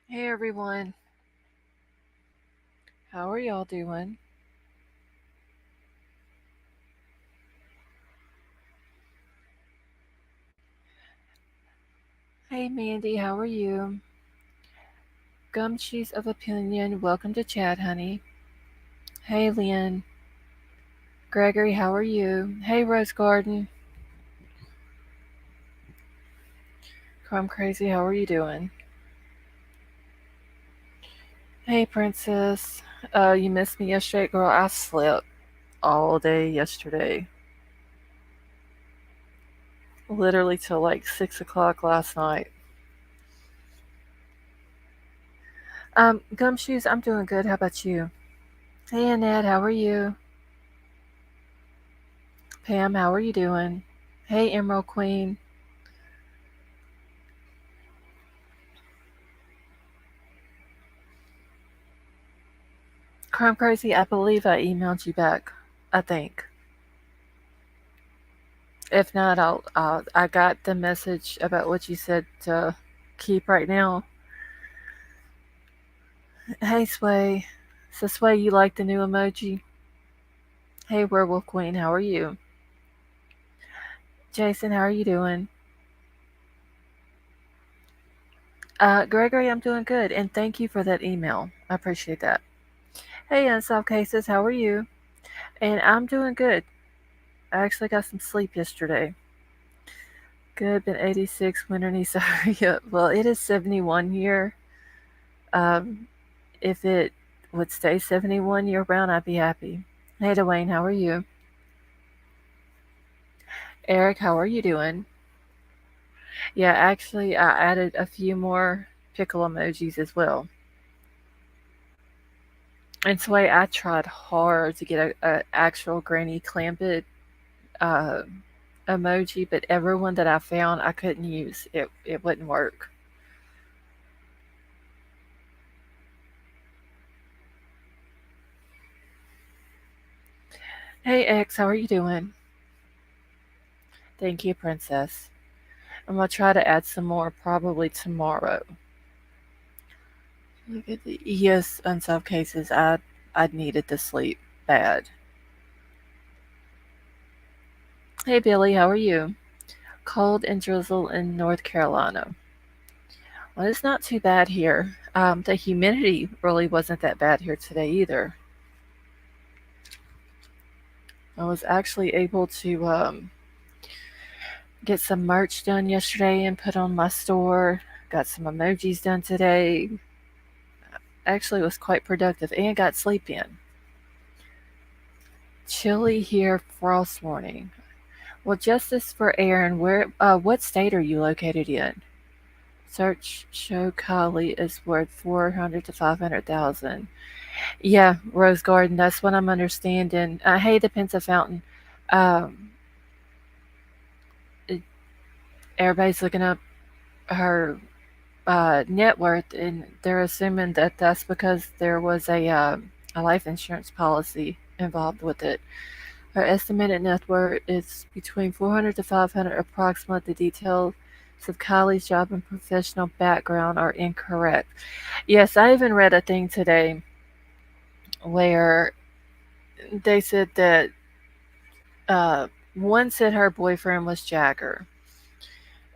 Hey everyone, how are y'all doing? Hey Mandy, how are you? Gumshoes of Opinion, welcome to chat, honey. Hey Lynn, Gregory, how are you? Hey Rose Garden, Crumb Crazy, how are you doing? Hey Princess, you missed me yesterday, girl. I slept all day yesterday, literally till like 6 o'clock last night. Gumshoes, I'm doing good. How about you? Hey Annette, how are you? Pam, how are you doing? Hey Emerald Queen. Crime Crazy, I believe I emailed you back. I think. If not, I got the message about what you said to keep right now. Hey, Sway. So, Sway, you like the new emoji? Hey, Werewolf Queen, how are you? Jason, how are you doing? Gregory, I'm doing good, and thank you for that email. I appreciate that. Hey, Unsolved Cases, how are you? And I'm doing good. I actually got some sleep yesterday. Good, been 86, winter knee, sorry. Well, it is 71 here. Um, if it would stay 71 year round, I'd be happy. Hey, Dwayne, how are you? Eric, how are you doing? Yeah, actually, I added a few more pickle emojis as well. And so I tried hard to get a actual Granny Clampett uh, emoji, but everyone that I found I couldn't use. It wouldn't work. Hey, X, how are you doing? Thank you, Princess. I'm gonna try to add some more probably tomorrow. Look at the yes, unsolved cases. I needed to sleep bad. Hey Billy, how are you? Cold and drizzle in North Carolina. Well, it's not too bad here. The humidity really wasn't that bad here today either. I was actually able to get some merch done yesterday and put on my store. Got some emojis done today. Actually, was quite productive and got sleep in. Chilly here, frost warning. Well, justice for Aaron. What state are you located in? Search show KIELY is worth 400 to 500,000. Yeah, Rose Garden. That's what I'm understanding. Hey, the Pensa Fountain. Um, it- Everybody's looking up her net worth, and they're assuming that that's because there was a life insurance policy involved with it. Her estimated net worth is between 400 to 500 approximately. The details of KIELY's job and professional background are incorrect. Yes, I even read a thing today where they said that uh, one said her boyfriend was Jagger.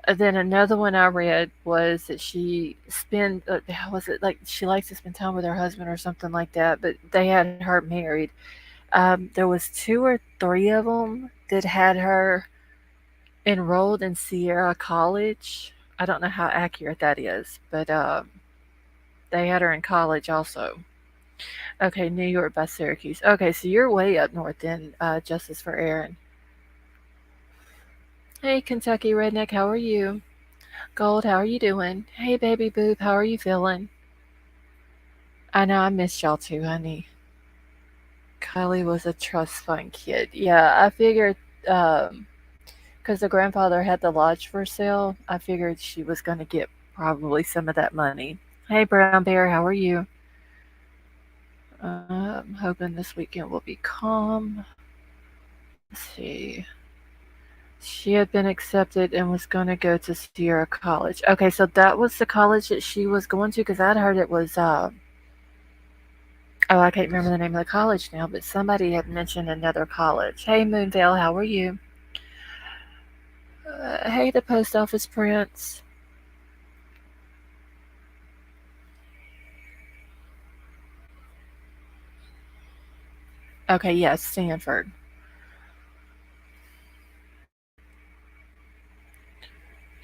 Then another one I read was that she spend how was it like she likes to spend time with her husband or something like that. But they had her married. There was two or three of them that had her enrolled in Sierra College. I don't know how accurate that is, but they had her in college also. Okay, New York by Syracuse. Okay, so you're way up north then, Justice for Aaron. Hey, Kentucky Redneck, how are you? Gold, how are you doing? Hey, Baby Boob, how are you feeling? I know I missed y'all too, honey. Kylie was a trust fund kid. Yeah, I figured, because the grandfather had the lodge for sale, I figured she was going to get probably some of that money. Hey, Brown Bear, how are you? Hoping this weekend will be calm. Let's see. She had been accepted and was going to go to Sierra College. Okay, so that was the college that she was going to because I'd heard it was, oh, I can't remember the name of the college now, but somebody had mentioned another college. Hey, Moonvale, how are you? Hey, the post office prince. Okay, yes, Stanford.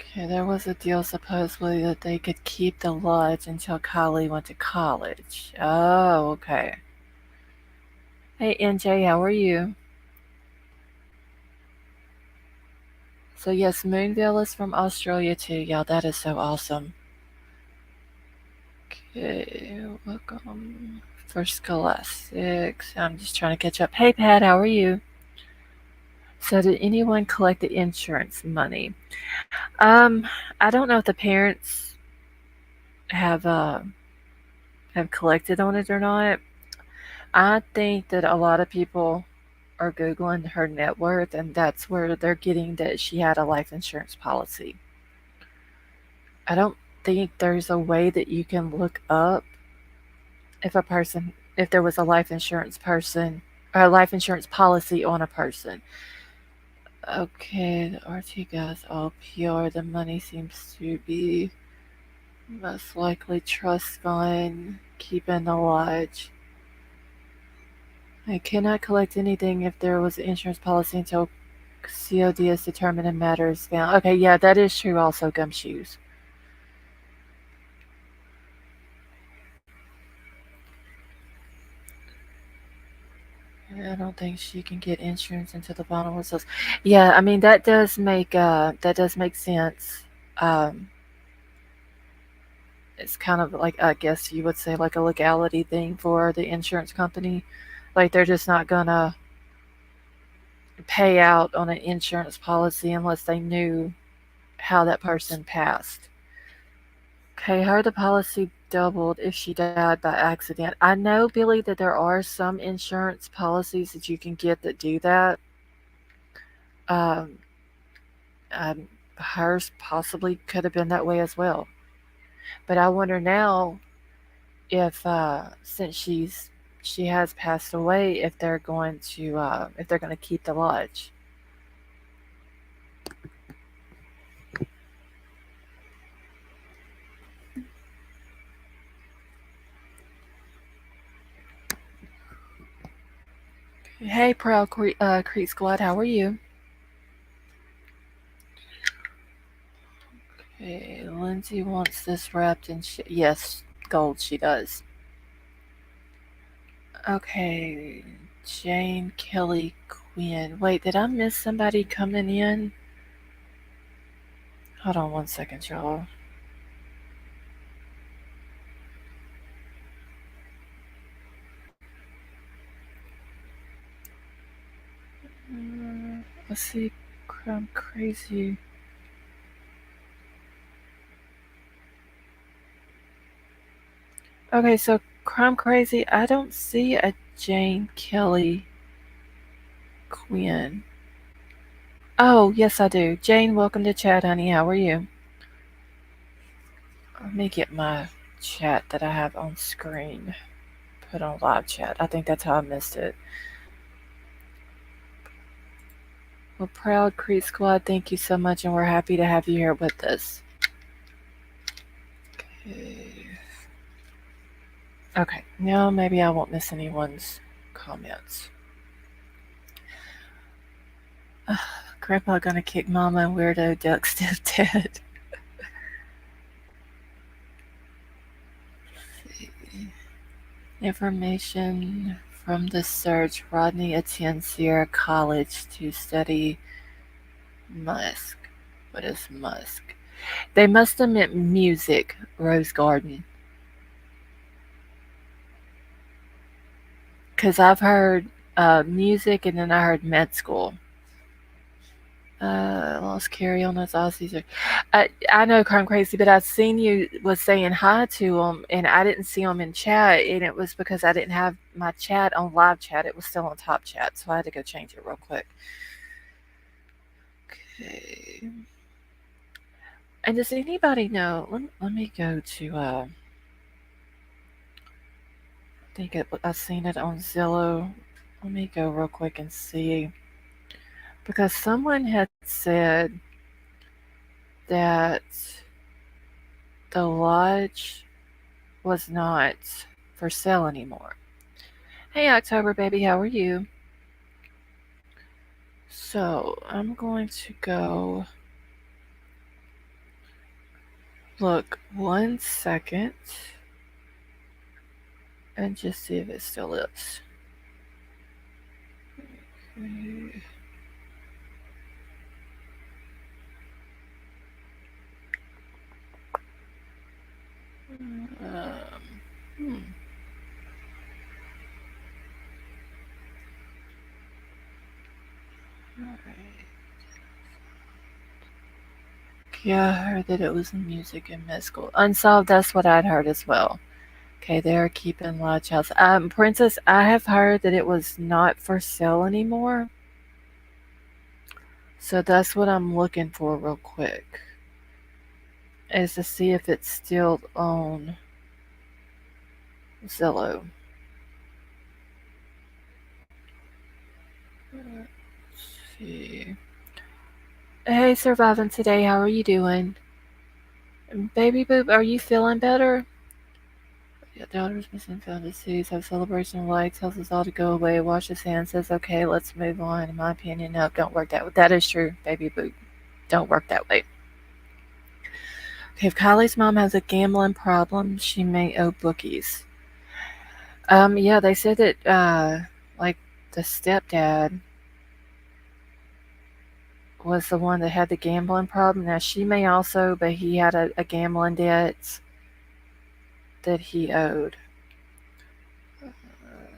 Okay, there was a deal supposedly that they could keep the lodge until Kylie went to college. Oh, okay. Hey, NJ, how are you? So, yes, Moonville is from Australia too. Yeah, that is so awesome. Okay, welcome for Scholastics. I'm just trying to catch up. Hey, Pat, how are you? So, did anyone collect the insurance money? Um, I don't know if the parents have uh, have collected on it or not. I think that a lot of people are googling her net worth, and that's where they're getting that she had a life insurance policy. I don't think there's a way that you can look up if there was a life insurance person or a life insurance policy on a person. Okay, the RT guy's all pure. The money seems to be most likely trust fund, keeping the lodge. I cannot collect anything if there was an insurance policy until COD is determined and matters found. Okay, yeah, that is true also, Gumshoes. I don't think she can get insurance until the bottom whistles. Yeah, I mean that does make sense. Um, it's kind of like I guess you would say like a legality thing for the insurance company. Like they're just not gonna pay out on an insurance policy unless they knew how that person passed. Okay, her the policy doubled if she died by accident. I know, Billy, that there are some insurance policies that you can get that do that. Um, hers possibly could have been that way as well. But I wonder now if, since she has passed away, if they're going to keep the lodge. Hey, Proud Creek Squad, how are you? Okay, Lindsay wants this wrapped in yes, gold. She does. Okay, Jane Kelly Quinn. Wait, did I miss somebody coming in? Hold on one second, y'all. Let's see. I'm crazy. Okay, so Crime Crazy, I don't see a Jane Kelly Quinn. Oh, yes, I do. Jane, welcome to chat, honey. How are you? Let me get my chat that I have on screen put on live chat. I think that's how I missed it. Well, Proud Creek Squad, thank you so much, and we're happy to have you here with us. Okay. Okay, now maybe I won't miss anyone's comments. Grandpa gonna kick Mama and Weirdo Duck still dead. Information from the search. Rodney attends Sierra College to study Musk. What is Musk? They must have meant music, Rose Garden. Because I've heard music and then I heard med school. Lost Carrie on those Aussies. I know Crime Crazy, but I seen you was saying hi to them, and I didn't see them in chat, and it was because I didn't have my chat on live chat. It was still on top chat, so I had to go change it real quick. Okay. And does anybody know? Let me go to. I think I seen it on Zillow. Let me go real quick and see because someone had said that the lodge was not for sale anymore. Hey, October baby, how are you? So I'm going to go look 1 second and just see if it still is. Okay. Hmm. Alright. Yeah, I heard that it was music in med school. Unsolved, that's what I'd heard as well. Okay, they're keeping Lodge House. Princess, I have heard that it was not for sale anymore. So that's what I'm looking for real quick. Is to see if it's still on Zillow. Let's see. Hey, surviving today. How are you doing? Baby Boop, are you feeling better? Your daughter's missing found disease. Have celebration of light. Tells us all to go away. Wash his hands. Says, okay, let's move on. In my opinion, no, don't work that way. That is true, Baby Boop. Don't work that way. Okay, if Kylie's mom has a gambling problem, she may owe bookies. Yeah, they said that, like, the stepdad was the one that had the gambling problem. Now, she may also, but he had a gambling debt that he owed.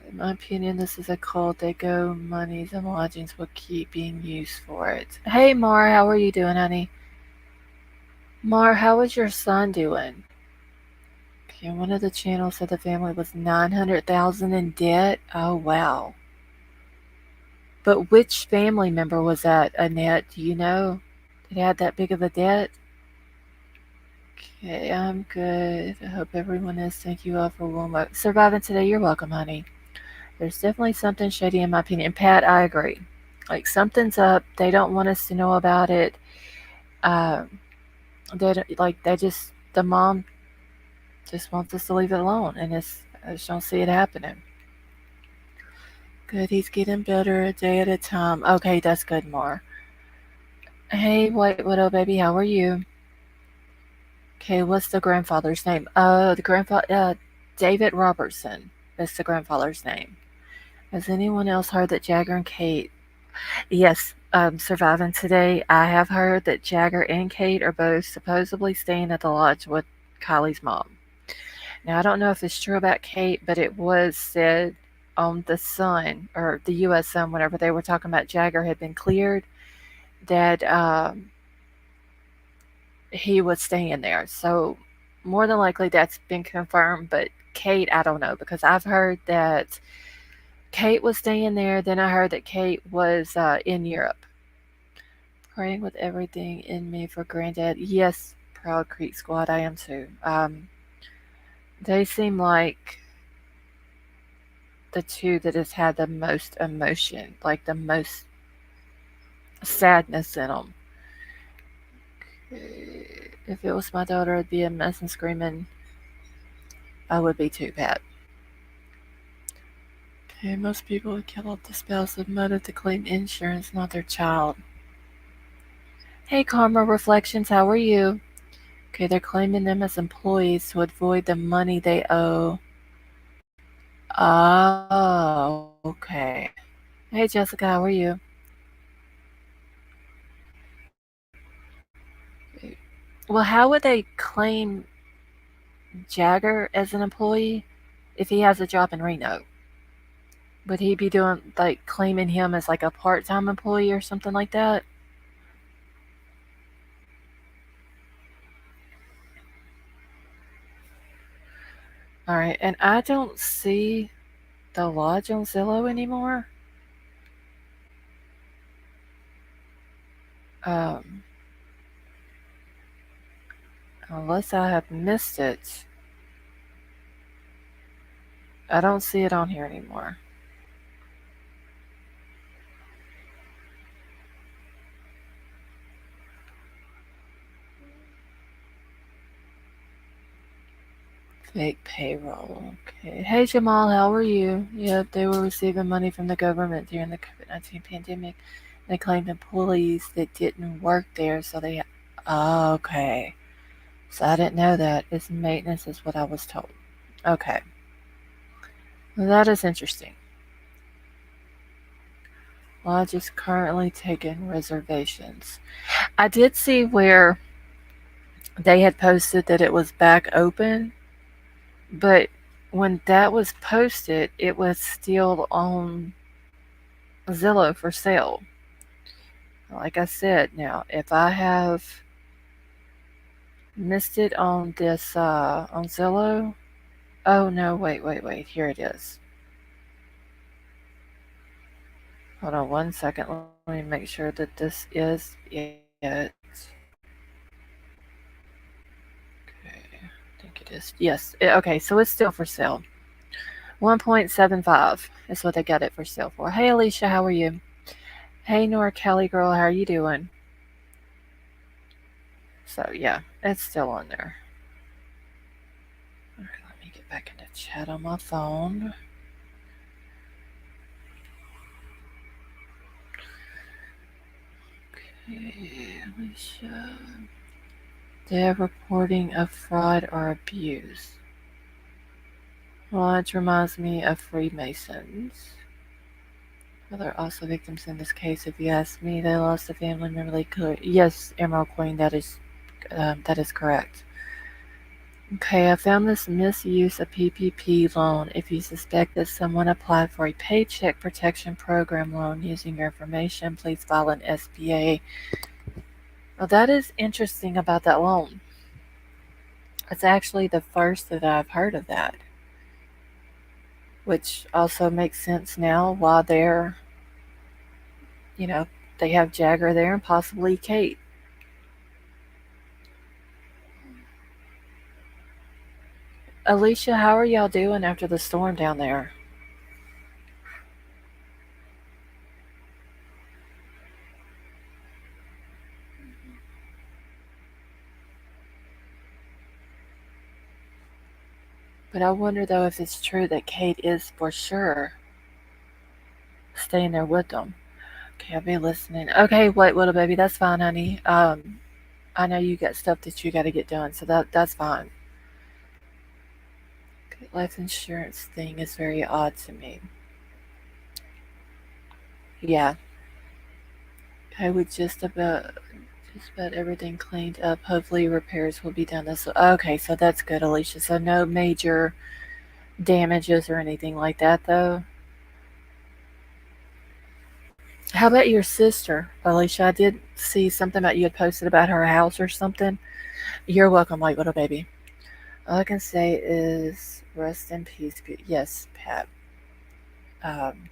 In my opinion, this is a cult. They go monies and lodgings will keep being used for it. Hey, Mar, how are you doing, honey? Mar, how is your son doing? Okay, one of the channels said the family was 900,000 in debt. Oh wow. But which family member was that, Annette? Do you know? Did it have that big of a debt? Okay, I'm good. I hope everyone is. Thank you all for surviving today. You're welcome, honey. There's definitely something shady in my opinion. Pat, I agree. Like something's up. They don't want us to know about it. Um, they just the mom just wants us to leave it alone, and I just don't see it happening. Good, he's getting better a day at a time. Okay, that's good, Mar. Hey, White Widow baby, how are you? Okay, what's the grandfather's name? The grandfather, David Robertson. That's the grandfather's name. Has anyone else heard that Jagger and Kate? Yes, surviving today. I have heard that Jagger and Kate are both supposedly staying at the lodge with Kylie's mom. Now, I don't know if it's true about Kate, but it was said on the Sun or the U.S. Sun, whenever they were talking about Jagger had been cleared, that he was staying there. So, more than likely, that's been confirmed. But Kate, I don't know because I've heard that Kate was staying there. Then I heard that Kate was in Europe. Praying with everything in me for Granddad. Yes, Proud Creek Squad, I am too. They seem like the two that has had the most emotion, like the most sadness in them. If it was my daughter, I'd be a mess and screaming. I would be too, Pat. Okay, most people would kill off the spouse of motive to claim insurance, not their child. Hey, Karma Reflections, how are you? Okay, they're claiming them as employees to avoid the money they owe. Oh, okay. Hey, Jessica, how are you? Well, how would they claim Jagger as an employee if he has a job in Reno? Would he be doing like claiming him as like a part-time employee or something like that? All right, and I don't see the lodge on Zillow anymore. Um, Unless I have missed it, I don't see it on here anymore. Fake payroll. Okay. Hey Jamal, how are you? Yep, they were receiving money from the government during the COVID-19 pandemic. They claimed employees that didn't work there, so they. Oh, okay. So I didn't know that. It's maintenance, is what I was told. Okay. Well, that is interesting. Lodge is currently taking reservations. I did see where they had posted that it was back open, but when that was posted, it was still on Zillow for sale. Like I said, now if I have missed it on this on Zillow, oh no, wait, here it is. Hold on 1 second. Let me make sure that this is it. Okay, I think it is. Yes. Okay, so it's still for sale. 1.75 is what they got it for sale for. Hey Alicia, how are you? Hey Nora Kelly girl, how are you doing? So yeah, it's still on there. All right, let me get back into chat on my phone. Okay, Alicia. They're reporting of fraud or abuse. Well, it reminds me of Freemasons. Well, they're also victims in this case. If you ask me, they lost a family member. They could. Yes, Emerald Queen, that is correct. Okay, I found this misuse of PPP loan. If you suspect that someone applied for a Paycheck Protection Program loan using your information, please file an SBA. Well, that is interesting about that loan. It's actually the first that I've heard of that, which also makes sense now why you know, they have Jagger there and possibly Kate. Alicia, how are y'all doing after the storm down there? But I wonder though if it's true that Kate is for sure staying there with them. Okay, I'll be listening. Okay, wait, little baby, that's fine, honey. I know you got stuff that you got to get done, so that's fine. Okay, life insurance thing is very odd to me. Yeah, okay, with just about everything cleaned up. Hopefully, repairs will be done this. Okay, so that's good, Alicia. So no major damages or anything like that, though. How about your sister, Alicia? I did see something about you had posted about her house or something. You're welcome, white little baby. All I can say is rest in peace. Yes, Pat. Um,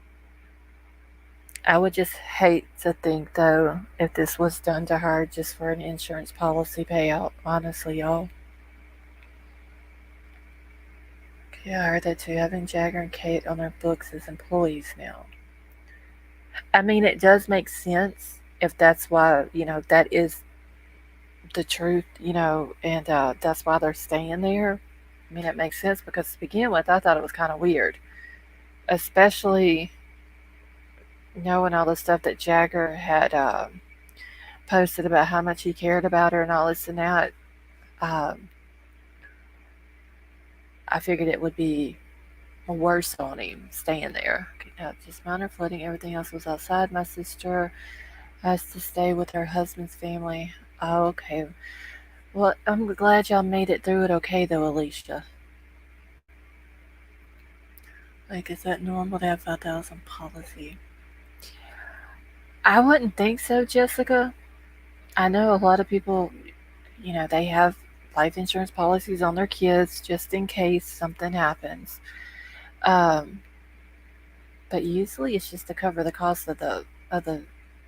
I would just hate to think, though, if this was done to her just for an insurance policy payout. Honestly, y'all. Yeah, I heard that too. Having Jagger and Kate on their books as employees now. I mean, it does make sense if that's why, that is the truth, and that's why they're staying there. I mean, it makes sense because to begin with, I thought it was kind of weird, especially knowing all the stuff that Jagger had posted about how much he cared about her and all this and that. Um, I figured it would be worse on him staying there. Just minor flooding, everything else was outside. My sister has to stay with her husband's family. Oh, okay. Well, I'm glad y'all made it through it okay, though, Alicia. Like, is that normal to have 5,000 policy? I wouldn't think so, Jessica. I know a lot of people, they have life insurance policies on their kids just in case something happens. Um, but usually it's just to cover the cost of the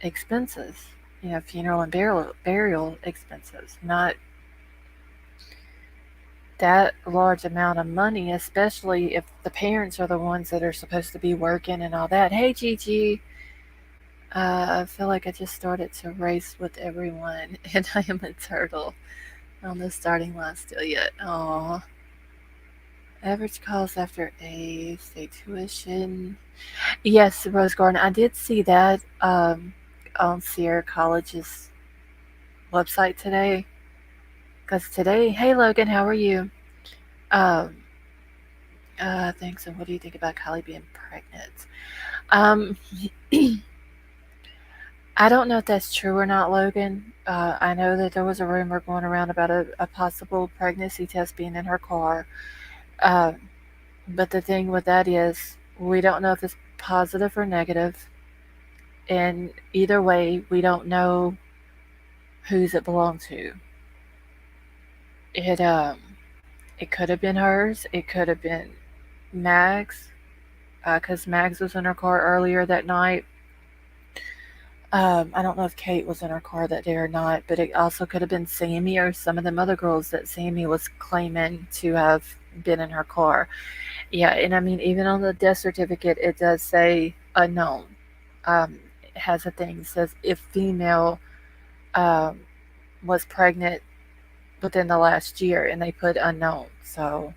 expenses. funeral and burial expenses, not that large amount of money, especially if the parents are the ones that are supposed to be working and all that. Hey, Gigi. I feel like I just started to race with everyone, and I am a turtle on the starting line still yet. Aw. Average cost after a state tuition. Yes, Rose Garden. I did see that on Sierra College's website today. Because today, hey Logan, how are you? Um, thanks. And what do you think about Kylie being pregnant? Um, I don't know if that's true or not, Logan. I know that there was a rumor going around about a possible pregnancy test being in her car. Uh, but the thing with that is, we don't know if it's positive or negative. And either way, we don't know whose it belonged to. It it could have been hers. It could have been Mag's, because Mags was in her car earlier that night. I don't know if Kate was in her car that day or not, but it also could have been Sammy or some of them other girls that Sammy was claiming to have been in her car. Yeah, and I mean, even on the death certificate, it does say unknown. It has a thing that says if female um, was pregnant within the last year, and they put unknown. So,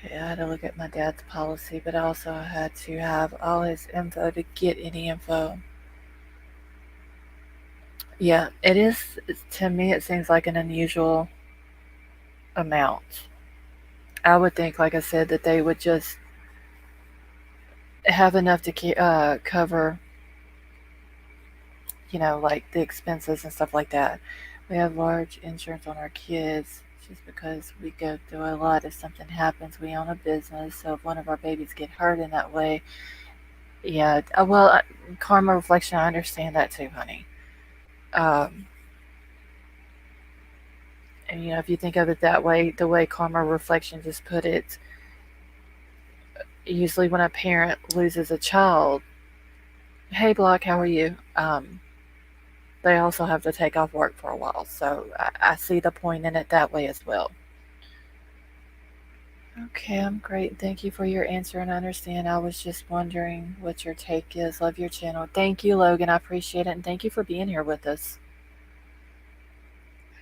okay, I had to look at my dad's policy, but I also had to have all his info to get any info. Yeah, it is. To me, it seems like an unusual amount. I would think, like I said, that they would just have enough to cover, like the expenses and stuff like that. We have large insurance on our kids just because we go through a lot. If something happens, we own a business, so if one of our babies get hurt in that way, yeah. Karma reflection. I understand that too, honey. Um, and if you think of it that way, the way karma reflection just put it, usually when a parent loses a child, hey Block, how are you? They also have to take off work for a while. So I see the point in it that way as well. Okay, I'm great. Thank you for your answer and I understand. I was just wondering what your take is. Love your channel. Thank you, Logan. I appreciate it. And thank you for being here with us.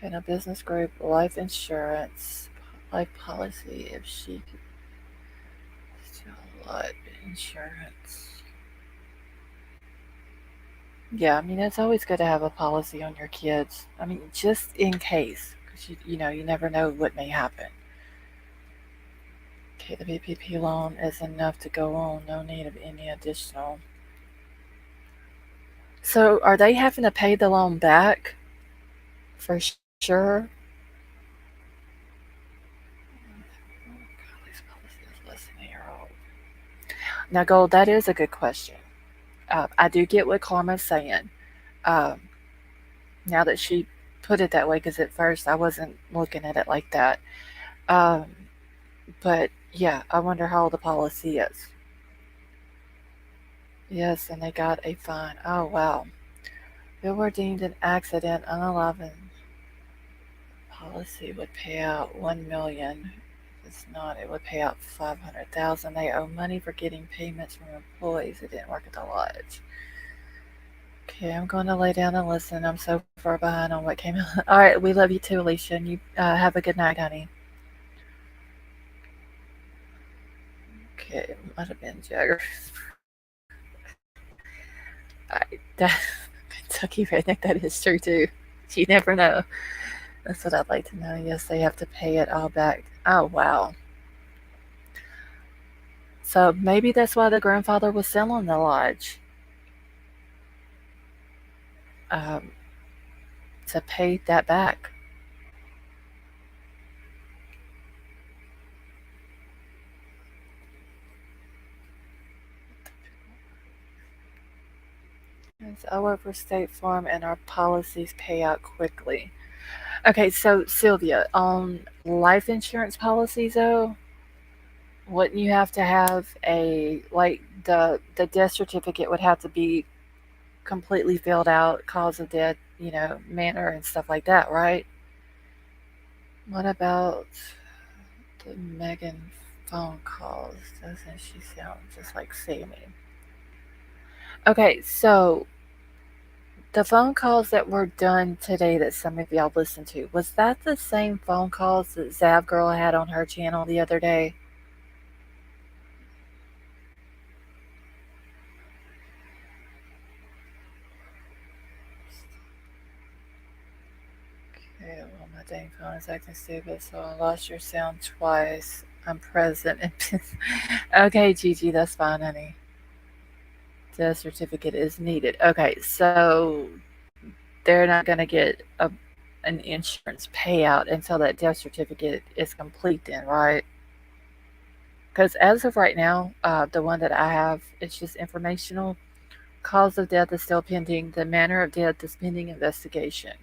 In a business group, life insurance, life policy, if she could still life insurance. Yeah, I mean, it's always good to have a policy on your kids. I mean, just in case, because you never know what may happen. Okay, the PPP loan is enough to go on. No need of any additional. So, are they having to pay the loan back for sure? Golly's policy is less than a year old. Now, Gold, that is a good question. I do get what Karma's saying. Um, now that she put it that way, because at first I wasn't looking at it like that. Um, but yeah, I wonder how old the policy is. Yes, and they got a fine. Oh wow. If it were deemed an accident, unalive policy would pay out 1 million. If it's not, it would pay out 500,000. They owe money for getting payments from employees who didn't work at the lodge. Okay, I'm going to lay down and listen. I'm so far behind on what came out. All right, we love you too, Alicia, and you have a good night, honey. Okay, might have been Jagger. That Kentucky redneck, that is true too. You never know. That's what I'd like to know. Yes, they have to pay it all back. Oh wow. So maybe that's why the grandfather was selling the lodge. Um, to pay that back. I work for State Farm and our policies pay out quickly. Okay, so Sylvia, on life insurance policies though, wouldn't you have to have a, like, the death certificate would have to be completely filled out cause of death, manner and stuff like that, right? What about the Megan phone calls? Doesn't she sound just like Sammy? Okay, so the phone calls that were done today that some of y'all listened to, was that the same phone calls that Zav Girl had on her channel the other day? Okay, well, my dang phone is acting stupid, so I lost your sound twice. I'm present. Okay, Gigi, that's fine, honey. Death certificate is needed. Okay, so they're not going to get an insurance payout until that death certificate is complete, then, right? Because as of right now, the one that I have, it's just informational. Cause of death is still pending. The manner of death is pending investigation.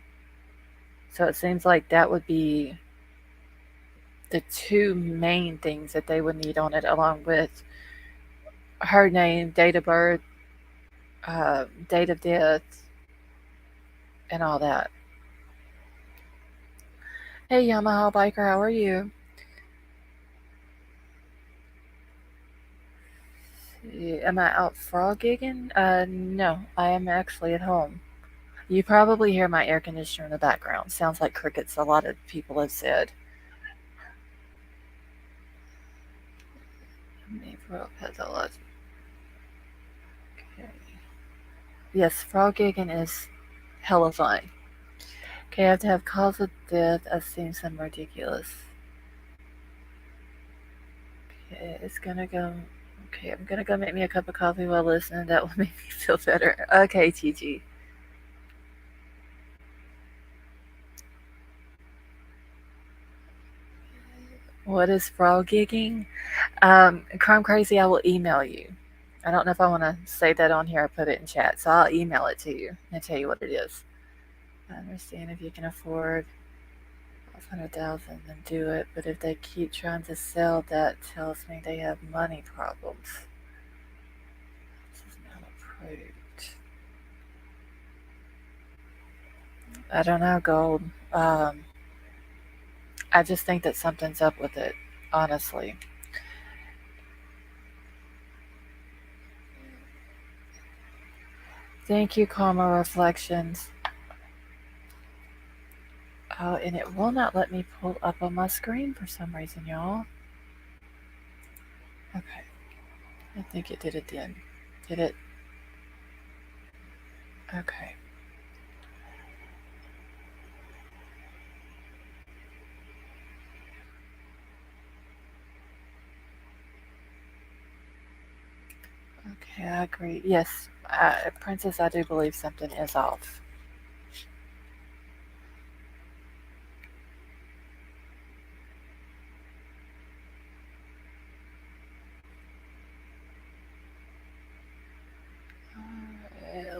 So it seems like that would be the two main things that they would need on it, along with her name, date of birth, date of death, and all that. Hey, Yamaha Biker, how are you? Am I out frog gigging? No, I am actually at home. You probably hear my air conditioner in the background. Sounds like crickets, a lot of people have said. Frog has a lot. Okay. Yes, frog gigging is hella fun. Okay, I have to have cause of death. I've seen some ridiculous. Okay, it's gonna go. Okay, I'm gonna go make me a cup of coffee while listening. That will make me feel better. Okay, TG. What is frog gigging? Crime Crazy, I will email you. I don't know if I want to say that on here or put it in chat, so I'll email it to you and tell you what it is. I understand if you can afford 500,000, then do it. But if they keep trying to sell, that tells me they have money problems. This is not approved. I don't know, Gold. I just think that something's up with it, honestly. Thank you, Karma Reflections. Oh, and it will not let me pull up on my screen for some reason, y'all. Okay. I think it did it then. Did it? Okay. Okay, I agree. Yes, Princess, I do believe something is off.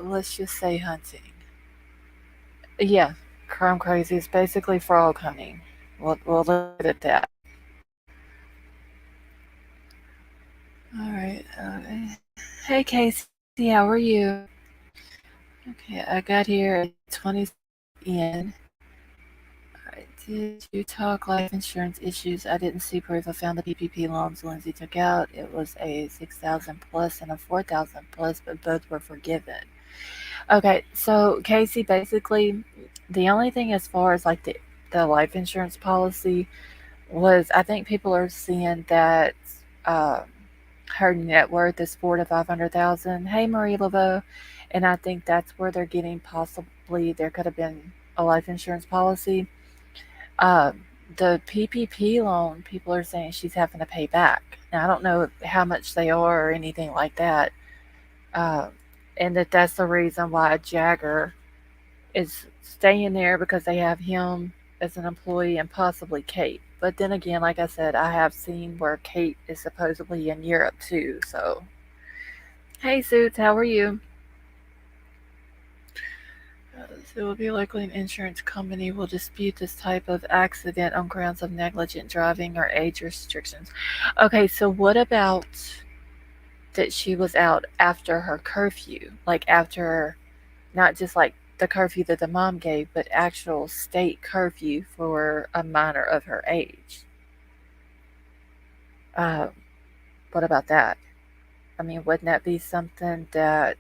Let's just say hunting. Yeah, crime crazy is basically frog hunting. We'll leave it at that. All right. Hey, Casey, how are you? Okay, I got here at 20 in. Did you talk life insurance issues? I didn't see proof. I found the PPP loans Lindsay took out. It was a 6,000 plus and a 4,000 plus, but both were forgiven. Okay, so Casey, basically, the only thing as far as like the life insurance policy was, I think people are seeing that um, her net worth is 4 to 500,000. Hey, Marie Laveau, and I think that's where they're getting possibly there could have been a life insurance policy. Um, the PPP loan, people are saying she's having to pay back. Now I don't know how much they are or anything like that, um, and that's the reason why Jagger is staying there because they have him as an employee and possibly Kate. But then again, like I said, I have seen where Kate is supposedly in Europe too. So, hey, Suits, how are you? So it will be likely an insurance company will dispute this type of accident on grounds of negligent driving or age restrictions. Okay, so what about that she was out after her curfew? Like after not just like the curfew that the mom gave, but actual state curfew for a minor of her age. Uh, what about that? I mean, wouldn't that be something that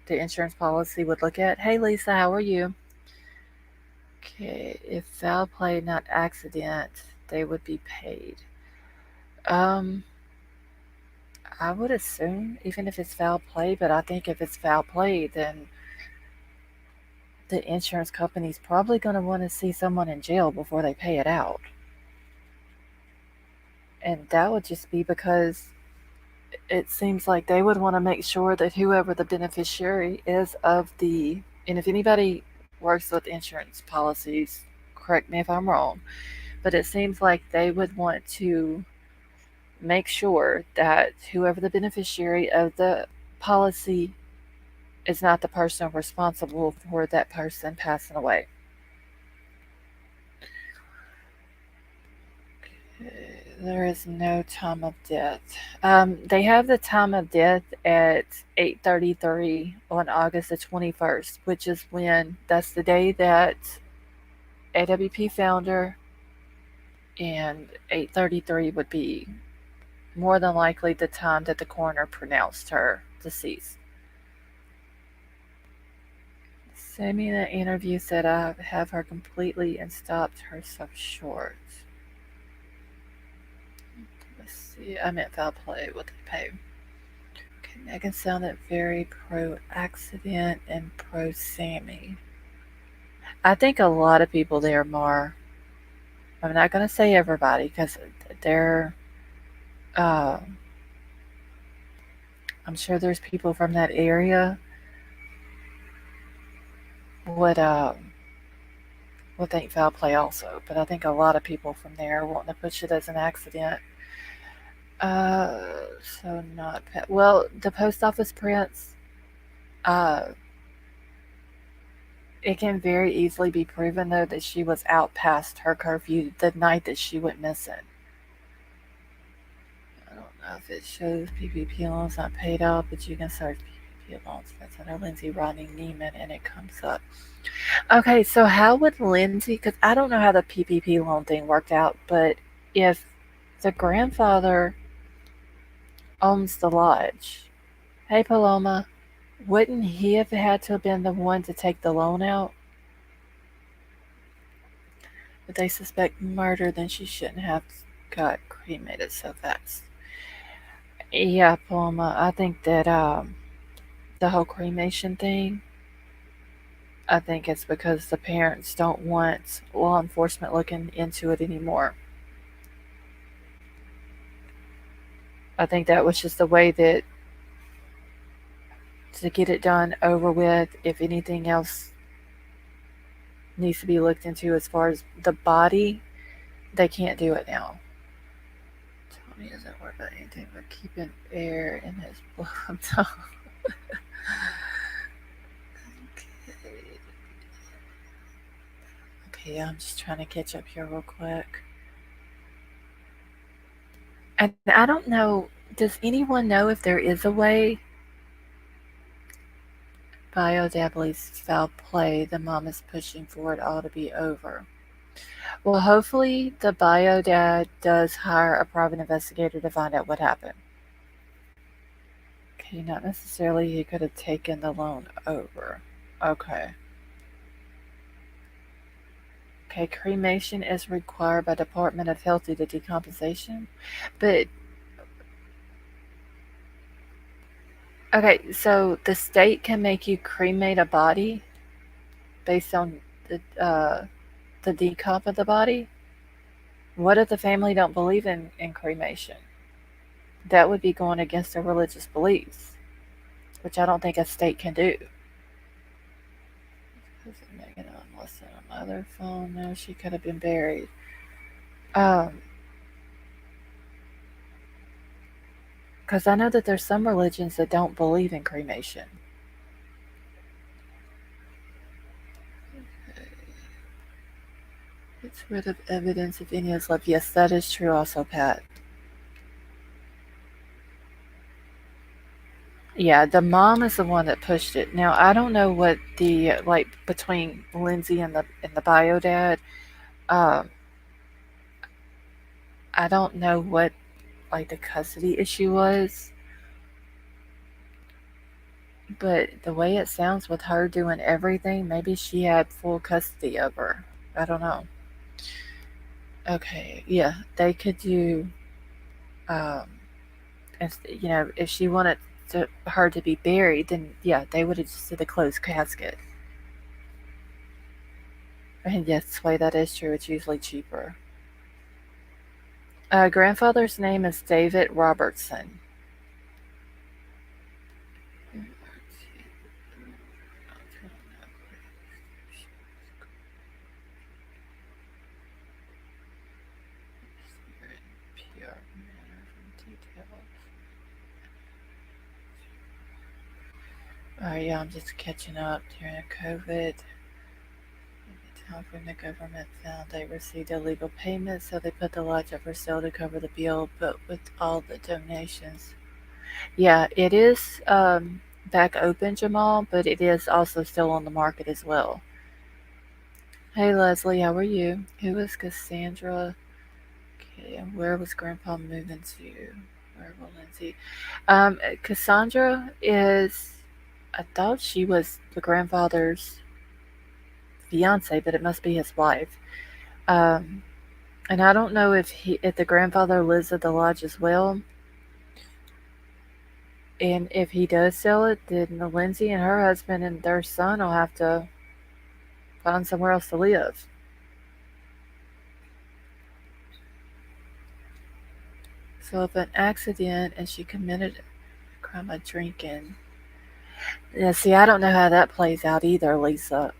the insurance policy would look at? Hey, Lisa, how are you? Okay, if foul play, not accident, they would be paid. Um, I would assume, even if it's foul play, but I think if it's foul play, then the insurance company's probably going to want to see someone in jail before they pay it out. And that would just be because it seems like they would want to make sure that whoever the beneficiary is of the, and if anybody works with insurance policies, correct me if I'm wrong, but it seems like they would want to make sure that whoever the beneficiary of the policy is not the person responsible for that person passing away. There is no time of death. They have the time of death at 8:33 on August the 21st, which is when that's the day that AWP found her, and 8:33 would be more than likely the time that the coroner pronounced her deceased. Sammy in the interview said I have her completely and stopped herself short. Let's see, I meant foul play, what they pay. Okay, Megan sounded very pro accident and pro Sammy. I think a lot of people there, Mar. I'm not going to say everybody because they're. Uh, I'm sure there's people from that area would would think foul play also, but I think a lot of people from there wanting to push it as an accident. Uh, so not well. The post office prints. Uh, it can very easily be proven though that she was out past her curfew the night that she went missing. I don't know if it shows PPP loans not paid out, but you can search PPP loans. That's under Lindsay, Rodney, Neiman, and it comes up. Okay, so how would Lindsay? Because I don't know how the PPP loan thing worked out, but if the grandfather owns the lodge, hey Paloma, wouldn't he have had to have been the one to take the loan out? If they suspect murder, then she shouldn't have got cremated so fast. Yeah, Paloma, I think that the whole cremation thing, I think it's because the parents don't want law enforcement looking into it anymore. I think that was just the way that to get it done over with. If anything else needs to be looked into as far as the body, they can't do it now. Tony doesn't worry about anything but keeping air in his blood. Okay, I'm just trying to catch up here real quick. And I don't know, does anyone know if there is a way? Biodably's foul play, the mom is pushing for it all to be over. Well, hopefully the bio dad does hire a private investigator to find out what happened. Okay, not necessarily he could have taken the loan over. Okay. Okay, cremation is required by Department of Health due to decomposition. But okay, so the state can make you cremate a body based on the decomp of the body. What if the family don't believe in cremation? That would be going against their religious beliefs, which I don't think a state can do. Megan on listen on mother phone. No, she could have been buried. Because I know that there's some religions that don't believe in cremation. Gets rid of evidence if any is left. Yes, that is true also, Pat. Yeah, the mom is the one that pushed it. Now I don't know what the like between Lindsay and the bio dad. Um, I don't know what like the custody issue was, but the way it sounds with her doing everything, maybe she had full custody of her. I don't know. Okay, yeah, they could do. Um, if if she wanted her to be buried, then yeah, they would have just did a closed casket. And yes, way that is true. It's usually cheaper. Grandfather's name is David Robertson. Oh yeah, I'm just catching up during COVID. Time when the government found they received illegal payments, so they put the lodge up for sale to cover the bill. But with all the donations, yeah, it is back open, Jamal, but it is also still on the market as well. Hey Leslie, how are you? Who is Cassandra? Okay, and where was Grandpa moving to? Where will Lindsay? Cassandra is. I thought she was the grandfather's fiance, but it must be his wife. Um, and I don't know if the grandfather lives at the lodge as well. And if he does sell it, then Lindsay and her husband and their son will have to find somewhere else to live. So if an accident and she committed a crime of drinking, yeah. See, I don't know how that plays out either, Lisa.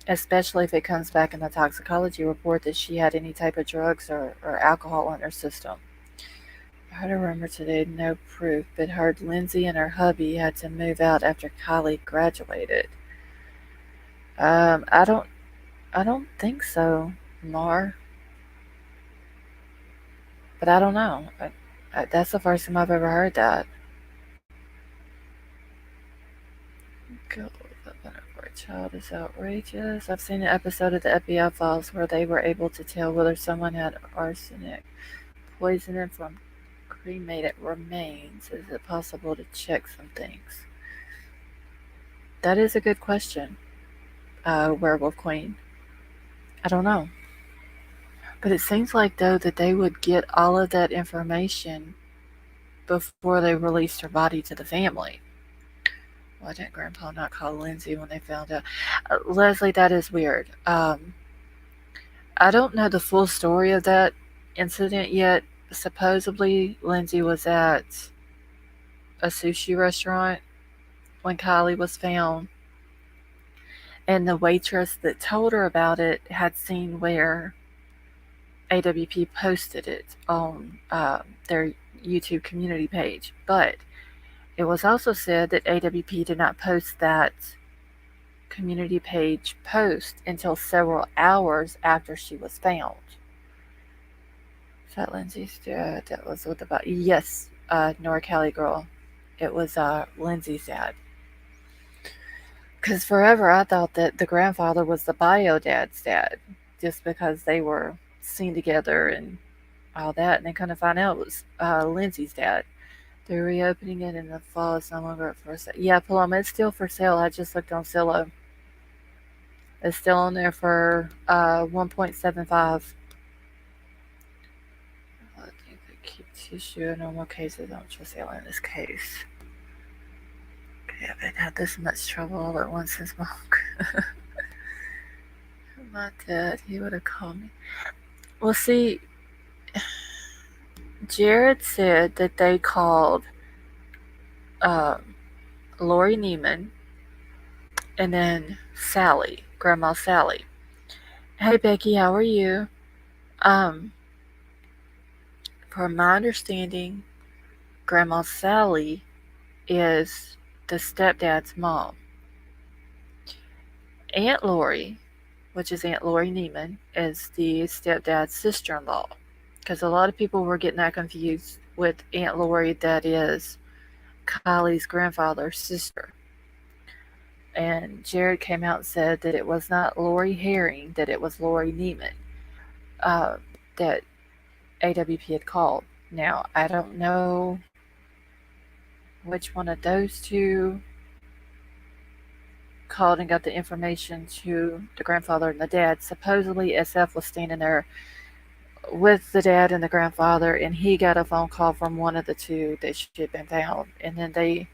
Especially if it comes back in the toxicology report that she had any type of drugs or alcohol in her system. I heard a rumor today, no proof, but heard Lindsay and her hubby had to move out after Kylie graduated. I don't think so, Mar, but I don't know. That's the first time I've ever heard that. God, for a child is outrageous. I've seen an episode of the FBI files where they were able to tell whether someone had arsenic poisoning from cremated remains. Is it possible to check some things? That is a good question, Werewolf Queen. I don't know. But it seems like, though, that they would get all of that information before they released her body to the family. Why didn't Grandpa not call Lindsay when they found out? Leslie, that is weird. I don't know the full story of that incident yet. Supposedly, Lindsay was at a sushi restaurant when Kylie was found, and the waitress that told her about it had seen where AWP posted it on their YouTube community page. But it was also said that AWP did not post that community page post until several hours after she was found. Is that Lindsay's dad? That was what about? Yes, Nora Kelly girl. It was Lindsay's dad. Because forever I thought that the grandfather was the bio dad's dad, just because they were seen together and all that, and then kind of find out it was Lindsay's dad. They're reopening it in the fall. It's no longer up for sale. Yeah, Paloma, it's still for sale. I just looked on Zillow. It's still on there for 1.75. I think they keep tissue in normal cases. I don't trust sale in this case. Okay, I haven't had this much trouble all at once since my dad. He would have called me. Well, see, Jared said that they called um, Lori Neiman and then Sally, Grandma Sally. Hey Becky, how are you? Um, from my understanding, Grandma Sally is the stepdad's mom. Aunt Lori, which is Aunt Lori Neiman, is the stepdad's sister-in-law. Because a lot of people were getting that confused with Aunt Lori, that is Kylie's grandfather's sister. And Jared came out and said that it was not Lori Herring, that it was Lori Neiman that AWP had called. Now, I don't know which one of those two called and got the information to the grandfather and the dad. Supposedly, SF was standing there with the dad and the grandfather, and he got a phone call from one of the two that she had been found. And then they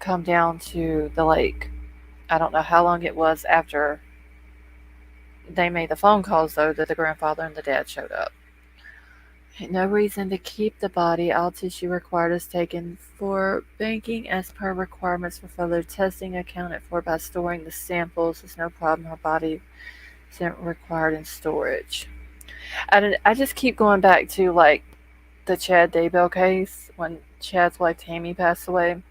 come down to the lake. I don't know how long it was after they made the phone calls, though, that the grandfather and the dad showed up. No reason to keep the body. All tissue required is taken for banking as per requirements for further testing accounted for by storing the samples. There's no problem. Her body isn't required in storage. I just keep going back to like the Chad Daybell case when Chad's wife Tammy passed away.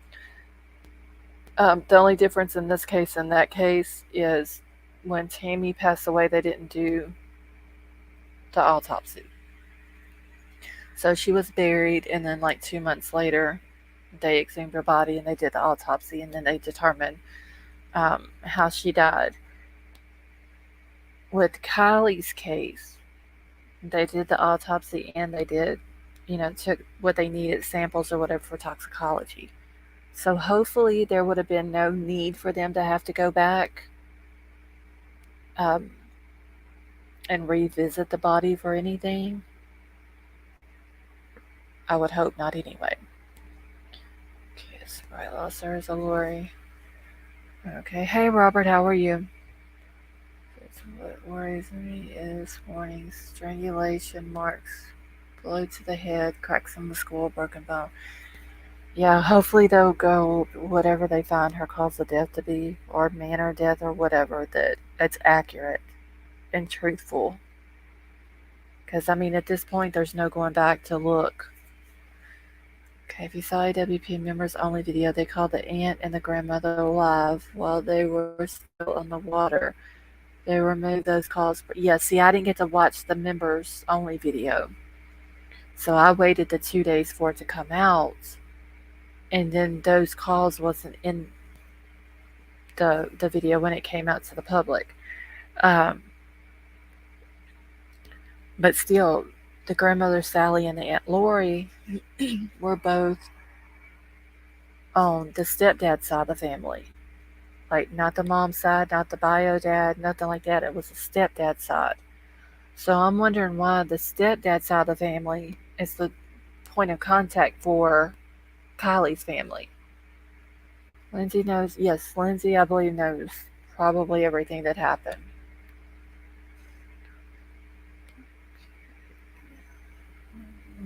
The only difference in this case and that case is when Tammy passed away, they didn't do the autopsy. So she was buried, and then like 2 months later, they exhumed her body and they did the autopsy, and then they determined how she died. With Kylie's case, they did the autopsy and they did, took what they needed, samples or whatever for toxicology. So hopefully there would have been no need for them to have to go back um, and revisit the body for anything. I would hope not anyway. Okay, Sprite lost hers, Lori. Okay, hey Robert, how are you? What worries me is warnings, strangulation marks, blow to the head, cracks in the skull, broken bone. Yeah, hopefully they'll go whatever they find her cause of death to be, or manner of death, or whatever, that it's accurate and truthful. Because, I mean, at this point, there's no going back to look. Okay, if you saw AWP members only video, they called the aunt and the grandmother alive while they were still on the water. They removed those calls. Yeah, see, I didn't get to watch the members only video. So I waited the 2 days for it to come out. And then those calls wasn't in the video when it came out to the public. But still, the grandmother Sally and the Aunt Lori were both on the stepdad side of the family. Like, not the mom side, not the bio dad, nothing like that. It was the stepdad side. So I'm wondering why the stepdad side of the family is the point of contact for Kylie's family. Lindsay knows, yes, Lindsay, I believe, knows probably everything that happened.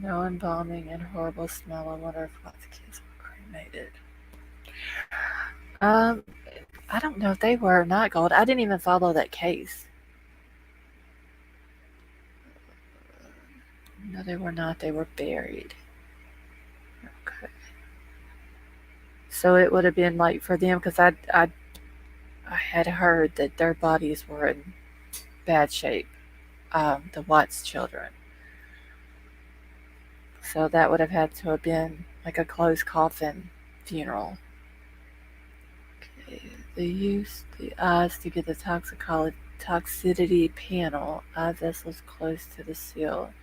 No embalming and horrible smell. I wonder if lots of kids were cremated. I don't know if they were or not, Gold. I didn't even follow that case. No, they were not. They were buried. Okay. So it would have been like for them, because I had heard that their bodies were in bad shape, the Watts children. So that would have had to have been like a closed coffin funeral. Okay. They used the eyes to get the toxicity panel, eye vessels close to the seal,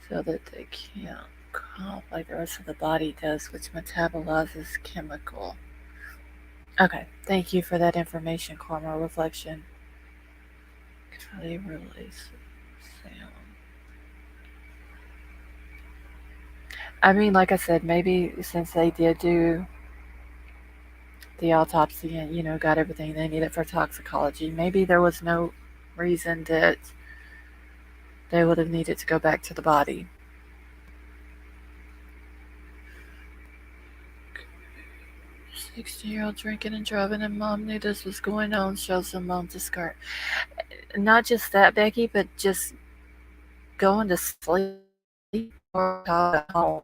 so that they can't cough like the rest of the body does, which metabolizes chemical. Okay, thank you for that information, Karma Reflection. They release sound. I mean, like I said, maybe since they did do the autopsy and, got everything they needed for toxicology, maybe there was no reason that they would have needed to go back to the body. 16-year-old drinking and driving, and mom knew this was going on, shows the mom discard. Not just that, Becky, but just going to sleep or at home.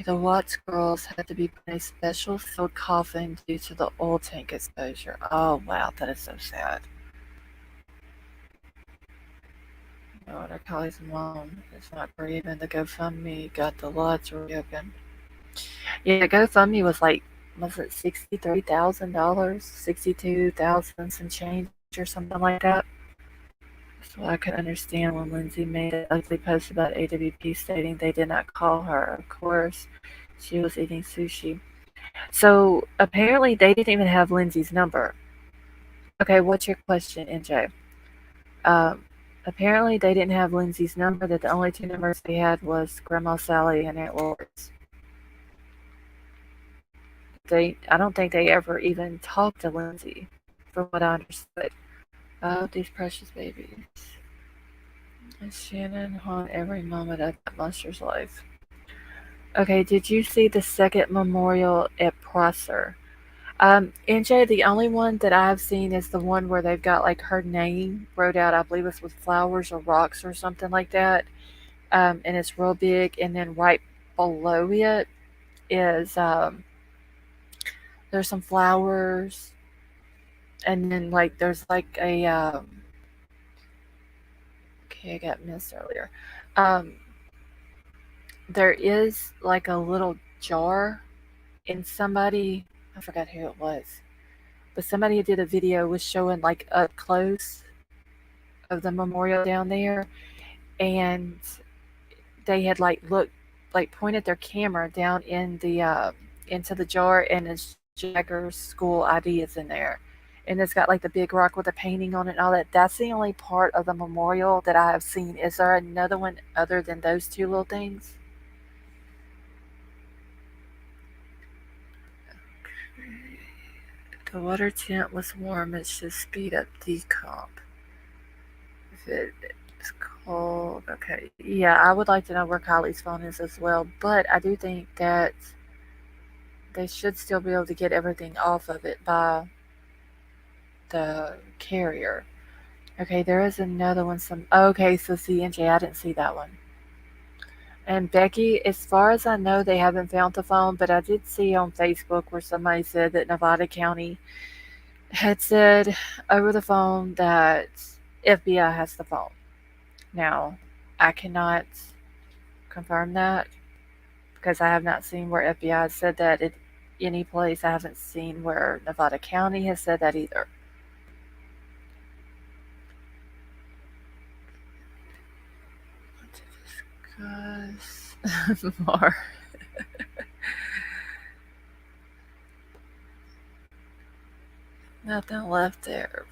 The Watts girls had to be put in a special sealed coffin due to the oil tank exposure. Oh, wow, that is so sad. My daughter Kylie's mom is not grieving. The GoFundMe got the lots reopened. Yeah, GoFundMe was it $63,000, 62,000 some change or something like that. So I could understand when Lindsay made an ugly post about AWP stating they did not call her. Of course, she was eating sushi. So apparently they didn't even have Lindsay's number. Okay, what's your question, NJ? Um, Apparently they didn't have Lindsay's number. That the only two numbers they had was Grandma Sally and Aunt Lori's. I don't think they ever even talked to Lindsay, from what I understood. Oh, these precious babies. And Shannon haunt every moment of that monster's life. Okay, did you see the second memorial at Prosser? NJ, the only one that I've seen is the one where they've got like her name wrote out. I believe it's with flowers or rocks or something like that. And it's real big. And then right below it is there's some flowers, and then like there's like a okay, I got missed earlier. Um, there is like a little jar, and somebody, I forgot who it was, but somebody who did a video was showing like up close of the memorial down there, and they had like looked, like pointed their camera down in the into the jar, and it's Jagger's school ID is in there, and it's got like the big rock with the painting on it and all that. That's the only part of the memorial that I have seen. Is there another one other than those two little things? The water temp was warm. It should speed up decomp. If it's cold, okay. Yeah, I would like to know where Kylie's phone is as well. But I do think that they should still be able to get everything off of it by the carrier. Okay, there is another one. Okay, so CNJ, I didn't see that one. And Becky, as far as I know, they haven't found the phone, but I did see on Facebook where somebody said that Nevada County had said over the phone that FBI has the phone. Now, I cannot confirm that because I have not seen where FBI has said that at any place. I haven't seen where Nevada County has said that either. Discuss more. Nothing left there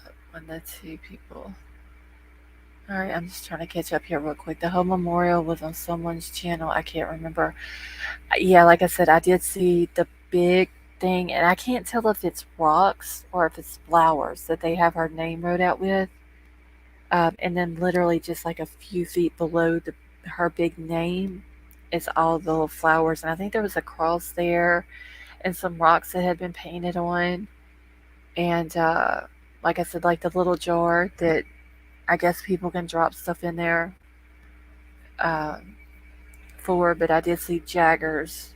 but when the two people. Alright, I'm just trying to catch up here real quick. The whole memorial was on someone's channel. I can't remember. Yeah, like I said, I did see the big thing, and I can't tell if it's rocks or if it's flowers that they have her name wrote out with. And then literally just like a few feet below her big name is all the little flowers. And I think there was a cross there and some rocks that had been painted on. And like I said, like the little jar that I guess people can drop stuff in there um, for. But I did see Jaggers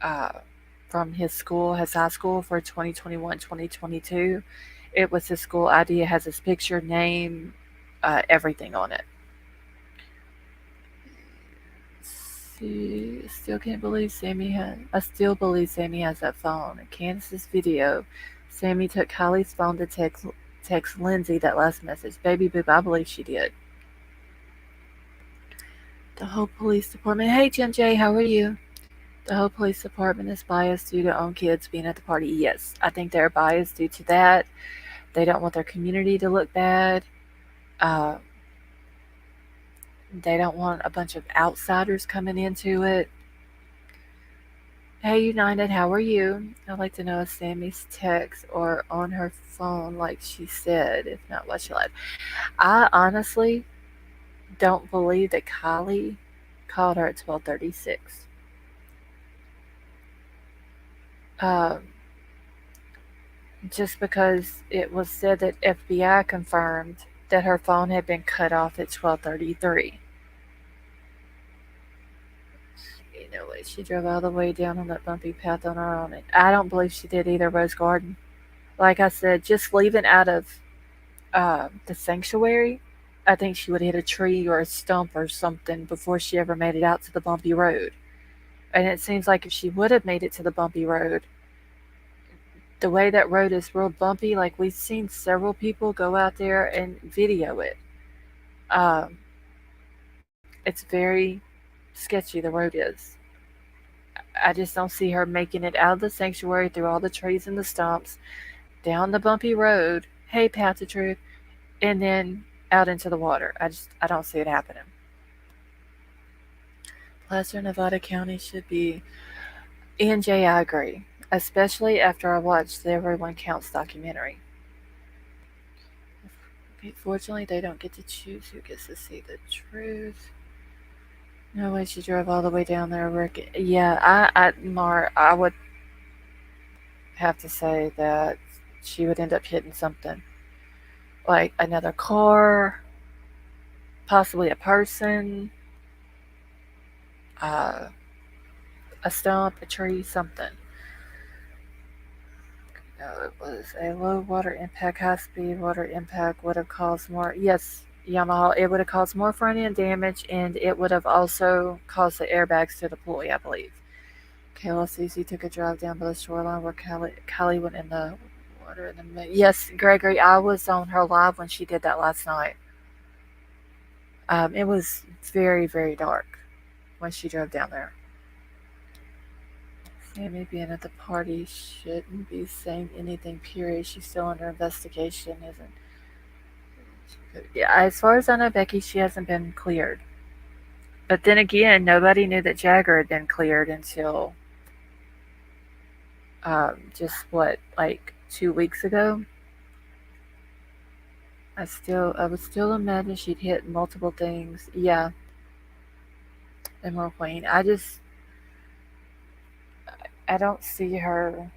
uh, from his high school for 2021-2022. It was his school ID. It has his picture, name, everything on it. See, still can't believe I still believe Sammy has that phone. In Candace's video, Sammy took Kylie's phone to text Lindsay that last message. Baby boop, I believe she did. The whole police department. Hey, Jim J, how are you? The whole police department is biased due to own kids being at the party. Yes, I think they're biased due to that. They don't want their community to look bad. Uh, they don't want a bunch of outsiders coming into it. Hey, United, how are you? I'd like to know if Sammy's text or on her phone, like she said. If not, what she lied. I honestly don't believe that Kylie called her at 12:36. Um, just because it was said that FBI confirmed that her phone had been cut off at 12:33. You know what? She drove all the way down on that bumpy path on her own. I don't believe she did either, Rose Garden. Like I said, just leaving out of the sanctuary I think she would hit a tree or a stump or something before she ever made it out to the bumpy road. And it seems like if she would have made it to the bumpy road, the way that road is real bumpy, like we've seen several people go out there and video it. Um, it's very sketchy, the road is. I just don't see her making it out of the sanctuary through all the trees and the stumps, down the bumpy road, hey, path to truth, and then out into the water. I don't see it happening. Placer, Nevada County should be ENJ. I agree, especially after I watched the Everyone Counts documentary. Fortunately, they don't get to choose who gets to see the truth. No way she drove all the way down there, Rick. Yeah, I would have to say that she would end up hitting something like another car, possibly a person, uh, a stump, a tree, something. It was a low water impact, high speed water impact would have caused more. Yes, Yamaha, it would have caused more front end damage and it would have also caused the airbags to deploy, I believe. Kayla Cece took a drive down by the shoreline where Kylie went in the water. Yes, Gregory, I was on her live when she did that last night. It was very, very dark when she drove down there. Sammy being at the party shouldn't be saying anything, period. She's still under investigation, isn't? Yeah, as far as I know, Becky, she hasn't been cleared. But then again, nobody knew that Jagger had been cleared until just what, like 2 weeks ago. I would still imagine she'd hit multiple things. Yeah, Emerald Queen. I don't see her.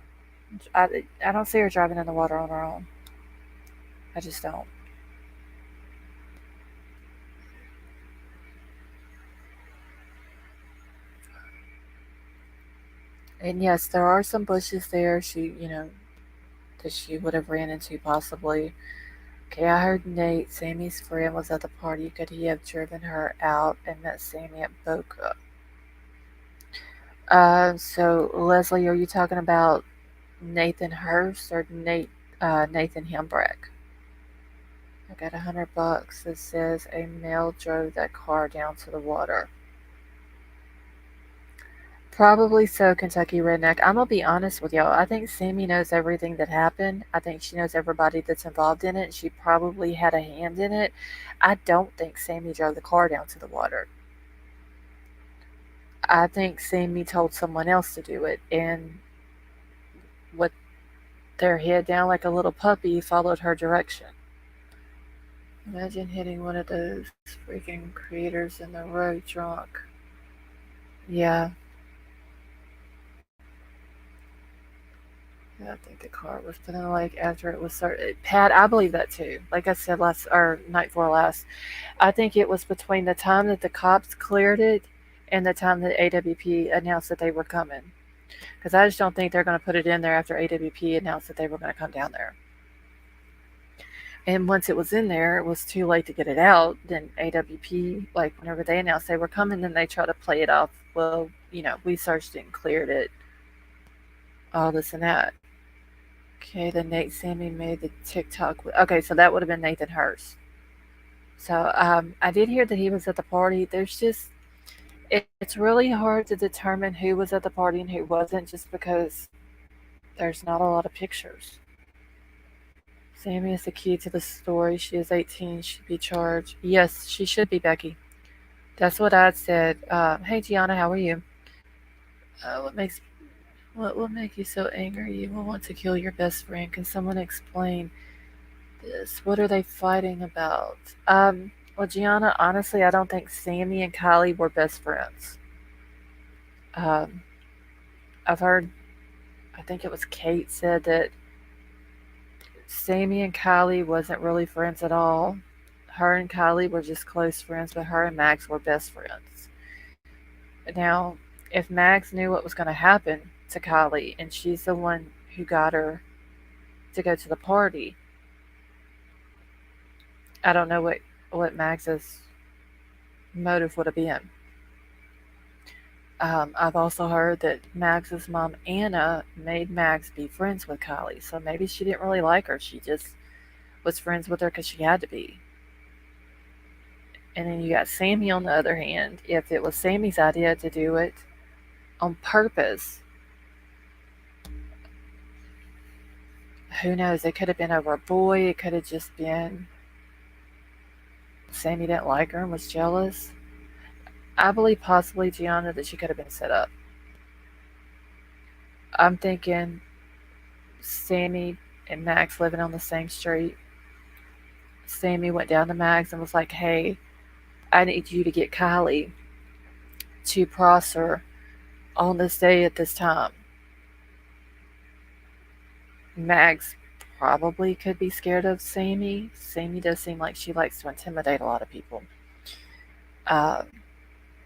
I, I don't see her driving in the water on her own. I just don't. And yes, there are some bushes there. That she would have ran into possibly. Okay, I heard Nate, Sammy's friend, was at the party. Could he have driven her out and met Sammy at Boca? So Leslie, are you talking about Nathan Hurst or Nathan Hembrecht? I got $100 that says a male drove that car down to the water. Probably so, Kentucky Redneck. I'm gonna be honest with y'all. I think Sammy knows everything that happened. I think she knows everybody that's involved in it. She probably had a hand in it. I don't think Sammy drove the car down to the water. I think Sammy told someone else to do it, and with their head down like a little puppy, followed her direction. Imagine hitting one of those freaking creators in the road drunk. Yeah, I think the car was put in the lake after it was started. Pat, I believe that too. Like I said last or night before last, I think it was between the time that the cops cleared it and the time that AWP announced that they were coming. Because I just don't think they're going to put it in there after AWP announced that they were going to come down there. And once it was in there, it was too late to get it out. Then AWP, like whenever they announced they were coming, then they tried to play it off. Well, we searched it and cleared it, all this and that. Okay, then Nate Sammy made the TikTok. Okay, so that would have been Nathan Hurst. So I did hear that he was at the party. It's really hard to determine who was at the party and who wasn't just because there's not a lot of pictures. Sammy is the key to the story. She is 18, should be charged. Yes, she should be, Becky. That's what I said. Hey, Gianna, how are you? What will make you so angry? You will want to kill your best friend. Can someone explain this? What are they fighting about? Well, Gianna, honestly, I don't think Sammy and Kylie were best friends. Um, I've heard, I think it was Kate said that Sammy and Kylie wasn't really friends at all. Her and Kylie were just close friends, but her and Max were best friends. Now, if Max knew what was going to happen to Kylie, and she's the one who got her to go to the party, I don't know what Max's motive would have been. I've also heard that Max's mom, Anna, made Max be friends with Kylie. So maybe she didn't really like her. She just was friends with her because she had to be. And then you got Sammy on the other hand. If it was Sammy's idea to do it on purpose, who knows? It could have been over a boy. It could have just been Sammy didn't like her and was jealous. I believe possibly, Gianna, that she could have been set up. I'm thinking Sammy and Max living on the same street. Sammy went down to Max and was like, hey, I need you to get Kylie to Prosser on this day at this time. Max probably could be scared of Sammy. Sammy does seem like she likes to intimidate a lot of people. Uh,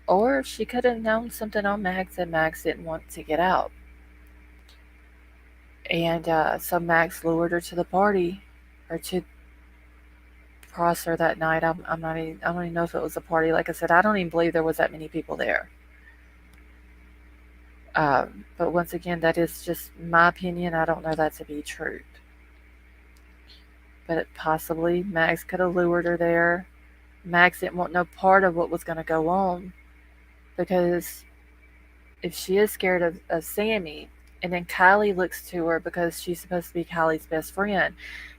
or she could have known something on Max and Max didn't want to get out. And so Max lured her to the party or to Prosser that night. I'm not even, I don't even know if it was a party. Like I said, I don't even believe there was that many people there. But once again, that is just my opinion. I don't know that to be true. But possibly Max could have lured her there. Max didn't want no part of what was going to go on because if she is scared of Sammy, and then Kylie looks to her because she's supposed to be Kylie's best friend.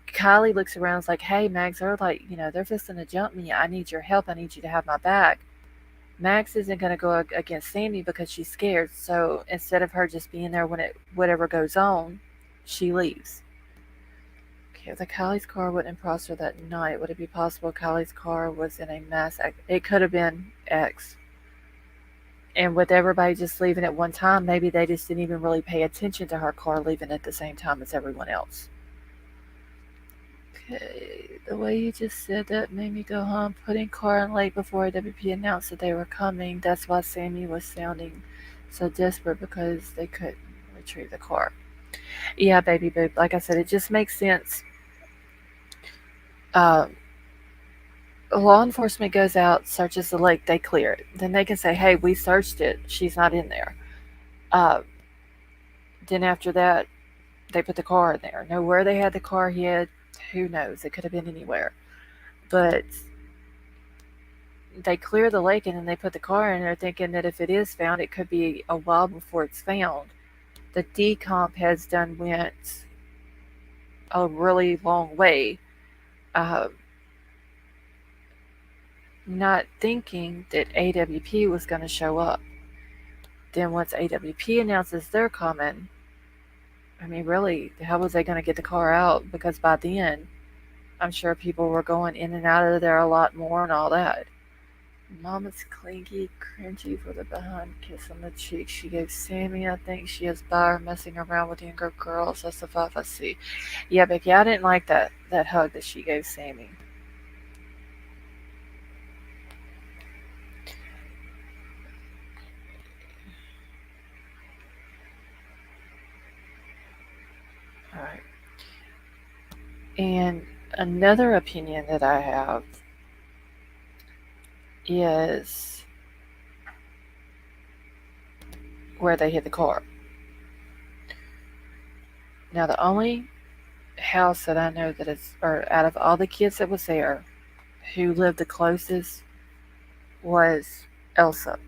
Kylie looks around and is like, hey, Max, they're like, they're just going to jump me. I need your help. I need you to have my back. Max isn't going to go against Sammy because she's scared. So instead of her just being there when whatever goes on, she leaves. Okay, if the Kylie's car went in Prosser that night, would it be possible Kylie's car was in a mass accident? It could have been X. And with everybody just leaving at one time, maybe they just didn't even really pay attention to her car leaving at the same time as everyone else. Okay, the way you just said that made me go home. Putting car in late before AWP announced that they were coming. That's why Sammy was sounding so desperate because they couldn't retrieve the car. Yeah, baby boo. Like I said, it just makes sense. Law enforcement goes out, searches the lake, they clear it. Then they can say, hey, we searched it. She's not in there. Uh, then after that, they put the car in there. Know where they had the car hid? Who knows? It could have been anywhere. But they clear the lake and then they put the car in there thinking that if it is found, it could be a while before it's found. The decomp has done went a really long way. Uh, not thinking that AWP was going to show up. Then once AWP announces they're coming, I mean, really, how was they going to get the car out? Because by then, I'm sure people were going in and out of there a lot more and all that. Mama's clingy, cringy for the behind kiss on the cheek she gave Sammy. I think she is by her messing around with younger girls. That's the five I see. Yeah, Becky, I didn't like that hug that she gave Sammy. All right. And another opinion that I have is where they hit the car. Now, the only house that I know that is, or out of all the kids that was there, who lived the closest was Elsa.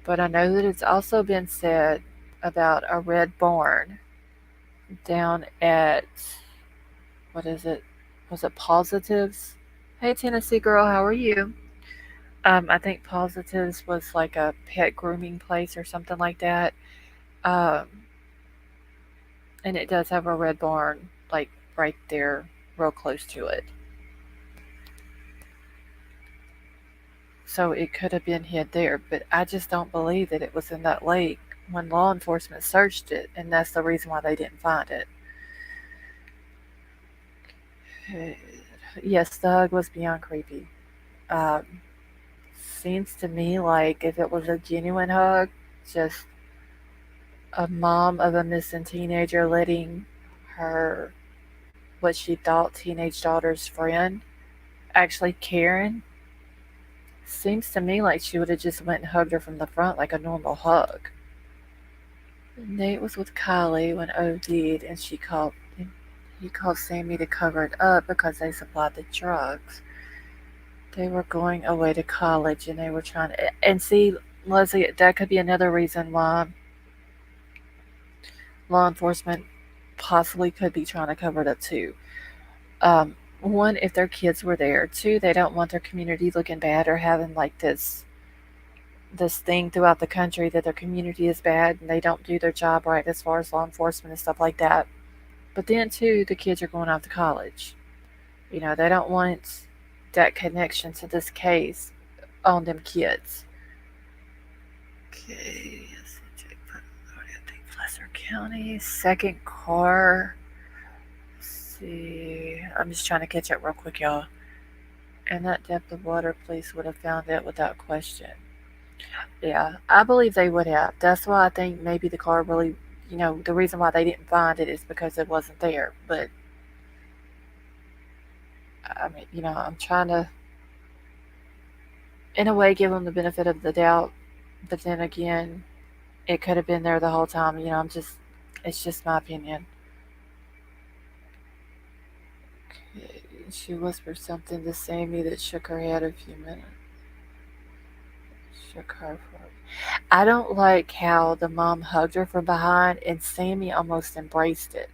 But I know that it's also been said about a red barn down at, what is it? Was it Positives? Hey, Tennessee girl, how are you? I think Positives was like a pet grooming place or something like that. Um, and it does have a red barn, like right there, real close to it. So it could have been hid there, but I just don't believe that it was in that lake when law enforcement searched it, and that's the reason why they didn't find it. Yes, the hug was beyond creepy. Um, Seems to me like if it was a genuine hug, just a mom of a missing teenager letting her, what she thought teenage daughter's friend, Actually, Karen seems to me like she would have just went and hugged her from the front like a normal hug. Nate was with Kylie when OD'd, and he called Sammy to cover it up because they supplied the drugs. They were going away to college, and they were trying to. And see, Leslie, that could be another reason why law enforcement possibly could be trying to cover it up too. Um, One, if their kids were there. Two, they don't want their community looking bad or having like this thing throughout the country that their community is bad and they don't do their job right as far as law enforcement and stuff like that. But then too, the kids are going off to college. They don't want that connection to this case on them kids. Okay, I think Placer County, second car. Let's see, I'm just trying to catch up real quick, y'all. And that depth of water, police would have found it without question. Yeah, I believe they would have. That's why I think maybe the car really, the reason why they didn't find it is because it wasn't there. But I mean, I'm trying to, in a way, give them the benefit of the doubt. But then again, it could have been there the whole time. It's just my opinion. Okay. She whispered something to Sammy that shook her head a few minutes. Shook her for. I don't like how the mom hugged her from behind and Sammy almost embraced it.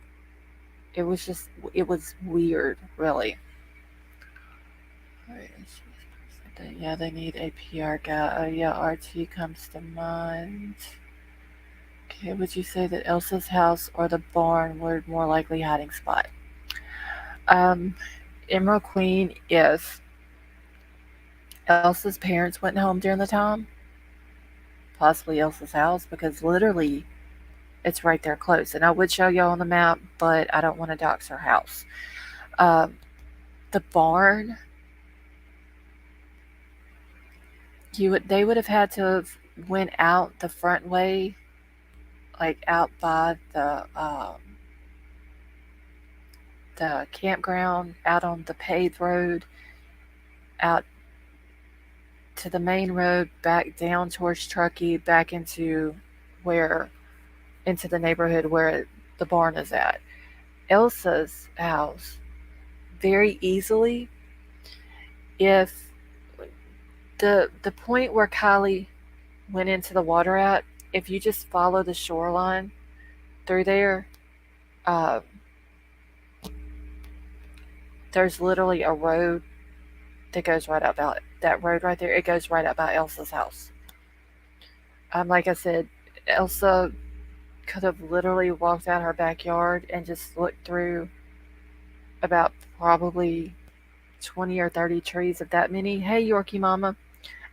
It was just, it was weird, really. Yeah, they need a PR guy. Oh, yeah, RT comes to mind. Okay, would you say that Elsa's house or the barn were more likely hiding spot? Um, Emerald Queen, if Elsa's parents went home during the time, possibly Elsa's house, because literally it's right there close. And I would show y'all on the map, but I don't want to dox her house. Um, the barn, they would have had to have went out the front way, like out by the campground, out on the paved road, out to the main road, back down towards Truckee, back where into the neighborhood where the barn is at. Elsa's house, very easily, if the point where Kylie went into the water at, if you just follow the shoreline through there, uh, there's literally a road that goes right up out that road right there. It goes right up by Elsa's house. Like I said, Elsa could have literally walked out her backyard and just looked through about probably 20 or 30 trees of that many. Hey, Yorkie Mama.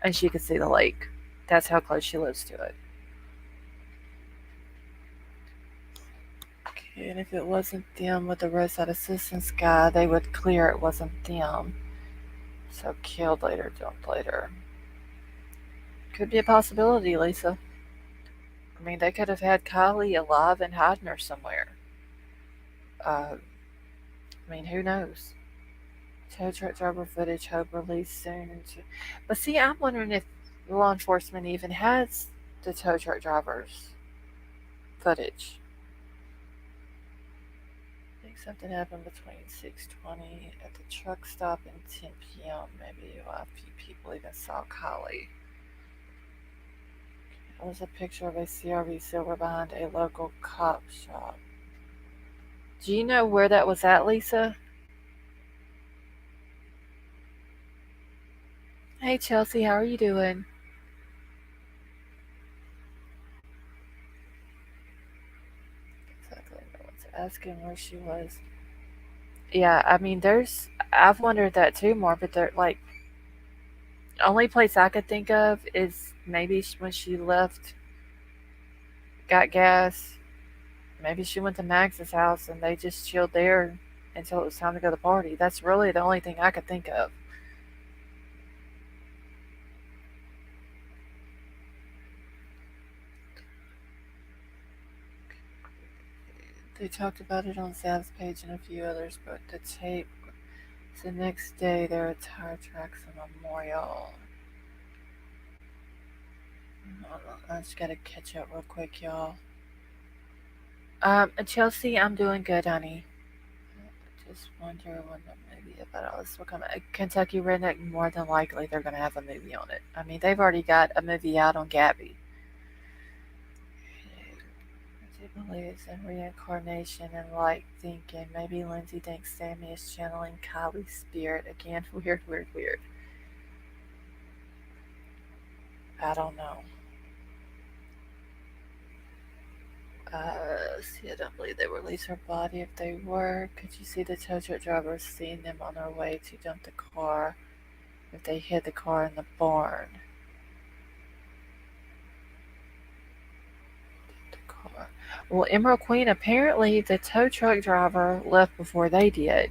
And she could see the lake. That's how close she lives to it. Okay, and if it wasn't them with the roadside assistance guy, they would clear it wasn't them. So killed later, dumped later. Could be a possibility, Lisa. I mean, they could have had Kylie alive and hiding her somewhere. I mean, who knows? Tow truck driver footage, hope released soon. But see, I'm wondering if law enforcement even has the tow truck driver's footage. I think something happened between 6:20 at the truck stop and 10 p.m. Maybe a few people even saw Kylie. It was a picture of a CRV silver behind a local cop shop. Do you know where that was at, Lisa? Hey, Chelsea, how are you doing? Exactly. No one's asking where she was. Yeah, I mean, I've wondered that too more, but they're like, only place I could think of is maybe when she left, got gas. Maybe she went to Max's house and they just chilled there until it was time to go to the party. That's really the only thing I could think of. They talked about it on Sav's page and a few others, but the tape The next day, there are tire tracks and memorial. I just gotta catch up real quick, y'all. Chelsea, I'm doing good, honey. Just wonder when the movie about us will come. Kentucky Redneck, more than likely they're gonna have a movie on it. I mean, they've already got a movie out on Gabby. She believes in reincarnation and like thinking. Maybe Lindsay thinks Sammy is channeling Kylie's spirit again. Weird, weird, weird. I don't know. See, I don't believe they released her body. If they were, could you see the tow truck driver seeing them on their way to dump the car? If they hid the car in the barn, the car. Well, Emerald Queen, apparently the tow truck driver left before they did,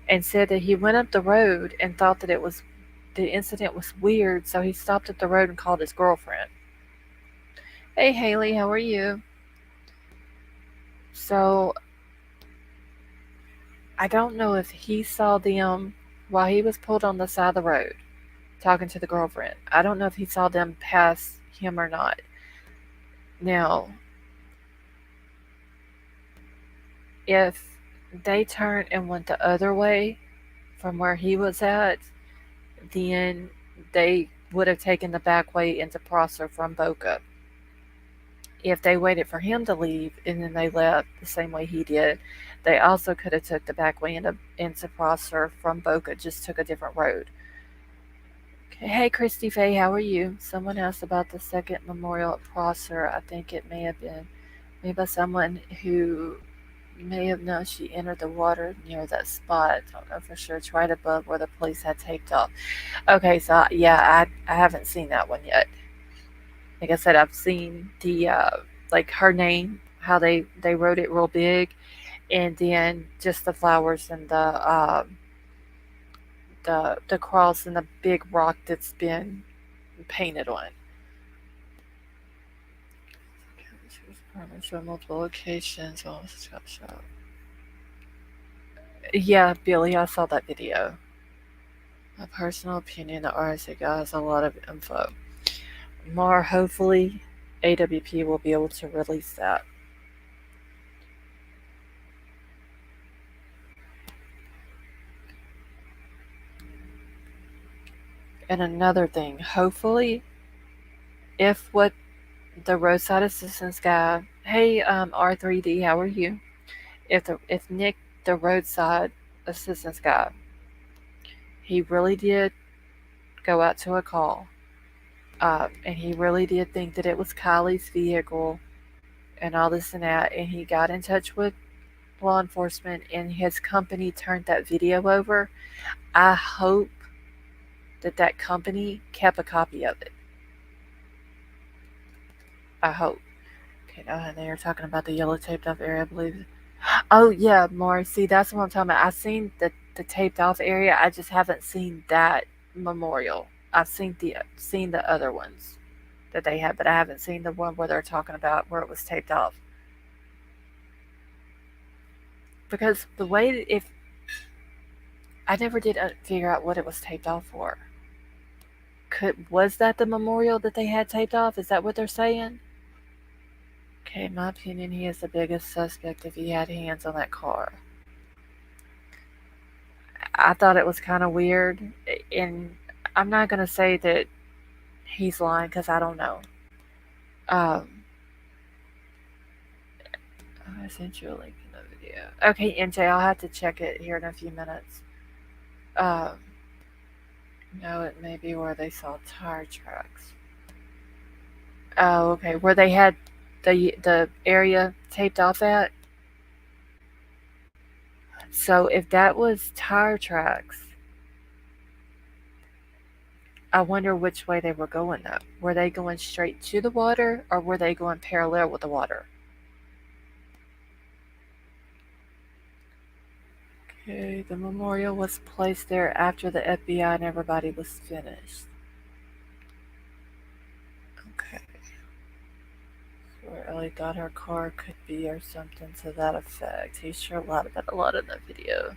and said that he went up the road and thought that the incident was weird, so he stopped at the road and called his girlfriend. Hey Haley, how are you? So I don't know if he saw them while he was pulled on the side of the road talking to the girlfriend. I don't know if he saw them pass him or not. Now, if they turned and went the other way from where he was at, then they would have taken the back way into Prosser from Boca. If they waited for him to leave and then they left the same way he did, they also could have took the back way into Prosser from Boca, just took a different road. Okay. Hey Christy Faye, how are you? Someone asked about the second memorial at Prosser. I think it may have been made by someone who may have known she entered the water near that spot. Don't know for sure. It's right above where the police had taped off. Okay, so yeah, I haven't seen that one yet. Like I said, I've seen the like her name, how they wrote it real big, and then just the flowers and the cross and the big rock that's been painted on. Show multiple locations. Oh, shop. Yeah, Billy, I saw that video. My personal opinion, the RSA guy has a lot of info. More, hopefully, AWP will be able to release that. And another thing, hopefully, if what the roadside assistance guy, hey R3D, how are you? If Nick, the roadside assistance guy, he really did go out to a call, and he really did think that it was Kylie's vehicle and all this and that, and he got in touch with law enforcement and his company turned that video over. I hope that that company kept a copy of it. I hope. Okay, now they are talking about the yellow taped off area, I believe. Oh yeah, more. See, that's what I'm talking about. I've seen the taped off area. I just haven't seen that memorial. I've seen the other ones that they have, but I haven't seen the one where they're talking about where it was taped off. Because the way if I never did figure out what it was taped off for. Was that the memorial that they had taped off? Is that what they're saying? Okay, in my opinion, he is the biggest suspect if he had hands on that car. I thought it was kind of weird, and I'm not gonna say that he's lying because I don't know. I sent you a link in the video. Okay, NJ, I'll have to check it here in a few minutes. Um, no, it may be where they saw tire tracks. Oh, okay, where they had the area taped off at. So if that was tire tracks, I wonder which way they were going though. Were they going straight to the water or were they going parallel with the water? Okay, the memorial was placed there after the FBI and everybody was finished. Okay. Where Ellie thought her car could be or something to that effect. He sure lied about a lot in that video.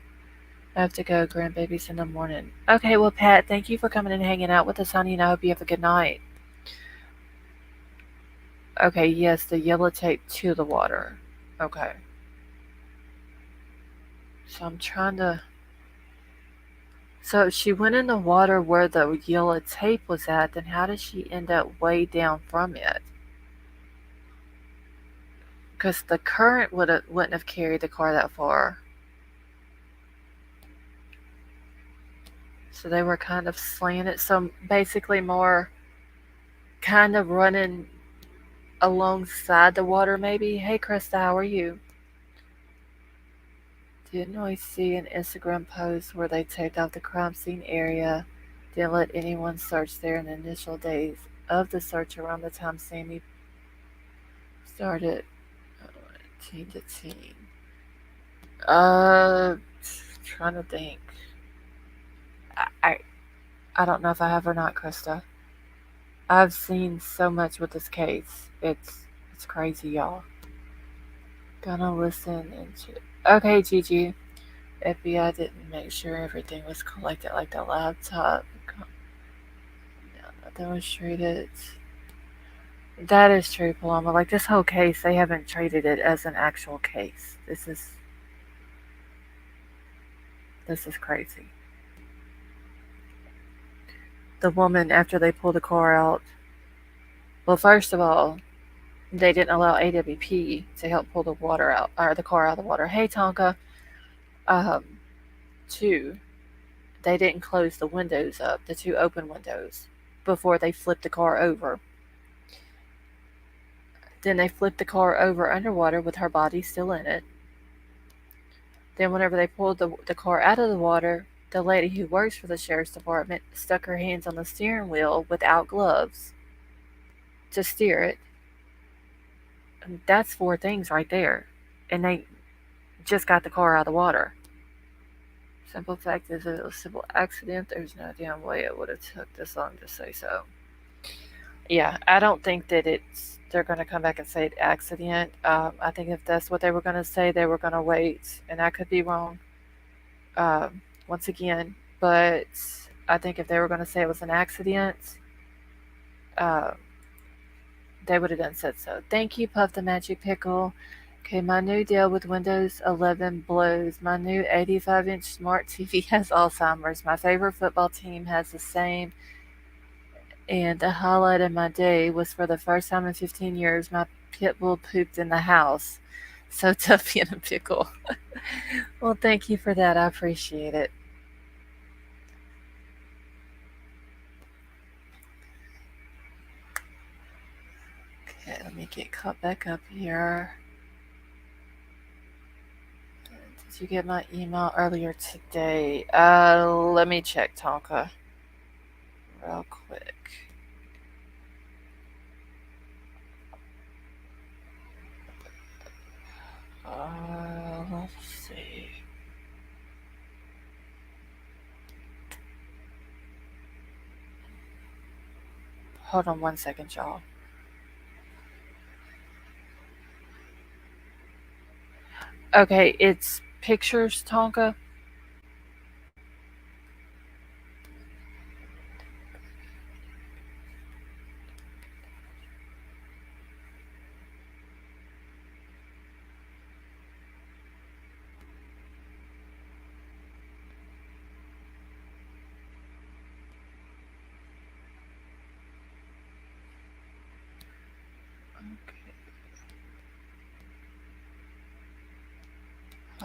I have to go. Grandbabies in the morning. Okay, well, Pat, thank you for coming and hanging out with us, honey, and I hope you have a good night. Okay, yes, the yellow tape to the water. Okay. So I'm trying to. So if she went in the water where the yellow tape was at, then how did she end up way down from it? Because the current wouldn't have carried the car that far. So they were kind of slanted. So basically, more kind of running alongside the water, maybe. Hey, Krista, how are you? Didn't we see an Instagram post where they taped out the crime scene area? Didn't let anyone search there in the initial days of the search around the time Sammy started. Teen to teen. Uh, trying to think. I, I I don't know if I have or not, Krista. I've seen so much with this case. It's crazy, y'all. Gonna listen into. Okay, Gigi. FBI didn't make sure everything was collected, like the laptop. Demonstrated. That is true, Paloma. Like this whole case, they haven't treated it as an actual case. This is crazy. The woman, after they pulled the car out, well, first of all, they didn't allow AWP to help pull the water out or the car out of the water. Hey, Tonka. Um, two, they didn't close the windows up, the two open windows, before they flipped the car over. Then they flipped the car over underwater with her body still in it. Then, whenever they pulled the car out of the water, the lady who works for the sheriff's department stuck her hands on the steering wheel without gloves to steer it. And that's four things right there. And they just got the car out of the water. Simple fact is, if it was a simple accident, there's no damn way it would have took this long to say so. Yeah, I don't think that they're going to come back and say it's accident. I think if that's what they were going to say, they were going to wait, and I could be wrong. Once again, but I think if they were going to say it was an accident, uh, they would have done said so. Thank you, Puff the Magic Pickle. Okay, my new deal with Windows 11 blows. My new 85-inch smart TV has Alzheimer's. My favorite football team has the same. And the highlight of my day was, for the first time in 15 years, my pit bull pooped in the house. So tough being a pickle. Well, thank you for that. I appreciate it. Okay, let me get caught back up here. Did you get my email earlier today? Let me check, Tonka, real quick. Let's see. Hold on one second, y'all. Okay, it's pictures, Tonka.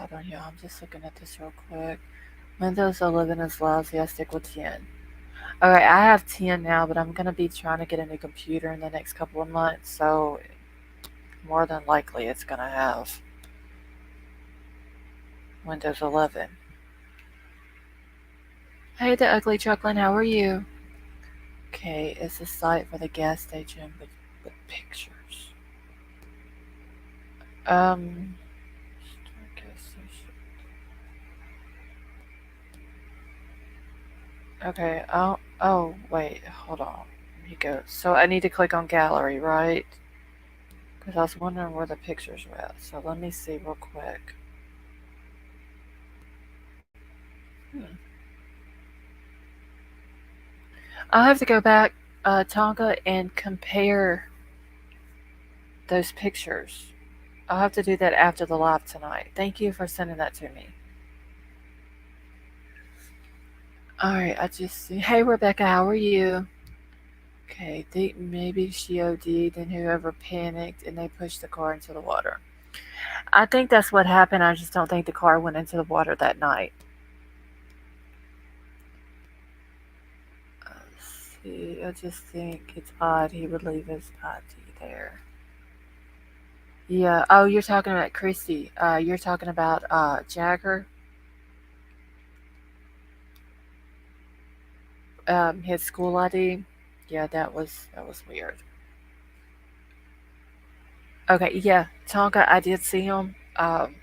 Hold on, y'all. I'm just looking at this real quick. Windows 11 is lousy. I stick with 10. Okay, I have 10 now, but I'm going to be trying to get a new computer in the next couple of months, so more than likely it's going to have Windows 11. Hey, the ugly Chucklin, how are you? Okay, it's a site for the gas station with pictures. Okay, oh, wait, hold on. Let me go. So I need to click on gallery, right? Because I was wondering where the pictures were at. So let me see real quick. Hmm. I'll have to go back, Tonka, and compare those pictures. I'll have to do that after the live tonight. Thank you for sending that to me. All right, I just see. Hey, Rebecca, how are you? Okay, think maybe she OD'd and whoever panicked and they pushed the car into the water. I think that's what happened. I just don't think the car went into the water that night. Let's see, I just think it's odd he would leave his ID there. Yeah. Oh, you're talking about Christy. You're talking about Jagger. His school ID. Yeah, that was weird. Okay, yeah, Tonka, I did see him. I'm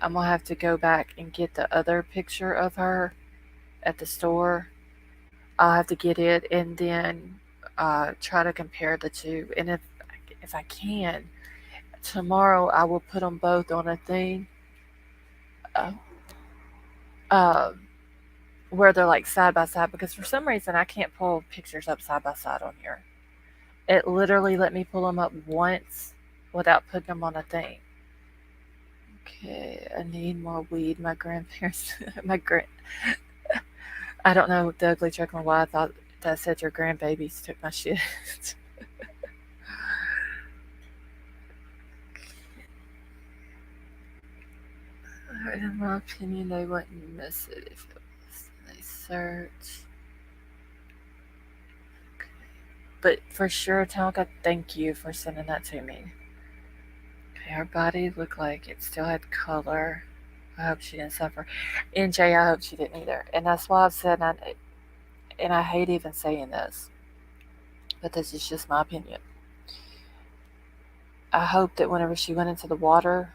gonna have to go back and get the other picture of her at the store. I'll have to get it and then try to compare the two. And if I can, tomorrow I will put them both on a thing uh, uh, where they're like side by side because for some reason I can't pull pictures up side by side on here. It literally let me pull them up once without putting them on a thing. Okay, I need more weed. My grandparents, my grand, I don't know the ugly chuckling why I thought that said your grandbabies took my shit. In my opinion, they wouldn't miss it if it was. They search. Okay. But for sure, Tonka, thank you for sending that to me. Okay, her body looked like it still had color. I hope she didn't suffer. NJ, I hope she didn't either. And that's why I've said, and I hate even saying this, but this is just my opinion. I hope that whenever she went into the water,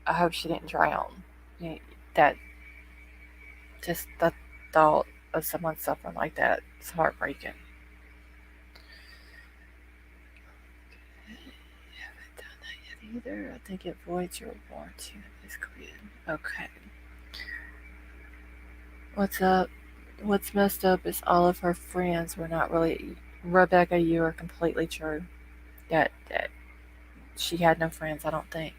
I hope she didn't drown. That just the thought of someone suffering like that is heartbreaking. I haven't done that yet either. I think it voids your warranty when it's created. Okay. What's up? What's messed up is all of her friends were not really. Rebecca, you are completely true. That she had no friends, I don't think.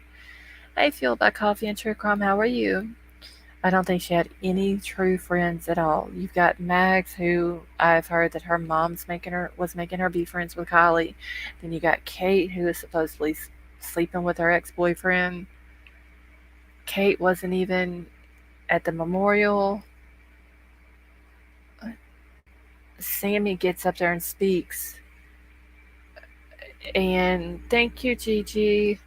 Hey, Fueled by Coffee and True Crime, how are you? I don't think she had any true friends at all. You've got Mags, who I've heard that her mom's making her be friends with KIELY. Then you got Kate, who is supposedly sleeping with her ex boyfriend. Kate wasn't even at the memorial. Sammy gets up there and speaks. And thank you, Gigi.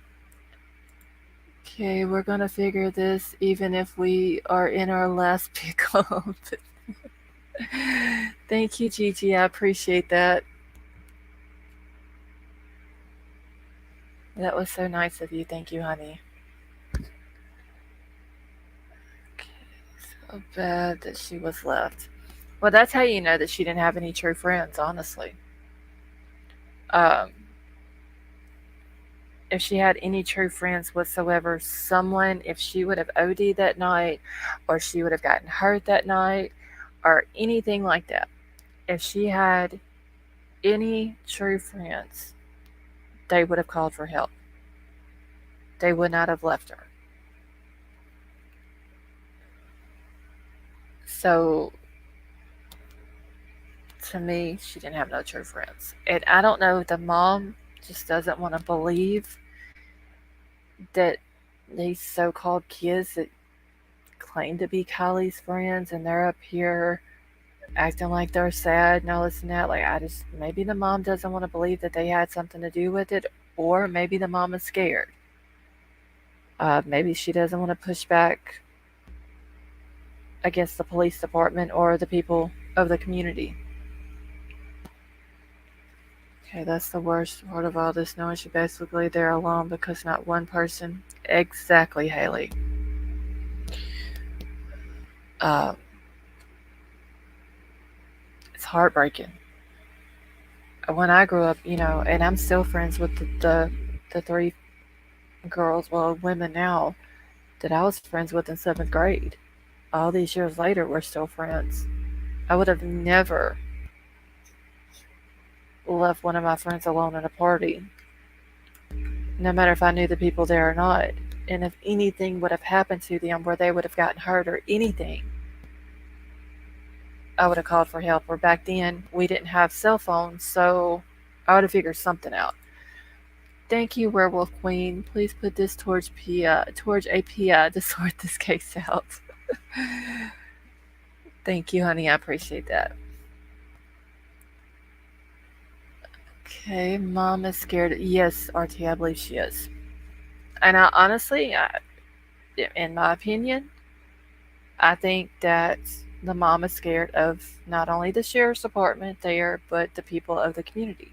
Okay, we're gonna figure this even if we are in our last pickle. Thank you, Gigi. I appreciate that. That was so nice of you. Thank you, honey. Okay, so bad that she was left. Well, that's how you know that she didn't have any true friends, honestly. Um, if she had any true friends whatsoever, if she would have OD'd that night, or she would have gotten hurt that night, or anything like that, if she had any true friends, they would have called for help. They would not have left her. So, to me, she didn't have no true friends. And I don't know if the mom just doesn't want to believe that these so called kids that claim to be KIELY's friends and they're up here acting like they're sad and all this and that. Like, maybe the mom doesn't want to believe that they had something to do with it, or maybe the mom is scared. Maybe she doesn't want to push back against the police department or the people of the community. Okay, that's the worst part of all this, knowing she basically there alone because not one person. Exactly, Haley. Uh, it's heartbreaking. When I grew up, and I'm still friends with the three girls, well, women now, that I was friends with in seventh grade. all these years later, we're still friends. I would have never left one of my friends alone at a party, no matter if I knew the people there or not. And if anything would have happened to them where they would have gotten hurt or anything, I would have called for help. Or back then, we didn't have cell phones, so I would have figured something out. Thank you, Werewolf Queen. Please put this towards a PI to sort this case out. Thank you, honey. I appreciate that. Okay, mom is scared. Yes, RT, I believe she is. And in my opinion, I think that the mom is scared of not only the sheriff's department there, but the people of the community.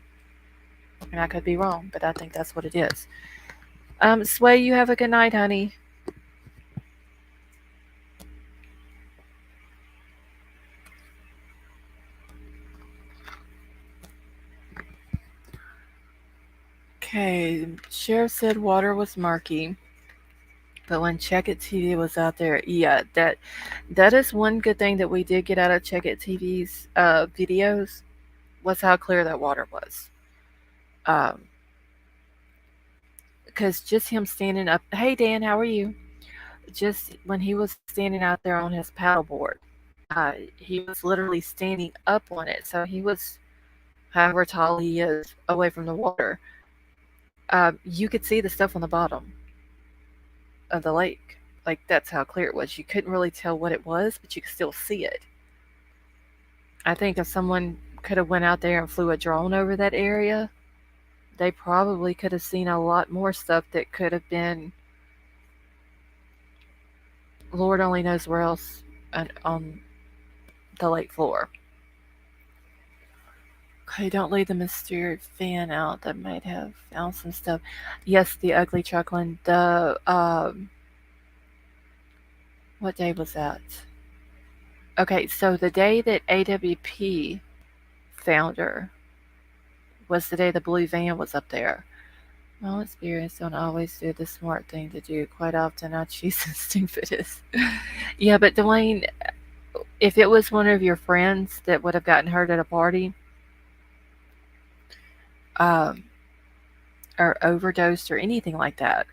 And I could be wrong, but I think that's what it is. Sway, you have a good night, honey. Okay, sheriff said water was murky, but when Check It TV was out there, yeah, that is one good thing that we did get out of Check It TV's videos was how clear that water was. Um, because just him standing up, hey Dan, how are you? Just when he was standing out there on his paddleboard, he was literally standing up on it, so he was however tall he is away from the water. You could see the stuff on the bottom of the lake. Like that's how clear it was. You couldn't really tell what it was, but you could still see it. I think if someone could have went out there and flew a drone over that area, they probably could have seen a lot more stuff that could have been Lord only knows where else on the lake floor. Okay, don't leave the mysterious fan out that might have found some stuff. Yes, the ugly chuckling. What day was that? Okay, so the day that AWP found her was the day the blue van was up there. Well, experience don't always do the smart thing to do. Quite often I choose the stupidest. Yeah, but Dwayne, if it was one of your friends that would have gotten hurt at a party, um, or overdosed or anything like that,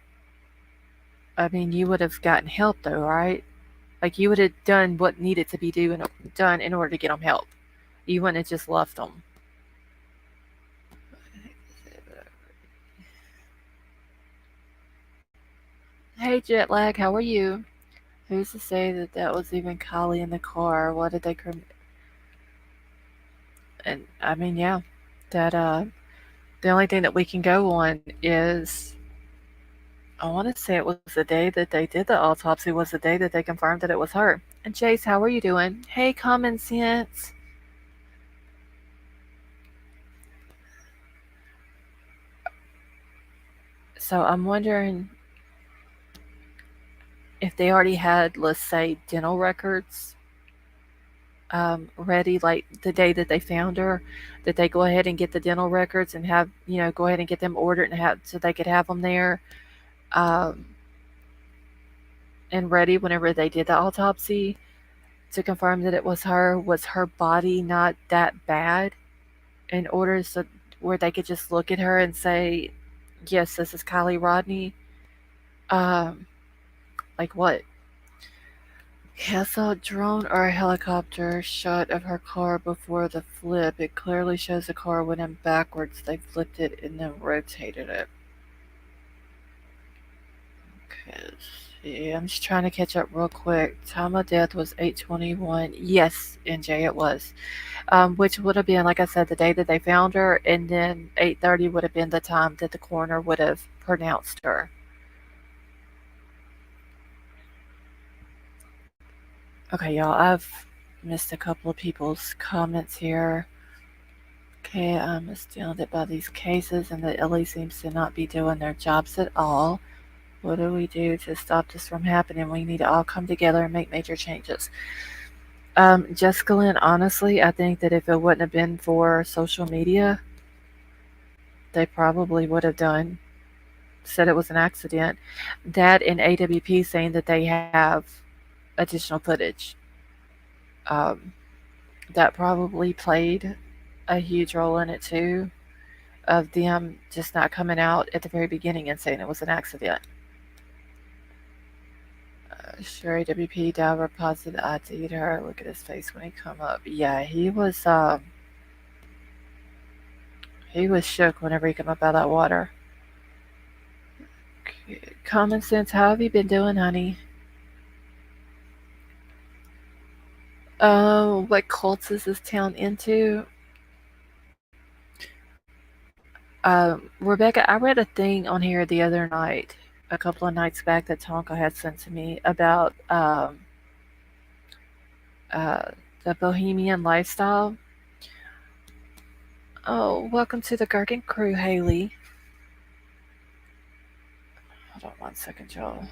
I mean, you would have gotten help though, right? Like you would have done what needed to be done in order to get them help. You wouldn't have just left them. Hey, jet lag, how are you? Who's to say that that was even KIELY in the car? What did they? And I mean, yeah, that the only thing that we can go on is I want to say it was the day that they did the autopsy was the day that they confirmed that it was her. And Chase, how are you doing? Hey, common sense. So I'm wondering if they already had, let's say, dental records ready, like the day that they found her, that they go ahead and get the dental records and have, go ahead and get them ordered and have so they could have them there um, and ready whenever they did the autopsy to confirm that it was her. Was her body not that bad in order so where they could just look at her and say, yes, this is KIELY RODNI? Um, like what? Yeah, I saw a drone or a helicopter shot of her car before the flip. It clearly shows the car went in backwards. They flipped it and then rotated it. Okay, let's see. I'm just trying to catch up real quick. Time of death was 8:21. Yes, NJ, it was. Which would have been, like I said, the day that they found her, and then 8:30 would have been the time that the coroner would have pronounced her. Okay, y'all, I've missed a couple of people's comments here. Okay, I'm astounded by these cases and that Ellie seems to not be doing their jobs at all. What do we do to stop this from happening? We need to all come together and make major changes. Jessica Lynn, honestly, I think that if it wouldn't have been for social media, they probably would have said it was an accident. That and AWP saying that they have additional footage. Um, that probably played a huge role in it too, of them just not coming out at the very beginning and saying it was an accident. Sure, AWP Dauber positive ID'd her. Look at his face when he come up. Yeah, he was shook whenever he came up out of that water. Common sense, how have you been doing, honey? What cults is this town into? Rebecca, I read a thing on here the other night, a couple of nights back, that Tonka had sent to me about uh, the bohemian lifestyle. Oh, welcome to the Gargan crew, Haley. Hold on one second, y'all.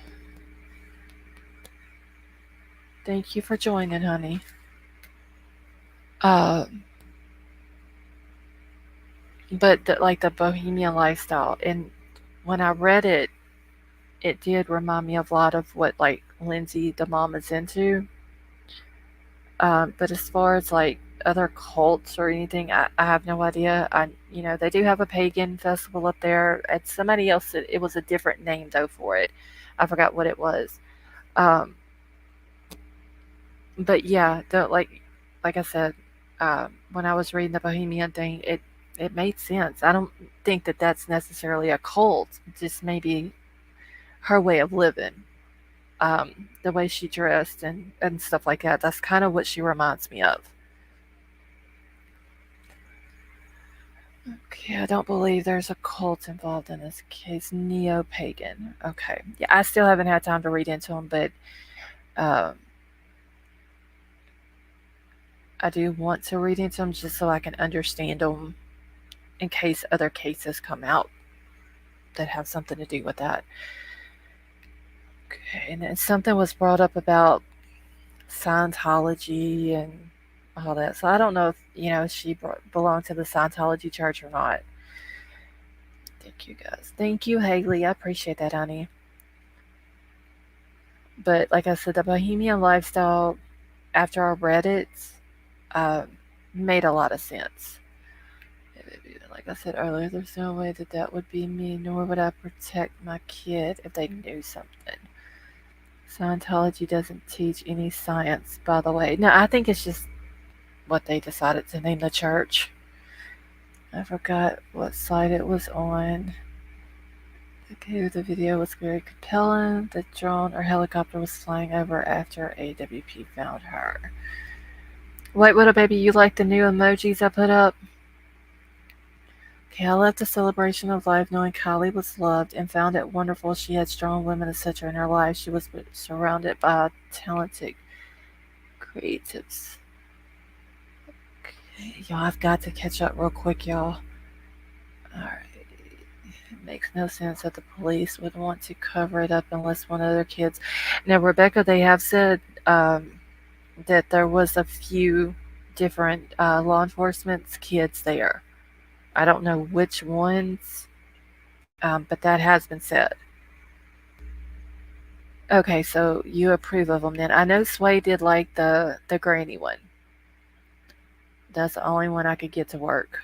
Thank you for joining, honey. Uh, like the bohemian lifestyle, and when I read it, it did remind me of a lot of what like Lindsay, the mom, is into. But as far as like other cults or anything, I have no idea. They do have a pagan festival up there. It's somebody else. It was a different name though for it. I forgot what it was. Um, but yeah, like I said, when I was reading the Bohemian thing, it made sense. I don't think that that's necessarily a cult. Just maybe her way of living, the way she dressed and stuff like that. That's kind of what she reminds me of. Okay, I don't believe there's a cult involved in this case. Neo pagan. Okay, yeah, I still haven't had time to read into them, but um, I do want to read into them just so I can understand them in case other cases come out that have something to do with that. Okay, and then something was brought up about Scientology and all that. So I don't know if she belonged to the Scientology church or not. Thank you guys. Thank you, Haley. I appreciate that, honey. But like I said, the bohemian lifestyle, after I read it, um, made a lot of sense. Like I said earlier, there's no way that that would be me, nor would I protect my kid if they knew something. Scientology doesn't teach any science, by the way. No, I think it's just what they decided to name the church. I forgot what site it was on. Okay, the video was very compelling. The drone or helicopter was flying over after AWP found her. Wait, what a baby, you like the new emojis I put up? Okay, I left the celebration of life knowing KIELY was loved and found it wonderful she had strong women, etc. in her life. She was surrounded by talented creatives. Okay, y'all, I've got to catch up real quick, y'all. Alright. It makes no sense that the police would want to cover it up unless one of their kids. Now, Rebecca, they have said that there was a few different law enforcement's kids there. I don't know which ones, but that has been said. Okay, so you approve of them then. I know Sway did like the granny one. That's the only one I could get to work.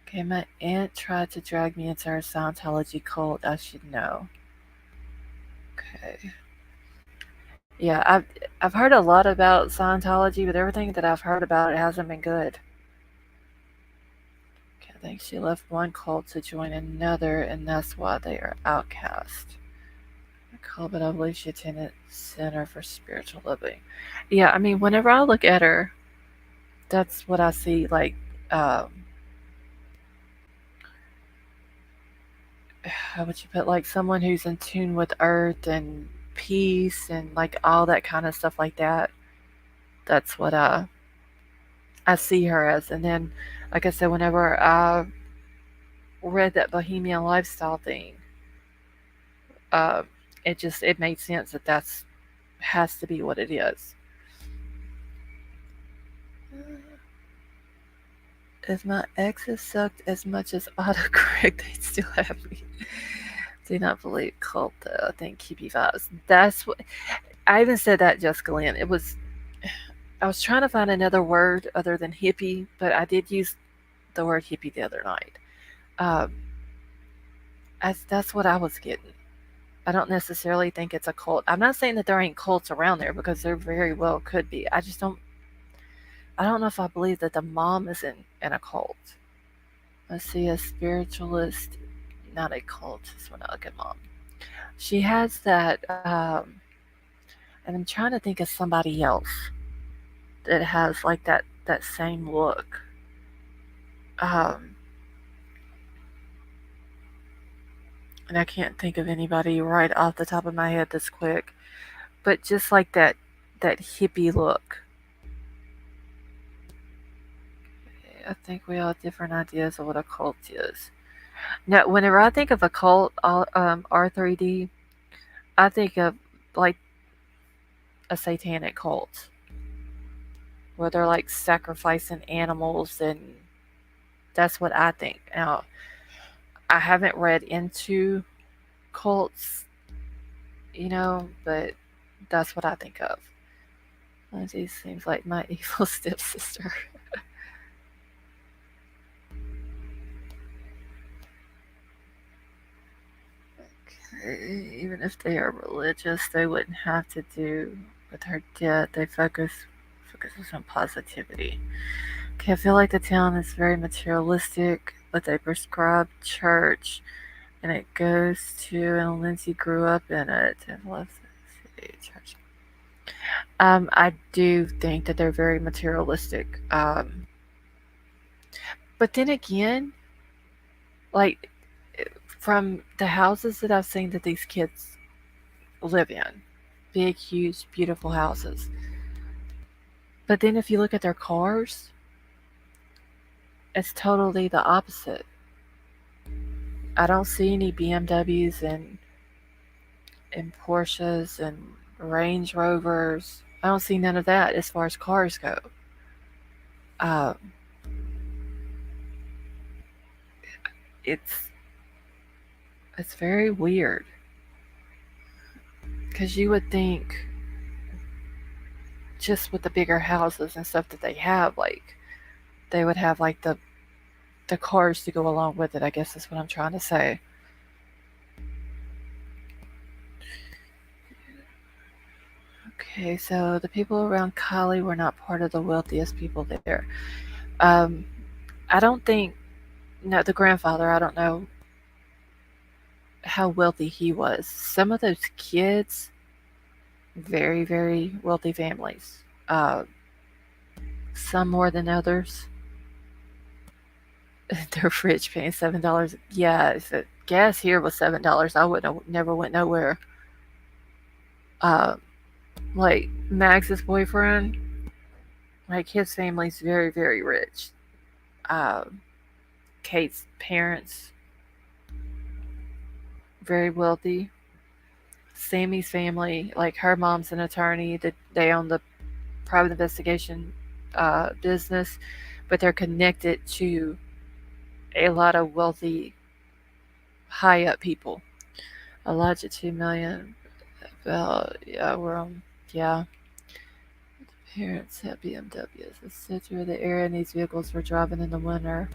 Okay, my aunt tried to drag me into her Scientology cult. I should know. Okay. Yeah, I've heard a lot about Scientology, but everything that I've heard about it hasn't been good. Okay, I think she left one cult to join another, and that's why they are outcast. Cult, but I believe she attended Center for Spiritual Living. Yeah, I mean, whenever I look at her, that's what I see. Like, how would you put, like someone who's in tune with Earth and peace and like all that kind of stuff like that. That's what I see her as. And then, like I said, whenever I read that bohemian lifestyle thing, uh, it made sense that that's has to be what it is. If my exes sucked as much as autocorrect, they'd still have me. Do not believe cult though. I think keepy vibes. That's what I even said that, Jessica Lynn. I was trying to find another word other than hippie, but I did use the word hippie the other night. Um, that's what I was getting. I don't necessarily think it's a cult. I'm not saying that there ain't cults around there because there very well could be. I don't know if I believe that the mom is in a cult. Let's see, a spiritualist, not a cult. Is when I look at mom. She has that, and I'm trying to think of somebody else that has like that same look. Um, and I can't think of anybody right off the top of my head this quick, but just like that hippie look. I think we all have different ideas of what a cult is. Now, whenever I think of a cult, R3D, I think of like a satanic cult where they're like sacrificing animals, and that's what I think. Now, I haven't read into cults, but that's what I think of. Lindsay seems like my evil stepsister. Okay, even if they are religious, they wouldn't have to do with her death. They focuses on positivity. Okay, I feel like the town is very materialistic, but they prescribe church, and it goes to, and Lindsay grew up in it and left the city church. I do think that they're very materialistic. But then again, like from the houses that I've seen that these kids live in, big, huge, beautiful houses. But then if you look at their cars, it's totally the opposite. I don't see any BMWs and Porsches and Range Rovers. I don't see none of that as far as cars go. Um, it's it's very weird because you would think just with the bigger houses and stuff that they have, like they would have like the cars to go along with it. I guess is what I'm trying to say. Okay, so the people around KIELY were not part of the wealthiest people there. Um, I don't think, no, the grandfather, I don't know how wealthy he was. Some of those kids, very, very wealthy families. Uh, some more than others. They're rich paying $7. Yeah, if the gas here was $7, I would have never went nowhere. Uh, like Max's boyfriend, like his family's very, very rich. Uh, Kate's parents, very wealthy. Sammy's family, like her mom's an attorney, that they own the private investigation business, but they're connected to a lot of wealthy, high up people. Elijah 2 million. Yeah, we're on. Yeah, parents have BMWs. It's through the area, and these vehicles were driving in the winter.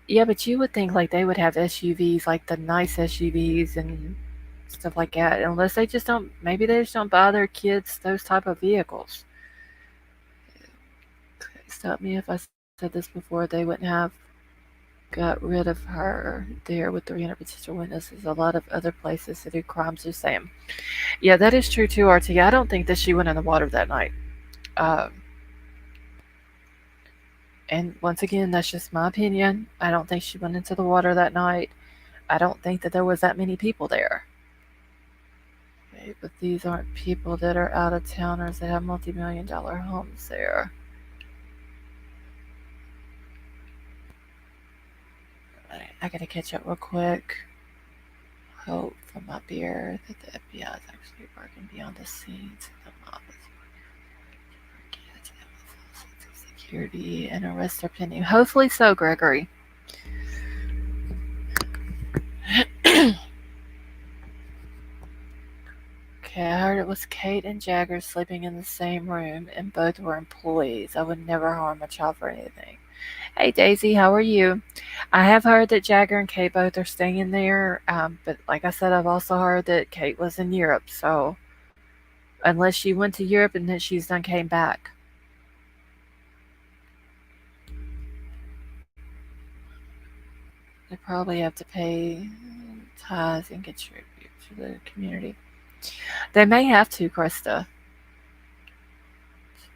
Yeah, but you would think like they would have SUVs, like the nice SUVs and stuff like that. Unless they just don't, maybe they just don't buy their kids those type of vehicles. Stop me if I said this before. They wouldn't have got rid of her there with 300 potential witnesses. A lot of other places that do crimes the same. Yeah, that is true too, RT. I don't think that she went in the water that night. Um, and once again, that's just my opinion. I don't think she went into the water that night. I don't think that there was that many people there. Okay, but these aren't people that are out of towners that have multi-million-dollar homes there. I gotta catch up real quick. Hope from my beer that the FBI is actually working beyond the scenes in the mob security and arrests are pending. Hopefully so, Gregory. Okay, I heard it was Kate and Jagger sleeping in the same room, and both were employees. I would never harm a child for anything. Hey Daisy, how are you? I have heard that Jagger and Kate both are staying there, but like I said, I've also heard that Kate was in Europe. So unless she went to Europe and then she's done came back, they probably have to pay tithes and contribute to the community. They may have to, Krista.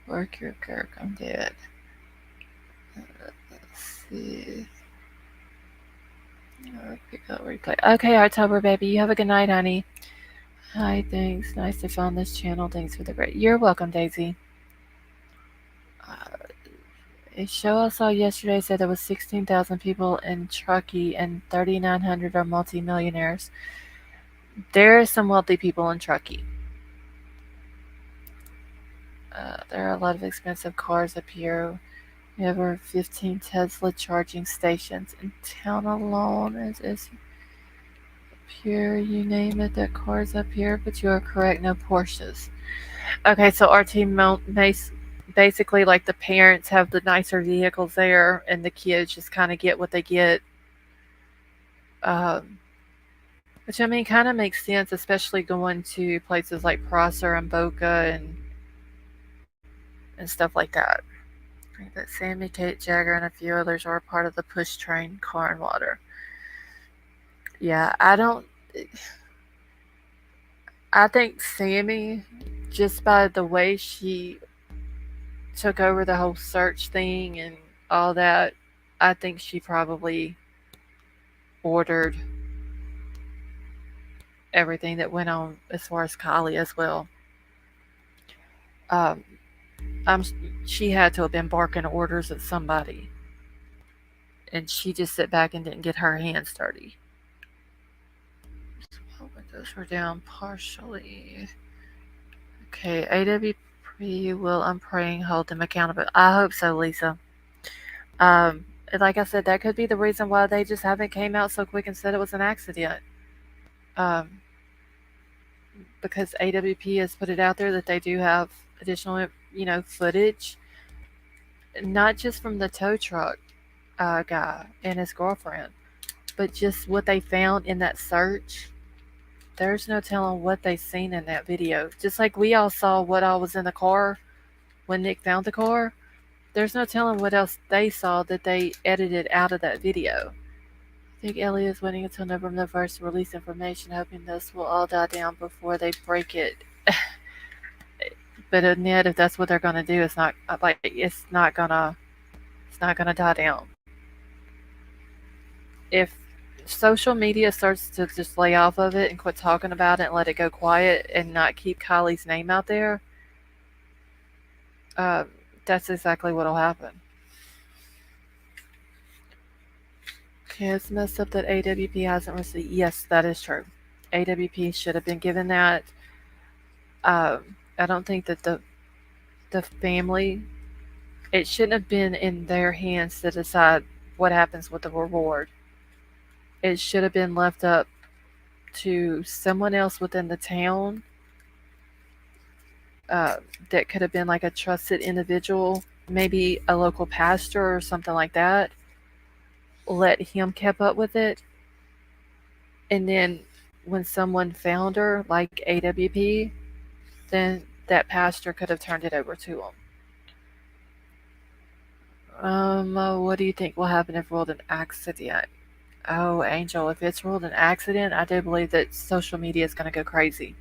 Work your Kirk. I'm dead. Let's see. Pick up replay. Okay, October baby. You have a good night, honey. Hi, thanks. Nice to find this channel. Thanks for the great. You're welcome, Daisy. Uh, a show I saw yesterday said there was 16,000 people in Truckee and 3,900 are multimillionaires. There are some wealthy people in Truckee. There are a lot of expensive cars up here. We have over 15 Tesla charging stations in town alone. Is here, you name it, that cars up here, but you are correct, no Porsches. Okay, so our team basically like the parents have the nicer vehicles there, and the kids just kind of get what they get. Um, which I mean, kind of makes sense, especially going to places like Prosser and Boca and stuff like that. I think that Sammy, Kate, Jagger, and a few others are part of the push train, car and water. Yeah, I don't. I think Sammy, just by the way she took over the whole search thing and all that, I think she probably ordered everything that went on as far as KIELY as well. Um, I'm, she had to have been barking orders at somebody, and she just sat back and didn't get her hands dirty. So windows were down partially. Okay, AWP will, I'm praying, hold them accountable. I hope so, Lisa. Um, like I said, that could be the reason why they just haven't came out so quick and said it was an accident. Um, because AWP has put it out there that they do have additional, footage, not just from the tow truck guy and his girlfriend, but just what they found in that search. There's no telling what they seen in that video. Just like we all saw what all was in the car when Nick found the car, there's no telling what else they saw that they edited out of that video. I think Ellie is waiting until November 1st to release information, hoping this will all die down before they break it. But Ned, if that's what they're gonna do, it's not gonna die down. If social media starts to just lay off of it and quit talking about it and let it go quiet and not keep KIELY's name out there, uh, that's exactly what'll happen. Okay, it's messed up that AWP hasn't received. Yes, that is true. AWP should have been given that. I don't think that the family, it shouldn't have been in their hands to decide what happens with the reward. It should have been left up to someone else within the town, that could have been like a trusted individual, maybe a local pastor or something like that. Let him keep up with it, and then when someone found her, like AWP, then that pastor could have turned it over to him. What do you think will happen if ruled an accident? Oh, Angel, if it's ruled an accident, I do believe that social media is going to go crazy.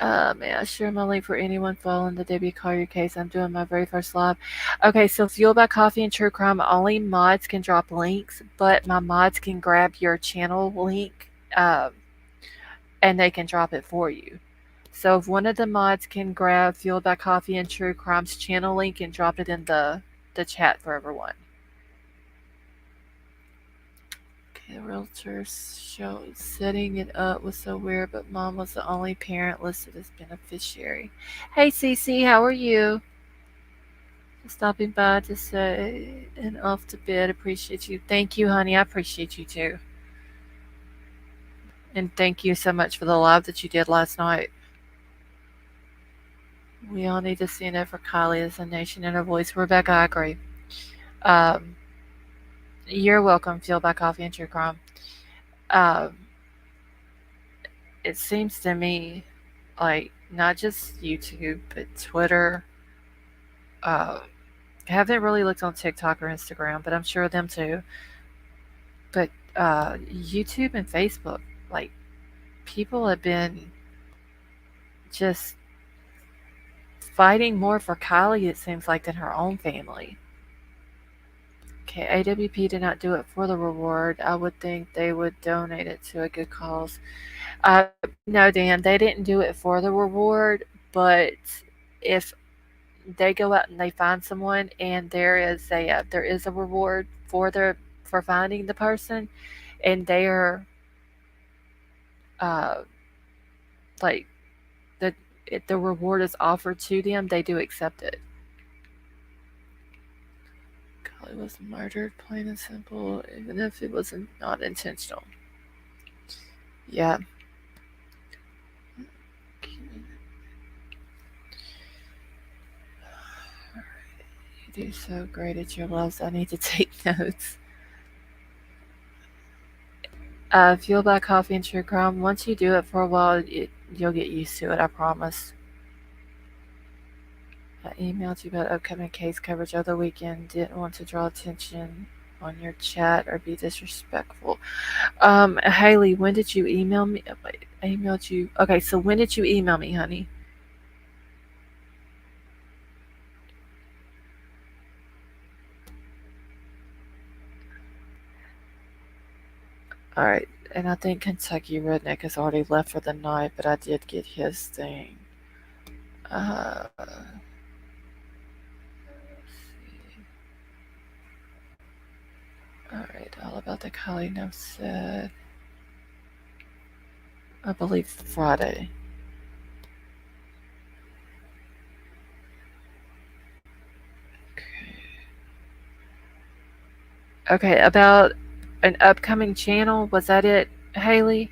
May I share my link for anyone following the Debbie Collier case? I'm doing my very first live. Okay, so Fueled by Coffee and True Crime, only mods can drop links, but my mods can grab your channel link, and they can drop it for you. So if one of the mods can grab Fueled by Coffee and True Crime's channel link and drop it in the chat for everyone. Okay, the realtor showed setting it up was so weird, but mom was the only parent listed as beneficiary. Hey Cece, how are you? Stopping by to say and off to bed. Appreciate you. Thank you, honey. I appreciate you too. And thank you so much for the live that you did last night. We all need to stand up for Kylie as a nation and a voice. Rebecca, I agree. Um, you're welcome. Fuel by Coffee and True Crime. Um, it seems to me like not just YouTube, but Twitter. Uh, I haven't really looked on TikTok or Instagram, but I'm sure them too. But YouTube and Facebook, like people have been just fighting more for Kylie, it seems like, than her own family. Okay, AWP did not do it for the reward. I would think they would donate it to a good cause. No, Dan, they didn't do it for the reward, but if they go out and they find someone and there is a reward for finding the person, and they are uh, like the the reward is offered to them, they do accept it. Golly was murdered, plain and simple, even if it wasn't not intentional. Yeah. You do so great at your loves. I need to take notes. Fuel by coffee and true crime. Once you do it for a while, you'll get used to it. I promise. I emailed you about upcoming case coverage over the weekend. Didn't want to draw attention on your chat or be disrespectful. Haley, when did you email me? Wait, I emailed you. Okay, so when did you email me, honey? All right, and I think Kentucky Redneck has already left for the night, but I did get his thing. All right, all about the Kylie no said. I believe Friday. Okay, about an upcoming channel. Was that it, Haley?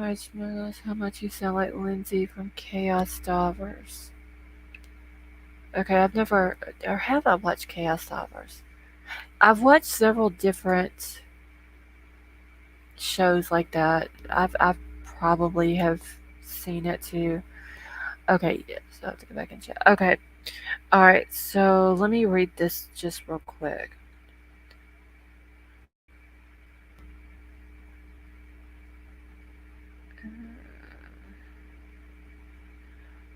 I just realized how much you sound like Lindsay from Chaos Divers. Okay, I've never, or have I watched Chaos Divers? I've watched several different shows like that. I've probably have seen it too. Okay, yeah, so I have to go back and check. Okay, all right. So let me read this just real quick.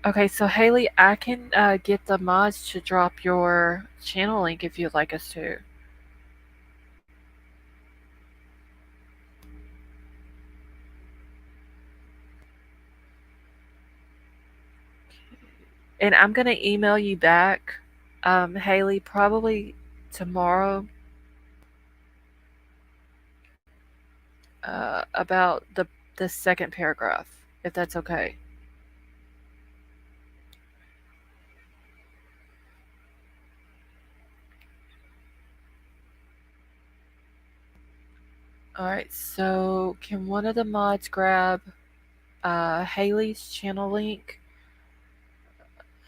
Okay, so Haley, I can get the mods to drop your channel link if you'd like us to. And I'm gonna email you back, Haley, probably tomorrow, about the second paragraph, if that's okay. All right. So can one of the mods grab Haley's channel link?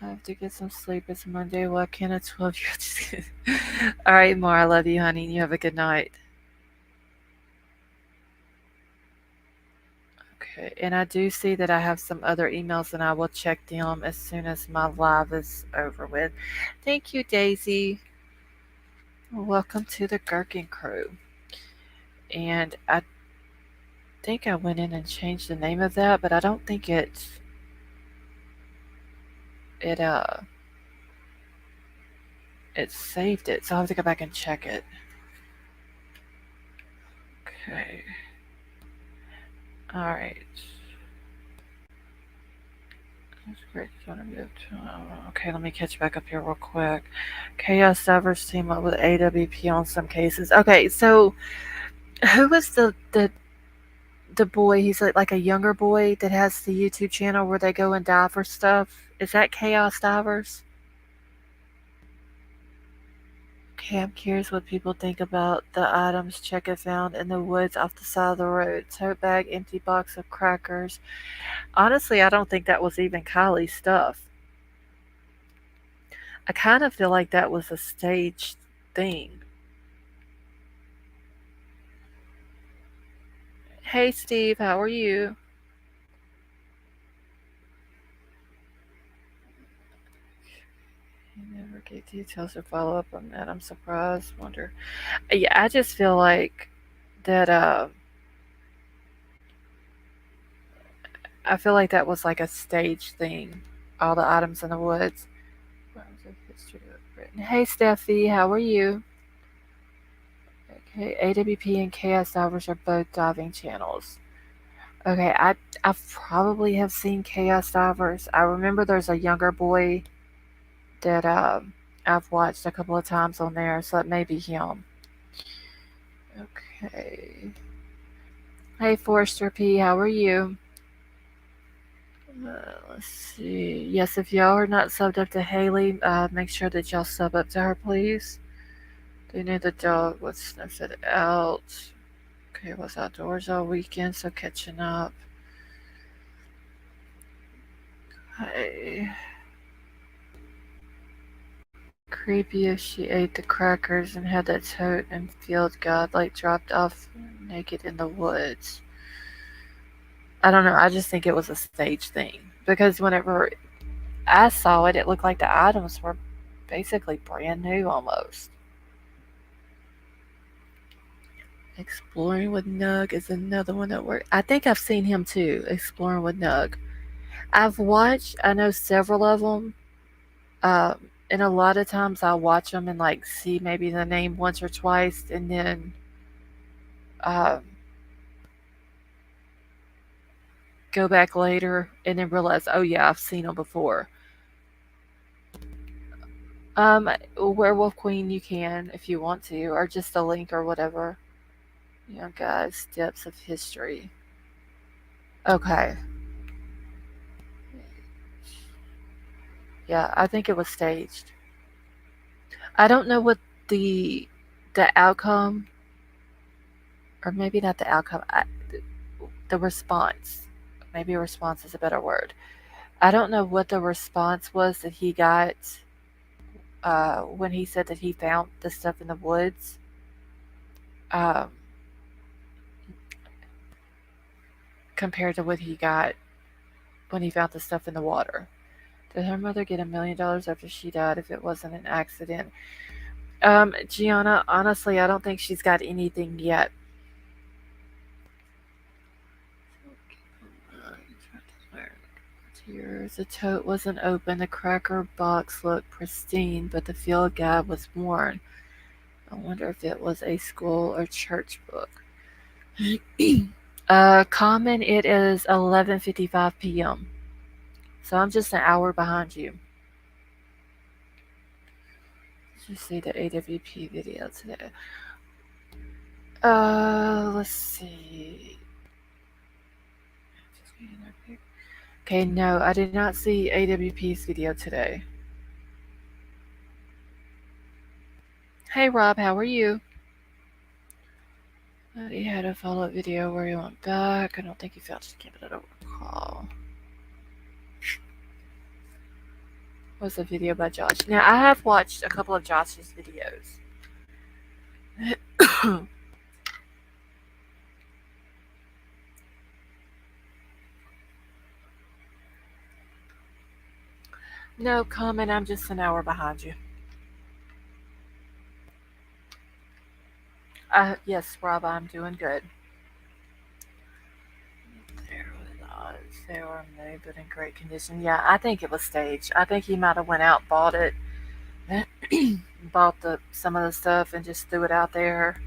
I have to get some sleep. It's Monday. Why can't a 12-year-old? All right, Mar. I love you, honey. You have a good night. Okay, and I do see that I have some other emails, and I will check them as soon as my live is over with. Thank you, Daisy. Welcome to the Gherkin Crew. And I think I went in and changed the name of that, but I don't think it it saved it, so I'll have to go back and check it. Okay. All right. That's great. Okay, let me catch back up here real quick. Chaos Divers team up with AWP on some cases. Okay, so who was the boy? He's like a younger boy that has the YouTube channel where they go and dive for stuff. Is that Chaos Divers? Okay, I'm curious what people think about the items Cheka found in the woods off the side of the road. Tote bag, empty box of crackers. Honestly, I don't think that was even Kylie's stuff. I kind of feel like that was a staged thing. Hey Steve, how are you? You never gave details or follow up on that. I'm surprised. Wonder. Yeah, I just feel like that. I feel like that was like a stage thing. All the items in the woods. Realms of history of Britain. Hey Steffi, how are you? Okay, AWP and Chaos Divers are both diving channels. Okay, I probably have seen Chaos Divers. I remember there's a younger boy that I've watched a couple of times on there, so it may be him. Okay. Hey Forrester P, how are you? Let's see. Yes, if y'all are not subbed up to Haley, make sure that y'all sub up to her, please. They knew the dog was sniffed it out. Okay, was outdoors all weekend, so catching up. Hey. Creepy if she ate the crackers and had that tote and field guide like dropped off naked in the woods. I don't know, I just think it was a stage thing. Because whenever I saw it, it looked like the items were basically brand new almost. Exploring with Nug is another one that worked. I think I've seen him too, Exploring with Nug. I've watched, I know several of them, and a lot of times I'll watch them and like see maybe the name once or twice, and then um, go back later and then realize, oh yeah, I've seen them before. Werewolf Queen, you can if you want to, or just a link or whatever. You know, guys, depths of history. Okay, yeah, I think it was staged. I don't know what the the outcome, or maybe not the outcome. The response. Maybe response is a better word. I don't know what the response was that he got when he said that he found the stuff in the woods. Um, compared to what he got when he found the stuff in the water. Did her mother get $1 million after she died if it wasn't an accident? Gianna, honestly, I don't think she's got anything yet. Tears. The tote wasn't open. The cracker box looked pristine, but the field guide was worn. I wonder if it was a school or church book. Common, it is 11:55 p.m. So I'm just an hour behind you. Did you see the AWP video today? Let's see. Okay, no, I did not see AWP's video today. Hey Rob, how are you? He had a follow-up video where he went back. I don't think he felt to give it a call. Was a video by Josh. Now I have watched a couple of Josh's videos. No comment, I'm just an hour behind you. Yes, Rob, I'm doing good. They were made, but in great condition. Yeah, I think it was staged. I think he might have went out, bought it, bought the some of the stuff, and just threw it out there,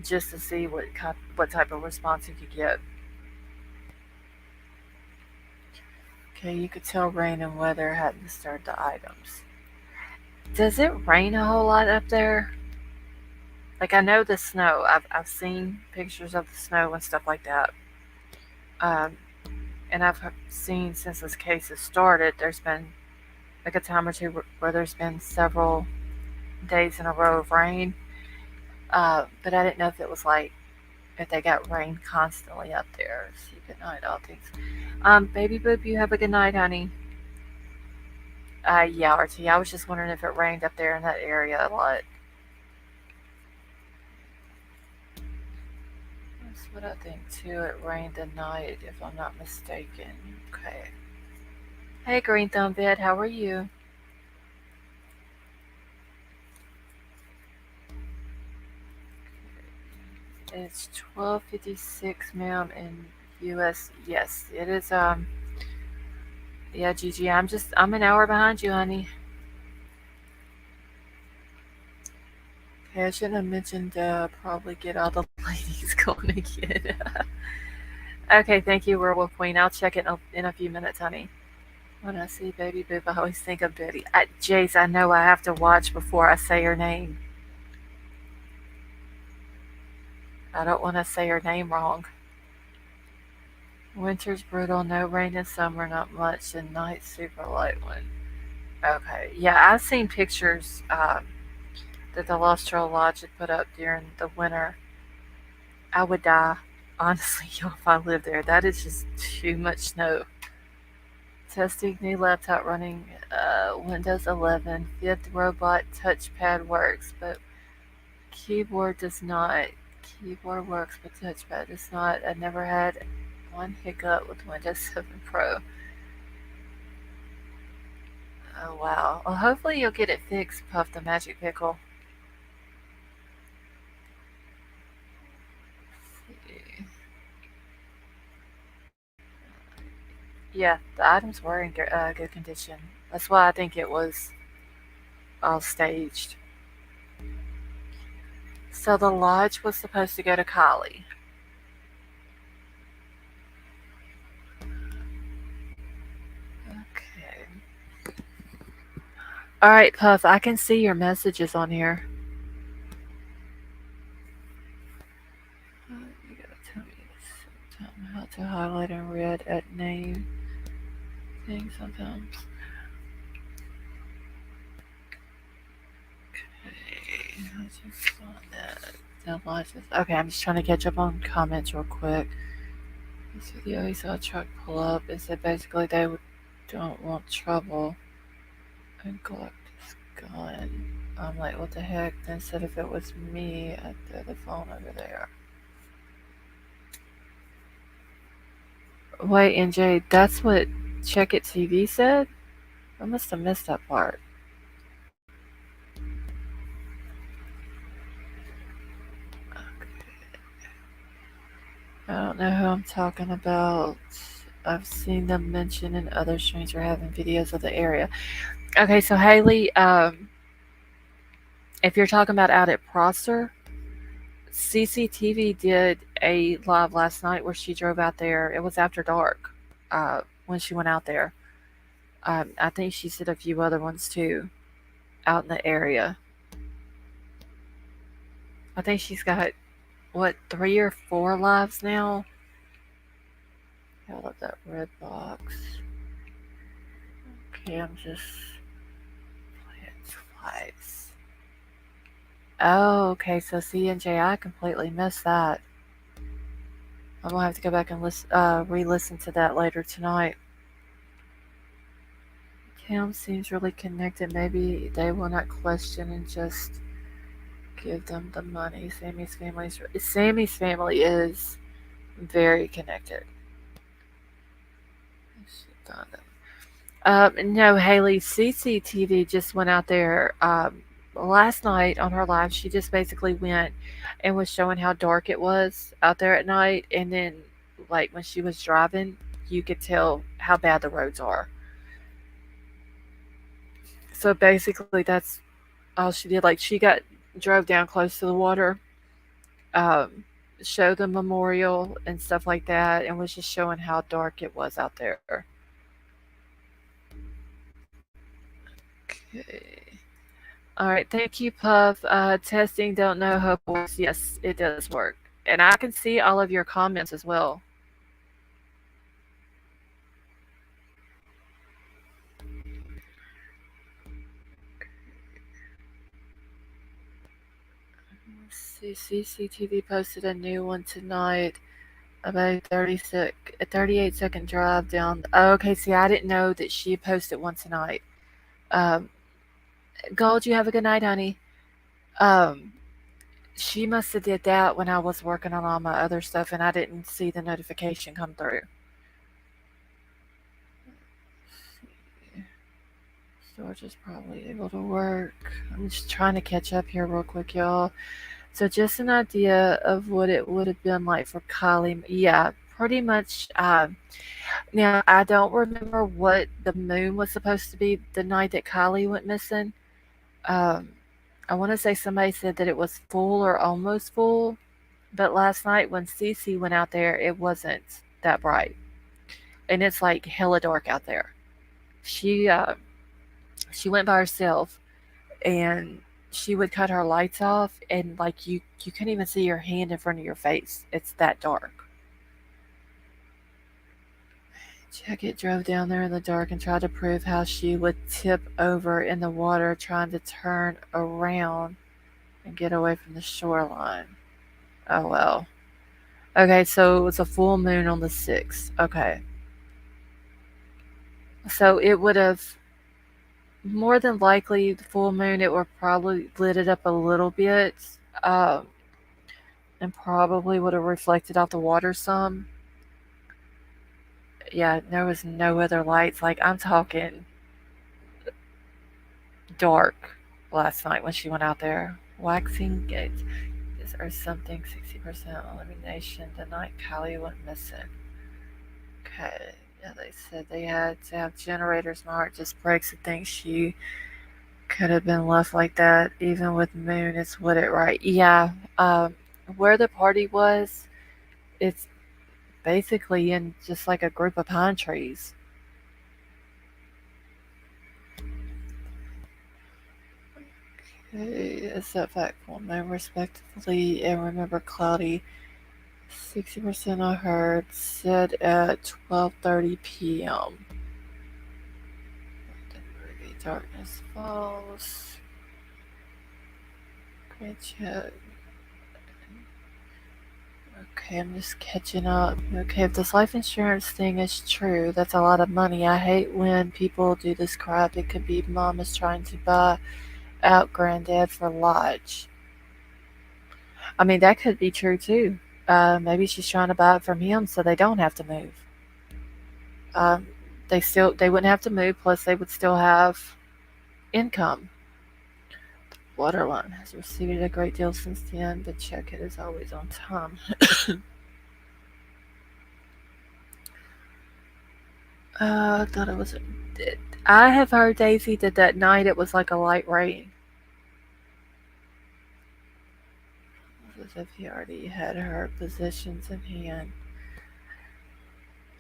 just to see what type of response he could get. Okay, you could tell rain and weather hadn't disturbed the items. Does it rain a whole lot up there? Like I know the snow. I've seen pictures of the snow and stuff like that. Um, and I've seen since this case has started, there's been like a time or two where there's been several days in a row of rain. But I didn't know if it was like if they got rain constantly up there. See, good night, all things. Baby Boop, you have a good night, honey. Yeah, RT. I was just wondering if it rained up there in that area a lot. That's what I think too. It rained tonight, if I'm not mistaken. Okay. Hey, Green Thumb Bed, how are you? It's 12:56, ma'am, in U.S. Yes, it is. Yeah, Gigi, I'm an hour behind you, honey. Okay, I shouldn't have mentioned. Probably get all the ladies going again. Okay, thank you, Werewolf Queen. I'll check it in a few minutes, honey. When I see Baby Boop, I always think of Betty. Jace, I know I have to watch before I say her name. I don't want to say her name wrong. Winter's brutal, no rain in summer, not much, and night super light one. Okay, yeah, I've seen pictures that the Lost Trail Lodge had put up during the winter. I would die, honestly, if I lived there. That is just too much snow. Testing new laptop running Windows 11. Fifth robot touchpad works, but keyboard does not. Keyboard works, but touchpad does not. I never had one hiccup with Windows 7 Pro. Oh wow. Well, hopefully you'll get it fixed, Puff the Magic Pickle. Yeah, the items were in good condition. That's why I think it was all staged. So the lodge was supposed to go to KIELY. Okay. All right, Puff. I can see your messages on here. You gotta tell me how to highlight in red at name thing sometimes. Okay, I just saw that. Okay, I'm just trying to catch up on comments real quick. This video, he saw a truck pull up and said basically don't want trouble and collect his gun. I'm like, what the heck? Then said if it was me, I'd throw the phone over there. Wait, NJ, that's what Check It TV said? I must have missed that part. I don't know who I'm talking about. I've seen them mention in other streams or having videos of the area. Okay, so Haley, if you're talking about out at Prosser, CCTV did a live last night where she drove out there. It was after dark when she went out there. I think she did a few other ones too out in the area. I think she's got, what, 3 or 4 lives now? Held up that red box. Okay, I'm just playing twice. Oh, okay, so C and J, I completely missed that. I'm gonna have to go back and re-listen to that later tonight. Cam seems really connected. Maybe they will not question and just give them the money. Sammy's family is very connected. No, Haley, CCTV just went out there last night on her live. She just basically went and was showing how dark it was out there at night. And then, like, when she was driving, you could tell how bad the roads are. So basically, that's all she did. Like, drove down close to the water, um, showed the memorial and stuff like that, and was just showing how dark it was out there. Okay. All right, thank you, Puff. Testing, don't know how it works. Yes, it does work. And I can see all of your comments as well. Let's see, CCTV posted a new one tonight. About a 38-second drive down. Oh, okay, see, I didn't know that she posted one tonight. Um, Gold, you have a good night, honey. Um, she must have did that when I was working on all my other stuff, and I didn't see the notification come through. George is probably able to work. I'm just trying to catch up here real quick, y'all. So just an idea of what it would have been like for Kylie. Yeah, pretty much. Now I don't remember what the moon was supposed to be the night that Kylie went missing. Um, I want to say somebody said that it was full or almost full, but last night when Cece went out there, it wasn't that bright, and it's like hella dark out there. She uh, she went by herself, and she would cut her lights off, and like you couldn't even see your hand in front of your face. It's that dark. Jacket drove down there in the dark and tried to prove how she would tip over in the water trying to turn around and get away from the shoreline. Oh well. Okay, so it was a full moon on the 6th. Okay. So it would have, more than likely, the full moon, it would probably lit it up a little bit, um, and probably would have reflected off the water some. Yeah, there was no other lights. Like, I'm talking dark last night when she went out there. Waxing gates. Is there something 60% elimination the night Kylie went missing? Okay. Yeah, they said they had to have generators. My heart just breaks to think she could have been left like that. Even with Moon, it's what it right. Yeah. Where the party was, it's basically in just like a group of pine trees. Okay, a setback full moon respectively, and remember cloudy. 60% I heard said at 12:30 p.m. Darkness falls. Great chat. Okay, I'm just catching up. Okay, if this life insurance thing is true, that's a lot of money. I hate when people do this crap. It could be mom is trying to buy out granddad for lodge. I mean, that could be true too. Maybe she's trying to buy it from him so they don't have to move. Um, they wouldn't have to move. Plus, they would still have income. Waterline has received a great deal since then, but check it is always on time. I thought it was. I have heard, Daisy, that that night it was like a light rain. As if he already had her positions in hand.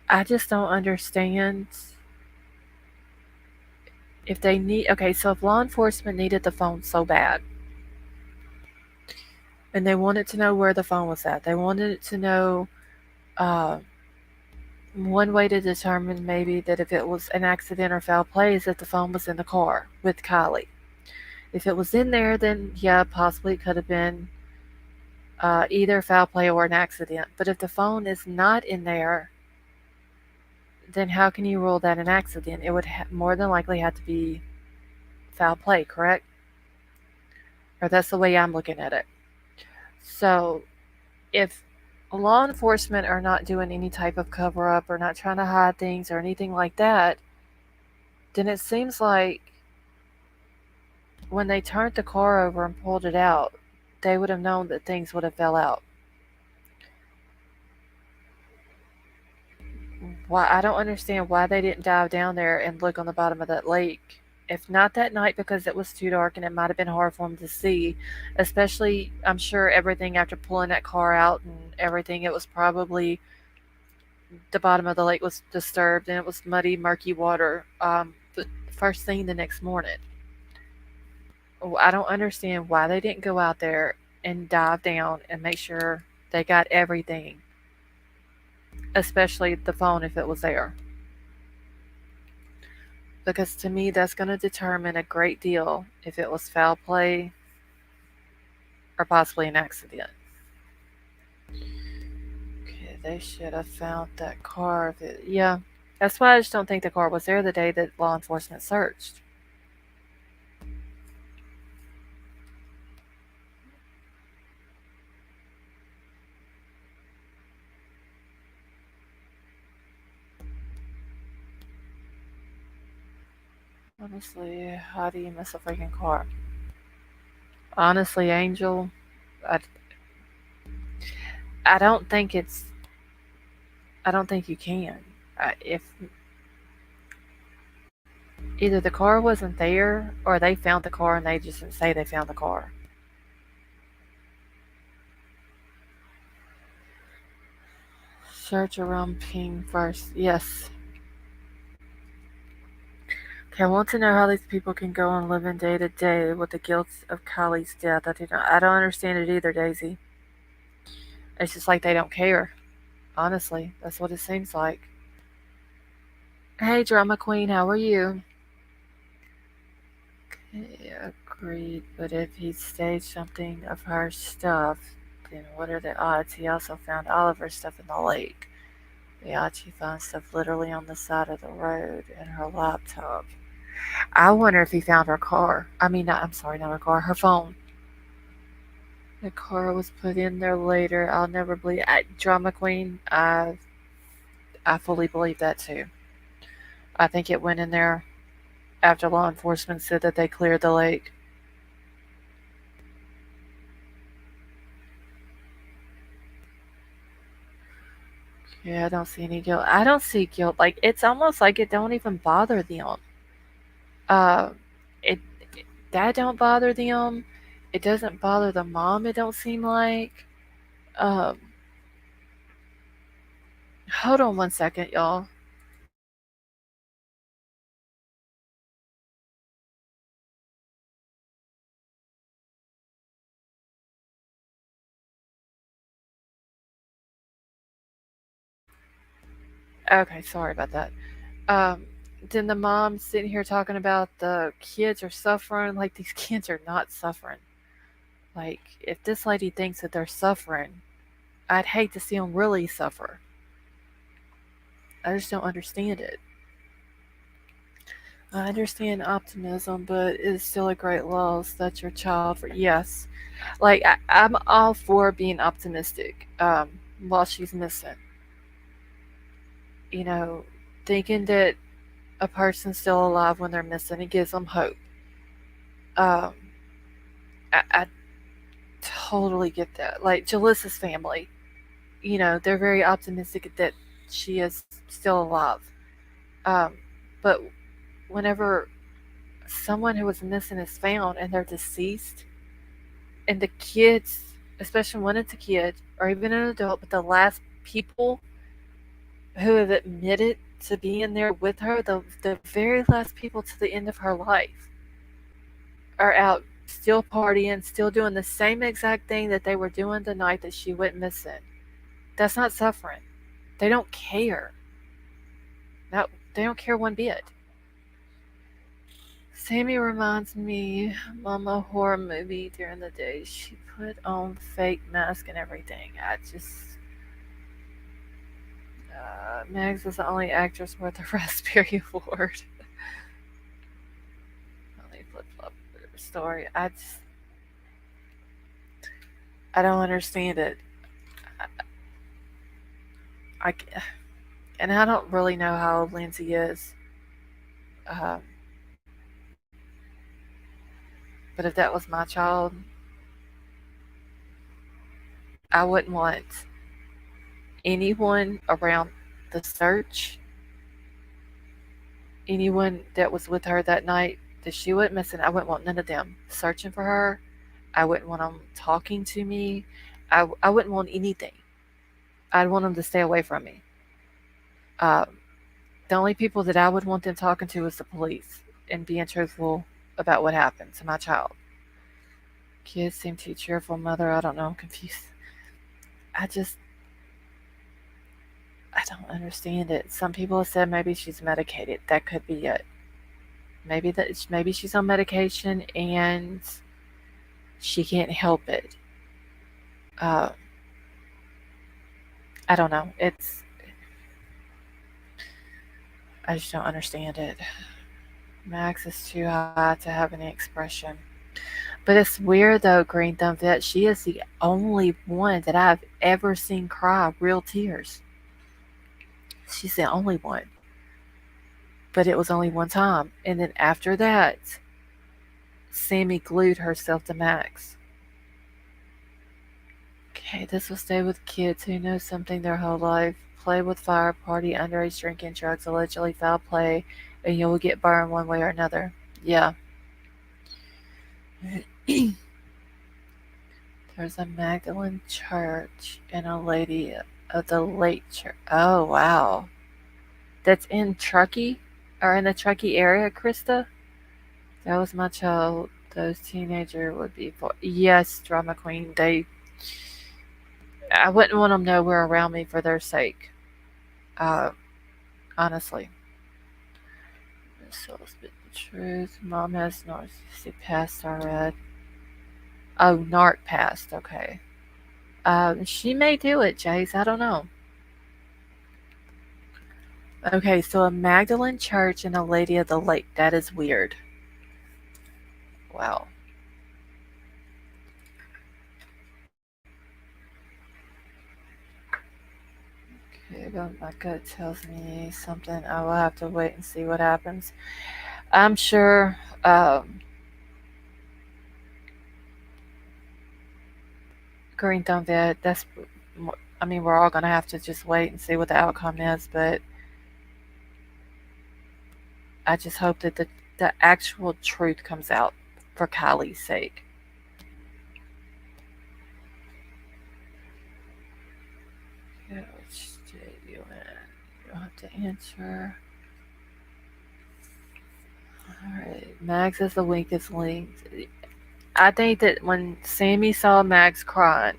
I just don't understand if they need. Okay, so if law enforcement needed the phone so bad, and they wanted to know where the phone was at, they wanted to know. Uh, One way to determine maybe that if it was an accident or foul play is if the phone was in the car with Kylie. If it was in there, then yeah, possibly it could have been either foul play or an accident. But if the phone is not in there, then how can you rule that an accident? It would more than likely have to be foul play, correct? Or that's the way I'm looking at it. So if law enforcement are not doing any type of cover up or not trying to hide things or anything like that, then it seems like when they turned the car over and pulled it out, they would have known that things would have fell out. Why I don't understand why they didn't dive down there and look on the bottom of that lake. If not that night because it was too dark and it might have been hard for them to see, especially I'm sure everything after pulling that car out and everything, it was probably the bottom of the lake was disturbed and it was muddy, murky water. The first thing the next morning, I don't understand why they didn't go out there and dive down and make sure they got everything, especially the phone if it was there. Because to me, that's going to determine a great deal if it was foul play or possibly an accident. Okay, they should have found that car. Yeah, that's why I just don't think the car was there the day that law enforcement searched. Honestly, how do you miss a freaking car? Honestly, Angel, I, I don't think it's. I don't think you can. If either the car wasn't there or they found the car and they just didn't say they found the car. Search around ping first. Yes. Okay, I want to know how these people can go on living day to day with the guilt of Kylie's death. I don't understand it either, Daisy. It's just like they don't care. Honestly, that's what it seems like. Hey, drama queen, how are you? Okay, agreed. But if he staged something of her stuff, then what are the odds he also found Oliver's stuff in the lake? The odds he found stuff literally on the side of the road and her laptop. I wonder if he found her car. I mean, I'm sorry, not her car, her phone. The car was put in there later. I'll never believe. Drama queen. I fully believe that too. I think it went in there after law enforcement said that they cleared the lake. Yeah, I don't see any guilt. I don't see guilt. Like it's almost like it don't even bother them. Uh, it that don't bother them. It doesn't bother the mom. It don't seem like. Um, hold on 1 second, y'all. Okay, sorry about that. Um, then the mom sitting here talking about the kids are suffering. Like these kids are not suffering. Like if this lady thinks that they're suffering, I'd hate to see them really suffer. I just don't understand it. I understand optimism, but it's still a great loss that your child. Yes, like I'm all for being optimistic. While she's missing, you know, thinking that a person's still alive when they're missing, it gives them hope. Um, I totally get that. Like Jalissa's family, they're very optimistic that she is still alive. Um, but whenever someone who was missing is found and they're deceased, and the kids, especially when it's a kid or even an adult, but the last people who have admitted to being there with her, the very last people to the end of her life, are out still partying, still doing the same exact thing that they were doing the night that she went missing. That's not suffering. They don't care. No, they don't care one bit. Sammy reminds me, Mama horror movie during the day. She put on fake mask and everything. Megs was the only actress worth a Raspberry Award. Only flip flop story. I don't understand it. I, and I don't really know how old Lindsay is. Um, but if that was my child, I wouldn't want anyone around the search, anyone that was with her that night that she went missing. I wouldn't want none of them searching for her. I wouldn't want them talking to me. I wouldn't want anything. I'd want them to stay away from me. Um, the only people that I would want them talking to is the police and being truthful about what happened to my child. Kids seem too cheerful, mother. I don't know. I'm confused. I just, I don't understand it. Some people have said maybe she's medicated. That could be it. Maybe she's on medication and she can't help it. Uh, I don't know. I just don't understand it. Max is too high to have any expression. But it's weird though, Green Thumb Vet. She is the only one that I've ever seen cry real tears. She's the only one. But it was only one time. And then after that, Sammy glued herself to Max. Okay, this will stay with kids who know something their whole life. Play with fire, party, underage drinking, drugs, allegedly foul play, and you will get burned one way or another. Yeah. There's a Magdalene church and a lady of the late church. Oh, wow. That's in Truckee? Or in the Truckee area, Krista? That was my child. Those teenager would be for. Yes, drama queen. I wouldn't want them nowhere around me for their sake. Uh, honestly. So spit the truth. Mom has narcissistic past already. Oh, narc past. Okay. She may do it, Jace. I don't know. Okay, so a Magdalene church and a Lady of the Lake. That is weird. Wow. Okay, but my gut tells me something. I will have to wait and see what happens. I'm sure. Green Thumb Vet. That's. I mean, we're all gonna have to just wait and see what the outcome is. But I just hope that the actual truth comes out for Kylie's sake. Yeah, which state you in? You don't have to answer. Alright, Max is the weakest link. I think that when Sammy saw Max crying,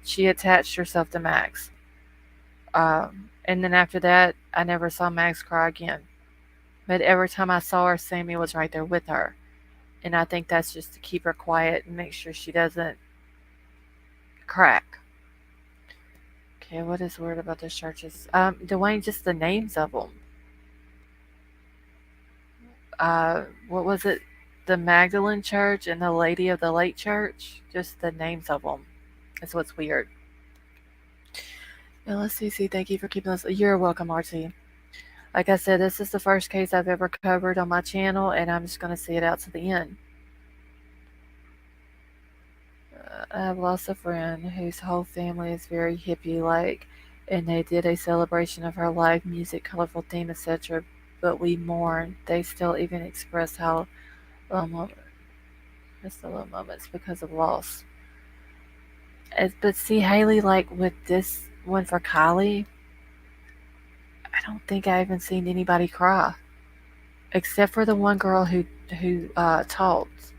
she attached herself to Max. And then after that, I never saw Max cry again. But every time I saw her, Sammy was right there with her. And I think that's just to keep her quiet and make sure she doesn't crack. Okay, what is weird about the churches? Dwayne, just the names of them. What was it? The Magdalene Church and the Lady of the Lake Church? Just the names of them. That's what's weird. LSCC, thank you for keeping us. You're welcome, RT. Like I said, this is the first case I've ever covered on my channel, and I'm just going to see it out to the end. I have lost a friend whose whole family is very hippie-like, and they did a celebration of her life, music, colorful theme, etc. But we mourn. They still even express how just the little moments because of loss. But see, Haley, like with this one for Kylie, I don't think I even seen anybody cry, except for the one girl who talked.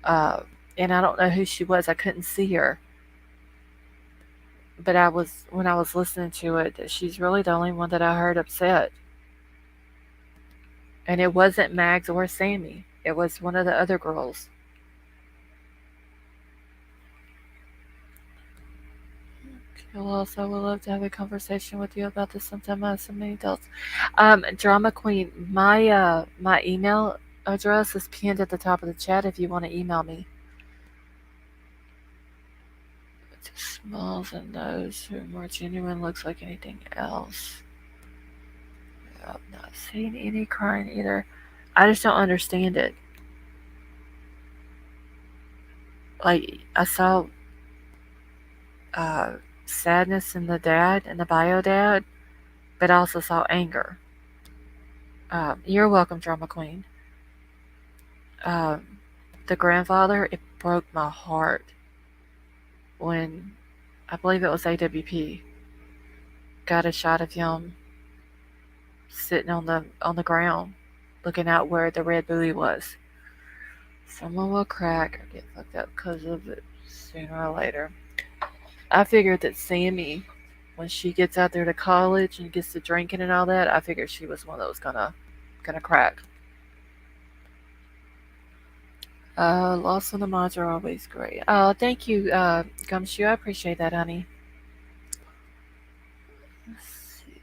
Uh, and I don't know who she was. I couldn't see her, but when I was listening to it, she's really the only one that I heard upset. And it wasn't Mags or Sammy. It was one of the other girls. Also, would love to have a conversation with you about this sometime. I have so many adults. Drama Queen, my email address is pinned at the top of the chat if you want to email me. Just smiles and nose who more genuine looks like anything else. I've not seen any crying either. I just don't understand it. Like I saw sadness in the dad and the bio dad, but I also saw anger. You're welcome, Drama Queen. Um, the grandfather, it broke my heart when I believe it was AWP got a shot of him sitting on the ground, looking out where the red buoy was. Someone will crack or get fucked up because of it sooner or later. I figured that Sammy, when she gets out there to college and gets to drinking and all that, I figured she was one that was gonna crack. Lost on the mods are always great. Thank you, Gumshoe. I appreciate that, honey. Let's see.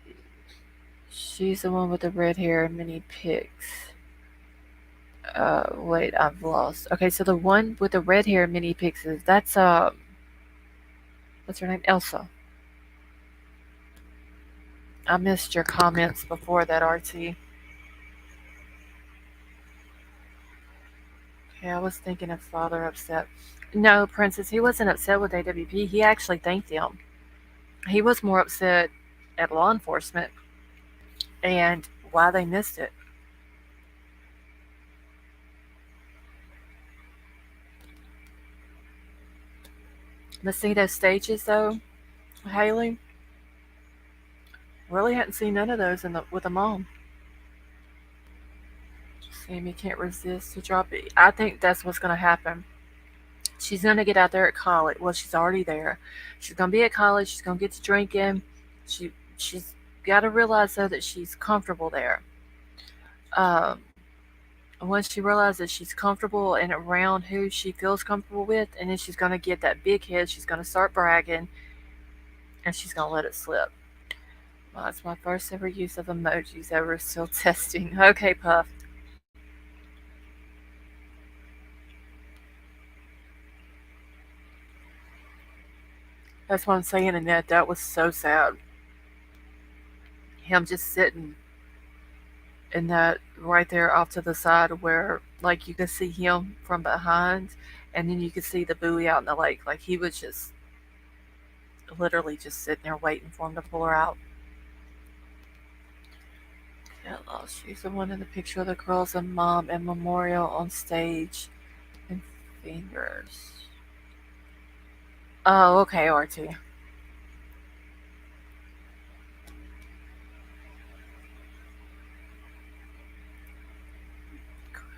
She's the one with the red hair and mini pics. Wait, I've lost. Okay, so the one with the red hair and mini pics is that's what's her name? Elsa. I missed your comments before that, RT. Okay, I was thinking of father upset. No, Princess, he wasn't upset with AWP. He actually thanked them. He was more upset at law enforcement and why they missed it. But see those stages though, Haley? Really hadn't seen none of those with a mom. Sammy can't resist to drop it. I think that's what's gonna happen. She's gonna get out there at college. Well, she's already there. She's gonna be at college. She's gonna get to drinking. She's got to realize though that she's comfortable there. Um, once she realizes she's comfortable and around who she feels comfortable with, and then she's gonna get that big head. She's gonna start bragging, and she's gonna let it slip. Well, that's my first ever use of emojis ever. Still testing. Okay, Puff. That's what I'm saying, Annette. That was so sad. Him just sitting in that right there off to the side where, like, you could see him from behind, and then you could see the buoy out in the lake. Like, he was just literally just sitting there waiting for him to pull her out. Get lost. She's the one in the picture of the girls and mom and memorial on stage and fingers. Oh, okay, RT.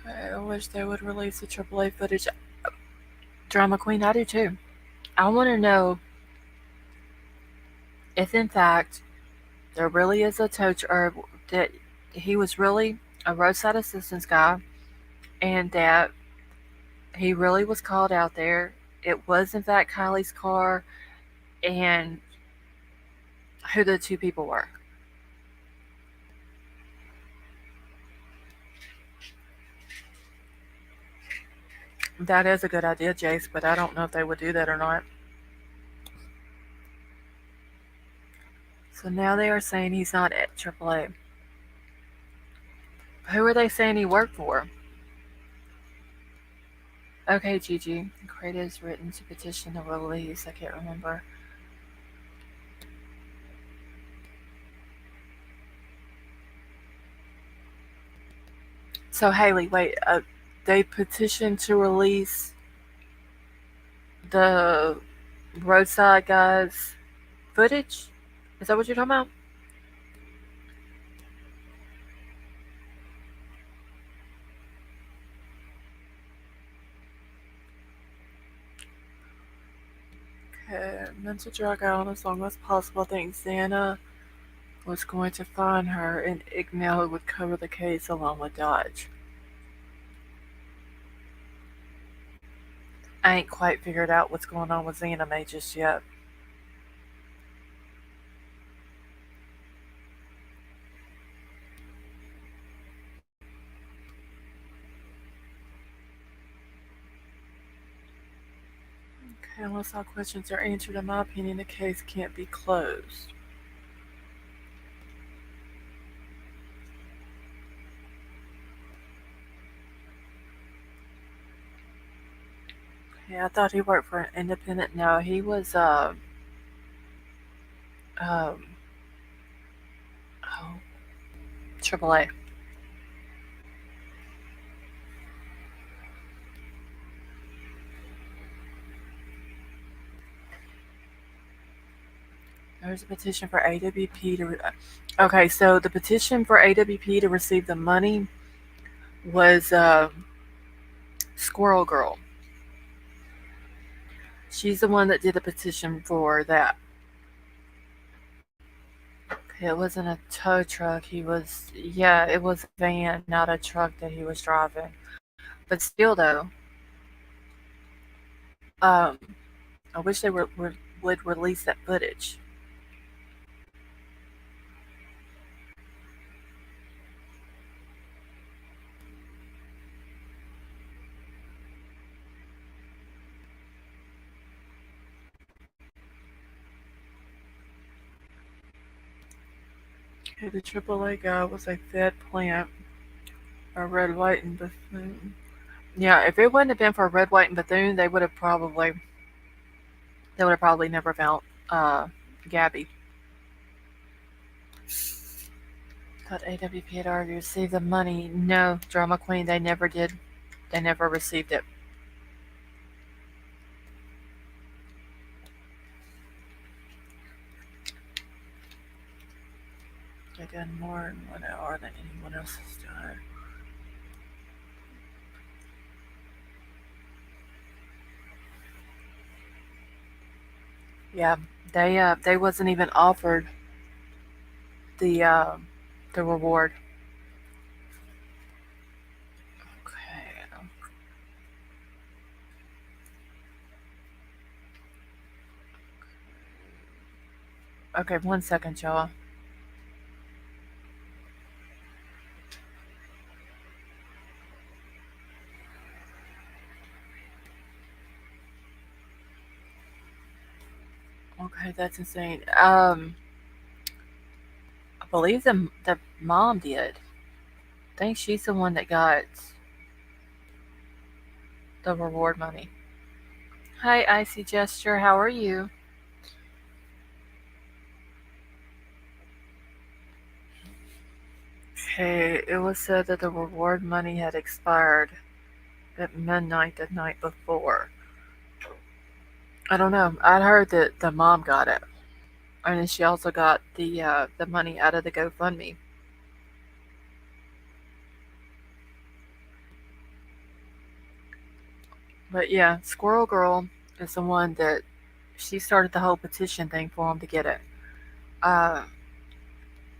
I wish they would release the AAA footage. Drama Queen, I do too. I want to know if, in fact, there really is a tow or that he was really a roadside assistance guy and that he really was called out there. It was, in fact, Kylie's car and who the two people were. That is a good idea, Jace, but I don't know if they would do that or not. So now they are saying he's not at AAA. Who are they saying he worked for? Okay, Gigi. Crate is written to petition the release. I can't remember. So, Haley, wait. They petitioned to release the roadside guys footage? Is that what you're talking about? Okay, mental drug out as long as possible. I think Xana was going to find her and Ignell would cover the case along with Dodge. I ain't quite figured out what's going on with Xana May just yet. Okay, unless all questions are answered, in my opinion, the case can't be closed. Yeah, I thought he worked for an independent. No, he was um oh, AAA. There's a petition for AWP to. Okay, so the petition for AWP to receive the money was Squirrel Girl. She's the one that did the petition for that. It wasn't a tow truck. Yeah, it was a van, not a truck that he was driving. But still, though, Um, I wish they would release that footage. Okay, the AAA guy was a Fed plant, a red, white, and Bethune. Yeah, if it wouldn't have been for Red, White, and Bethune, they would have probably never found uh, Gabby. Thought AWP had already received the money. No, Drama Queen, they never did. They never received it. They did more in 1 hour than anyone else has done. Yeah, they wasn't even offered the uh, the reward. Okay, okay, 1 second, y'all. Okay, that's insane. I believe the mom did. I think she's the one that got the reward money. Hi, Icy Gesture. How are you? Okay, it was said that the reward money had expired at midnight the night before. I don't know. I heard that the mom got it, and then she also got the money out of the GoFundMe. But yeah, Squirrel Girl is the one that she started the whole petition thing for him to get it. Uh,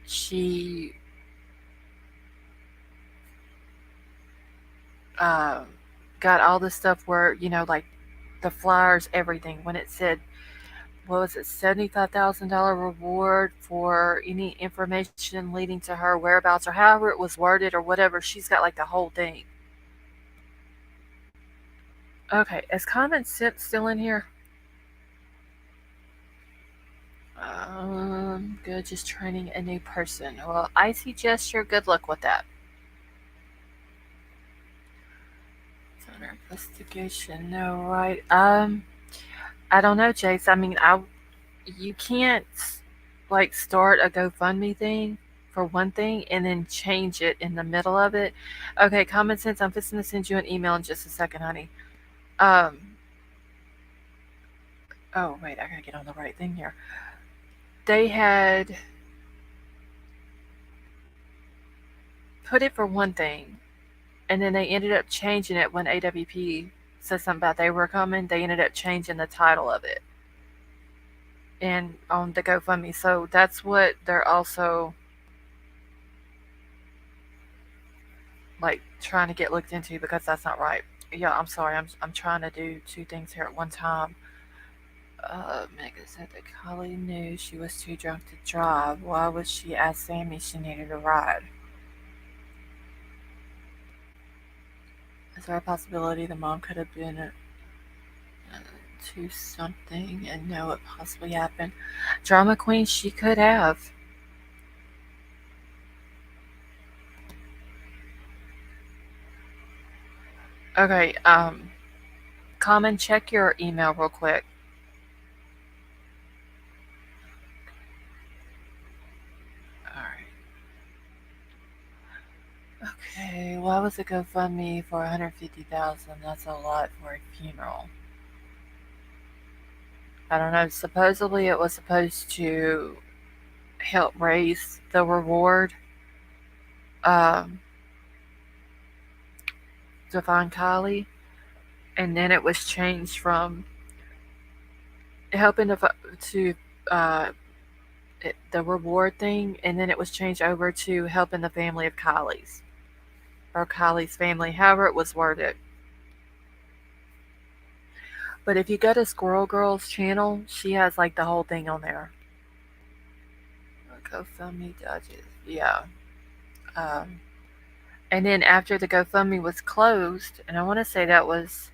she uh, got all the stuff where like the flyers, everything. When it said, what was it, $75,000 reward for any information leading to her whereabouts, or however it was worded, or whatever. She's got like the whole thing. Okay, is Common Sense still in here? Good. Just training a new person. Well, icy gesture. Good luck with that. It's under investigation. No, right? I don't know, Chase. I mean, you can't like start a GoFundMe thing for one thing and then change it in the middle of it. Okay, Common Sense. I'm fixing to send you an email in just a second, honey. Um. Oh wait, I gotta get on the right thing here. They had put it for one thing, and then they ended up changing it when AWP said something about they were coming. They ended up changing the title of it and on the GoFundMe. So that's what they're also like trying to get looked into, because that's not right. Yeah, I'm sorry. I'm trying to do two things here at one time. Megan said that Kylie knew she was too drunk to drive. Why would she ask Sammy she needed a ride? Is there a possibility the mom could have been to something and know it possibly happened? Drama queen, she could have. Okay, Common, check your email real quick. Alright. Okay, why was it GoFundMe for 150,000? That's a lot for a funeral. I don't know. Supposedly it was supposed to help raise the reward um, to find Kylie, and then it was changed from helping to uh, the reward thing, and then it was changed over to helping the family of Kylie's, or Kylie's family, however it was worded. But if you go to Squirrel Girl's channel, she has like the whole thing on there. GoFundMe dodges. Yeah. Um, and then after the GoFundMe was closed, and I want to say that was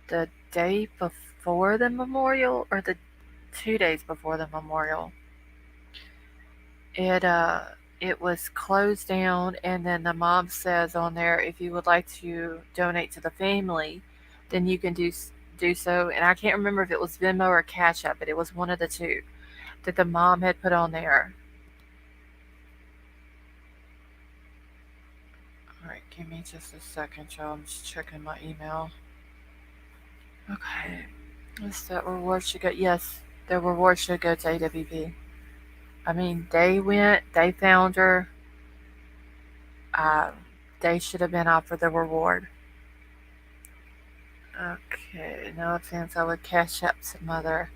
the day before the memorial or the 2 days before the memorial, it uh it was closed down, and then the mom says on there, if you would like to donate to the family, then you can do so. And I can't remember if it was Venmo or Cash App, but it was one of the two that the mom had put on there. All right, give me just a second, y'all. I'm just checking my email. Okay, what's that reward should go? Yes, the reward should go to AWP. I mean, they went, they found her. Um, they should have been offered the reward. Okay, no offense, I would Cash App some other.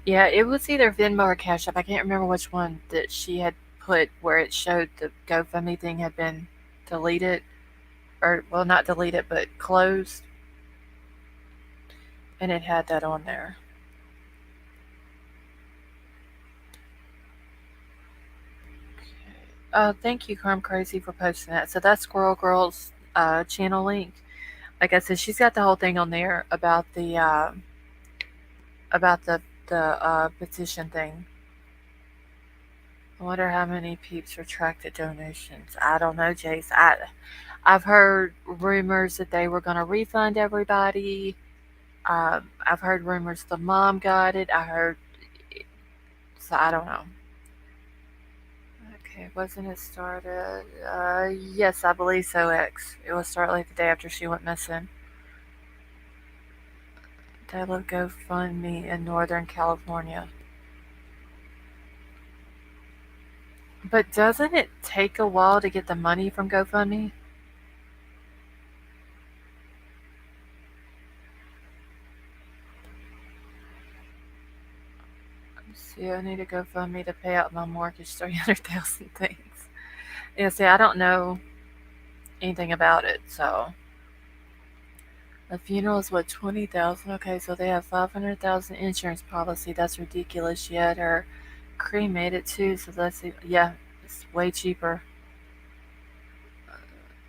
Yeah, it was either Venmo or Cash App. I can't remember which one that she had put where it showed the GoFundMe thing had been deleted, or well, not deleted, but closed, and it had that on there. Thank you, Crime Crazy, for posting that. So that's Squirrel Girl's channel link. Like I said, she's got the whole thing on there about the petition thing. I wonder how many peeps retracted donations. I don't know, Jace. I've heard rumors that they were going to refund everybody. I've heard rumors the mom got it. So I don't know. Okay, wasn't it started? Yes, I believe so, X. It was started like the day after she went missing. They love GoFundMe in Northern California. But doesn't it take a while to get the money from GoFundMe? See, I need to GoFundMe to pay out my mortgage, 300,000 things. Yeah, see, I don't know anything about it, so a funeral is what, 20,000? Okay, so they have 500,000 insurance policy. That's ridiculous. Yet her cremated too, so let's see. Yeah, it's way cheaper.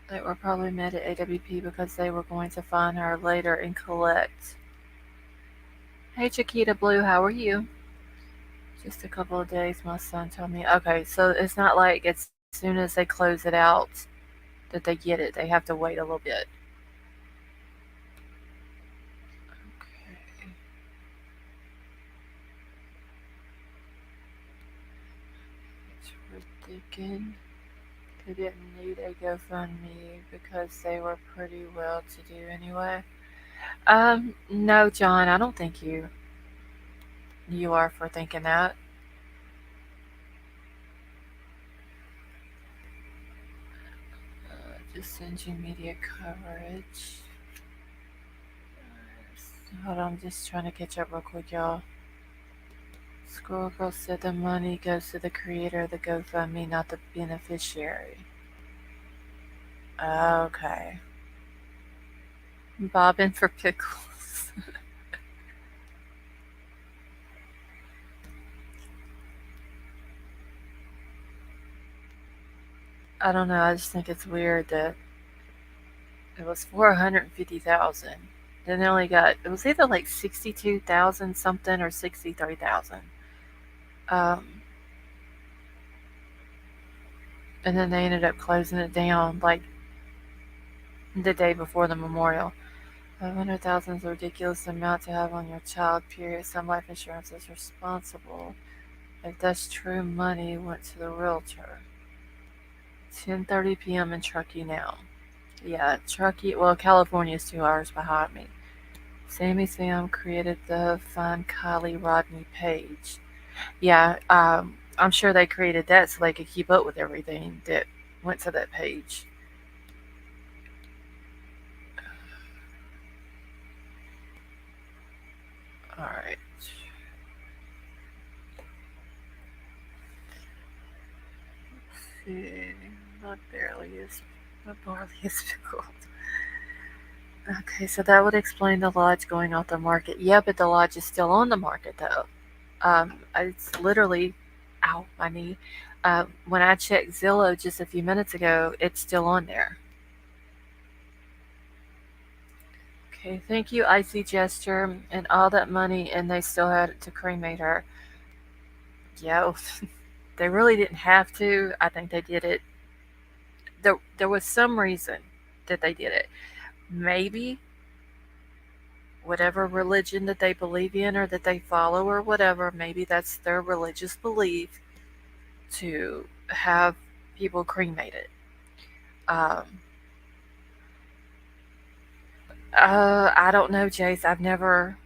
They were probably met at AWP because they were going to find her later and collect. Hey Chiquita Blue, how are you? Just a couple of days, my son told me. Okay, so it's not like as soon as they close it out that they get it. They have to wait a little bit. Okay. It's ridiculous. They didn't need a GoFundMe because they were pretty well to do anyway. No, John, I don't think you are for thinking that. Just send you media coverage. Hold on, I'm just trying to catch up real quick, y'all. Squirrel Girl said the money goes to the creator of the GoFundMe, not the beneficiary. Okay. Bobbing for pickles. I don't know. I just think it's weird that it was 450,000. Then they only got, it was either like 62,000 something or 63,000. Um, and then they ended up closing it down like the day before the memorial. 500,000 is a ridiculous amount to have on your child. Period. Some life insurance is responsible. If that's true, money went to the realtor. 10:30 p.m. in Truckee now. Yeah, Truckee. Well, California is 2 hours behind me. Sammy Sam created the Find KIELY RODNI page. Yeah, I'm sure they created that so they could keep up with everything that went to that page. All right. Let's see. Not barely is. Not barely is pickled. Okay, so that would explain the lodge going off the market. Yeah, but the lodge is still on the market though. It's literally, ow, my knee. When I checked Zillow just a few minutes ago, it's still on there. Okay, thank you, Icy Gesture, and all that money, and they still had to cremate her. Yeah, they really didn't have to. I think they did it. There was some reason that they did it. Maybe whatever religion that they believe in or that they follow or whatever, maybe that's their religious belief to have people cremated. Um, I don't know, Jace. I've never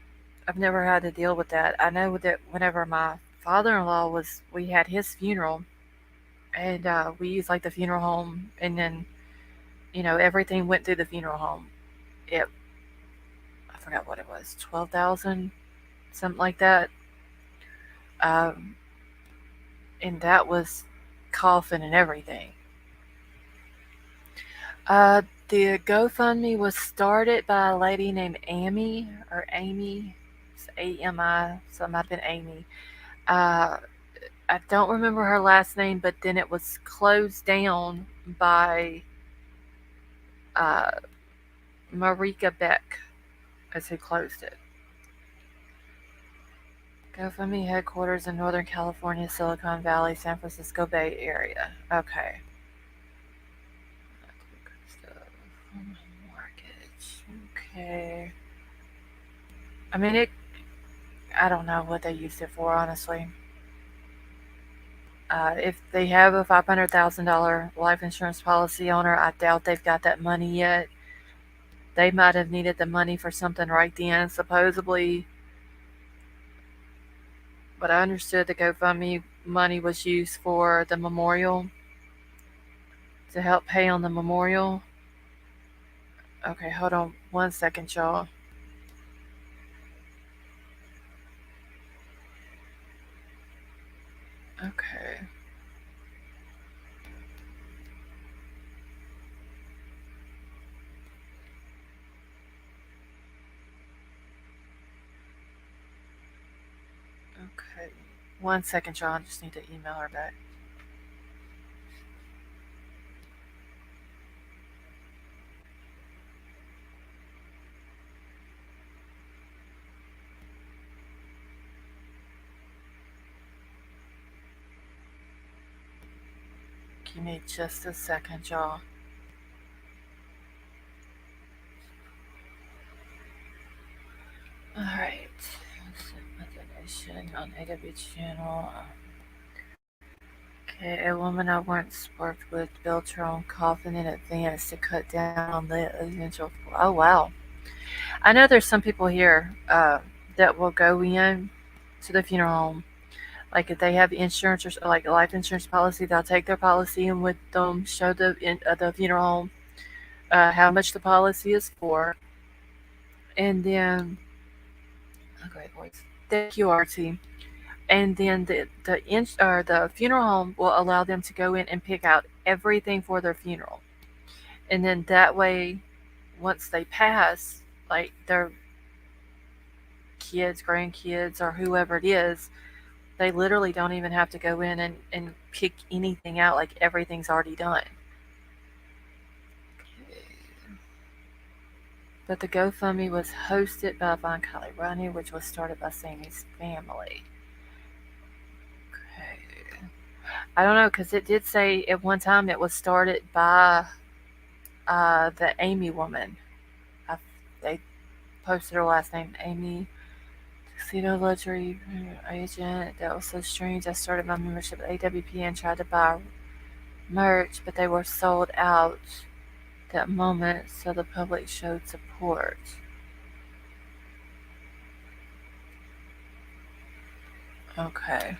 had to deal with that. I know that whenever my father-in-law we had his funeral, and we used like the funeral home, and then everything went through the funeral home. It I forgot what it was, 12,000, something like that. Um, and that was coffin and everything. Uh, the GoFundMe was started by a lady named Amy or Amy, it's AMI, so it might have been Amy. Uh, I don't remember her last name, but then it was closed down by uh, Marika Beck as who closed it. GoFundMe headquarters in Northern California, Silicon Valley, San Francisco Bay Area. Okay. Mortgage. Okay. I mean, I don't know what they used it for, honestly. If they have a $500,000 life insurance policy owner, I doubt they've got that money yet. They might have needed the money for something right then, supposedly. But I understood the GoFundMe money was used for the memorial to help pay on the memorial. Okay, hold on 1 second, y'all. Okay. Okay. 1 second, y'all. I just need to email her back. Give me just a second, y'all. Alright. Donation on AW channel. Okay, a woman I once worked with built her own coffin in advance to cut down on the eventual. Oh, wow. I know there's some people here that will go in to the funeral home. Like if they have insurance or like a life insurance policy, they'll take their policy and with them show the funeral home how much the policy is for, and then okay, voice. Thank you, RT. And then the funeral home will allow them to go in and pick out everything for their funeral, and then that way, once they pass, like their kids, grandkids, or whoever it is, they literally don't even have to go in and pick anything out. Like everything's already done. But the GoFundMe was hosted by Von KIELY, which was started by Sammy's family. Okay. I don't know because it did say at one time it was started by the Amy woman. I, they posted her last name, Amy. Tuxedo Luxury Agent. That was so strange. I started my membership at AWP and tried to buy merch, but they were sold out that moment, so the public showed support. Okay.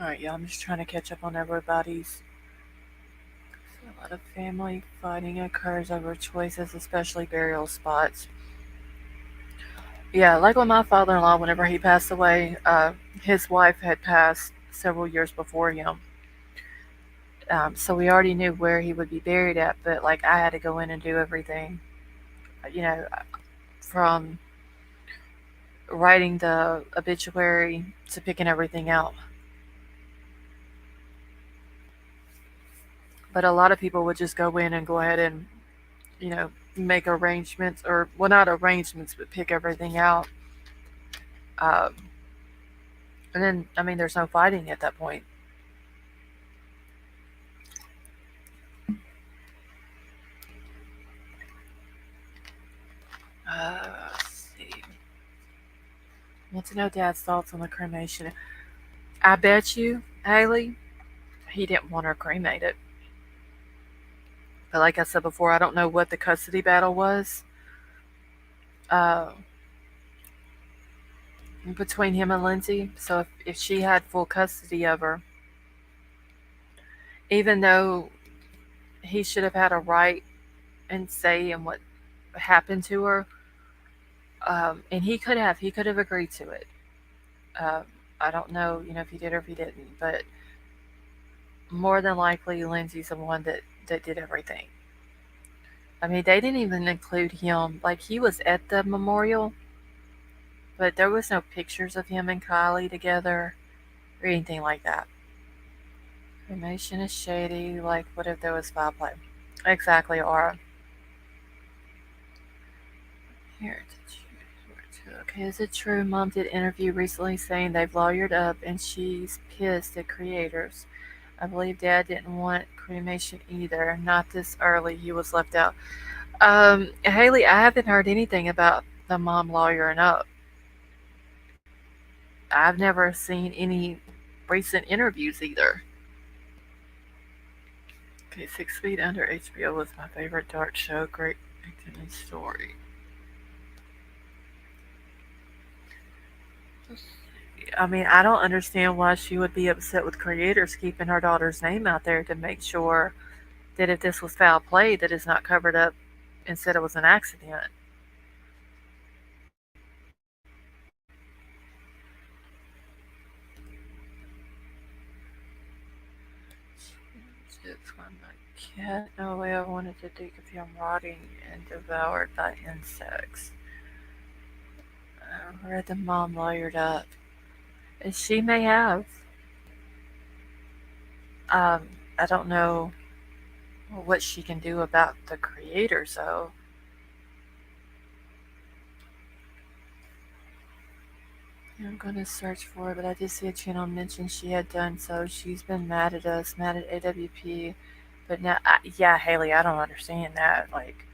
Alright, y'all, I'm just trying to catch up on everybody's. A lot of family fighting occurs over choices, especially burial spots. Yeah, like with my father-in-law, whenever he passed away, his wife had passed several years before him. So we already knew where he would be buried at, but like I had to go in and do everything, you know, from writing the obituary to picking everything out. But a lot of people would just go in and go ahead and, you know, make arrangements, or, well, not arrangements, but pick everything out. Um, and then, I mean, there's no fighting at that point. Let's see. Want to know Dad's thoughts on the cremation? I bet you, Haley, he didn't want her cremated. But like I said before, I don't know what the custody battle was uh, between him and Lindsay. So if she had full custody of her, even though he should have had a right and say in what happened to her, and he could have agreed to it. Um, I don't know, if he did or if he didn't, but more than likely, Lindsay's the one that did everything. I mean, they didn't even include him. Like, he was at the memorial, but there was no pictures of him and Kylie together or anything like that. Cremation is shady. Like, what if there was foul play? Exactly, Aura. Here, okay, is it true Mom did interview recently saying they've lawyered up and she's pissed at creators? I believe Dad didn't want cremation either. Not this early. He was left out. Haley, I haven't heard anything about the mom lawyering up. I've never seen any recent interviews either. Okay, 6 Feet Under HBO was my favorite dark show. Great acting and story. I mean, I don't understand why she would be upset with creators keeping her daughter's name out there to make sure that if this was foul play, that it's not covered up and said it was an accident. It's when my cat. No way I wanted to think of him rotting and devoured by insects. I read the mom lawyered up. And she may have. Um, I don't know what she can do about the creators, though. I'm gonna search for it, but I did see a channel mention she had done so. She's been mad at us, mad at AWP, but now, yeah, Haley, I don't understand that. Like,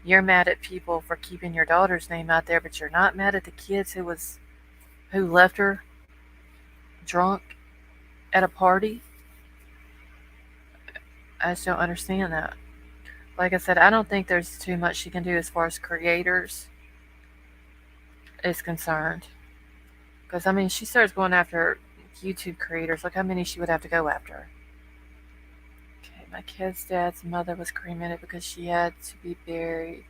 you're mad at people for keeping your daughter's name out there, but you're not mad at the kids who left her drunk at a party. I just don't understand that. Like I said, I don't think there's too much she can do as far as creators is concerned. Because I mean, she starts going after YouTube creators. Look how many she would have to go after. Okay, my kid's dad's mother was cremated because she had to be buried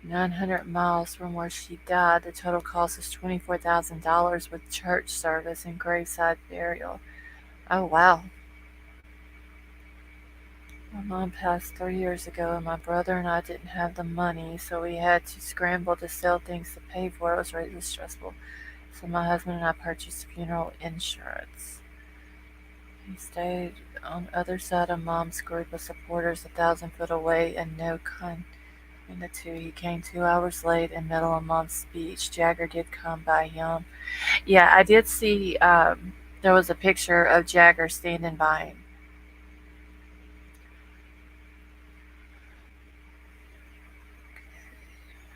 900 miles from where she died. The total cost is $24,000 with church service and graveside burial. Oh, wow. My mom passed 3 years ago, and my brother and I didn't have the money, so we had to scramble to sell things to pay for it. It was really stressful. So my husband and I purchased funeral insurance. He stayed on the other side of Mom's group of supporters 1,000 foot away and no con between the two. He came 2 hours late in the middle of Mom's speech. Jagger did come by him. Yeah, I did see there was a picture of Jagger standing by him.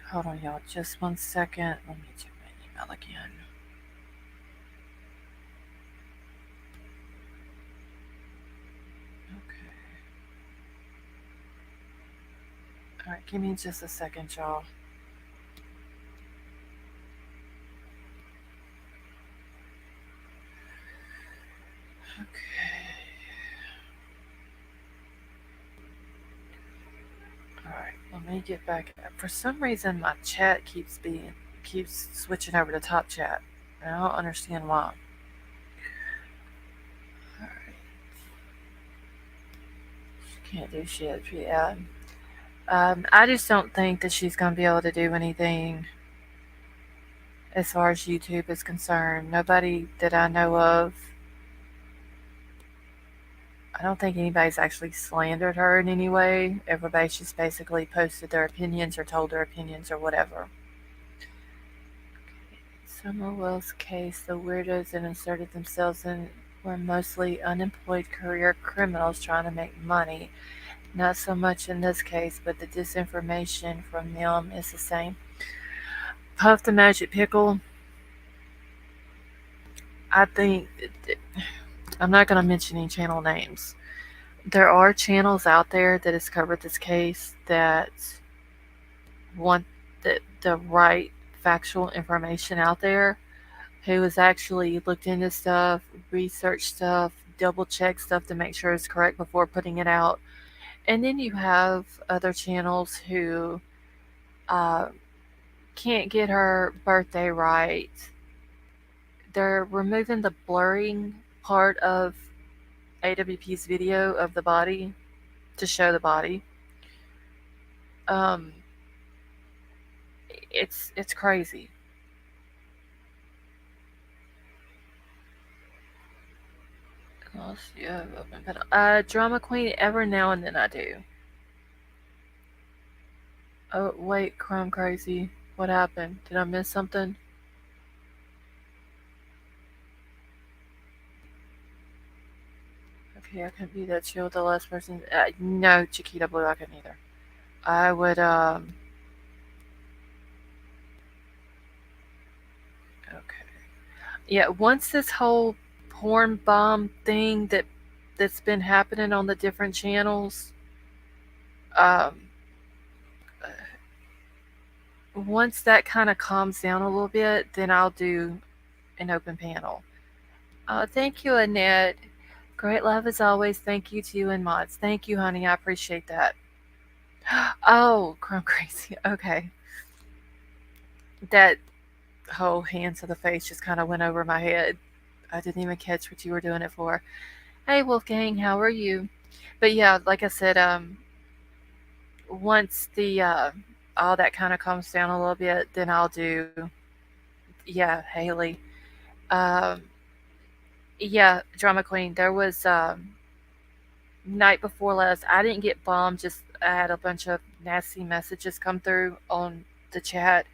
Hold on, y'all. Just 1 second. Let me check my email again. Okay. All right, give me just a second, y'all. Okay. All right, let me get back. For some reason, my chat keeps being keeps switching over to top chat. I don't understand why. Alright, she can't do shit. Yeah. I just don't think that she's going to be able to do anything as far as YouTube is concerned. Nobody that I know of, I don't think anybody's actually slandered her in any way. Everybody's just basically posted their opinions or told their opinions or whatever. Summer Wells' case, the weirdos that inserted themselves in were mostly unemployed career criminals trying to make money. Not so much in this case, but the disinformation from them is the same. Puff the Magic Pickle, I think, I'm not going to mention any channel names. There are channels out there that has covered this case that want the right factual information out there, who has actually looked into stuff, researched stuff, double checked stuff to make sure it's correct before putting it out. And then you have other channels who uh, can't get her birthday right. They're removing the blurring part of AWP's video of the body to show the body. Um, it's crazy. Drama queen. Every now and then I do. Oh wait, crime crazy. What happened? Did I miss something? Okay, I couldn't be that chill with the last person. No, Chiquita Blue, I couldn't either. I would Okay. Yeah, once this whole porn bomb thing that's been happening on the different channels, um, once that kind of calms down a little bit, then I'll do an open panel. Thank you, Annette. Great love as always. Thank you to you and mods. Thank you, honey. I appreciate that. Oh, crumb crazy. Okay. That whole hand to the face just kind of went over my head. I didn't even catch what you were doing it for. Hey, Wolfgang, how are you? But yeah, like I said, once the all that kind of calms down a little bit, then I'll do. Yeah, Haley. Um, yeah, drama queen. There was night before last. I didn't get bombed. Just I had a bunch of nasty messages come through on the chat.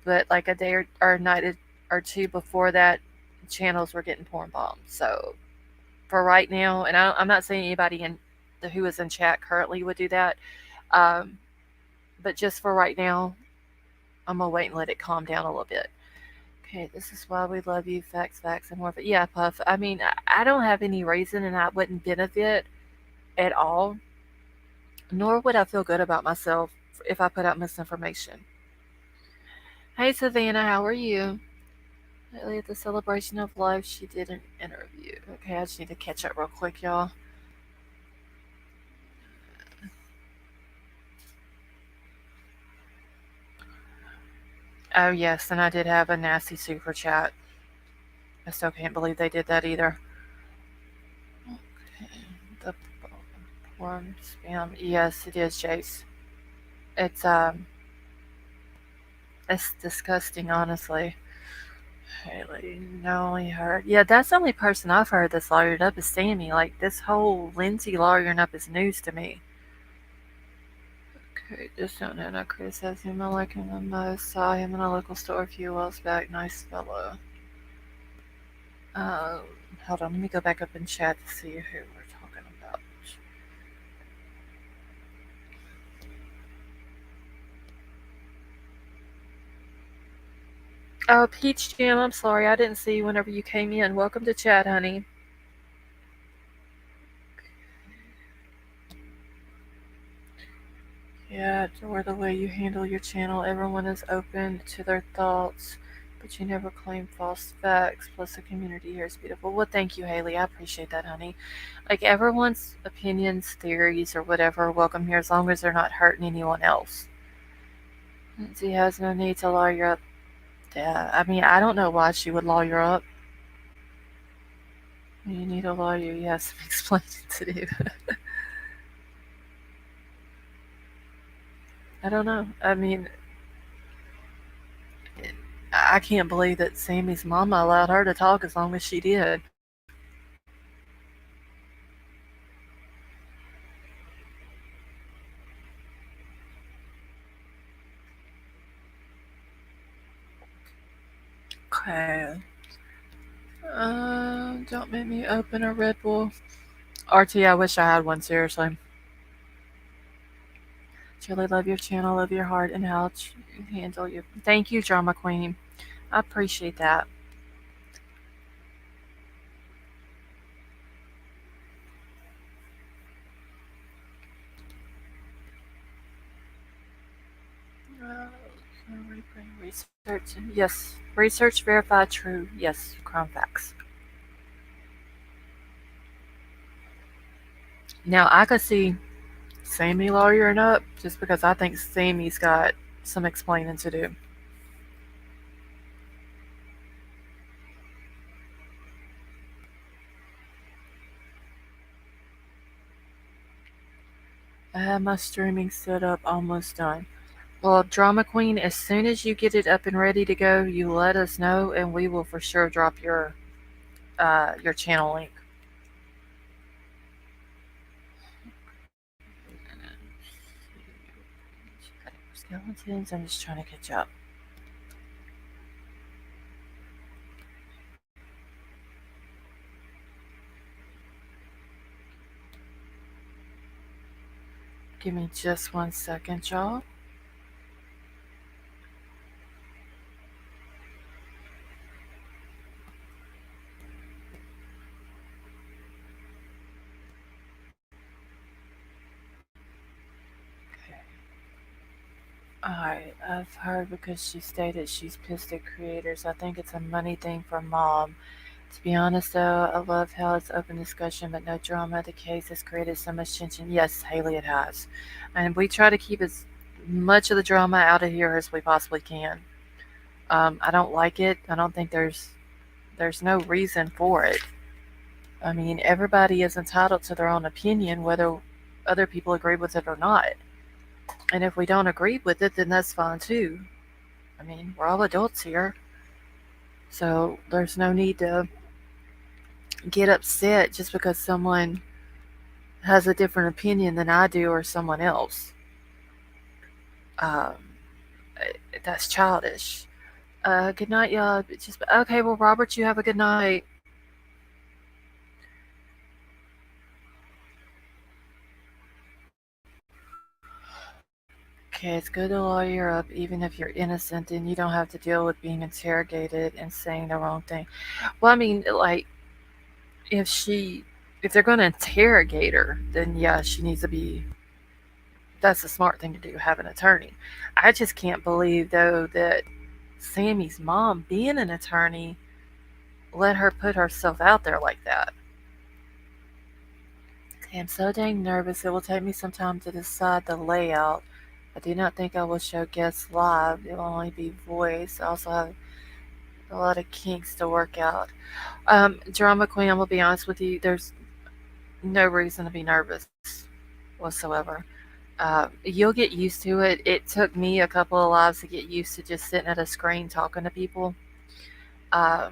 But like a day or a night or two before that, channels were getting porn bombed. So for right now, and I'm not saying anybody who is in chat currently would do that, um, but just for right now, I'm gonna wait and let it calm down a little bit. Okay, this is why we love you. Facts, facts, and more. But yeah, Puff. I mean, I don't have any reason, and I wouldn't benefit at all, nor would I feel good about myself if I put out misinformation. Hey, Savannah, how are you? Lately at the celebration of life, she did an interview. Okay, I just need to catch up real quick, y'all. Oh, yes, and I did have a nasty super chat. I still can't believe they did that either. Okay, the porn spam. Yes, it is, Jace. It's it's disgusting, honestly. Haley, no, only heard. Yeah, that's the only person I've heard that's lawyered up is Sammy. Like this whole Lindsay lawyering up is news to me. Okay, just don't know. Not criticize him. I like him the most. Saw him in a local store a few whiles back. Nice fellow. Uh, Hold on. Let me go back up in chat to see who we're talking about. Oh, Peach Jam, I'm sorry. I didn't see you whenever you came in. Welcome to chat, honey. Yeah, or the way you handle your channel. Everyone is open to their thoughts, but you never claim false facts. Plus, the community here is beautiful. Well, thank you, Haley. I appreciate that, honey. Like, everyone's opinions, theories, or whatever, welcome here as long as they're not hurting anyone else. Lindsay has no need to lawyer up. Yeah, I mean, I don't know why she would lawyer up. You need a lawyer, you have some explaining to do. I don't know. I mean, I can't believe that Sammy's mama allowed her to talk as long as she did. Okay. Don't make me open a Red Bull. RT, I wish I had one, seriously. Truly love your channel, love your heart, and how you handle you. Thank you, Drama Queen. I appreciate that. Research. Yes. Research, verify, true. Yes. Crown facts. Now, I could see Sammy lawyering up just because I think Sammy's got some explaining to do. I have my streaming set up almost done. Well, Drama Queen, as soon as you get it up and ready to go, you let us know, and we will for sure drop your channel link. Skeletons. I'm just trying to catch up. Give me just 1 second, y'all. Okay. Alright, I've heard because she stated she's pissed at creators. I think it's a money thing for mom. To be honest though, I love how it's open discussion but no drama. The case has created so much tension. Yes, Haley, it has. And we try to keep as much of the drama out of here as we possibly can. I don't like it. I don't think there's no reason for it. I mean, everybody is entitled to their own opinion, whether other people agree with it or not. And if we don't agree with it, then that's fine too. I mean, we're all adults here. So there's no need to get upset just because someone has a different opinion than I do or someone else. Um, that's childish. Good night, y'all. Just okay. Well, Robert, you have a good night. Okay, it's good to lawyer up, even if you're innocent, and you don't have to deal with being interrogated and saying the wrong thing. Well, I mean, like, if she, if they're going to interrogate her, then yeah, she needs to be. That's a smart thing to do. Have an attorney. I just can't believe though that Sammy's mom, being an attorney, let her put herself out there like that. I'm so dang nervous. It will take me some time to decide the layout. I do not think I will show guests live. It will only be voice. I also have a lot of kinks to work out. Drama Queen, I'm gonna be honest with you. There's no reason to be nervous whatsoever. You'll get used to it. It took me a couple of lives to get used to just sitting at a screen talking to people. Uh,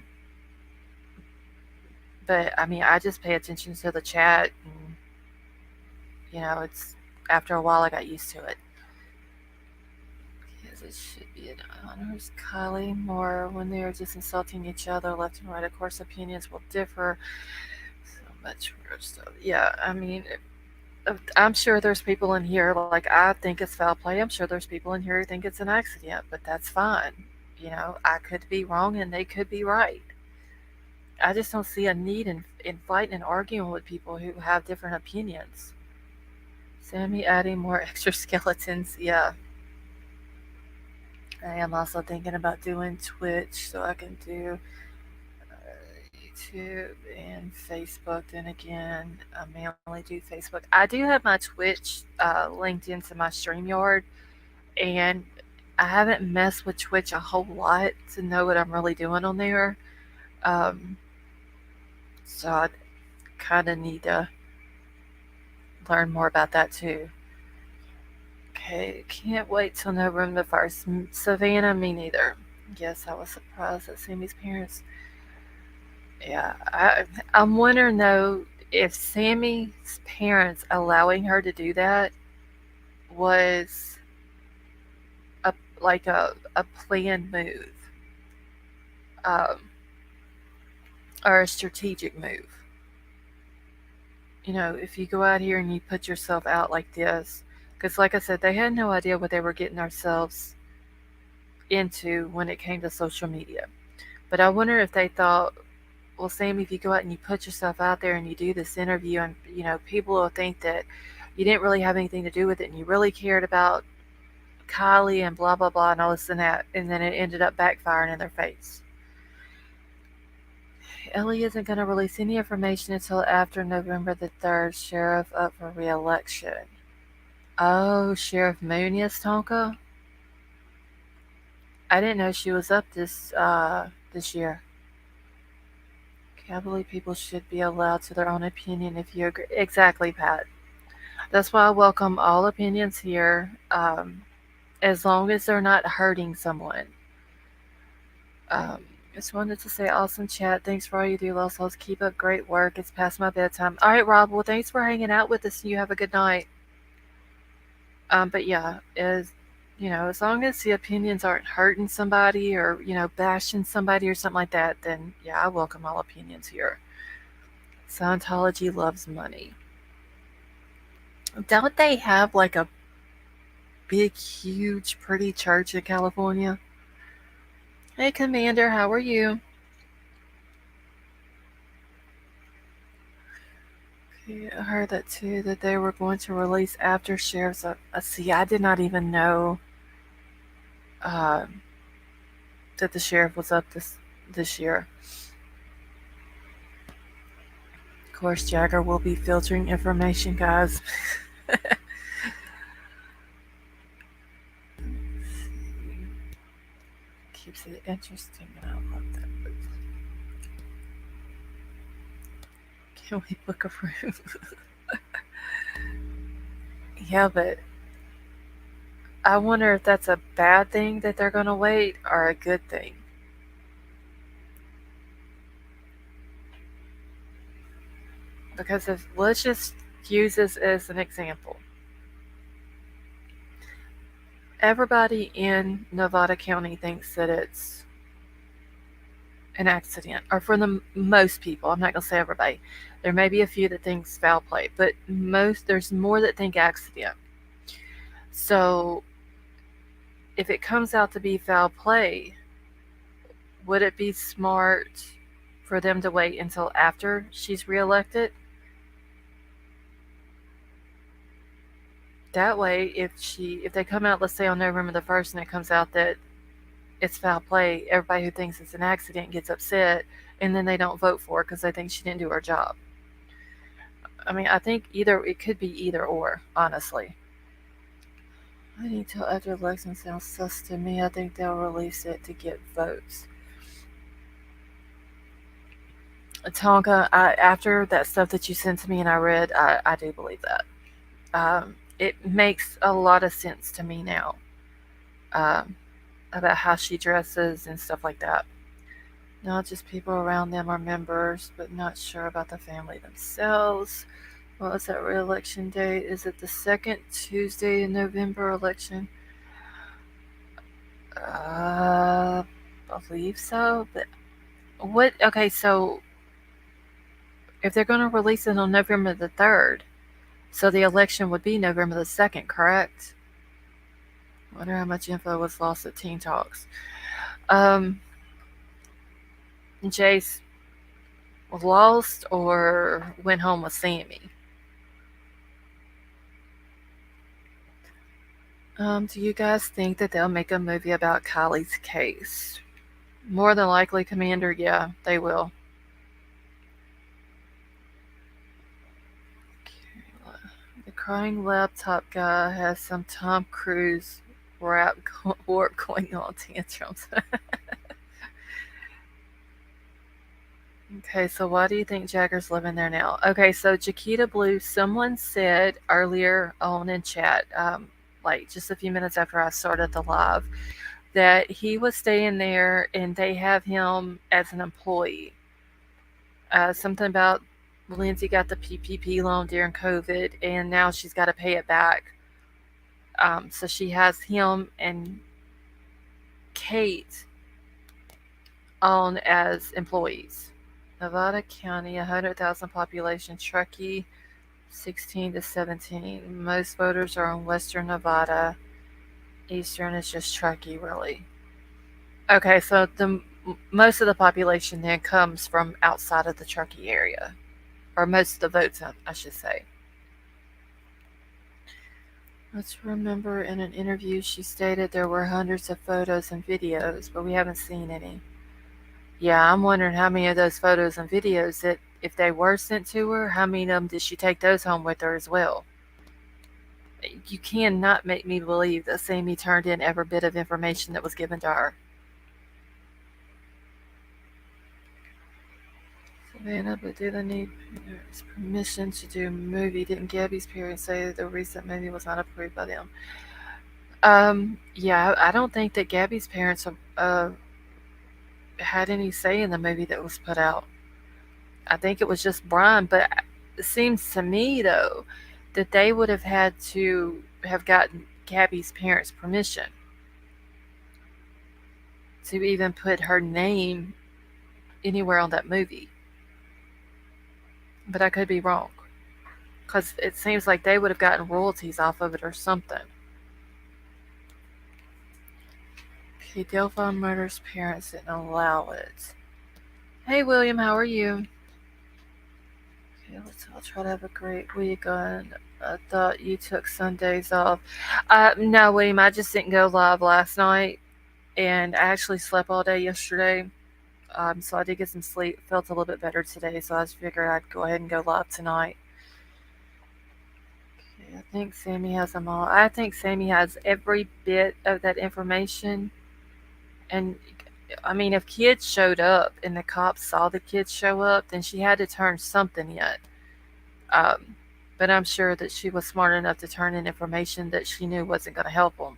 but I mean, I just pay attention to the chat, and it's after a while I got used to it. Because it should be an honors, Kylie. More when they are just insulting each other left and right. Of course, opinions will differ. So much weird stuff. Yeah, I mean, I'm sure there's people in here like I think it's foul play. I'm sure there's people in here who think it's an accident, but that's fine. I could be wrong and they could be right. I just don't see a need in fighting and arguing with people who have different opinions. Sammy adding more extra skeletons. Yeah. I am also thinking about doing Twitch so I can do YouTube and Facebook. Then again, I mainly do Facebook. I do have my Twitch linked into my StreamYard, and I haven't messed with Twitch a whole lot to know what I'm really doing on there. Um, so I kind of need to learn more about that too. Okay, can't wait till November 1st. Savannah, me neither. Yes, I was surprised at Sammy's parents. Yeah, I'm wondering though if Sammy's parents allowing her to do that was a a planned move, um, or a strategic move. If you go out here and you put yourself out like this, because like I said, they had no idea what they were getting themselves into when it came to social media. But I wonder if they thought, well, Sammy, if you go out and you put yourself out there and you do this interview, and people will think that you didn't really have anything to do with it, and you really cared about Kylie and blah blah blah and all this and that, and then it ended up backfiring in their face. Ellie isn't going to release any information until after November the 3rd. Sheriff up for re-election. Oh, Sheriff Munoz, Tonka. I didn't know she was up this year. I believe people should be allowed to their own opinion if you agree. Exactly, Pat. That's why I welcome all opinions here, as long as they're not hurting someone. Um, just wanted to say awesome chat. Thanks for all you do, Los Los. Keep up great work. It's past my bedtime. All right, Rob. Well, thanks for hanging out with us. You have a good night. But yeah, as long as the opinions aren't hurting somebody or bashing somebody or something like that, then yeah, I welcome all opinions here. Scientology loves money. Don't they have like a big, huge, pretty church in California? Hey, Commander, how are you? I heard that too, that they were going to release after sheriff's. See, I did not even know uh, that the sheriff was up this year. Of course, Jagger will be filtering information, guys. Keeps it interesting, and I love that. Can we book a room? Yeah, but I wonder if that's a bad thing that they're going to wait or a good thing. Because if let's just use this as an example. Everybody in Nevada County thinks that it's an accident, or for the most people. I'm not going to say everybody. There may be a few that thinks foul play, but there's more that think accident. So if it comes out to be foul play, would it be smart for them to wait until after she's reelected? That way, if they come out, let's say on November the 1st, and it comes out that it's foul play, everybody who thinks it's an accident gets upset, and then they don't vote for her because they think she didn't do her job. I mean, I think it could be either or, honestly. I think till after election sounds sus to me. I think they'll release it to get votes. Tonka, after that stuff that you sent to me and I read, I do believe that. It makes a lot of sense to me now, about how she dresses and stuff like that. Not just people around them are members, but not sure about the family themselves. What was that re-election date? Is it the second Tuesday in November election? I believe so. But what? Okay, so if they're going to release it on November the 3rd, so the election would be November the 2nd, correct? I wonder how much info was lost at Teen Talks. Jace was lost or went home with Sammy? Do you guys think that they'll make a movie about Kylie's case? More than likely, Commander, yeah, they will. The crying laptop guy has some Tom Cruise Rap warp going on tantrums. Okay, so why do you think Jagger's living there now? Okay, so Chiquita Blue, someone said earlier on in chat, like just a few minutes after I started the live, that he was staying there and they have him as an employee. Something about Lindsay got the PPP loan during COVID and now she's got to pay it back. So she has him and Kate on as employees. Nevada County, 100,000 population, Truckee, 16 to 17. Most voters are in western Nevada. Eastern is just Truckee, really. Okay, so the most of the population then comes from outside of the Truckee area, or most of the votes, I should say. Let's remember in an interview she stated there were hundreds of photos and videos, but we haven't seen any. Yeah, I'm wondering how many of those photos and videos that, if they were sent to her, how many of them did she take those home with her as well? You cannot make me believe that Sammy turned in every bit of information that was given to her. Savannah, but do they need permission to do a movie? Didn't Gabby's parents say the recent movie was not approved by them? Yeah, I don't think that Gabby's parents had any say in the movie that was put out. I think it was just Brian, but it seems to me, though, that they would have had to have gotten Gabby's parents' permission to even put her name anywhere on that movie. But I could be wrong. Because it seems like they would have gotten royalties off of it or something. Okay, Delphi murders parents didn't allow it. Hey, William, how are you? Okay, I'll try to have a great week on. I thought you took Sundays off. No, William, I just didn't go live last night, and I actually slept all day yesterday. So I did get some sleep. Felt a little bit better today, so I just figured I'd go ahead and go live tonight. Okay, I think Sammy has them all. I think Sammy has every bit of that information. And I mean, if kids showed up and the cops saw the kids show up, then she had to turn something in. Um, but I'm sure that she was smart enough to turn in information that she knew wasn't going to help them,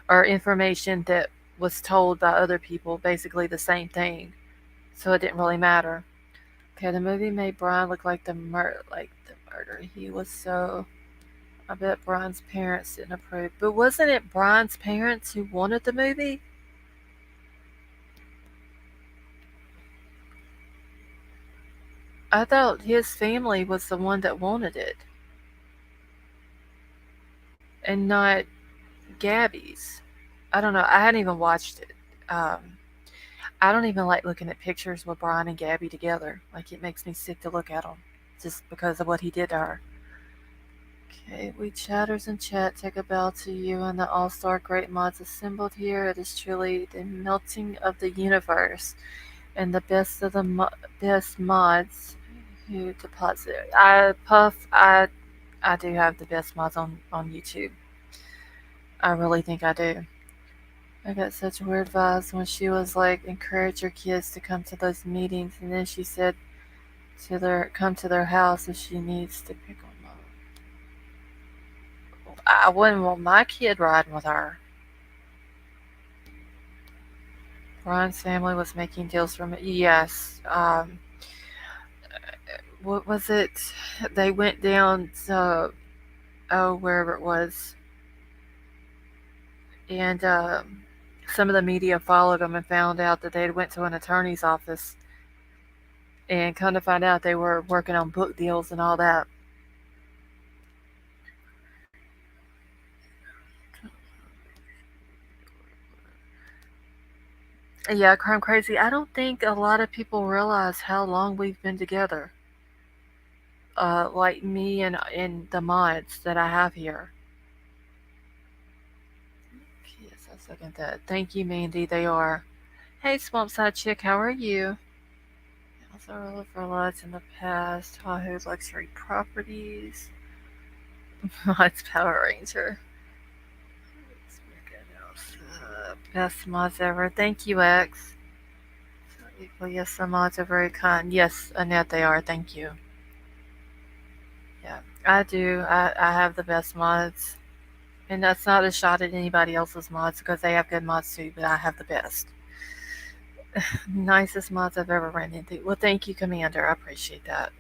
or information that was told by other people basically the same thing, so it didn't really matter. Okay, the movie made Brian look like the murder. He was so. I bet Brian's parents didn't approve. But wasn't it Brian's parents who wanted the movie? I thought his family was the one that wanted it, and not Gabby's. I don't know. I hadn't even watched it. Um, I don't even like looking at pictures with Brian and Gabby together. Like, it makes me sick to look at them just because of what he did to her. Okay, we chatters and chat take a bow to you and the all-star great mods assembled here. It is truly the melting of the universe and the best of the best mods who deposit. I do have the best mods on YouTube. I really think I do. I got such weird vibes when she was like, encourage your kids to come to those meetings, and then she said come to their house if she needs to pick them up. I wouldn't want my kid riding with her. Ron's family was making deals for me. Yes. What was it? They went down to, oh, wherever it was, and some of the media followed them and found out that they had went to an attorney's office, and come to find out they were working on book deals and all that. Yeah, Crime Crazy. I don't think a lot of people realize how long we've been together. Like me and the mods that I have here. Yes, I second that. Thank you, Mandy. They are. Hey, Swampside Chick, how are you? Also, roller for lots in the past. Tahoe luxury properties. Mods Power Ranger. Best mods ever. Thank you, X. So equal, yes, the mods are very kind. Yes, Annette, they are. Thank you. Yeah, I do. I have the best mods. And that's not a shot at anybody else's mods because they have good mods too, but I have the best. Nicest mods I've ever ran into. Well, thank you, Commander. I appreciate that.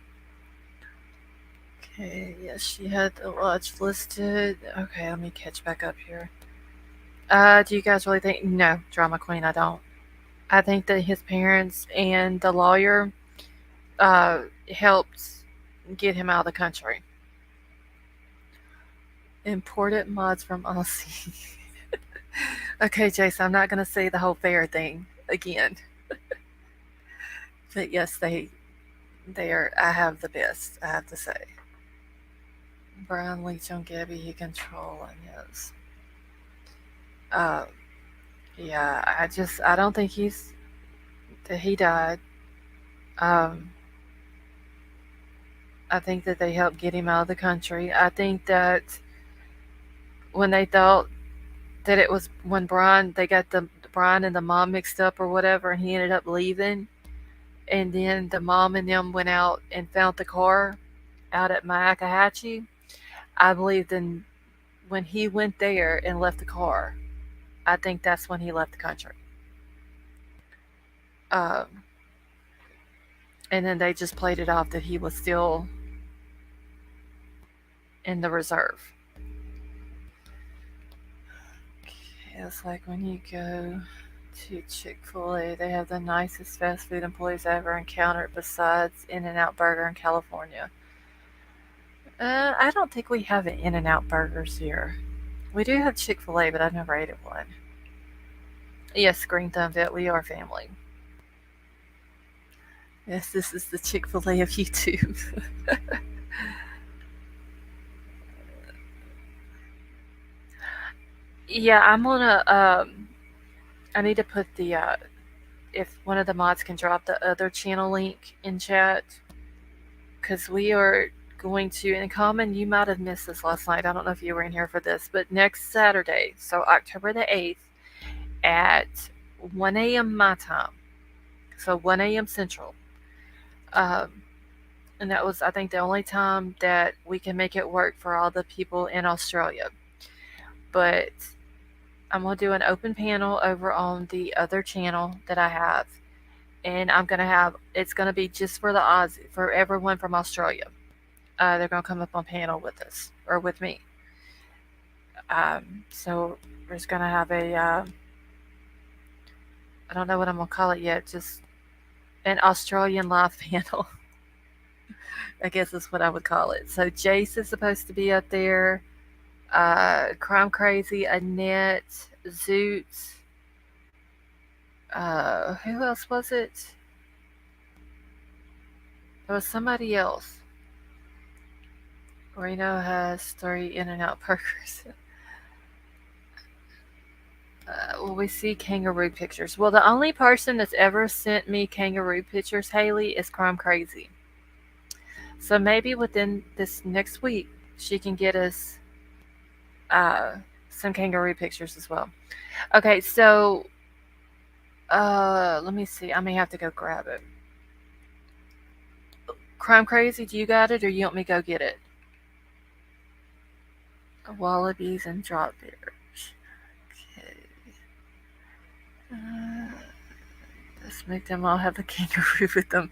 Okay, yes, she had the lodge listed. Okay, let me catch back up here. Do you guys really think? No, Drama Queen, I don't. I think that his parents and the lawyer helped get him out of the country. Imported mods from Aussie. Okay, Jason, I'm not going to say the whole fair thing again. But yes, they are. I have the best, I have to say. Brian Leach on Gabby, he controlling, yes. Uh, yeah, I don't think that he died. Um, I think that they helped get him out of the country. I think that when they thought that it was when they got the Brian and the mom mixed up or whatever, and he ended up leaving, and then the mom and them went out and found the car out at Myakahatchee. I believe then when he went there and left the car, I think that's when he left the country. Um, and then they just played it off that he was still in the reserve. It's like when you go to Chick-fil-A, they have the nicest fast food employees I ever encountered besides In-N-Out Burger in California. I don't think we have an In-N-Out Burgers here. We do have Chick-fil-A, but I've never ate at one. Yes, Green Thumb Vet, we are family. Yes, this is the Chick-fil-A of YouTube. Yeah, I'm gonna. I need to put the if one of the mods can drop the other channel link in chat because we are going to. In common, you might have missed this last night. I don't know if you were in here for this, but next Saturday, so October the 8th at 1 a.m. my time, so 1 a.m. Central. Um, and that was, I think, the only time that we can make it work for all the people in Australia. But I'm going to do an open panel over on the other channel that I have. And I'm going to have, it's going to be just for the Aussie, for everyone from Australia. They're going to come up on panel with us, or with me. So we're just going to have I don't know what I'm going to call it yet, just an Australian live panel. I guess that's what I would call it. So Jace is supposed to be up there. Crime Crazy, Annette, Zoot. Who else was it? There was somebody else. Reno has 3 In-N-Out burgers. Will we see kangaroo pictures? Well, the only person that's ever sent me kangaroo pictures, Haley, is Crime Crazy. So maybe within this next week, she can get us some kangaroo pictures as well. Okay, so let me see. I may have to go grab it. Crime Crazy, do you got it, or you want me to go get it? Wallabies and drop bears. Okay. Let's make them all have a kangaroo with them.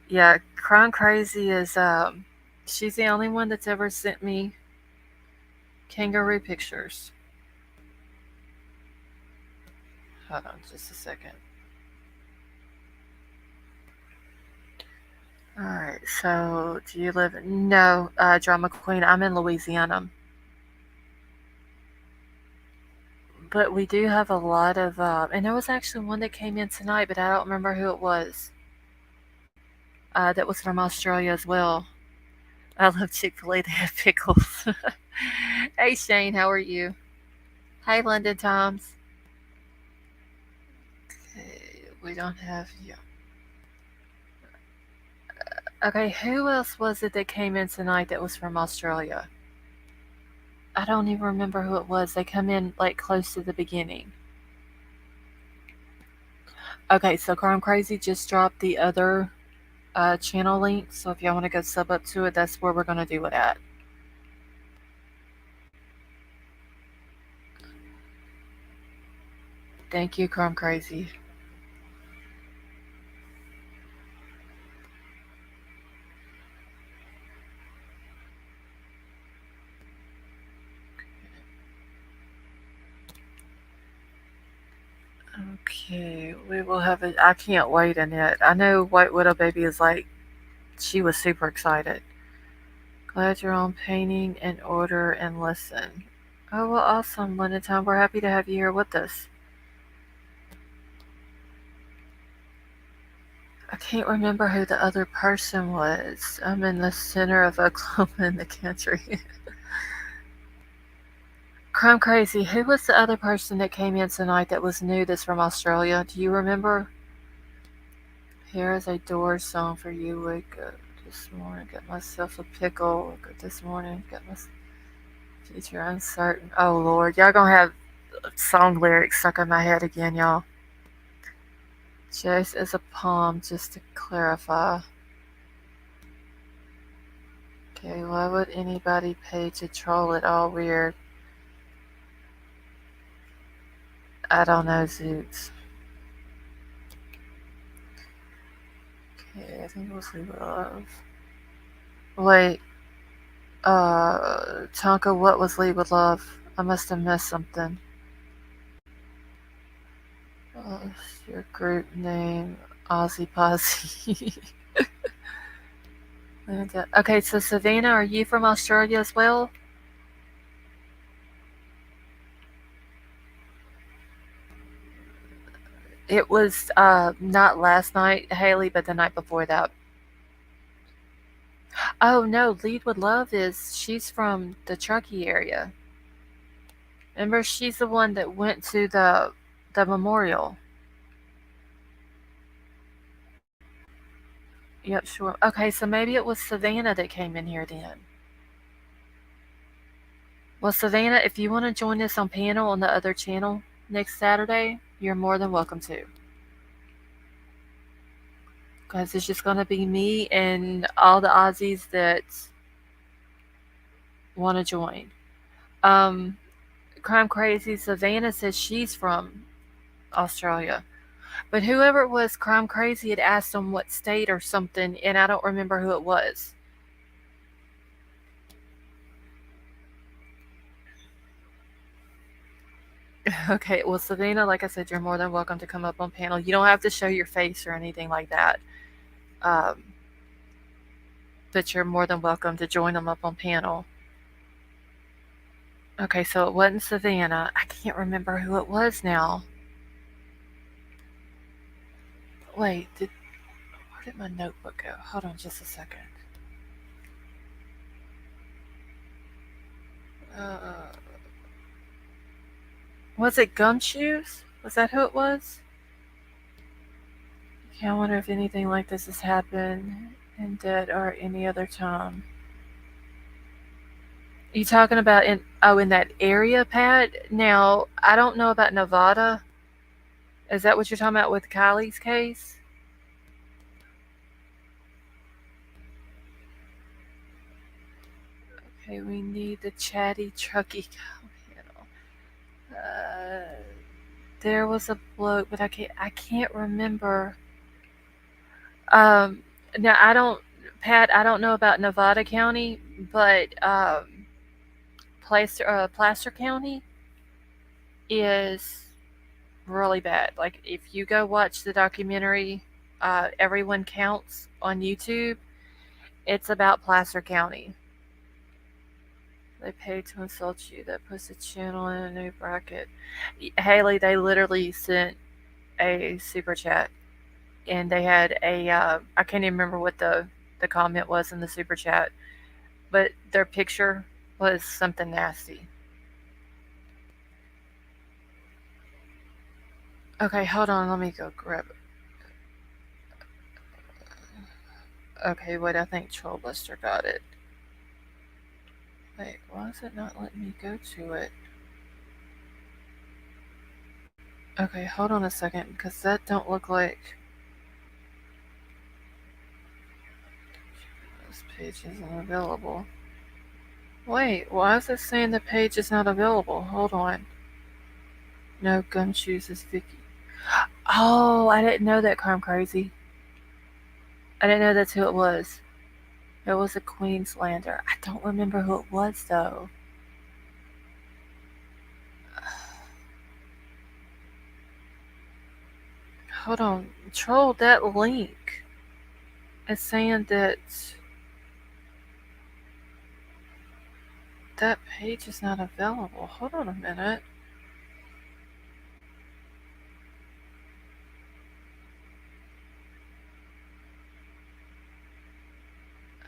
Yeah, Crime Crazy is she's the only one that's ever sent me kangaroo pictures. Hold on just a second. Alright, so do you live in no, Drama Queen, I'm in Louisiana. But we do have a lot of and there was actually one that came in tonight, but I don't remember who it was. That was from Australia as well. I love Chick-fil-A, they have pickles. Hey Shane, how are you? Hi London Times. Okay, we don't have you. Okay, who else was it that came in tonight that was from Australia? I don't even remember who it was. They come in like close to the beginning. Okay, so Crime Crazy just dropped the other channel link, so if y'all want to go sub up to it, that's where we're going to do it at. Thank you, Crime Crazy. Okay, we will have it. I can't wait, Annette. I know White Widow Baby is like, she was super excited. Glad you're on painting and order and listen. Oh, well, awesome, Linda Tom. We're happy to have you here with us. I can't remember who the other person was. I'm in the center of Oklahoma in the country. Crime Crazy, who was the other person that came in tonight that was new that's from Australia? Do you remember? Here is a door song for you. Wake up this morning, got myself a pickle. Woke up this morning, got my future uncertain. Oh Lord, y'all gonna have song lyrics stuck in my head again, y'all. Chase is a poem, just to clarify. Okay, why would anybody pay to troll it all weird? I don't know, Zoots. Okay, I think it was Leave It Love. Wait, Tonka, what was Leave With Love? I must have missed something. Your group name, Aussie Posse. Okay, so Savannah, are you from Australia as well? It was not last night, Haley, but the night before that. Oh no, Lead with Love is she's from the Truckee area. Remember, she's the one that went to the memorial. Yep, sure. Okay, so maybe it was Savannah that came in here then. Well, Savannah, if you want to join us on panel on the other channel next Saturday, you're more than welcome to. Because it's just going to be me and all the Aussies that want to join. Um, Crime Crazy Savannah says she's from Australia. But whoever it was, Crime Crazy had asked them what state or something, and I don't remember who it was. Okay, well, Savannah, like I said, you're more than welcome to come up on panel. You don't have to show your face or anything like that. Um, but you're more than welcome to join them up on panel. Okay, so it wasn't Savannah. I can't remember who it was now. Wait, where did my notebook go? Hold on just a second. Uh, was it Gumshoes? Was that who it was? Yeah, I wonder if anything like this has happened in Dead or any other time. You talking about in that area, Pat? Now I don't know about Nevada. Is that what you're talking about with Kylie's case? Okay, we need the chatty trucky panel. There was a bloke, but I can't remember. Um, now I don't, Pat. I don't know about Nevada County, but Placer County is really bad. Like if you go watch the documentary, Everyone Counts on YouTube, it's about Placer County. They paid to insult you. That puts the channel in a new bracket. Haley, they literally sent a super chat, and they had a I can't even remember what the comment was in the super chat, but their picture was something nasty. Okay, hold on. Let me go grab it. Okay, wait. I think Trollbuster got it. Wait, why is it not letting me go to it? Okay, hold on a second, because that don't look like this page isn't available. Wait, why is it saying the page is not available? Hold on. No gumshoes is Vicky. Oh, I didn't know that, Crime Crazy. I didn't know that's who it was. It was a Queenslander. I don't remember who it was though. Hold on. Troll, that link is saying that that page is not available. Hold on a minute.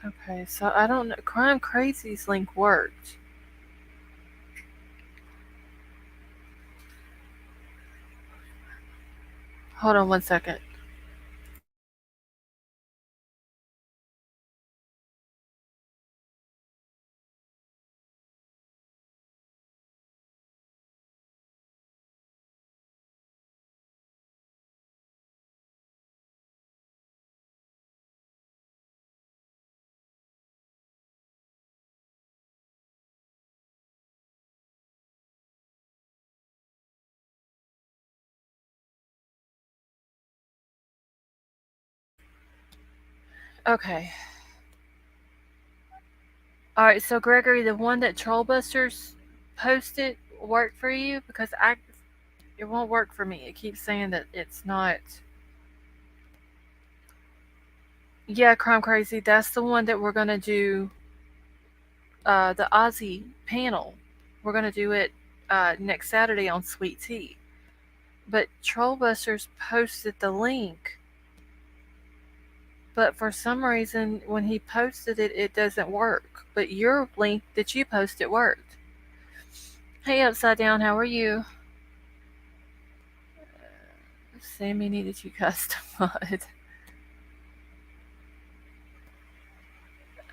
Okay, so I don't know. Crime Crazy's link worked. Hold on 1 second. Okay. Alright, so Gregory, the one that Trollbusters posted worked for you? Because it won't work for me. It keeps saying that it's not. Yeah, Crime Crazy, that's the one that we're gonna do the Aussie panel. We're gonna do it next Saturday on Sweet Tea. But Trollbusters posted the link, but for some reason when he posted it, it doesn't work. But your link that you posted worked. Hey, Upside Down, how are you? Sammy needed you custom mod.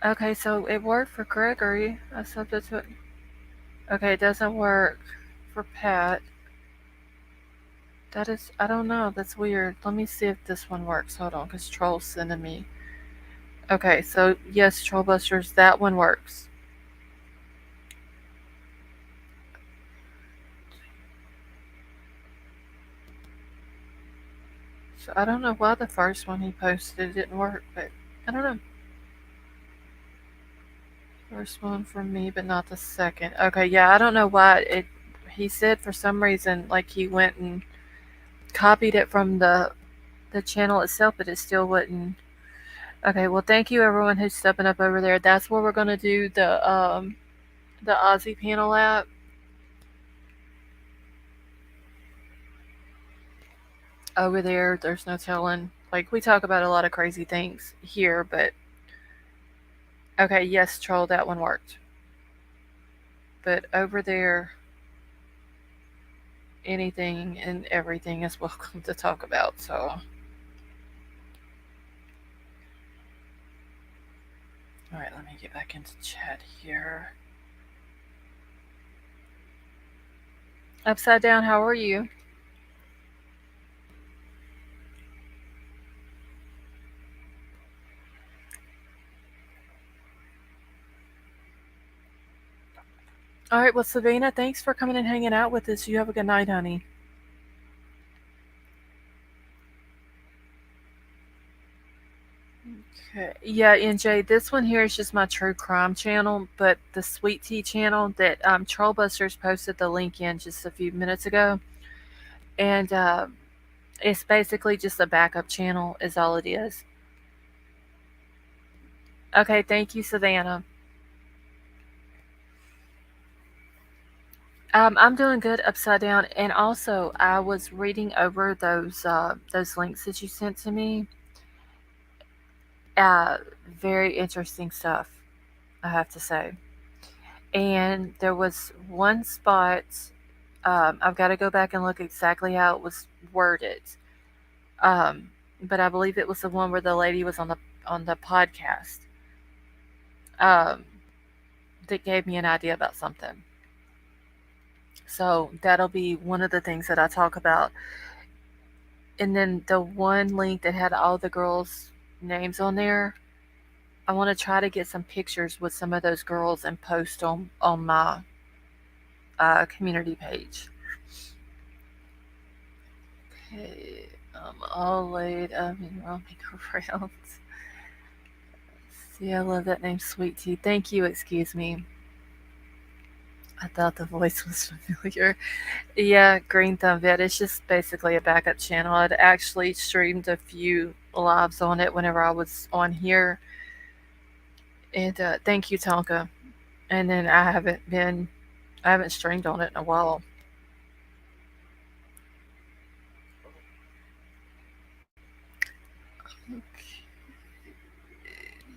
Okay, so it worked for Gregory. I subbed it to it. Okay, it doesn't work for Pat. That is, I don't know. That's weird. Let me see if this one works. Hold on, because Troll's sending me. Okay, so yes, Trollbusters, that one works. So I don't know why the first one he posted didn't work, but I don't know. First one from me, but not the second. Okay, yeah, I don't know why it. He said for some reason, like he went and copied it from the channel itself, but it still wouldn't. Okay, well, thank you everyone who's stepping up over there. That's where we're gonna do the Aussie panel at. Over there, there's no telling. Like we talk about a lot of crazy things here, but okay, yes, troll, that one worked. But over there, anything and everything is welcome to talk about. So, all right, let me get back into chat here. Upside Down, how are you? All right, well, Savannah, thanks for coming and hanging out with us. You have a good night, honey. Okay. Yeah, NJ, this one here is just my true crime channel, but the Sweet Tea channel that Trollbusters posted the link in just a few minutes ago, and it's basically just a backup channel, is all it is. Okay, thank you, Savannah. I'm doing good, Upside Down, and also I was reading over those links that you sent to me. Uh, Very interesting stuff, I have to say. And there was one spot. I've got to go back and look exactly how it was worded. Um, but I believe it was the one where the lady was on the podcast. Um, that gave me an idea about something. So that'll be one of the things that I talk about. And then the one link that had all the girls' names on there, I want to try to get some pictures with some of those girls and post on my community page. Okay, all laid up in roaming around. See, I love that name, Sweet Tea. Thank you, excuse me. I thought the voice was familiar. Yeah, Green Thumb Vet. It's just basically a backup channel. I'd actually streamed a few lives on it whenever I was on here. And thank you, Tonka. And then I haven't streamed on it in a while. Okay.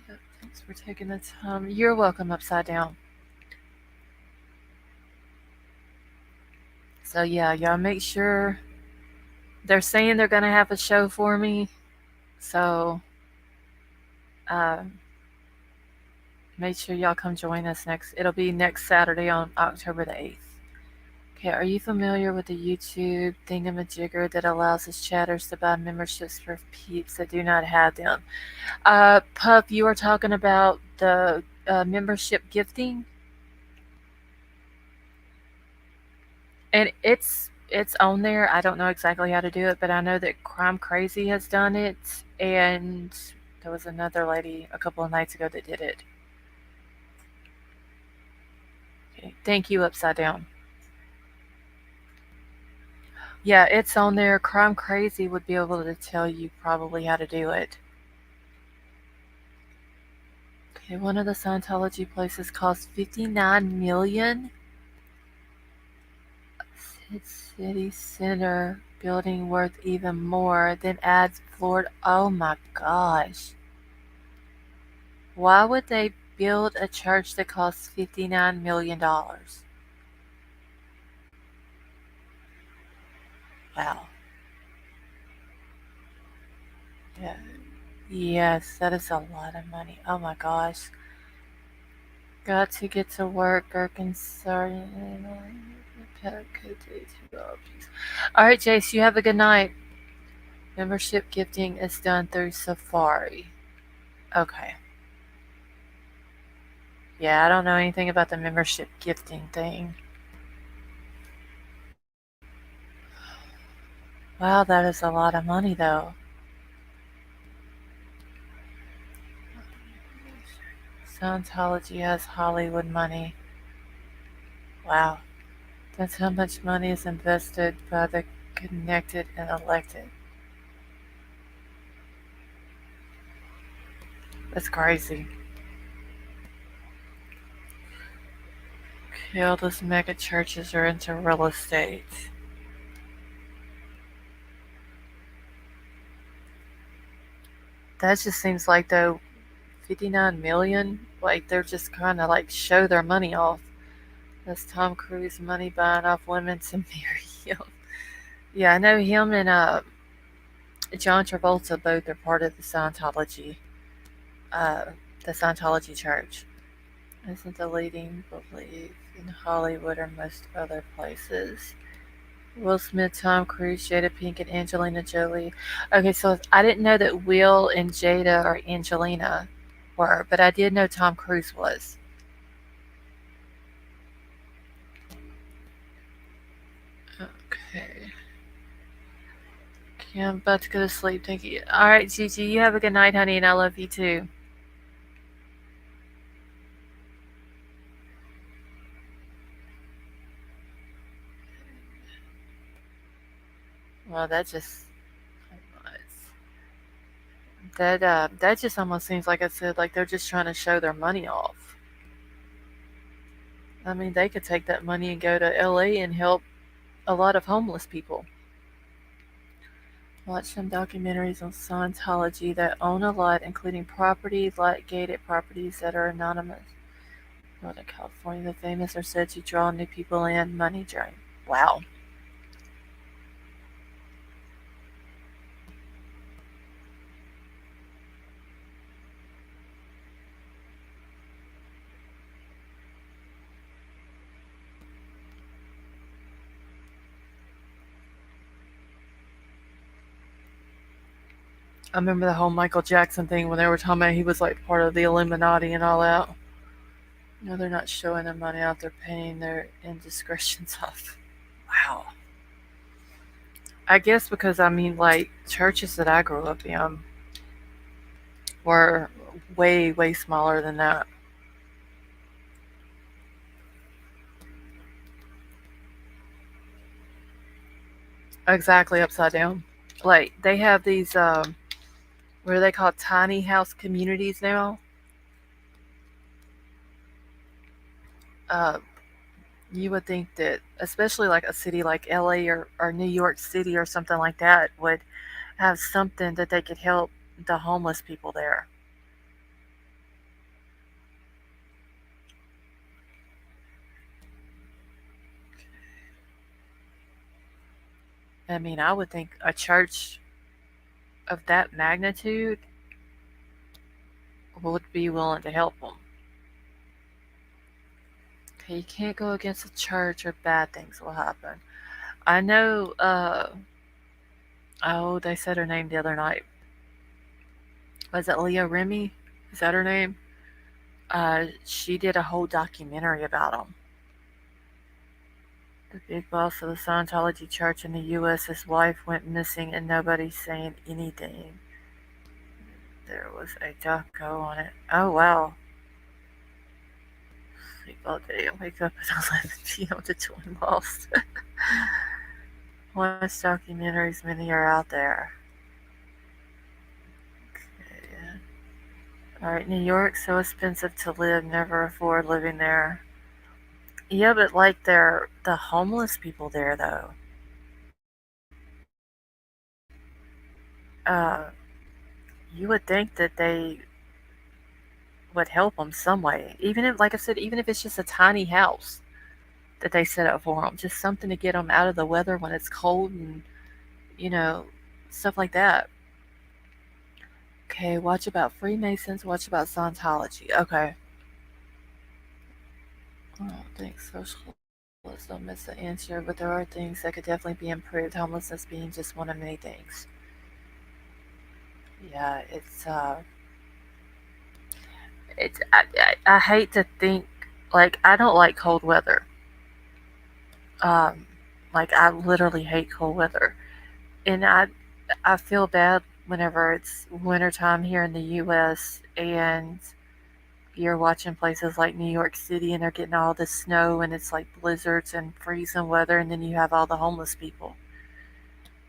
Yep, thanks for taking the time. You're welcome, Upside Down. So yeah, y'all make sure they're saying they're gonna have a show for me. So uh, make sure y'all come join us next. It'll be next Saturday on October the 8th. Okay, are you familiar with the YouTube thingamajigger that allows us chatters to buy memberships for peeps that do not have them? Pup, you are talking about the membership gifting, and it's on there. I don't know exactly how to do it, but I know that Crime Crazy has done it, and there was another lady a couple of nights ago that did it. Okay, thank you, Upside Down. Yeah, it's on there. Crime Crazy would be able to tell you probably how to do it. Okay, one of the Scientology places costs 59 million. City Center building worth even more. Then adds Florida. Oh my gosh. Why would they build a church that costs $59 million? Wow. Yeah. Yes, that is a lot of money. Oh my gosh. Got to get to work. Gherkin sorry. Alright, Jace, you have a good night. Membership gifting is done through Safari. Okay. Yeah, I don't know anything about the membership gifting thing. Wow, that is a lot of money though. Scientology has Hollywood money. Wow. That's how much money is invested by the connected and elected. That's crazy. Okay, all those mega churches are into real estate. That just seems like though 59 million, like they're just kind of like show their money off. That's Tom Cruise money buying off women to marry him. Yeah, I know him and John Travolta both are part of uh, the Scientology church. Isn't the leading belief in Hollywood or most other places? Will Smith, Tom Cruise, Jada Pinkett, Angelina Jolie. Okay, so I didn't know that Will and Jada or Angelina were, but I did know Tom Cruise was. Okay. Okay, I'm about to go to sleep. Thank you. All right, Gigi, you have a good night, honey, and I love you too. Well, that just almost seems like I said like they're just trying to show their money off. I mean, they could take that money and go to LA and help a lot of homeless people. Watch some documentaries on Scientology that own a lot, including property, like gated properties that are anonymous. Northern California, the famous are said to draw new people in, money drain. Wow. I remember the whole Michael Jackson thing when they were talking about he was like part of the Illuminati and all that. No, they're not showing their money out, they're paying their indiscretions off. Wow. I guess because I mean, like, churches that I grew up in were way, way smaller than that. Exactly upside down. Like, they have these, what are they called? Tiny house communities now. Uh, you would think that, especially like a city like LA or New York City or something like that, would have something that they could help the homeless people there. I mean, I would think a church of that magnitude would be willing to help them. Okay, you can't go against the church or bad things will happen. I know, oh, they said her name the other night. Was it Leah Remy? Is that her name? She did a whole documentary about them. The big boss of the Scientology Church in the U.S., his wife went missing and nobody's saying anything. There was a doco on it. Oh, wow. Sleep all day and wake up at 11 p.m. to join Lost. Watch documentaries, many are out there. Okay. Alright, New York, so expensive to live, never afford living there. Yeah, but like they're the homeless people there, though. Uh, you would think that they would help them some way. Even if, like I said, even if it's just a tiny house that they set up for them, just something to get them out of the weather when it's cold and, you know, stuff like that. Okay, watch about Freemasons, watch about Scientology. Okay. I don't think socialism is the answer, but there are things that could definitely be improved. Homelessness being just one of many things. Yeah, I hate to think, like, I don't like cold weather. Um, like, I literally hate cold weather. And I feel bad whenever it's wintertime here in the US and you're watching places like New York City and they're getting all the snow and it's like blizzards and freezing weather, and then you have all the homeless people.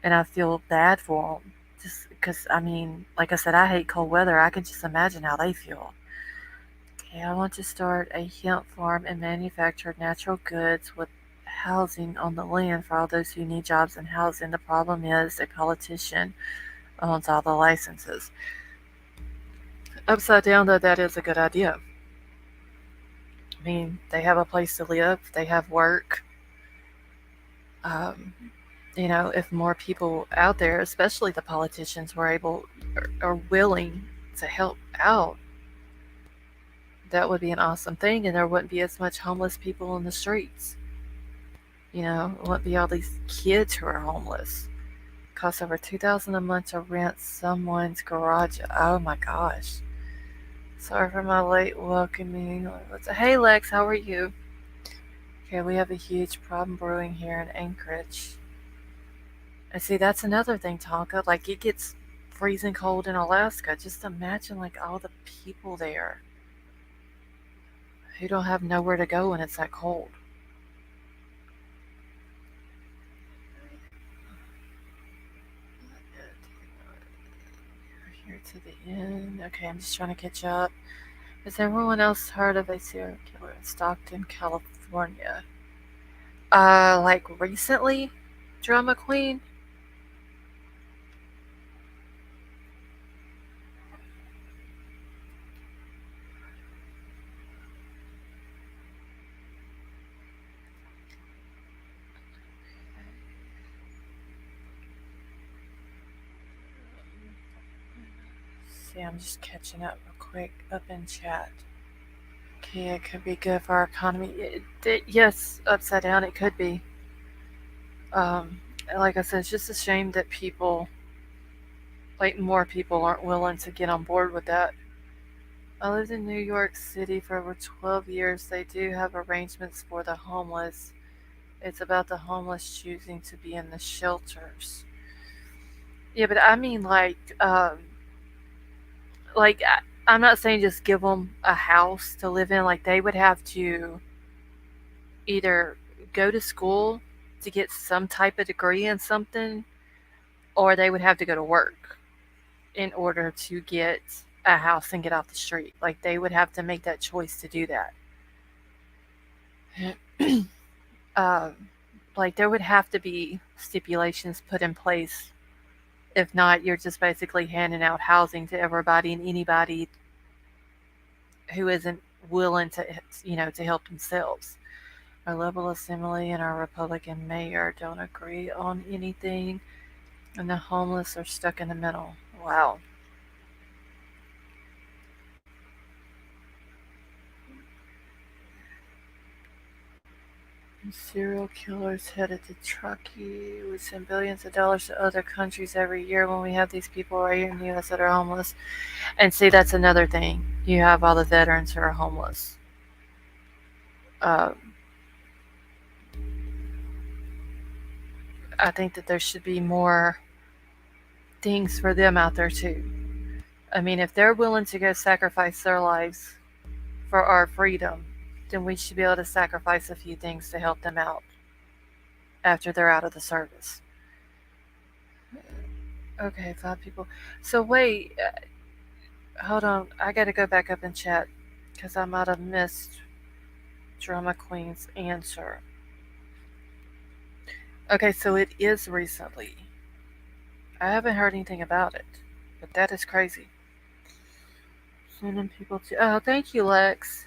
And I feel bad for them. Just because, I mean, like I said, I hate cold weather. I can just imagine how they feel. Okay, I want to start a hemp farm and manufacture natural goods with housing on the land for all those who need jobs and housing. The problem is a politician owns all the licenses. Upside down, though, that is a good idea. I mean, they have a place to live, they have work. Um, if more people out there, especially the politicians, were able or are willing to help out, that would be an awesome thing, and there wouldn't be as much homeless people in the streets. It wouldn't be all these kids who are homeless. It costs over 2,000 a month to rent someone's garage. Oh my gosh. Sorry for my late welcoming. Hey Lex, how are you? Okay, we have a huge problem brewing here in Anchorage. And see, that's another thing, Tonka. Like, it gets freezing cold in Alaska. Just imagine, like, all the people there who don't have nowhere to go when it's that cold. We're here to the end. Okay, I'm just trying to catch up. Has everyone else heard of a serial killer in Stockton, California? Like recently? Drama Queen? See, I'm just catching up real quick up in chat. Okay, it could be good for our economy. Yes, upside down, it could be. Um, like I said, it's just a shame that people like more people aren't willing to get on board with that. I lived in New York City for over 12 years. They do have arrangements for the homeless. It's about the homeless choosing to be in the shelters. Yeah, but I mean, I'm not saying just give them a house to live in. Like they would have to either go to school to get some type of degree in something, or they would have to go to work in order to get a house and get off the street. Like they would have to make that choice to do that. um, like there would have to be stipulations put in place. If not, you're just basically handing out housing to everybody and anybody who isn't willing to, to help themselves. Our liberal assembly and our Republican mayor don't agree on anything, and the homeless are stuck in the middle. Wow. Serial killers headed to Truckee. We send billions of dollars to other countries every year when we have these people right here in the U.S. that are homeless. And see, that's another thing. You have all the veterans who are homeless. Um, I think that there should be more things for them out there too. I mean, if they're willing to go sacrifice their lives for our freedom, then we should be able to sacrifice a few things to help them out after they're out of the service. Okay, 5 people. So wait, hold on. I gotta go back up and chat because I might have missed Drama Queen's answer. Okay, so it is recently. I haven't heard anything about it, but that is crazy. Sending people to. Oh, thank you, Lex.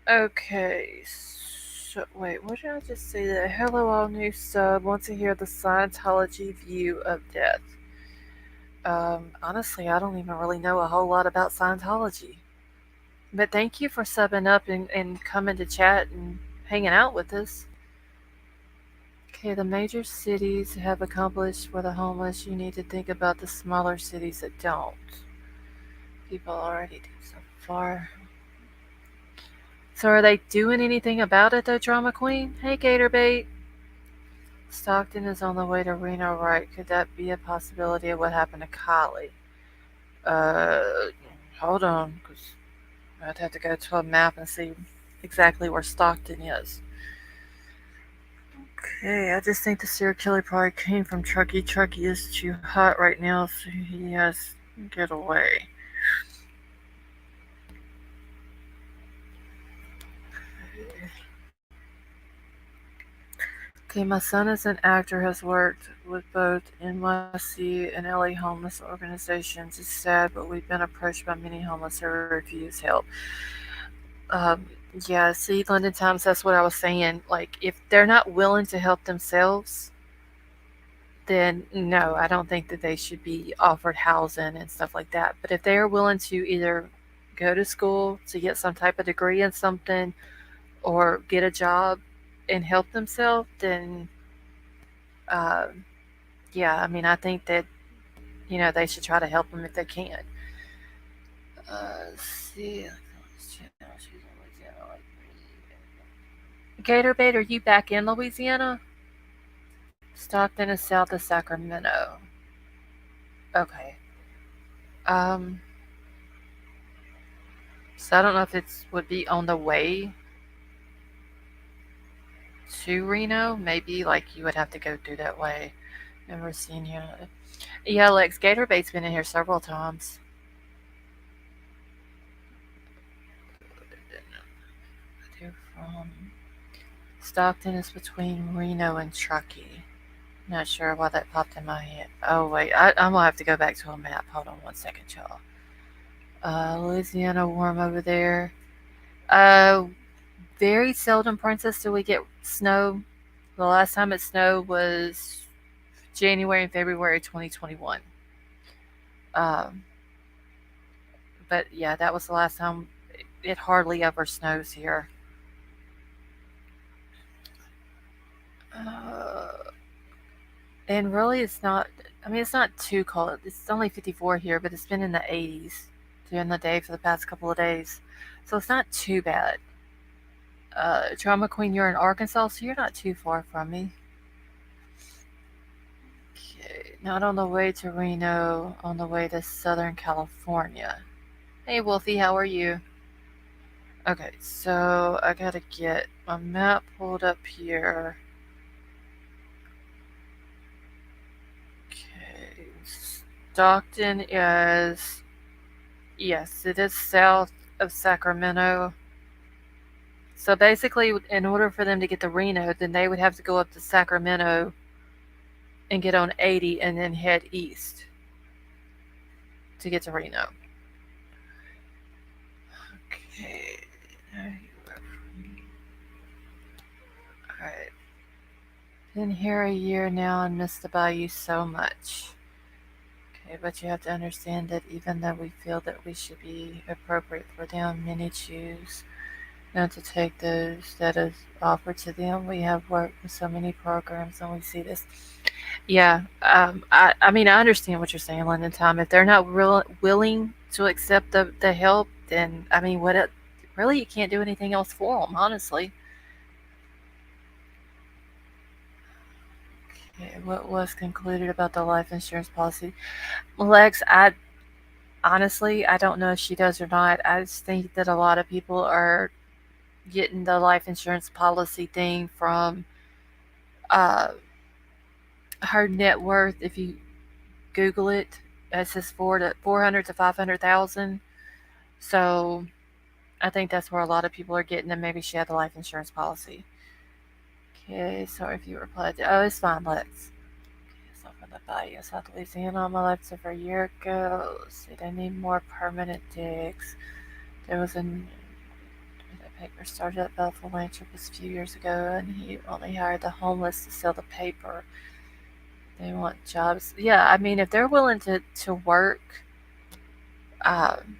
Okay, so wait, what did I just say there? Hello, all new sub. Want to hear the Scientology view of death? Honestly, I don't even really know a whole lot about Scientology. But thank you for subbing up and coming to chat and hanging out with us. Okay, the major cities have accomplished for the homeless. You need to think about the smaller cities that don't. People already do so far. So are they doing anything about it though, Drama Queen? Hey, Gatorbait. Stockton is on the way to Reno, right? Could that be a possibility of what happened to KIELY? Uh, hold on, because I'd have to go to a map and see exactly where Stockton is. Okay, I just think the serial killer probably came from Truckee. Truckee is too hot right now, so he has to get away. Okay, my son is an actor, has worked with both NYC and LA homeless organizations. It's sad, but we've been approached by many homeless who refuse help. Um, yeah, see, London Times, that's what I was saying. Like, if they're not willing to help themselves, then no, I don't think that they should be offered housing and stuff like that. But if they are willing to either go to school to get some type of degree in something or get a job and help themselves, then uh, yeah, I mean, I think that they should try to help them if they can. Let's see. Gatorbait, are you back in Louisiana? Stockton is south of Sacramento. Okay. Um. So I don't know if it would be on the way to Reno. Maybe like you would have to go through that way. Never seen you. Yeah, Lex Gatorbait's been in here several times. They're from Stockton is between Reno and Truckee. Not sure why that popped in my head. Oh wait, I'm gonna have to go back to a map. Hold on 1 second, y'all. Louisiana warm over there. Uh, very seldom, Princess, do we get snow. The last time it snowed was January and February 2021. Um, but yeah, that was the last time. It hardly ever snows here. Uh, and really, it's not. I mean, it's not too cold. It's only 54 here, but it's been in the 80s during the day for the past couple of days, so it's not too bad. Drama Queen, you're in Arkansas, so you're not too far from me. Okay, not on the way to Reno, on the way to Southern California. Hey, Wolfie, how are you? Okay, so I gotta get my map pulled up here. Okay, Stockton is, yes, it is south of Sacramento. So basically, in order for them to get to Reno, then they would have to go up to Sacramento and get on 80 and then head east to get to Reno. Okay. Alright. Been here a year now and missed the bayou so much. Okay, but you have to understand that even though we feel that we should be appropriate for them, many choose not to take those that is offered to them. We have worked with so many programs and we see this. Yeah, I mean, I understand what you're saying, London Tom. If they're not willing to accept the help, then, I mean, really, you can't do anything else for them, honestly. Okay, what was concluded about the life insurance policy? Lex, I don't know if she does or not. I just think that a lot of people are getting the life insurance policy thing from uh, her net worth. If you Google it, it says 400 to 500,000. So I think that's where a lot of people are getting them. Maybe she had the life insurance policy. Okay, sorry if you replied. Oh, it's fine, Lex. Okay, it's not from the Bayou, South Louisiana. All my life except for a year ago. Let's see, they need more permanent digs. There was a paper started at Bell Philanthropist a few years ago, and he only hired the homeless to sell the paper. They want jobs. Yeah, I mean, if they're willing to work um,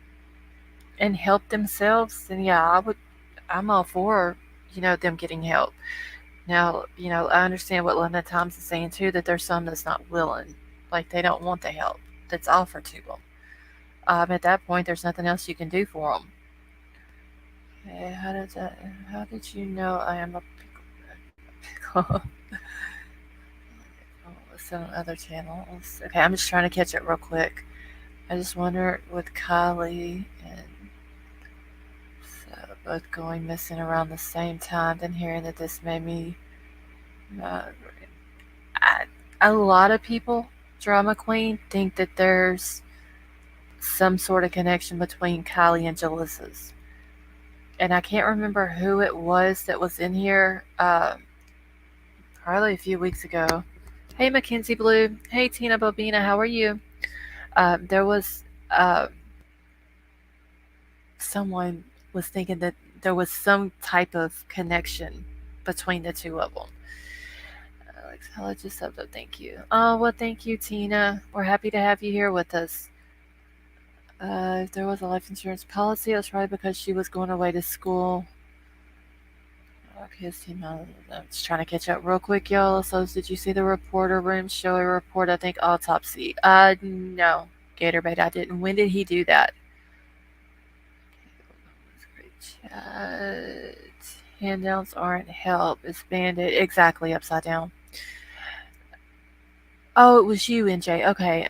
and help themselves, then yeah, I'm all for them getting help. Now, I understand what London Times is saying too, that there's some that's not willing, like they don't want the help that's offered to them. At that point, there's nothing else you can do for them. Okay, How did you know I am a pickle? Listen on other channels. Okay, I'm just trying to catch it real quick. I just wonder with KIELY and so both going missing around the same time, then hearing that this made me. Uh, I, a lot of people, Drama Queen, think that there's some sort of connection between KIELY and Jalissa's. And I can't remember who it was that was in here probably a few weeks ago. Hey, Mackenzie Blue. Hey, Tina Bobina. How are you? There was someone was thinking that there was some type of connection between the two of them. Alex, hello, just up. Thank you. Oh, well, thank you, Tina. We're happy to have you here with us. If there was a life insurance policy, it was probably because she was going away to school. Okay, I'm just trying to catch up real quick, y'all. So, did you see the reporter room show a report? I think autopsy. No, Gatorbait, I didn't. When did he do that? Great chat. Handouts aren't help. It's banded exactly upside down. Oh, it was you, NJ. Okay.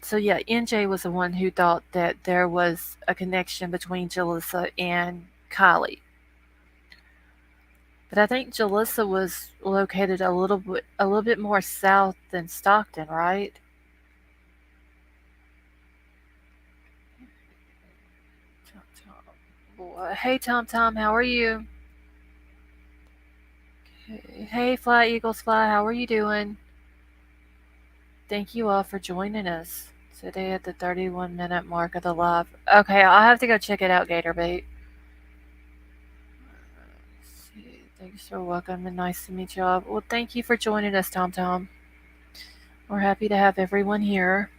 So yeah, NJ was the one who thought that there was a connection between Jalissa and KIELY. But I think Jalissa was located a little bit more south than Stockton, right? Hey Tom Tom, how are you? Hey Fly Eagles Fly, how are you doing? Thank you all for joining us today at the 31-minute mark of the live. Okay, I'll have to go check it out, Gatorbait. Thanks for welcoming. Nice to meet you all. Well, thank you for joining us, Tom Tom. We're happy to have everyone here.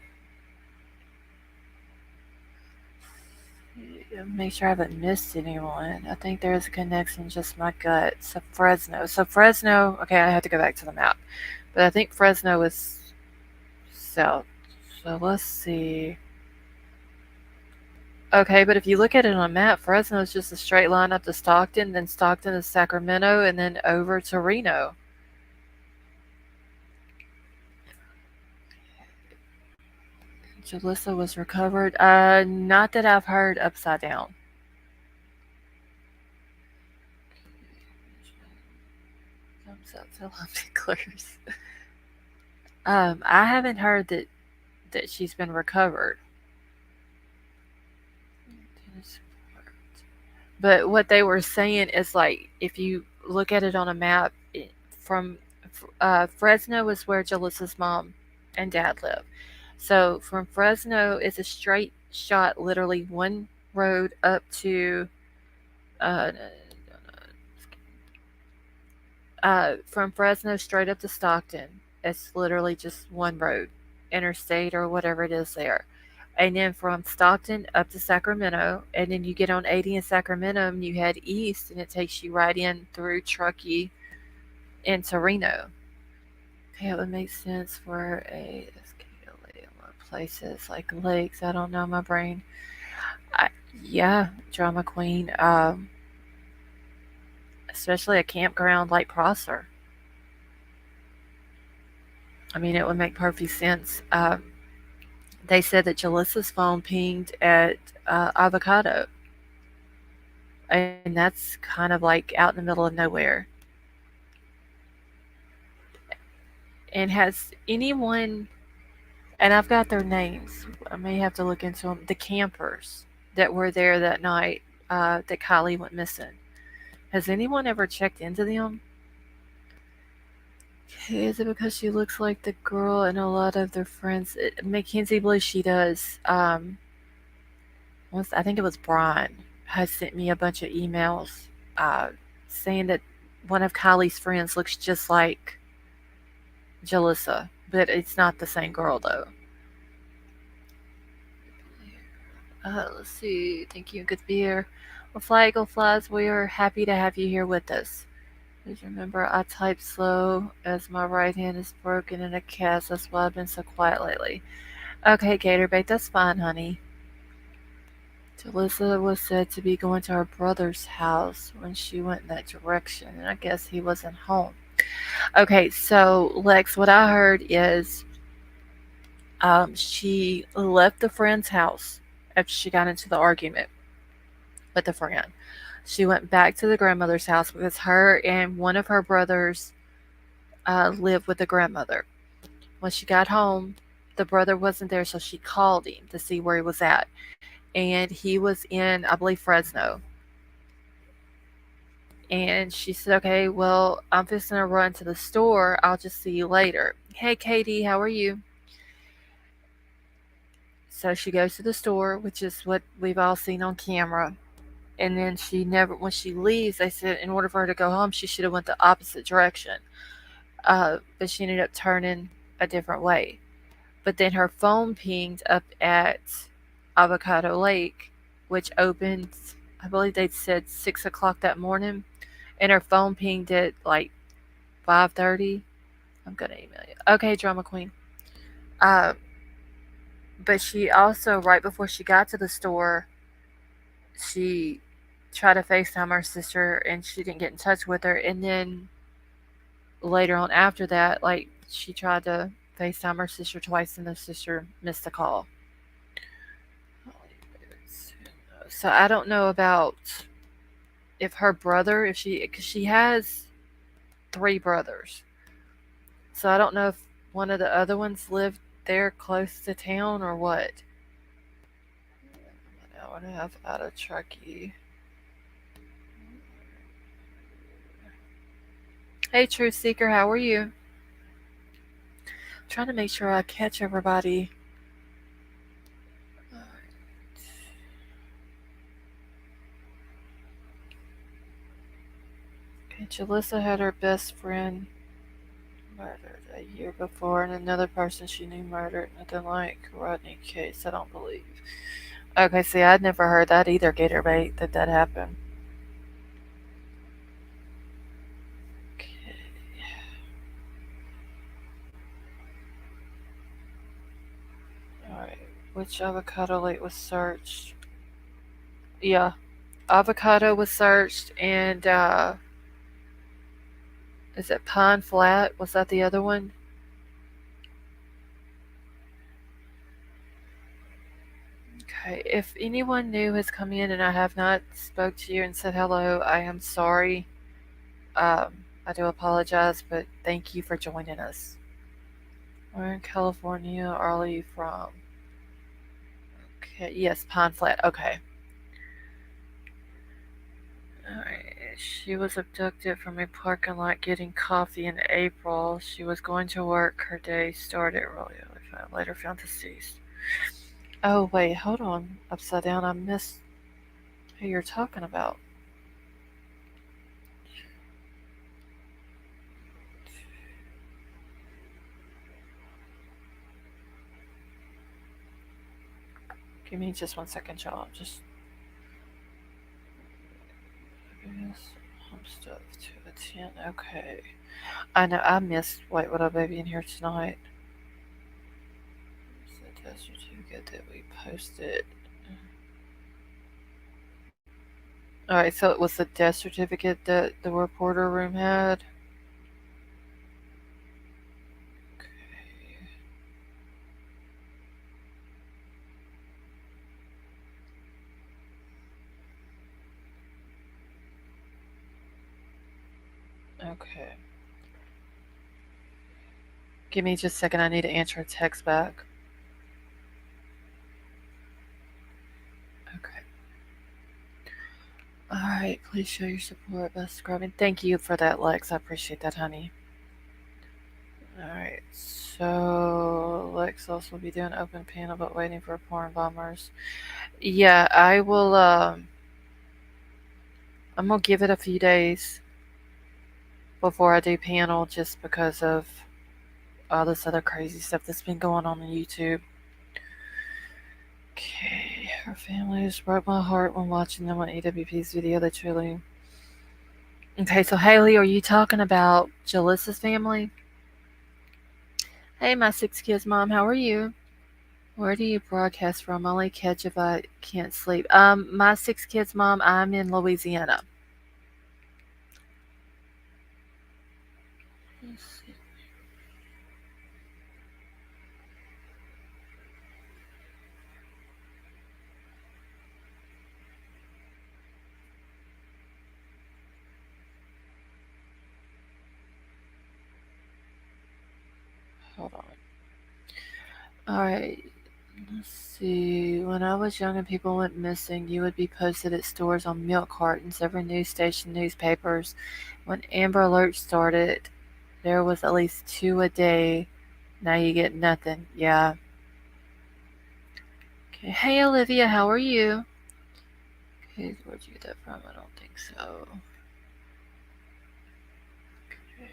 make sure I haven't missed anyone. I think there is a connection, just my gut. So Fresno. So Fresno. Okay, I have to go back to the map, but I think Fresno is south. So let's see. Okay, but if you look at it on a map, Fresno is just a straight line up to Stockton, then Stockton to Sacramento, and then over to Reno. Jalissa was recovered. Not that I've heard upside down. Thumbs up, fill up, and clears. I haven't heard that she's been recovered. But what they were saying is like if you look at it on a map, from Fresno is where Jalissa's mom and dad live. So from Fresno, it's a straight shot, literally one road up to uh, from Fresno straight up to Stockton. It's literally just one road, interstate or whatever it is there. And then from Stockton up to Sacramento, and then you get on 80 in Sacramento and you head east, and it takes you right in through Truckee into Reno. Okay, it would make sense for a places like lakes. I don't know, my brain. I, yeah, drama queen. Especially a campground like Prosser. I mean, it would make perfect sense. They said that Jalissa's phone pinged at Avocado, and that's kind of like out in the middle of nowhere. And has anyone, and I've got their names, I may have to look into them, the campers that were there that night that KIELY went missing. Has anyone ever checked into them? Okay, is it because she looks like the girl and a lot of their friends? Mackenzie believes she does. I think it was Brian has sent me a bunch of emails uh, saying that one of KIELY's friends looks just like Jalissa, but it's not the same girl though. Let's see. Thank you. Good to be here. Well, Fly Eagle Flies, we are happy to have you here with us. Please remember, I type slow as my right hand is broken in a cast. That's why I've been so quiet lately. Okay, Gatorbait, that's fine, honey. Jalissa was said to be going to her brother's house when she went in that direction, and I guess he wasn't home. Okay, so Lex, what I heard is she left the friend's house after she got into the argument with the friend. She went back to the grandmother's house because her and one of her brothers lived with the grandmother. When she got home, the brother wasn't there, so she called him to see where he was at. And he was in, I believe, Fresno. And she said, okay, well, I'm just going to run to the store. I'll just see you later. Hey, Katie, how are you? So she goes to the store, which is what we've all seen on camera. And then when she leaves, they said in order for her to go home, she should have went the opposite direction. But she ended up turning a different way. But then her phone pinged up at Avocado Lake, which opened, I believe they said 6 o'clock that morning. And her phone pinged at like 5:30. I'm going to email you. Okay, Drama Queen. But she also, right before she got to the store, she tried to FaceTime her sister and she didn't get in touch with her. And then later on after that, like she tried to FaceTime her sister twice and the sister missed the call. So I don't know about if her brother, because she has 3 brothers. So I don't know if one of the other ones lived there close to town or what. An hour and a half out of Truckee. Hey, Truth Seeker, how are you? I'm trying to make sure I catch everybody. Okay, Jalissa had her best friend murdered a year before, and another person she knew murdered. Nothing like RODNI case, I don't believe. Okay, see, I'd never heard that either, Gator Bait, that happened. Okay. Alright. Which avocado lake was searched? Yeah. Avocado was searched, and is it Pine Flat? Was that the other one? Okay. If anyone new has come in and I have not spoke to you and said hello, I am sorry. I do apologize, but thank you for joining us. Where in California are you from? Okay. Yes, Pine Flat. Okay. Alright. She was abducted from a parking lot getting coffee in April. She was going to work. Her day started early. Later found deceased. Oh, wait, hold on. Upside down. I missed who you're talking about. Give me just 1 second, y'all. Just. Home stuff to attend. Okay. I know I missed Wait, What Up Baby in here tonight. It's the death certificate that we posted. Alright, so it was the death certificate that the reporter room had. Okay. Give me just a second. I need to answer a text back. Okay. Alright, please show your support by subscribing. Thank you for that, Lex. I appreciate that, honey. Alright, so Lex also will be doing open panel but waiting for porn bombers. Yeah, I will I'm gonna give it a few days before I do panel just because of all this other crazy stuff that's been going on YouTube. Okay, her family just broke my heart when watching them on EWP's video. They truly. Okay, so Haley, are you talking about Jalissa's family? Hey, my 6 kids mom, how are you? Where do you broadcast from? I only catch if I can't sleep. My 6 kids mom, I'm in Louisiana. Let's see. Hold on. Alright. Let's see. When I was young and people went missing, you would be posted at stores on milk cartons, every news station, newspapers. When Amber Alert started, there was at least 2 a day. Now you get nothing. Yeah. Okay. Hey, Olivia, how are you? Okay, where'd you get that from? I don't think so. Okay.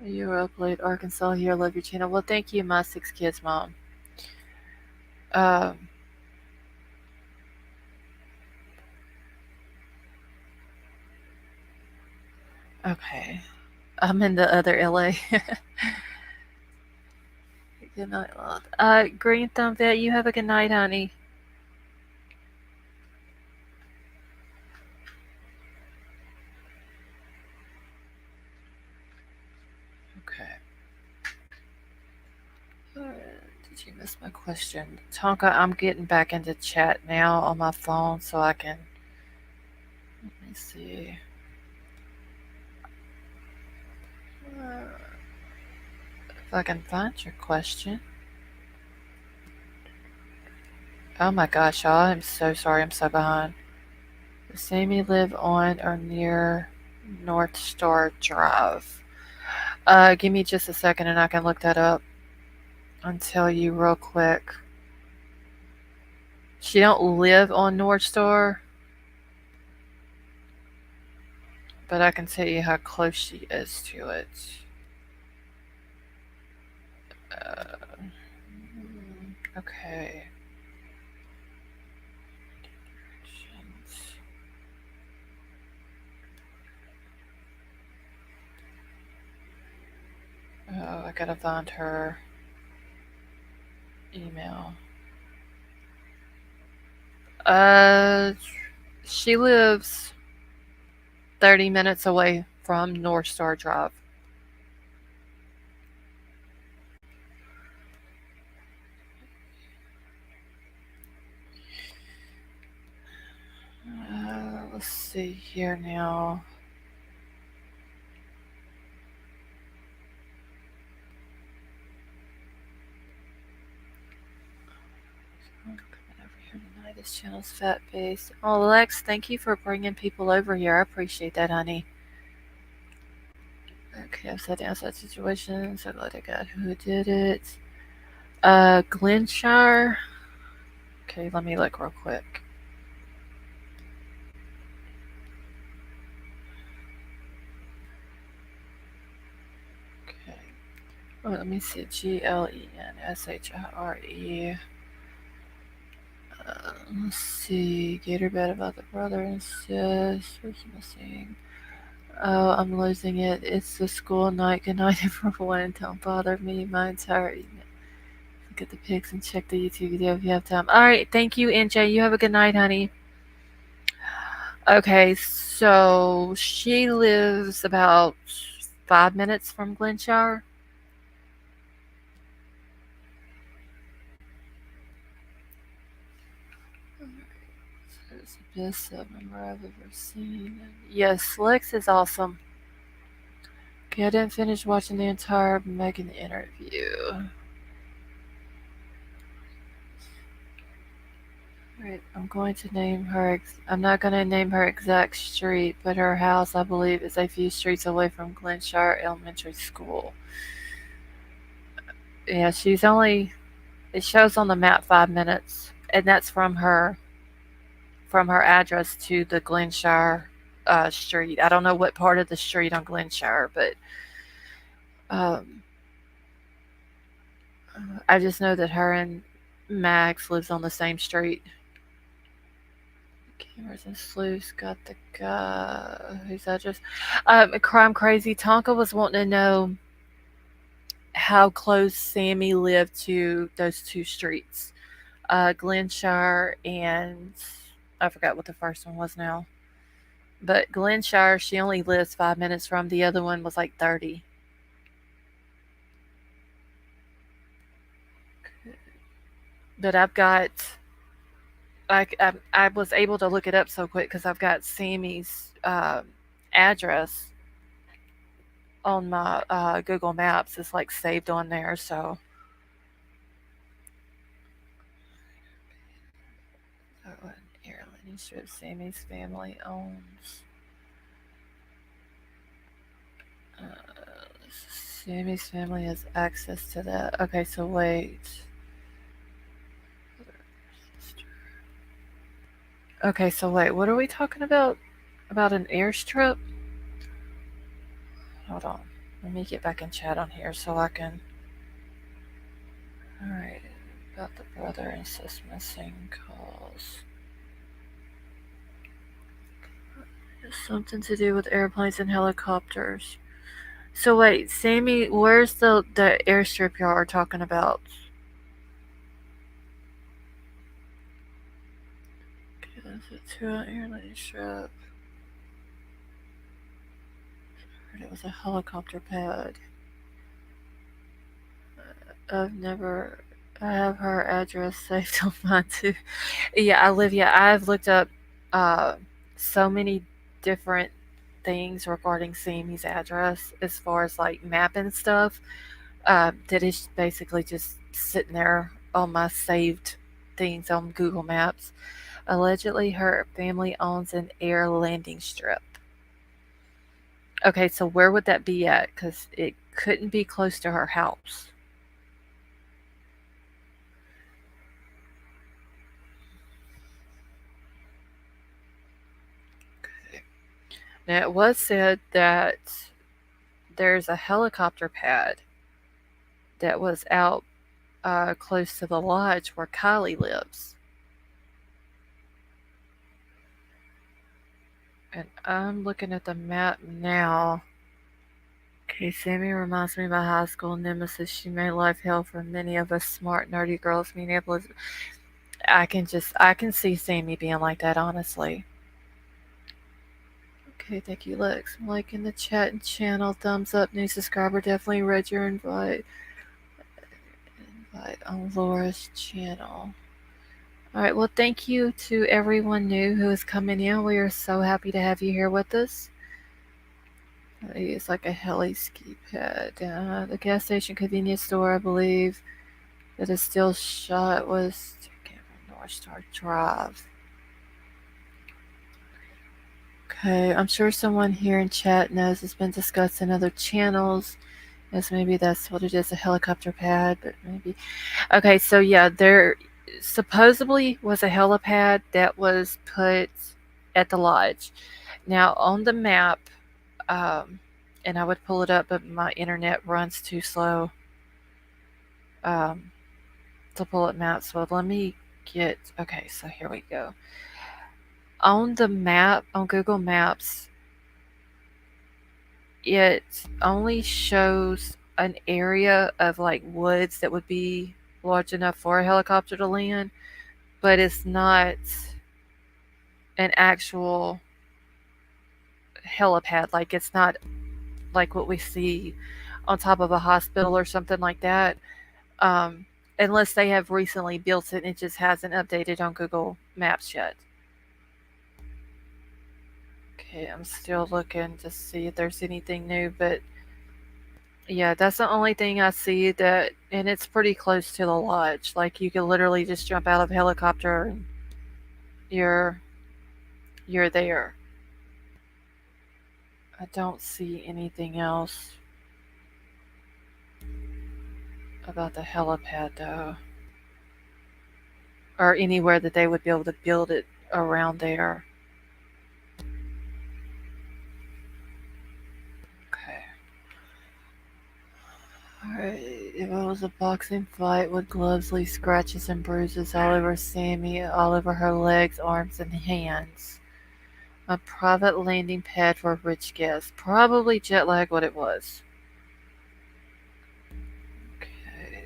You're up late, Arkansas. Here, love your channel. Well, thank you, my 6 kids mom. Um, okay. I'm in the other LA. Good night, love. Green Thumb Vet, you have a good night, honey. Okay. Did you miss my question? Tonka, I'm getting back into chat now on my phone so I can. Let me see. If I can find your question. Oh my gosh, y'all, I'm so sorry. I'm so behind. Does Sammy live on or near North Star Drive? Give me just a second and I can look that up and tell you real quick. She don't live on North Star, but I can tell you how close she is to it. Uh, okay. Oh, I gotta find her email. Uh, she lives 30 minutes away from North Star Drive. Let's see here now. I'm coming over here tonight. This channel's fat based. Oh, Lex, thank you for bringing people over here. I appreciate that, honey. Okay, I've said downside situation. So glad I got who did it. Glenshire. Okay, let me look real quick. Okay. Oh, let me see. GLENSHIRE. Let's see. Gator bet about the brother and sis. Who's missing? Oh, I'm losing it. It's the school night. Good night, everyone. Don't bother me. My entire evening. Look at the pics and check the YouTube video if you have time. All right. Thank you, NJ. You have a good night, honey. Okay, so she lives about 5 minutes from Glenshire. It's the best member I've ever seen. Yes, Lex is awesome. Okay, I didn't finish watching the entire Megan interview. Right, I'm going to name her. I'm not going to name her exact street, but her house, I believe, is a few streets away from Glenshire Elementary School. Yeah, she's only. It shows on the map 5 minutes, and that's from her address to the Glenshire street. I don't know what part of the street on Glenshire, but um, I just know that her and Max lives on the same street. Cameras and sleuths got the guy whose address. Crime Crazy Tonka was wanting to know how close Sammy lived to those two streets, Glenshire and I forgot what the first one was now. But Glenshire, she only lives 5 minutes from. The other one was like 30. But I've got I was able to look it up so quick because I've got Sammy's address on my Google Maps. It's like saved on there. So an airline strip Sammy's family owns. Sammy's family has access to that. Okay, so wait. Okay, so wait. What are we talking about? About an airstrip? Hold on. Let me get back in chat on here so I can. Alright. About the brother and sis missing calls. Something to do with airplanes and helicopters. So wait, Sammy, where's the airstrip y'all are talking about? Okay, that's a 2-hour airline strip. It was a helicopter pad. I've never. I have her address saved on mine too. Yeah, Olivia, I've looked up uh, so many different things regarding Sammy's address as far as like mapping stuff. That is basically just sitting there on my saved things on Google Maps. Allegedly, her family owns an air landing strip. Okay, so where would that be at? Because it couldn't be close to her house. Now, it was said that there's a helicopter pad that was out close to the lodge where KIELY lives. And I'm looking at the map now. Okay, Sammy reminds me of my high school nemesis. She made life hell for many of us smart, nerdy girls. Minneapolis. I can see Sammy being like that, honestly. Okay, thank you, Lex. I'm liking the chat and channel. Thumbs up, new subscriber. Definitely read your invite. Invite on Laura's channel. All right, well, thank you to everyone new who is coming in. We are so happy to have you here with us. It's like a heli ski pad. The gas station convenience store, I believe, that is still shut was North Star Drive. Okay, I'm sure someone here in chat knows it's been discussed in other channels, as maybe that's what it is, a helicopter pad, but maybe. Okay, so yeah, there supposedly was a helipad that was put at the lodge. Now, on the map, and I would pull it up, but my internet runs too slow to pull up maps. So let me get, okay, so here we go. On the map, on Google Maps, it only shows an area of like woods that would be large enough for a helicopter to land, but it's not an actual helipad. Like, it's not like what we see on top of a hospital or something like that. Unless they have recently built it and it just hasn't updated on Google Maps yet. Okay, I'm still looking to see if there's anything new, but yeah, that's the only thing I see that, and it's pretty close to the lodge. Like, you can literally just jump out of a helicopter and you're there. I don't see anything else about the helipad though, or anywhere that they would be able to build it around there. Okay. Alright, if it was a boxing fight, would gloves leave scratches and bruises all over Sammy, all over her legs, arms, and hands? A private landing pad for rich guests. Probably jet lag what it was. Okay.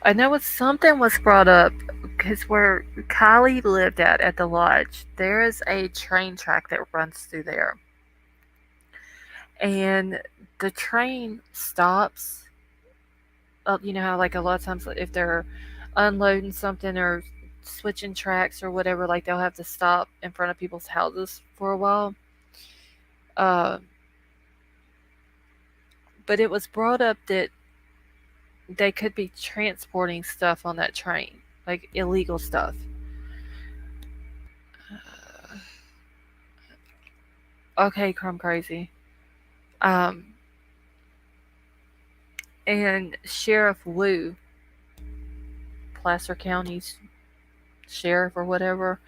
I know something was brought up because where KIELY lived at the lodge, there is a train track that runs through there. And the train stops. You know how, like, a lot of times if they're unloading something or switching tracks or whatever, like, they'll have to stop in front of people's houses for a while. But it was brought up that they could be transporting stuff on that train, like illegal stuff. Okay, Crumb Crazy. And Sheriff Wu, Placer County's sheriff or whatever,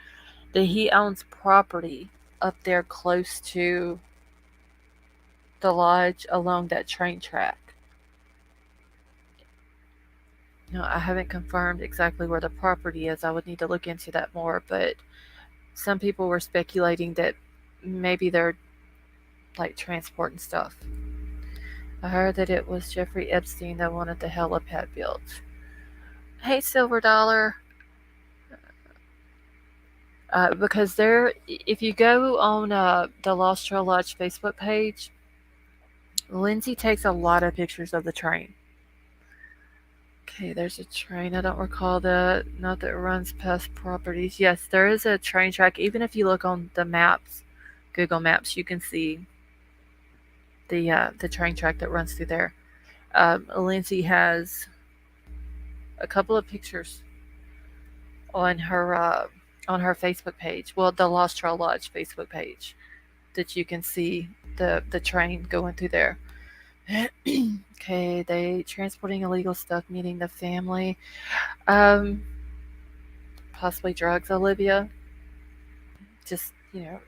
that he owns property up there close to the lodge along that train track. No, I haven't confirmed exactly where the property is. I would need to look into that more, but some people were speculating that maybe they're like transporting stuff. I heard that it was Jeffrey Epstein that wanted the helipad built. Hey, Silver Dollar. Because there, if you go on the Lost Trail Lodge Facebook page, Lindsay takes a lot of pictures of the train. Okay, there's a train. I don't recall that. Not that it runs past properties. Yes, there is a train track. Even if you look on the maps, Google Maps, you can see the train track that runs through there. Lindsay has a couple of pictures on her Facebook page. Well, the Lost Trail Lodge Facebook page, that you can see the train going through there. Okay, they transporting illegal stuff, meeting the family. Possibly drugs, Olivia. just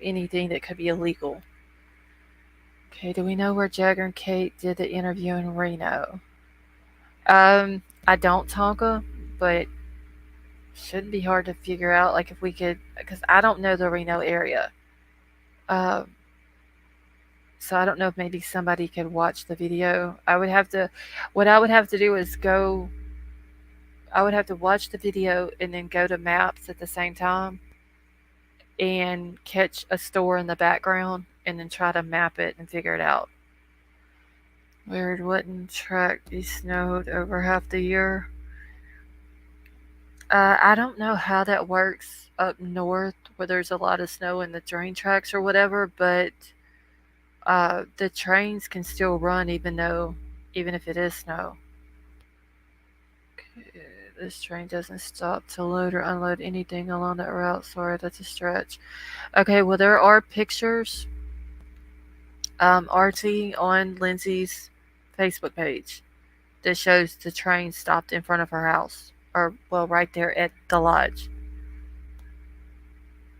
anything that could be illegal. Okay, do we know where Jagger and Kate did the interview in Reno? I don't, Tonka, but shouldn't be hard to figure out. Like if we could, because I don't know the Reno area. Um, so I don't know if maybe somebody could watch the video. What I would have to do is I would have to watch the video and then go to maps at the same time and catch a store in the background and then try to map it and figure it out. Weird wouldn't track be snowed over half the year. I don't know how that works up north where there's a lot of snow in the train tracks or whatever, but the trains can still run even if it is snow. Okay, this train doesn't stop to load or unload anything along that route. Sorry, that's a stretch. Okay, well there are pictures, RT on Lindsay's Facebook page that shows the train stopped in front of her house, or well, right there at the lodge.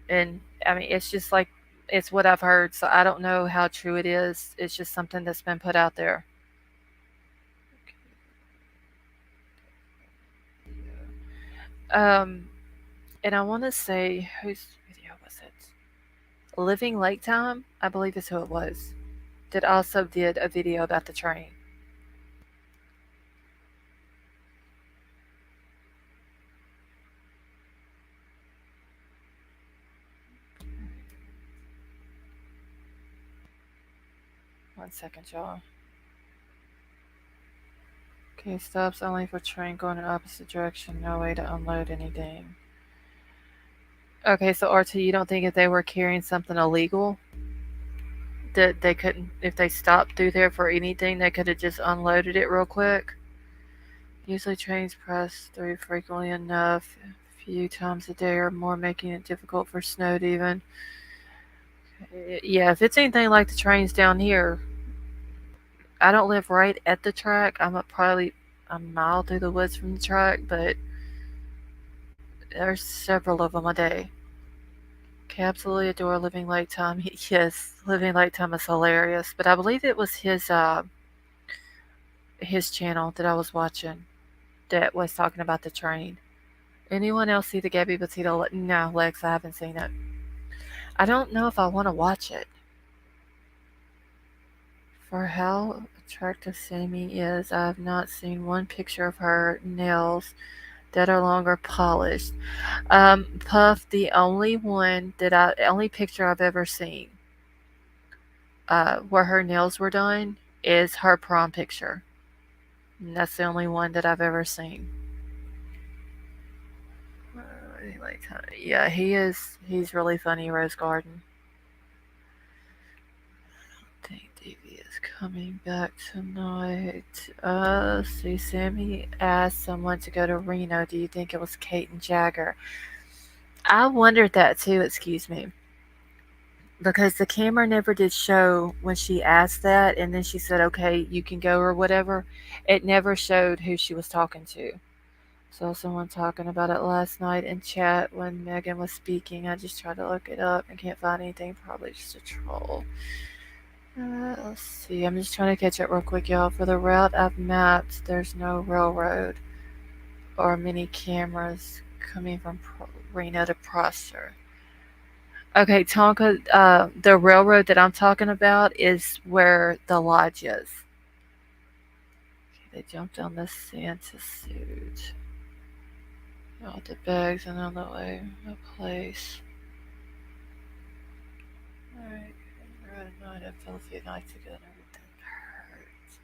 And I mean, it's just like it's what I've heard, so I don't know how true it is. It's just something that's been put out there. Um, and I want to say whose video was it? Living Lake Time, I believe is who it was. That also did a video about the train. One second, y'all. Okay, stops only for train going in opposite direction. No way to unload anything. Okay, so RT, you don't think if they were carrying something illegal that they couldn't, if they stopped through there for anything, they could have just unloaded it real quick? Usually trains press through frequently enough, a few times a day or more, making it difficult for snow to even. Yeah, if it's anything like the trains down here, I don't live right at the track. I'm probably a mile through the woods from the track, but there's several of them a day. Okay, absolutely adore Living Lake Time. Yes, Living Lake Time is hilarious. But I believe it was his channel that I was watching that was talking about the train. Anyone else see the Gabby Petito? No, Lex, I haven't seen it. I don't know if I want to watch it. For how attractive Sammy is, I have not seen one picture of her nails that are longer polished. Puff, the only picture I've ever seen where her nails were done is her prom picture. And that's the only one that I've ever seen. Yeah, he is. He's really funny, Rose Garden. I think Davey is coming back tonight. See, Sammy asked someone to go to Reno. Do you think it was Kate and Jagger? I wondered that too, excuse me. Because the camera never did show when she asked that and then she said, okay, you can go or whatever. It never showed who she was talking to. Saw someone talking about it last night in chat when Megan was speaking. I just tried to look it up and can't find anything. Probably just a troll. Let's see. I'm just trying to catch up real quick, y'all. For the route I've mapped, there's no railroad or many cameras coming from Reno to Prosser. Okay, Tonka, the railroad that I'm talking about is where the lodge is. Okay, they jumped on the Santa suit. All the bags and on the way to place. Alright, rode a night at Philadelphia nights ago and everything hurts.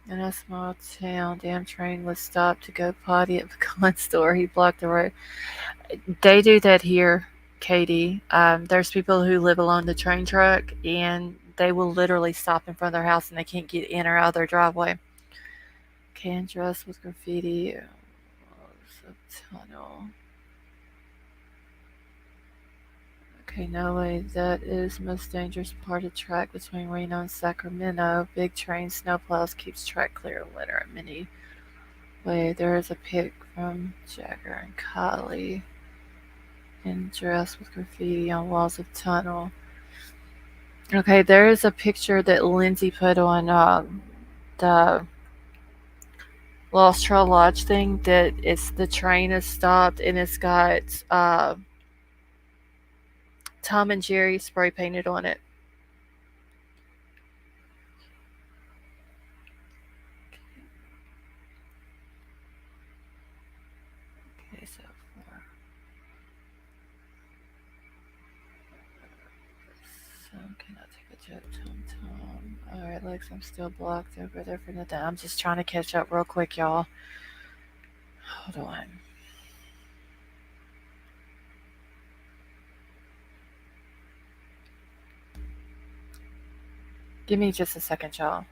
In a small town, damn train was stopped to go potty at Pecan's store. He blocked the road. They do that here, Katie. There's people who live along the train track and they will literally stop in front of their house and they can't get in or out of their driveway. Can dress with graffiti. Tunnel. Okay, no way. That is most dangerous part of track between Reno and Sacramento. Big train snowplows keeps track clear in winter. Many way. There is a pic from Jagger and KIELY. in dress with graffiti on walls of tunnel. Okay, there is a picture that Lindsay put on the Lost Trail Lodge thing that it's the train is stopped and it's got Tom and Jerry spray painted on it. Okay, so far. Some cannot take a joke, Tom Tom. Alright, Lex, I'm still blocked over there for nothing. I'm just trying to catch up real quick, y'all. Hold on. Give me just a second, y'all.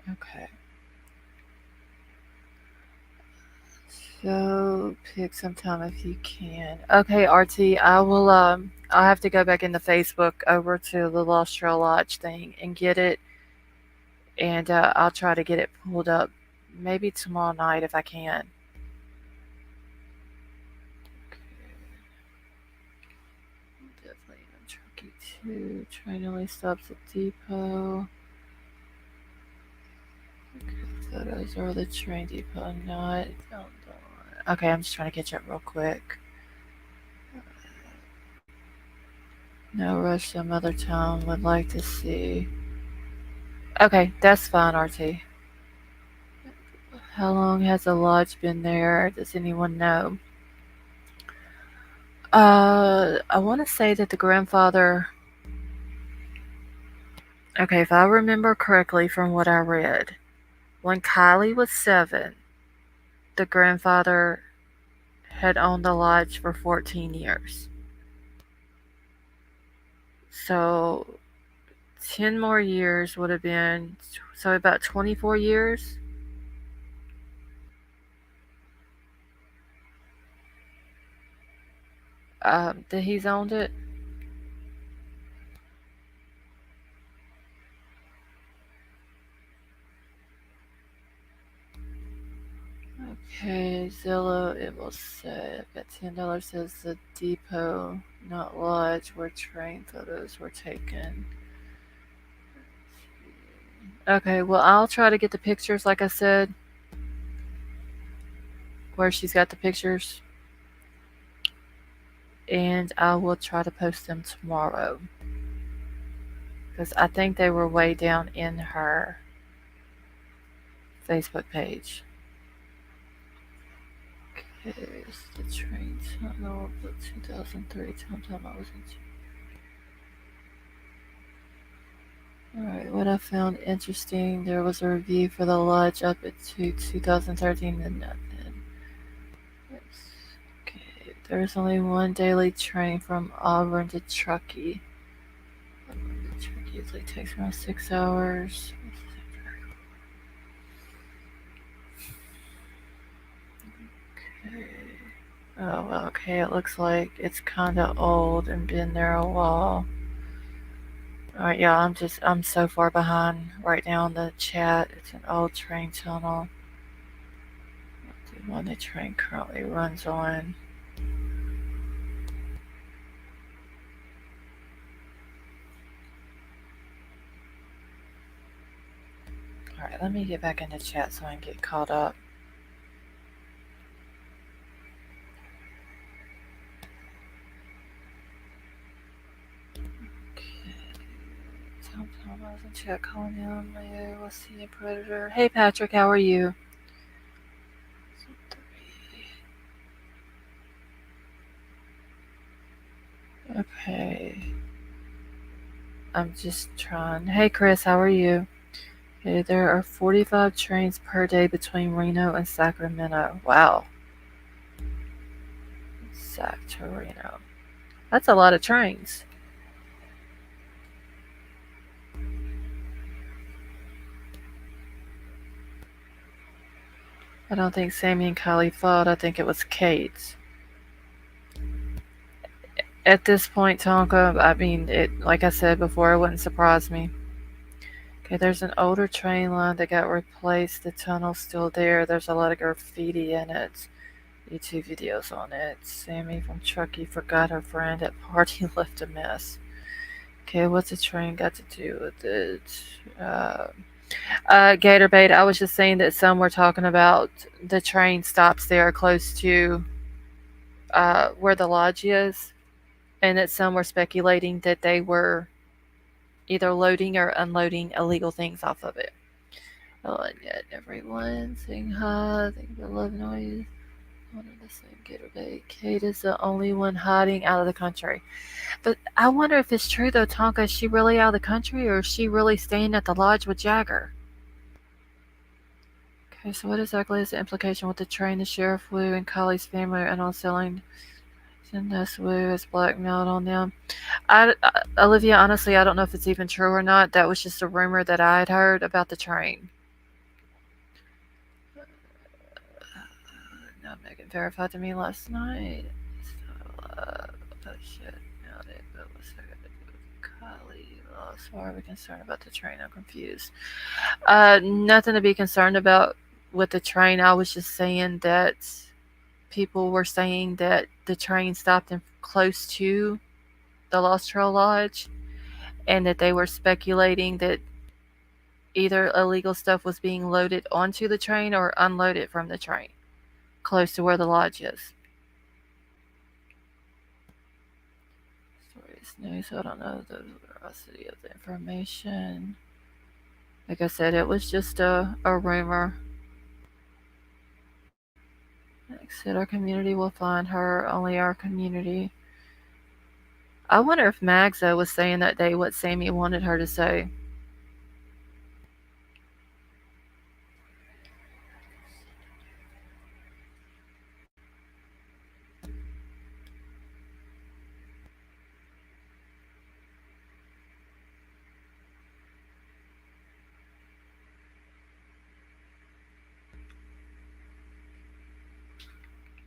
Okay. So pick some time if you can. Okay, RT, I will I'll have to go back into Facebook over to the Lost Trail Lodge thing and get it, and I'll try to get it pulled up maybe tomorrow night if I can. Definitely in Truckee too. Train only stops at depot. Okay, photos are the train depot, not. Okay, I'm just trying to catch up real quick. No rush, some other town would like to see. Okay, that's fine, RT. How long has the lodge been there? Does anyone know? I want to say that the grandfather. Okay, if I remember correctly from what I read, when KIELY was 7, the grandfather had owned the lodge for 14 years. So 10 more years would have been, so about 24 years. That he's owned it. Okay, Zillow, it will say, I've got $10 says the depot, not lodge, where train photos were taken. Okay, well, I'll try to get the pictures, like I said, where she's got the pictures, and I will try to post them tomorrow. Because I think they were way down in her Facebook page. Okay, it's the train tunnel, but 2003 sometime I was in. Alright, what I found interesting, there was a review for the lodge up at 2013 and nothing. Okay, there's only one daily train from Auburn to Truckee. Truckee usually takes around 6 hours. Okay. Oh, okay, it looks like it's kind of old and been there a while. Alright, yeah, I'm so far behind right now in the chat. It's an old train tunnel. The one the train currently runs on. Alright, let me get back into chat so I can get caught up. Tom I was in chat calling him. We'll see you, Predator. Hey Patrick, how are you? Okay. I'm just trying. Hey Chris, how are you? Okay, there are 45 trains per day between Reno and Sacramento. Wow. Sac to Reno. That's a lot of trains. I don't think Sammy and Kylie fought. I think it was Kate. At this point, Tonka, I mean, it. Like I said before, it wouldn't surprise me. Okay, there's an older train line that got replaced. The tunnel's still there. There's a lot of graffiti in it. YouTube videos on it. Sammy from Truckee forgot her friend at party left a mess. Okay, what's the train got to do with it? Uh, Gator bait. I was just saying that some were talking about the train stops there close to where the lodge is, and that some were speculating that they were either loading or unloading illegal things off of it. Oh, and yet everyone saying hi. Think about love noise. One of the same Gator bait. Kate is the only one hiding out of the country. But I wonder if it's true though, Tonka. Is she really out of the country, or is she really staying at the lodge with Jagger? Okay, so what exactly is the implication with the train the sheriff Wu and Kylie's family and all selling this Wu is blackmailed on them? Olivia, honestly, I don't know if it's even true or not. That was just a rumor that I had heard about the train. No, Megan verified to me last night. Oh shit, nailed it. But what's that got to do with Kylie? Lost. Why are we concerned about the train? I'm confused. Nothing to be concerned about with the train. I was just saying that people were saying that the train stopped in close to the Lost Trail Lodge, and that they were speculating that either illegal stuff was being loaded onto the train or unloaded from the train close to where the lodge is. Stories news. I don't know the veracity of the information. Like I said, it was just a rumor. Like I said, our community will find her. Only our community. I wonder if Magza was saying that day what Sammy wanted her to say.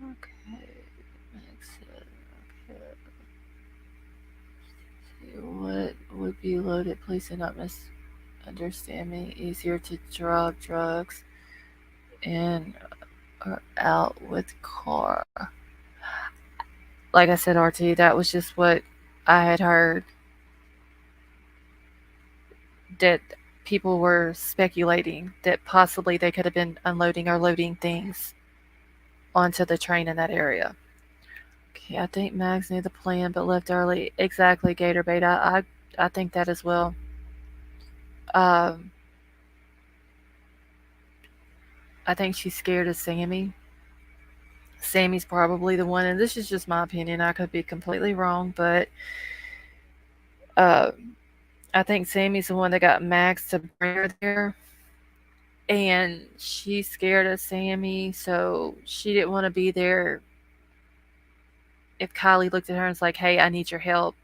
Okay, Magza. Okay. What would be loaded? Please do not misunderstand me. Easier to drop drugs in or out with car. Like I said, RT, that was just what I had heard, that people were speculating that possibly they could have been unloading or loading things onto the train in that area. Okay, I think Mags knew the plan but left early. Exactly, Gator Bait. I think that as well. Um, I think she's scared of Sammy. Sammy's probably the one, and this is just my opinion. I could be completely wrong, but uh, I think Sammy's the one that got Max to bring her there, and she's scared of Sammy, so she didn't want to be there if Kylie looked at her and was like, "Hey, I need your help.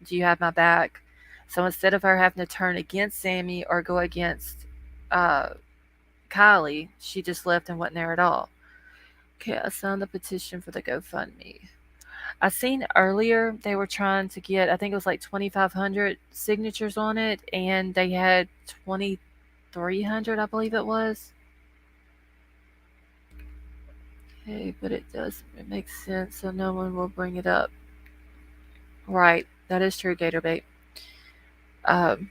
Do you have my back?" So instead of her having to turn against Sammy or go against uh, Kylie, she just left and wasn't there at all. Okay, I signed the petition for the GoFundMe. I seen earlier they were trying to get, I think it was like 2,500 signatures on it, and they had 2,300, I believe it was. Okay, but it makes sense, so no one will bring it up. Right, that is true, Gatorbait. Um,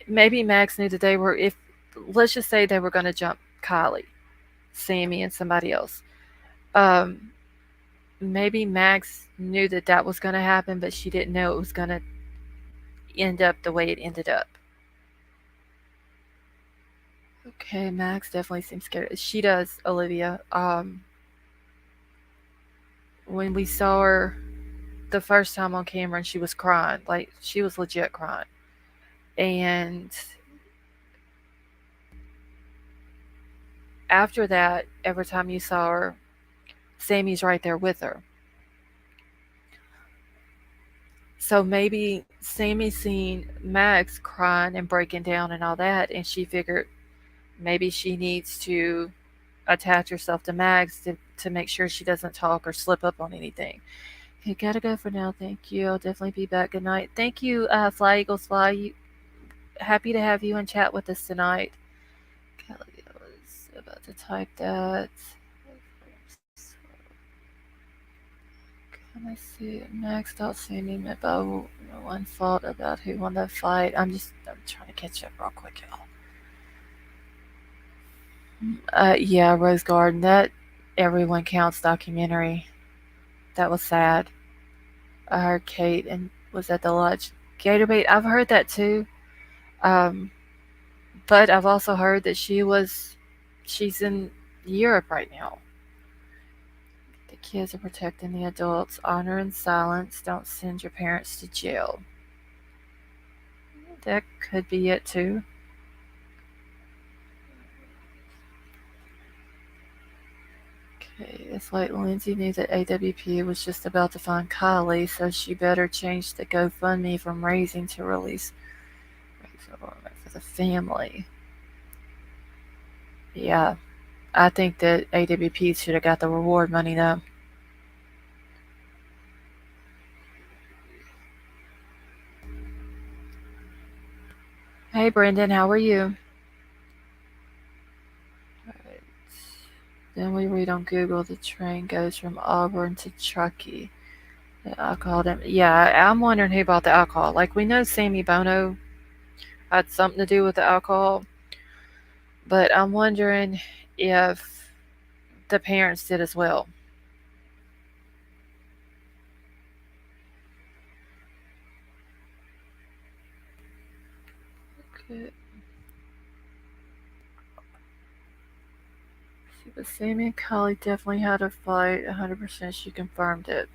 maybe Max knew that they were, if let's just say they were going to jump Kylie, Sammy, and somebody else. Um, maybe Max knew that that was going to happen, but she didn't know it was going to end up the way it ended up. Okay, Max definitely seems scared. She does, Olivia. When we saw her the first time on camera, and she was crying, like she was legit crying. And after that, every time you saw her, Sammy's right there with her. So maybe Sammy seen Max crying and breaking down and all that, and she figured Maybe she needs to attach herself to Mags to make sure she doesn't talk or slip up on anything. Okay, gotta go for now. Thank you. I'll definitely be back. Good night. Thank you, Fly Eagles Fly. Happy to have you and chat with us tonight. Kelly, I was about to type that. Can I see it next? I'll see an email about one fault about who won that fight. I'm trying to catch up real quick, y'all. Yeah, Rose Garden. That Everyone Counts documentary. That was sad. I heard Kate and was at the lodge. Gator bait. I've heard that too. Um, but I've also heard that she's in Europe right now. The kids are protecting the adults. Honor and silence. Don't send your parents to jail. That could be it too. Okay, it's like Lindsay knew that AWP was just about to find KIELY, so she better change the GoFundMe from raising to release for the family. Yeah, I think that AWP should have got the reward money though. Hey Brendan, how are you? Alright. Then we read on Google the train goes from Auburn to Truckee. The alcohol. Yeah, I'm wondering who bought the alcohol. Like we know Sammy Bono had something to do with the alcohol, but I'm wondering if the parents did as well. Okay. See, but Sammy and Kylie definitely had a fight. 100% she confirmed it.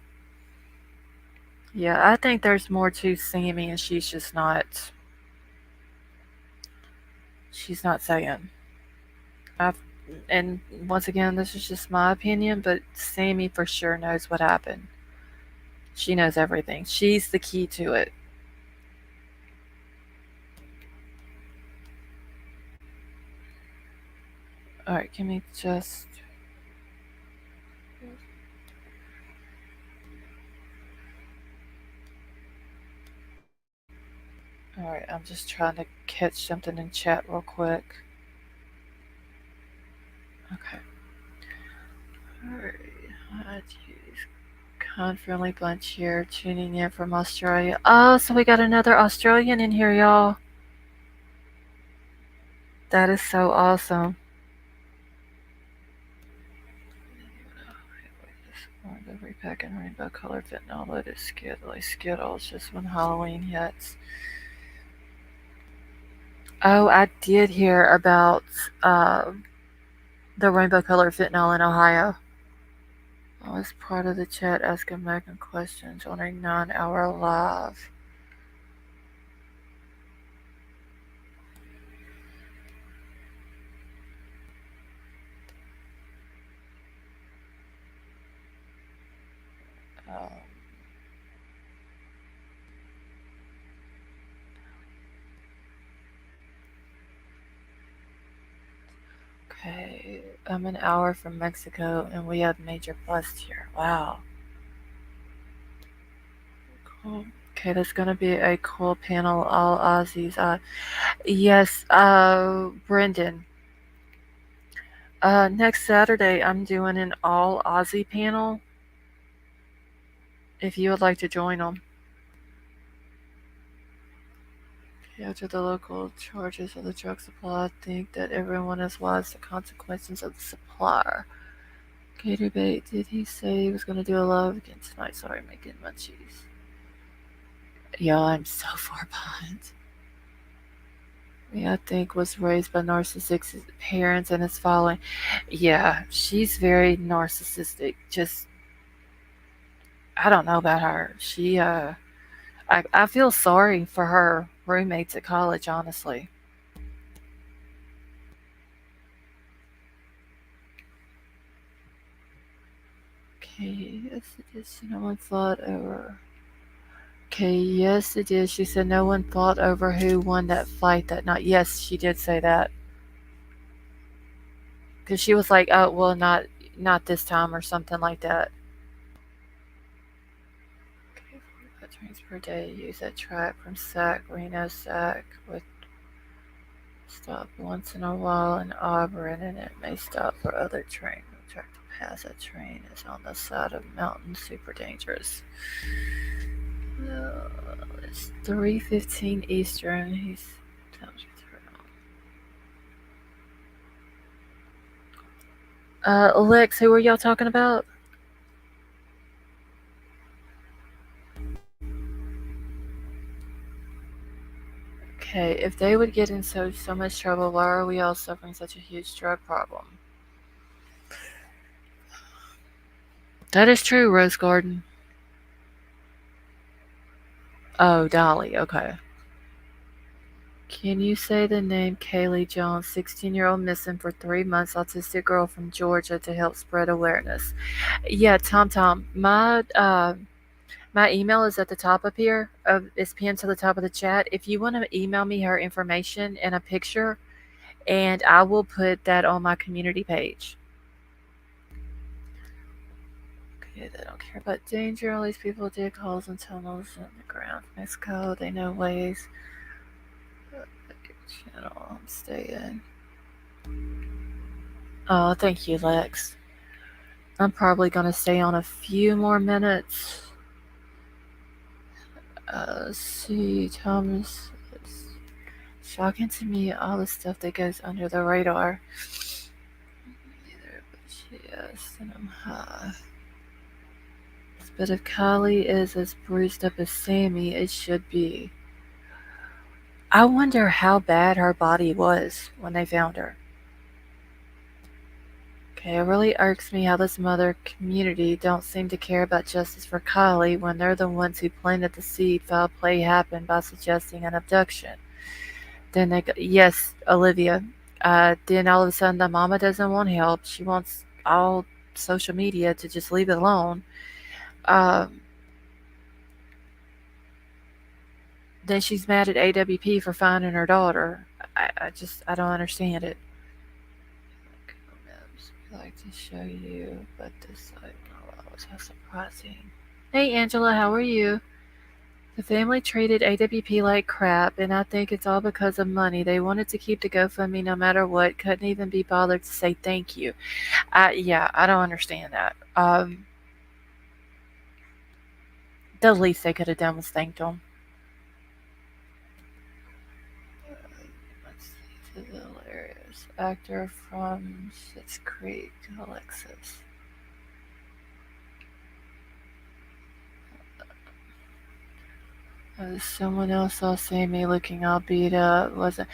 Yeah, I think there's more to Sammy and she's just not. She's not saying. I've, and once again, this is just my opinion, but Sammy for sure knows what happened. She knows everything. She's the key to it. Alright, give me just. Alright, I'm just trying to catch something in chat real quick. Okay. Alright. Con friendly bunch here tuning in from Australia. Oh, so we got another Australian in here, y'all. That is so awesome. Every pack in rainbow color fentanyl loaded Skittles just when Halloween hits. Oh, I did hear about the rainbow color fentanyl in Ohio. I was part of the chat asking Megan questions on a 9-hour live. Um, okay, I'm an hour from Mexico and we have major bust here. Wow. Cool. Okay, that's gonna be a cool panel. All Aussies. Yes. Brendan. Next Saturday, I'm doing an all Aussie panel. If you would like to join them. After the local charges of the drug supply, I think that everyone is wise to consequences of the supplier. Gator bait, did he say he was going to do a live again tonight? Sorry, making munchies. Yeah, I'm so far behind. Yeah, I think was raised by narcissistic parents and is following. Yeah, she's very narcissistic. Just, I don't know about her. I feel sorry for her roommates at college, honestly. Okay, yes, it is. No one fought over. Okay, yes, it is. She said no one fought over who won that fight that night. Yes, she did say that. Because she was like, "Oh, well, not this time," or something like that. Okay, 45 trains per day use that track from Sac, Reno, Sac, with stop once in a while in Auburn, and it may stop for other trains. The track to pass that train is on the side of mountain, super dangerous. It's 3:15 Eastern. He's tells me to Lex, who were y'all talking about? Okay, if they would get in so much trouble, why are we all suffering such a huge drug problem? That is true, Rose Garden. Oh, Dolly. Okay. Can you say the name Kaylee Jones, 16-year-old missing for 3 months, autistic girl from Georgia, to help spread awareness? Yeah, Tom. My email is at the top up here. It's pinned to the top of the chat. If you want to email me her information and a picture, and I will put that on my community page. Okay, they don't care about danger. All these people dig holes and tunnels in the ground. Mexico, they know ways. Channel, I'm staying. Oh, thank you, Lex. I'm probably gonna stay on a few more minutes. Let's see, Thomas. It's shocking to me all the stuff that goes under the radar. Neither, but yes, and I'm high. But if Kylie is as bruised up as Sammy, it should be. I wonder how bad her body was when they found her. Okay, it really irks me how this mother community don't seem to care about justice for Kylie when they're the ones who planted the seed foul play happened by suggesting an abduction. Then they go, yes, Olivia. Then all of a sudden the mama doesn't want help. She wants all social media to just leave it alone. Um, then she's mad at AWP for finding her daughter. I don't understand it. We like to show you, but this site was how surprising. Hey Angela, how are you? The family treated AWP like crap, and I think it's all because of money. They wanted to keep the GoFundMe no matter what, couldn't even be bothered to say thank you. Yeah, I don't understand that. The least they could have done was thanked them. Let's see, Seville areas. Actor from Schitt's Creek, Alexis. Someone else saw Sammy looking all beat up. Wasn't?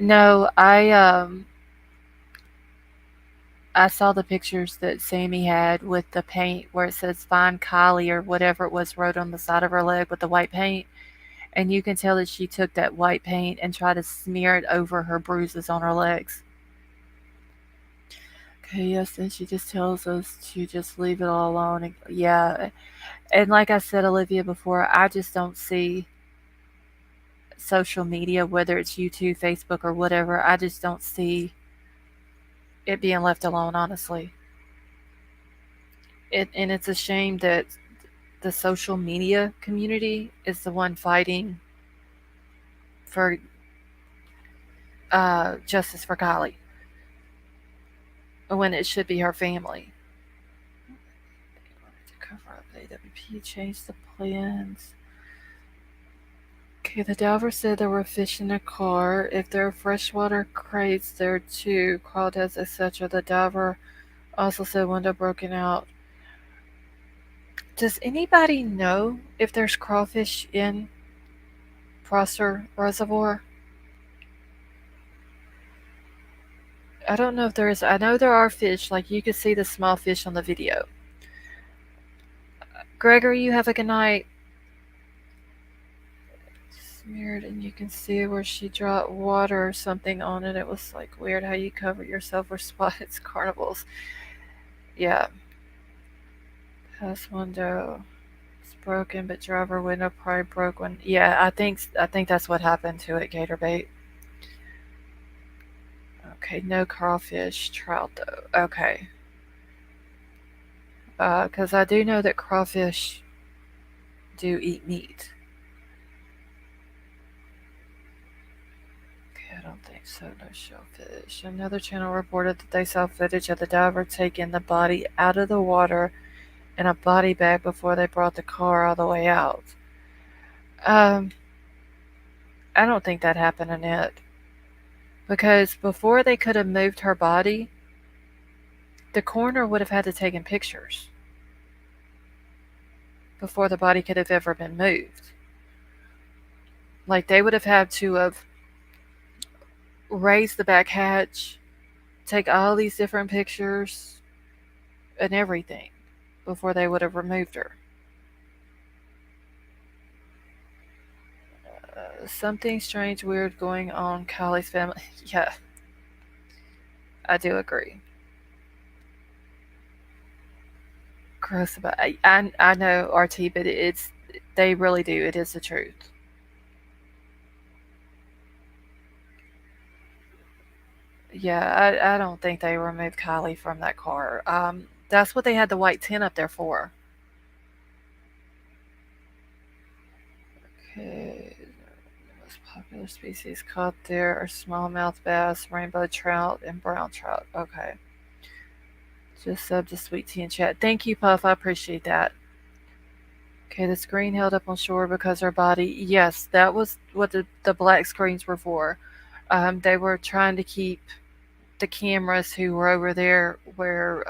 No, I saw the pictures that Sammy had with the paint where it says "Find Kylie" or whatever it was wrote on the side of her leg with the white paint, and you can tell that she took that white paint and tried to smear it over her bruises on her legs. Okay, yes, and she just tells us to just leave it all alone. And, yeah, and like I said, Olivia, before, I just don't see social media, whether it's YouTube, Facebook, or whatever. I just don't see it being left alone, honestly. And it's a shame that the social media community is the one fighting for justice for Kylie when it should be her family. To cover up AWP, change the plans. Okay, the diver said there were fish in the car. If there are freshwater crates there too, crawdads, etc. The diver also said window broken out. Does anybody know if there's crawfish in Prosser Reservoir? I don't know if there is. I know there are fish. Like you could see the small fish on the video. Gregory, you have a good night. Smeared, and you can see where she dropped water or something on it. It was like weird how you cover yourself with spots. Carnivals. Yeah. Pass window. It's broken, but driver window probably broke one. Yeah, I think that's what happened to it. Gator bait. Okay, no crawfish, trout though. Okay. Because I do know that crawfish do eat meat. Okay, I don't think so. No shellfish. Another channel reported that they saw footage of the diver taking the body out of the water in a body bag before they brought the car all the way out. Um, I don't think that happened, Annette. Because before they could have moved her body, the coroner would have had to taken pictures before the body could have ever been moved. Like they would have had to have raised the back hatch, take all these different pictures and everything before they would have removed her. Something strange, weird going on Kylie's family. Yeah, I do agree. Gross about. I know RT, but it's they really do. It is the truth. Yeah, I don't think they removed Kylie from that car. That's what they had the white tent up there for. Okay, the most popular species caught there are smallmouth bass, rainbow trout, and brown trout. Okay, just sub to Sweet Tea in chat. Thank you, Puff. I appreciate that. Okay, the screen held up on shore because her body. Yes, that was what the black screens were for. They were trying to keep the cameras who were over there where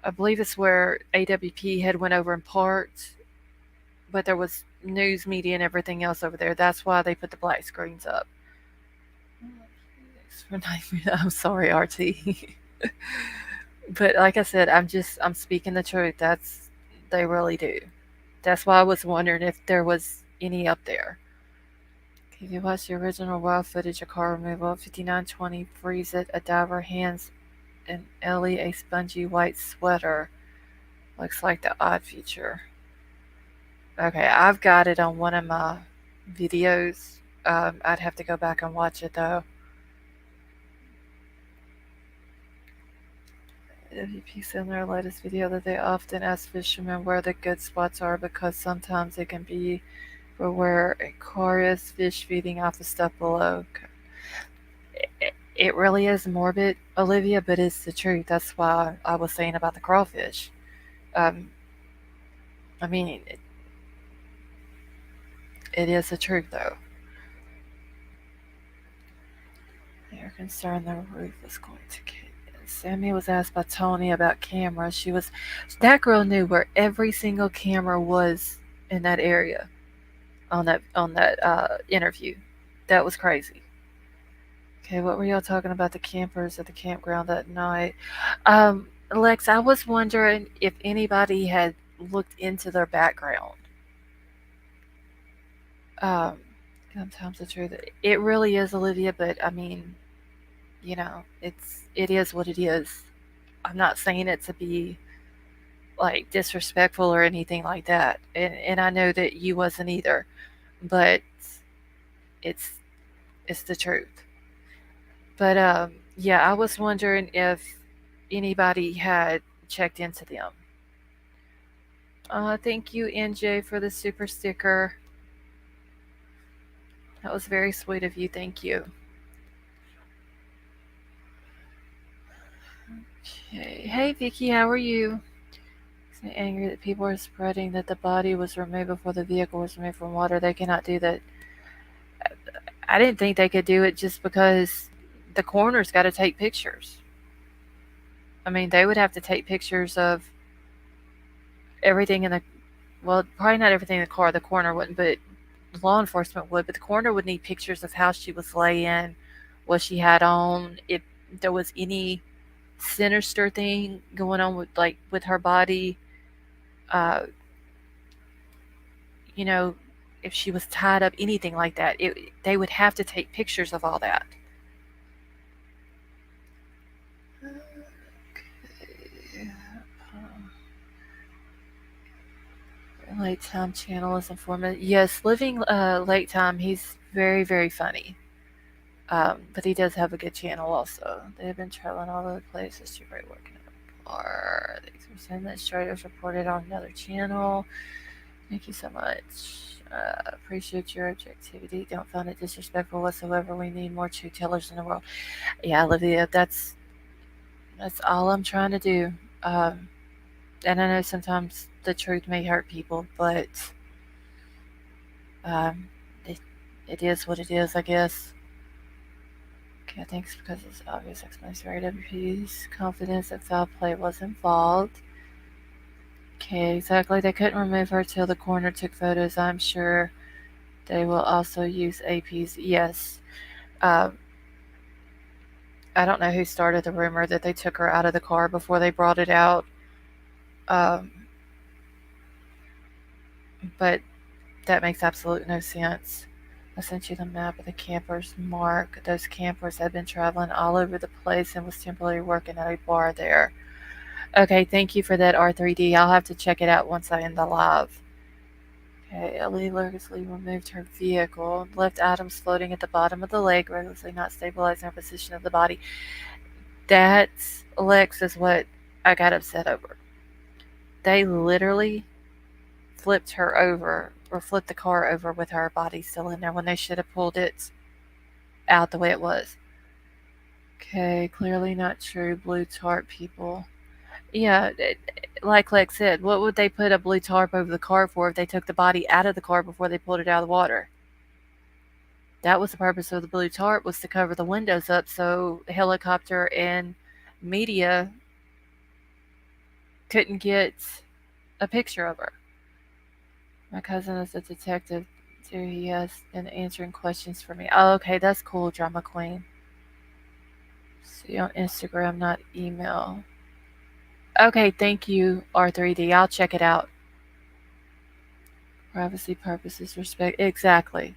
I believe it's where AWP had went over in part, but there was news media and everything else over there. That's why they put the black screens up. I'm sorry, RT. But like I said, I'm speaking the truth. They really do. That's why I was wondering if there was any up there. If you watch the original raw footage of car removal, 5920 freeze it, a diver hands and Ellie a spongy white sweater. Looks like the odd feature. Okay, I've got it on one of my videos. I'd have to go back and watch it though. WP said in their latest video that they often ask fishermen where the good spots are because sometimes it can be for where a car is fish feeding off the stuff below. It really is morbid, Olivia, but it's the truth. That's why I was saying about the crawfish. Um, I mean, it is the truth, though. They're concerned the roof is going to get. Sammy was asked by Tony about cameras. That girl knew where every single camera was in that area on that interview. That was crazy. Okay, what were y'all talking about the campers at the campground that night? Lex, I was wondering if anybody had looked into their background. Um, sometimes the truth. It really is, Olivia, but I mean, it is what it is. I'm not saying it to be like disrespectful or anything like that. And I know that you wasn't either, but it's it's the truth. But yeah, I was wondering if anybody had checked into them. Thank you, NJ, for the super sticker. That was very sweet of you. Thank you. Okay. Hey, Vicky, how are you? He's angry that people are spreading that the body was removed before the vehicle was removed from water. They cannot do that. I didn't think they could do it just because the coroner's got to take pictures. I mean, they would have to take pictures of everything in the. Well, probably not everything in the car. The coroner wouldn't, but law enforcement would. But the coroner would need pictures of how she was laying, what she had on, if there was any sinister thing going on with her body. Uh, you know, if she was tied up, anything like that. They would have to take pictures of all that. Okay. Late Time channel is informative. Yes, Living Late Time, he's very, very funny. But he does have a good channel also. They have been traveling all over the place. It's too great working in a car. The administrators reported on another channel. Thank you so much. Appreciate your objectivity. Don't find it disrespectful whatsoever. We need more truth tellers in the world. Yeah, Olivia, that's all I'm trying to do. Um, and I know sometimes the truth may hurt people, but um, it, it is what it is, I guess. Okay, thanks because it's obvious explanation for AWP's confidence that foul play was involved. Okay, exactly. They couldn't remove her till the coroner took photos. I'm sure they will also use APs. Yes. Um, I don't know who started the rumor that they took her out of the car before they brought it out. Um, but that makes absolute no sense. I sent you the map of the campers. Mark, those campers had been traveling all over the place and was temporarily working at a bar there. Okay, thank you for that, R3D. I'll have to check it out once I end the live. Okay, Ellie Lurgously removed her vehicle, left items floating at the bottom of the lake, recklessly not stabilizing her position of the body. That's, Lex, is what I got upset over. They literally flipped her over, or flipped the car over with her body still in there when they should have pulled it out the way it was. Okay, clearly not true. Blue tarp people. Yeah, like Lex said, what would they put a blue tarp over the car for if they took the body out of the car before they pulled it out of the water? That was the purpose of the blue tarp, was to cover the windows up so the helicopter and media couldn't get a picture of her. My cousin is a detective too. He has been answering questions for me. Oh, okay, that's cool, drama queen. See you on Instagram, not email. Okay, thank you, R3D. I'll check it out. Privacy purposes, respect. Exactly.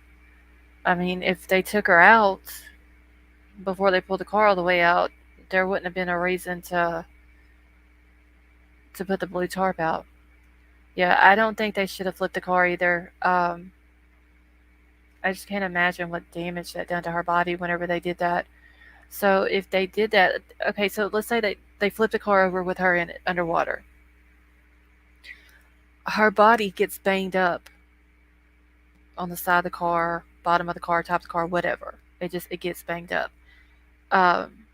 I mean, if they took her out before they pulled the car all the way out, there wouldn't have been a reason to put the blue tarp out. Yeah, I don't think they should have flipped the car either. I just can't imagine what damage that done to her body whenever they did that. So if they did that, okay, so let's say they flipped the car over with her in it underwater. Her body gets banged up on the side of the car, bottom of the car, top of the car, whatever. It gets banged up. Um,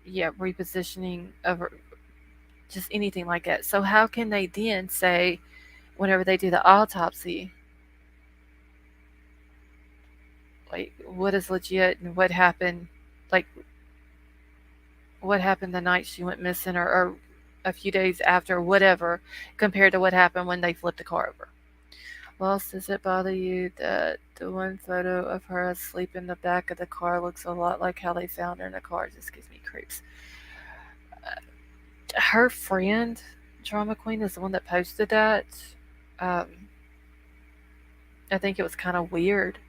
yeah, repositioning of just anything like that. So how can they then say, whenever they do the autopsy, like what is legit and what happened, like what happened the night she went missing, or a few days after, whatever, compared to what happened when they flipped the car over? Well, does it bother you that the one photo of her asleep in the back of the car looks a lot like how they found her in the car? It just gives me creeps. Her friend, Drama Queen, is the one that posted that. Um, I think it was kind of weird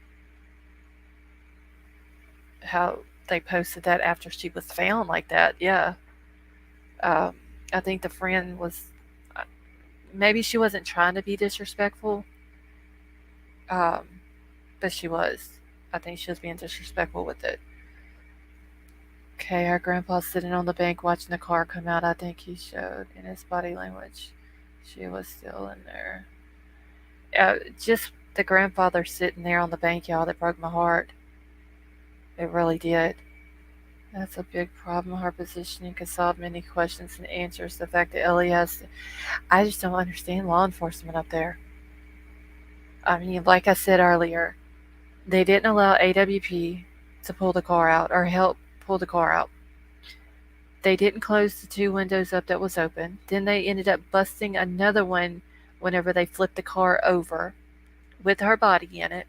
how they posted that after she was found like that. Yeah. Um, I think the friend was, uh, maybe she wasn't trying to be disrespectful, um, but she was. I think she was being disrespectful with it. Okay, our grandpa's sitting on the bank watching the car come out. I think he showed in his body language she was still in there. Just the grandfather sitting there on the bank, y'all, that broke my heart. It really did. That's a big problem. Her positioning could solve many questions and answers. The fact that Ellie has to, I just don't understand law enforcement up there. I mean, like I said earlier, they didn't allow AWP to pull the car out or help pull the car out. They didn't close the two windows up that was open. Then they ended up busting another one whenever they flipped the car over with her body in it.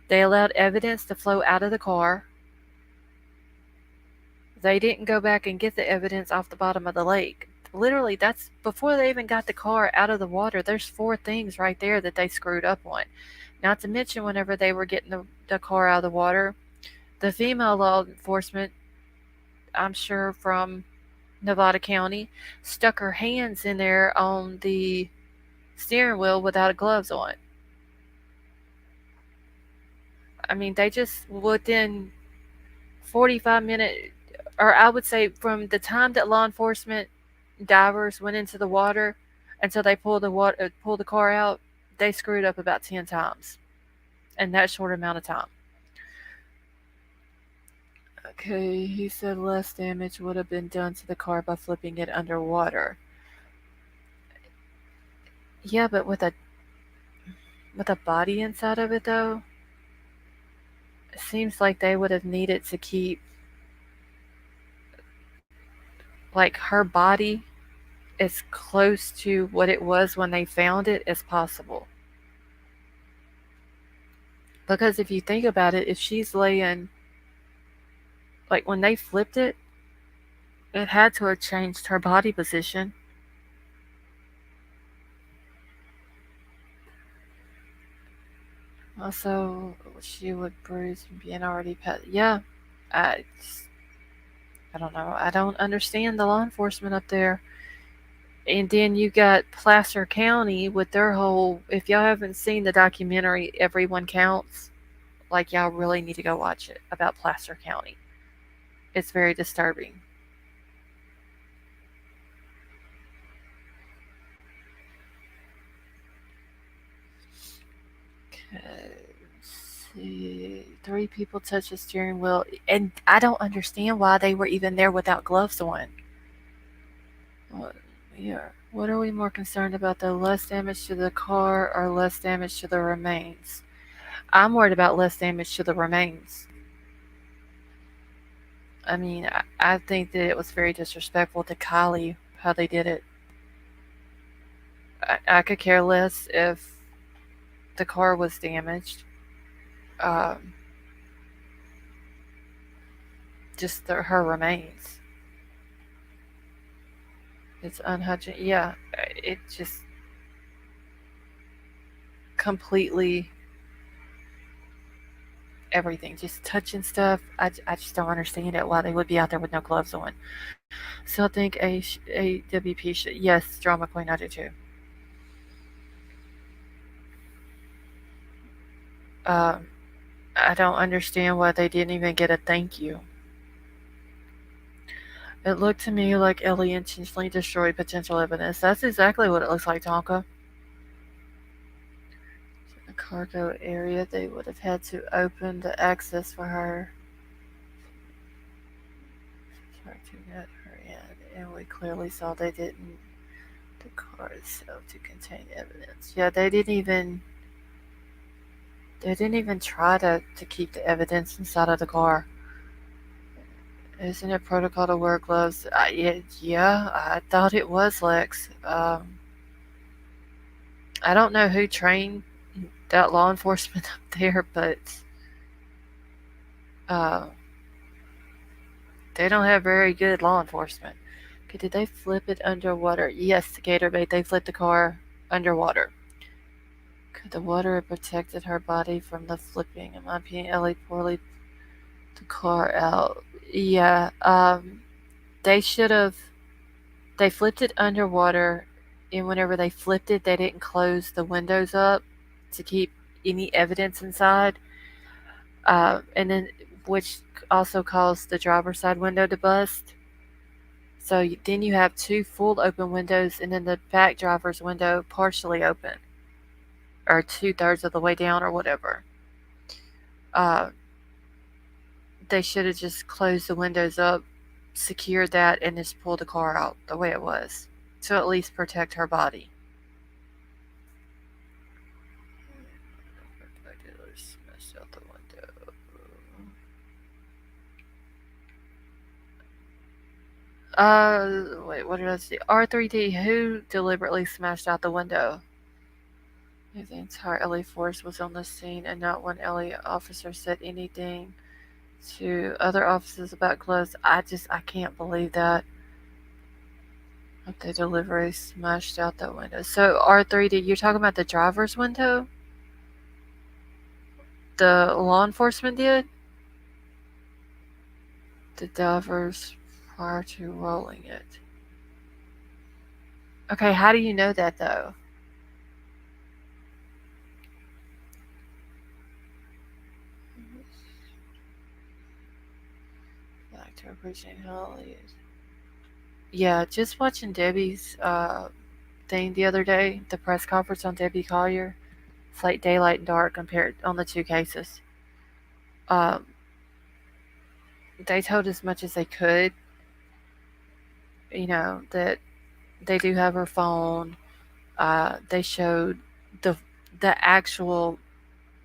They allowed evidence to flow out of the car. They didn't go back and get the evidence off the bottom of the lake. Literally, that's before they even got the car out of the water. There's 4 things right there that they screwed up on. Not to mention, whenever they were getting the car out of the water, the female law enforcement, I'm sure from Nevada County, stuck her hands in there on the steering wheel without gloves on. I mean, they just within 45 minutes, or I would say from the time that law enforcement divers went into the water until they pulled the car out, they screwed up about 10 times in that short amount of time. Okay, he said less damage would have been done to the car by flipping it underwater. Yeah, but with a body inside of it though, it seems like they would have needed to keep like her body as close to what it was when they found it as possible. Because if you think about it, if she's laying, like when they flipped it, it had to have changed her body position. Also, she would bruise from being already pet. Yeah, I, I don't know. I don't understand the law enforcement up there. And then you got Placer County with their whole. If y'all haven't seen the documentary Everyone Counts, like y'all really need to go watch it about Placer County. It's very disturbing. See, three people touched the steering wheel, and I don't understand why they were even there without gloves on. What, yeah. What are we more concerned about, though? Less damage to the car or less damage to the remains? I'm worried about less damage to the remains. I mean, I think that it was very disrespectful to KIELY how they did it. I could care less if the car was damaged. Um, just her remains. It's unhygienic. Yeah, it just completely everything. Just touching stuff. I just don't understand it. Why they would be out there with no gloves on. So I think AWP should. Yes, Drama Queen, I do too. Um, I don't understand why they didn't even get a thank you. It looked to me like Ellie intentionally destroyed potential evidence. That's exactly what it looks like, Tonka. The cargo area, they would have had to open the access for her. To get her in, and we clearly saw they didn't. The car itself to contain evidence. Yeah, they didn't even try to keep the evidence inside of the car. Isn't it protocol to wear gloves? Yeah, I thought it was, Lex. I don't know who trained that law enforcement up there, but uh, they don't have very good law enforcement. Okay, did they flip it underwater? Yes, Gatorbait, they flipped the car underwater. Could the water have protected her body from the flipping? In my opinion, Ellie poorly the car out. Yeah, they should have. They flipped it underwater, and whenever they flipped it, they didn't close the windows up to keep any evidence inside. And then, which also caused the driver's side window to bust. So then you have two full open windows, and then the back driver's window partially open, or 2/3 of the way down, or whatever. Uh, they should have just closed the windows up, secured that, and just pulled the car out the way it was to at least protect her body. Smashed out the window. Wait, what did I see? R3D, who deliberately smashed out the window? The entire LA force was on the scene, and not one LA officer said anything to other officers about gloves. I can't believe that. They deliberately smashed out that window. So R3D, you're talking about the driver's window? The law enforcement did? The divers prior to rolling it. Okay, how do you know that though? to appreciate holidays. Yeah, just watching Debbie's thing the other day, the press conference on Debbie Collier. It's like daylight and dark compared on the two cases. Um, they told as much as they could, that they do have her phone. They showed the actual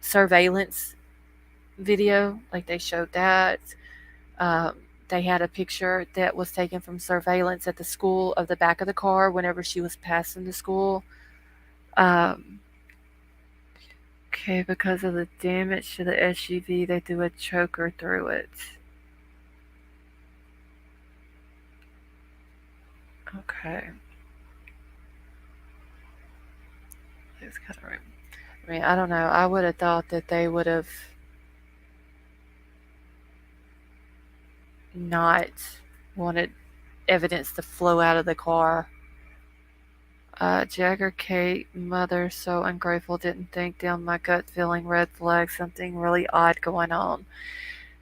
surveillance video, like they showed that. Um, they had a picture that was taken from surveillance at the school of the back of the car whenever she was passing the school. Um, okay, because of the damage to the SUV, they threw a choker through it. Okay. It's kind of right. I mean, I don't know. I would have thought that they would have not wanted evidence to flow out of the car. Jagger Kate, mother, so ungrateful, didn't think, down my gut feeling, red flag, something really odd going on.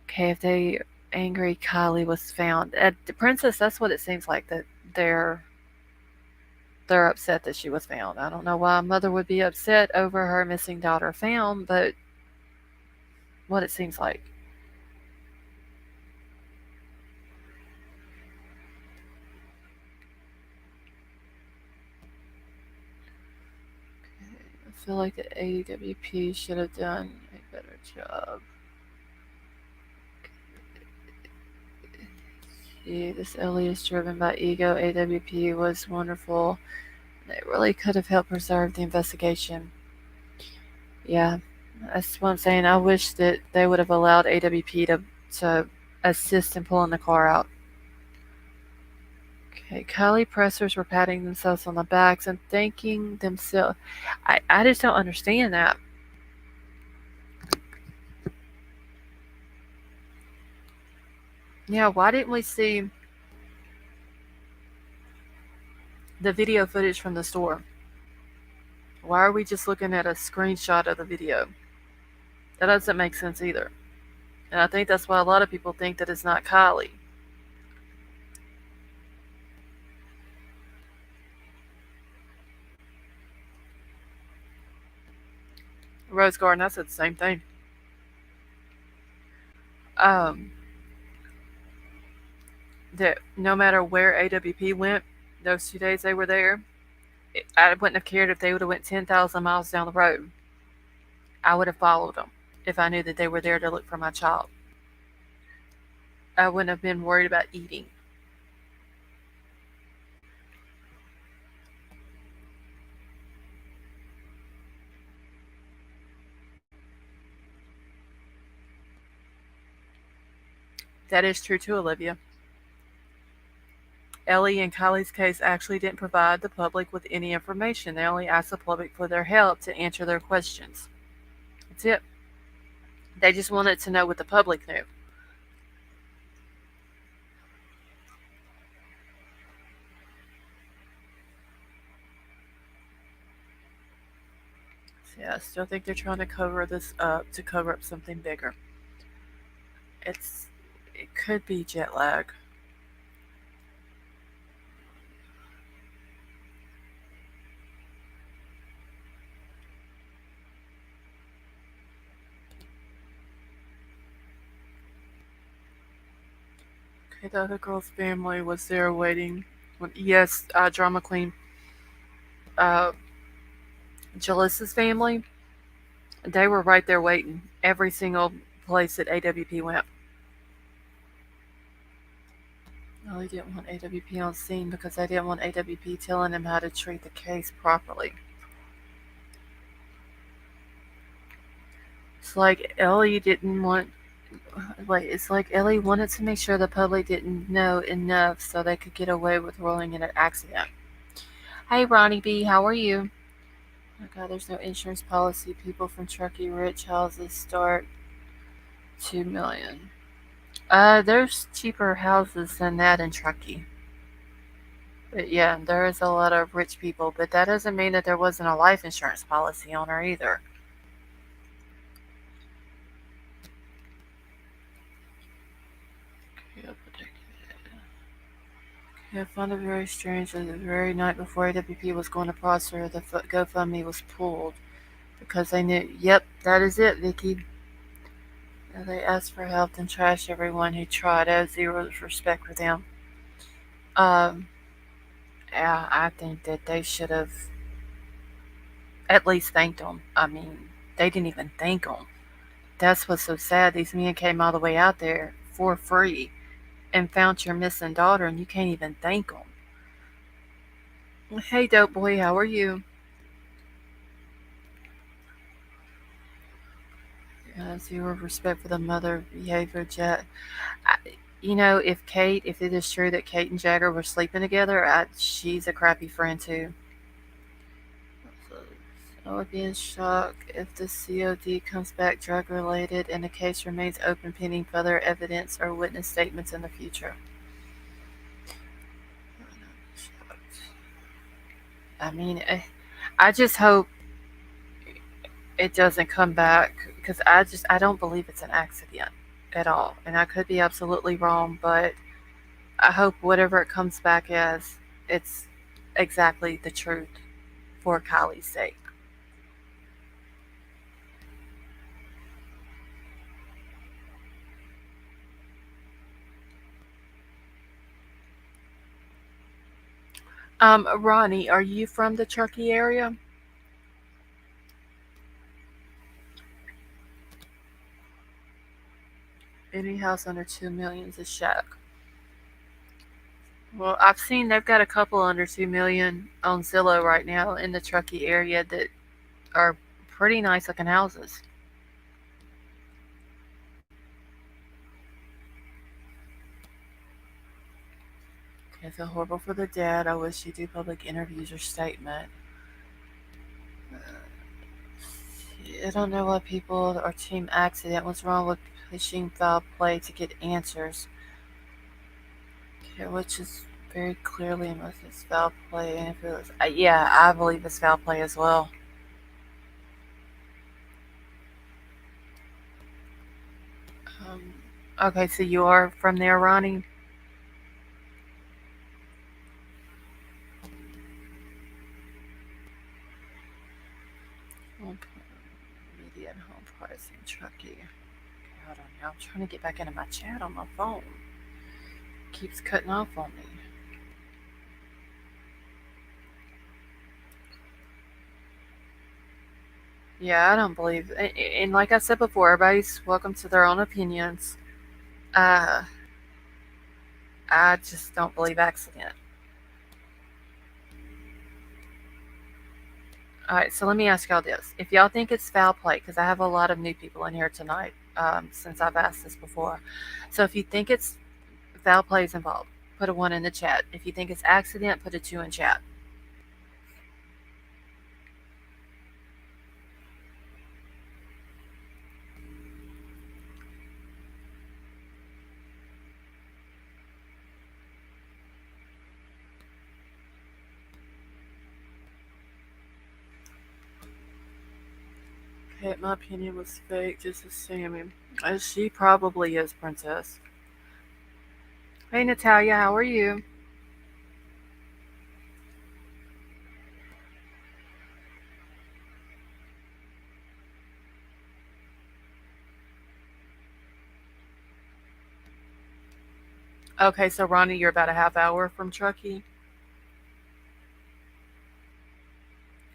Okay, if they angry Kylie was found. At the princess, that's what it seems like, that they're they're upset that she was found. I don't know why a mother would be upset over her missing daughter found, but what it seems like. I feel like the AWP should have done a better job. See, this Ellie is driven by ego. AWP was wonderful. They really could have helped preserve the investigation. Yeah, that's what I'm saying. I wish that they would have allowed AWP to assist in pulling the car out. Okay, Kylie pressers were patting themselves on the backs and thanking themselves. I just don't understand that. Yeah, why didn't we see the video footage from the store? Why are we just looking at a screenshot of the video? That doesn't make sense either. And I think that's why a lot of people think that it's not Kylie. Rose Garden, I said the same thing. Um, that no matter where AWP went, those 2 days they were there, I wouldn't have cared if they would have went 10,000 miles down the road. I would have followed them if I knew that they were there to look for my child. I wouldn't have been worried about eating. That is true too, Olivia. Ellie and Kylie's case actually didn't provide the public with any information. They only asked the public for their help to answer their questions. That's it. They just wanted to know what the public knew. So yeah, I still think they're trying to cover this up to cover up something bigger. It could be jet lag. Okay, the other girl's family was there waiting. Yes, drama queen, uh, Jalissa's family, they were right there waiting. Every single place that AWP went. Well, they didn't want AWP on scene because they didn't want AWP telling them how to treat the case properly. It's like Ellie didn't want. It's like Ellie wanted to make sure the public didn't know enough so they could get away with rolling in an accident. Hey, Ronnie B, how are you? Oh God, there's no insurance policy. People from Truckee rich houses start 2 million. There's cheaper houses than that in Truckee. But yeah, there is a lot of rich people, but that doesn't mean that there wasn't a life insurance policy on her either. Okay, I found it very strange that the very night before AWP was going to Prosser, the GoFundMe was pulled because they knew, yep, that is it, Vicky. They asked for help and trashed everyone who tried. I have zero respect for them. Um, yeah, I think that they should have at least thanked them. I mean, they didn't even thank them. That's what's so sad. These men came all the way out there for free and found your missing daughter, and you can't even thank them. Hey, dope boy, how are you? Zero respect for the mother behavior, Jack. I, if it is true that Kate and Jagger were sleeping together, she's a crappy friend too. I would be in shock if the COD comes back drug related and the case remains open pending further evidence or witness statements in the future. I mean, I just hope it doesn't come back because I don't believe it's an accident at all. And I could be absolutely wrong, but I hope whatever it comes back as, it's exactly the truth for Kylie's sake. Ronnie, are you from the Turkey area? Any house under 2 million is a shack. Well, I've seen they've got a couple under 2 million on Zillow right now in the Truckee area that are pretty nice looking houses. Okay, I feel horrible for the dad. I wish you do public interviews or statement. I don't know why people or team accident. What's wrong with pushing foul play to get answers? Okay, which is very clearly unless it's foul play. And if it was, yeah, I believe it's foul play as well. Um, okay, so you are from there, Ronnie? Home median home price in Truckee. Okay, hold on now. I'm trying to get back into my chat on my phone. It keeps cutting off on me. Yeah, I don't believe. And like I said before, everybody's welcome to their own opinions. Uh, I just don't believe accident. All right, so let me ask y'all this: if y'all think it's foul play, because I have a lot of new people in here tonight, since I've asked this before. So if you think it's foul play is involved, put a one in the chat. If you think it's accident, put a two in chat. Okay, my opinion was fake, just assuming. As she probably is, Princess. Hey, Natalia, how are you? Okay, so Ronnie, you're about a half hour from Truckee.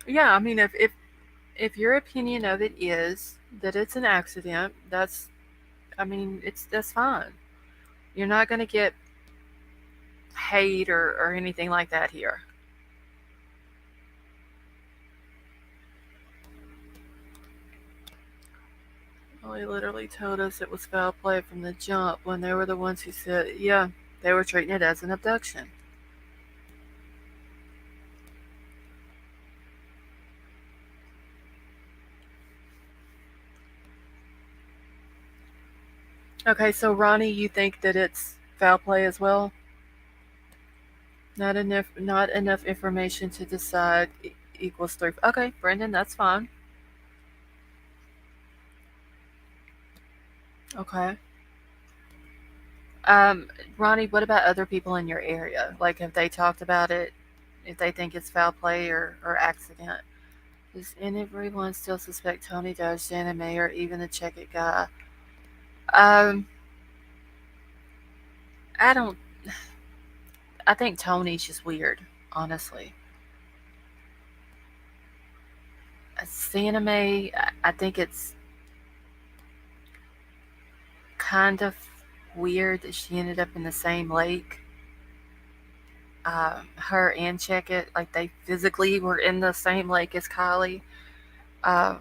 Yeah, I mean, if your opinion of it is that it's an accident, I mean, that's fine. You're not going to get hate or anything like that here. Well, he literally told us it was foul play from the jump when they were the ones who said, yeah, they were treating it as an abduction. Okay, so Ronnie, you think that it's foul play as well? Not enough information to decide equals three. Okay, Brendan, that's fine. Okay. Um, Ronnie, what about other people in your area? Like, have they talked about it? If they think it's foul play or accident? Does everyone still suspect Tony Doge, the anime, or even the Check It guy? Um, I don't. I think Tony's just weird, honestly. Anime, I think it's kind of weird that she ended up in the same lake. Her and Check It, like they physically were in the same lake as Kylie. Um,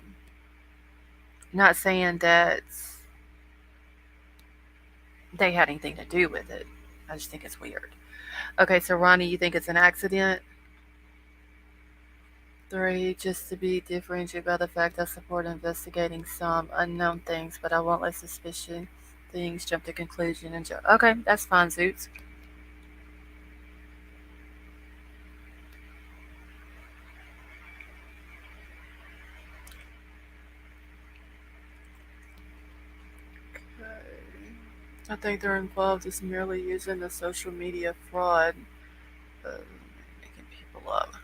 Not saying that they had anything to do with it. I just think it's weird. Okay, so Ronnie, you think it's an accident? Three, just to be differentiated by the fact I support investigating some unknown things, but I won't let suspicion things jump to conclusion and okay, that's fine, Zoots. Okay. I think they're involved is merely using the social media fraud, making people up.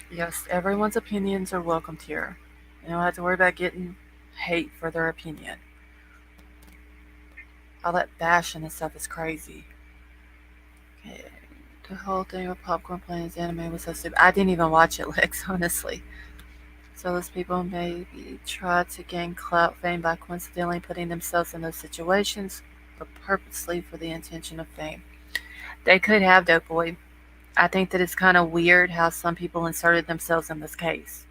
Yes, everyone's opinions are welcomed here. You don't have to worry about getting hate for their opinion. All that bashing and stuff is crazy. Okay. The whole thing with popcorn playing his anime was so stupid. I didn't even watch it, Lex, honestly. So those people maybe try to gain clout fame by coincidentally putting themselves in those situations, or purposely for the intention of fame. They could have, Dope Boy. I think that it's kind of weird how some people inserted themselves in this case.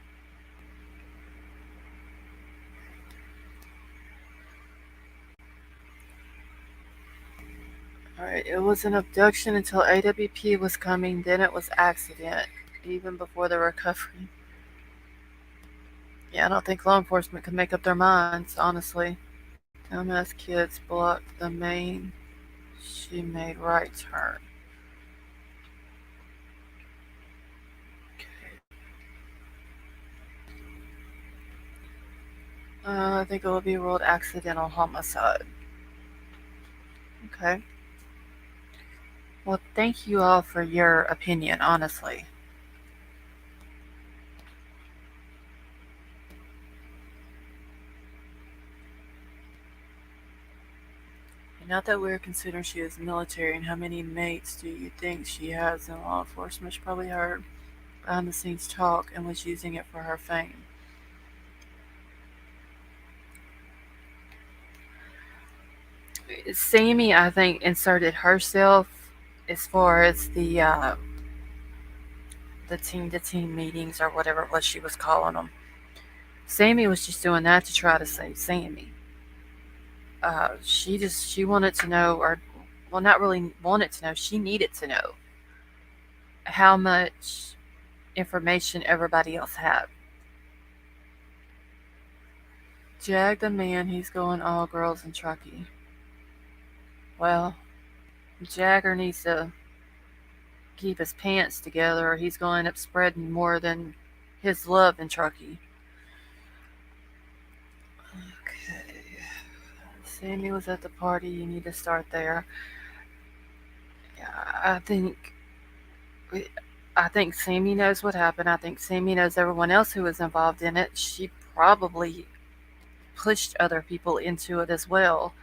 Alright, it was an abduction until AWP was coming, then it was accident, even before the recovery. Yeah, I don't think law enforcement could make up their minds, honestly. Dumbass kids blocked the main. She made right turn. Okay. I think it will be ruled accidental homicide. Okay. Well, thank you all for your opinion, honestly. Not that we're considering she is military, and how many mates do you think she has in law enforcement? She probably heard behind the scenes talk and was using it for her fame. Sammy, I think, inserted herself as far as the team to team meetings or whatever it was she was calling them. Sammy was just doing that to try to save Sammy. She wanted to know, or well, not really wanted to know. She needed to know how much information everybody else had. Jag the man, he's going all girls and Truckee. Well, Jagger needs to keep his pants together, or he's going to end up spreading more than his love in Truckee. Okay. Sammy was at the party. You need to start there. Yeah, I think Sammy knows what happened. I think Sammy knows everyone else who was involved in it. She probably pushed other people into it as well.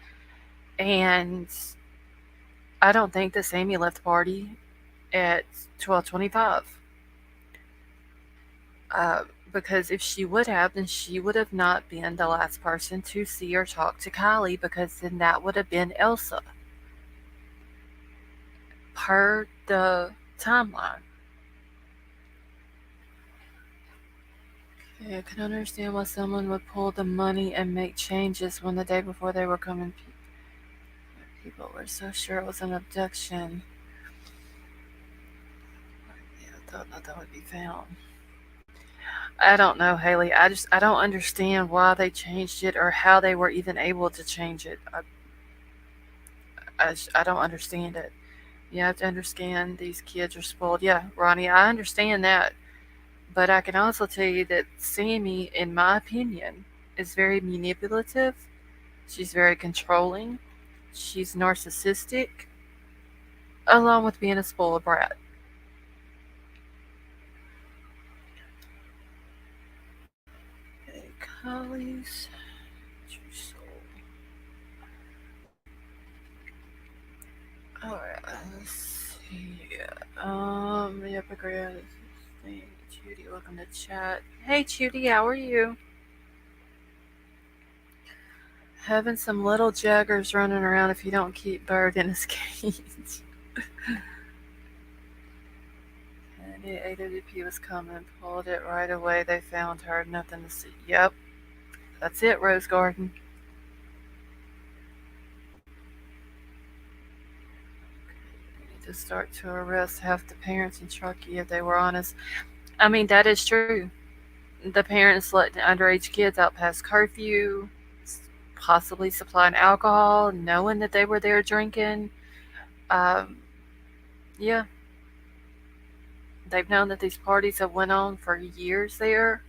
And I don't think that Sammy left the party at 12:25. Because if she would have, then she would have not been the last person to see or talk to Kylie, because then that would have been Elsa, per the timeline. Yeah, I can understand why someone would pull the money and make changes when the day before they were coming. People were so sure it was an abduction. Yeah, I thought nothing would be found. I don't know, Haley. I don't understand why they changed it or how they were even able to change it. I don't understand it. You have to understand these kids are spoiled. Yeah, Ronnie, I understand that. But I can also tell you that Sammy, in my opinion, is very manipulative. She's very controlling. She's narcissistic, along with being a spoiled brat. Okay, Kylie's true soul. Alright, let's see. The epigram thing. Judy, welcome to chat. Hey, Judy, how are you? Having some little jaggers running around if you don't keep Bird in his cage. And the AWP was coming, pulled it right away. They found her, nothing to see. Yep, that's it, Rose Garden. Need to start to arrest half the parents in Truckee if they were honest. I mean, that is true. The parents letting underage kids out past curfew, possibly supplying alcohol, knowing that they were there drinking. Um, yeah, they've known that these parties have went on for years there.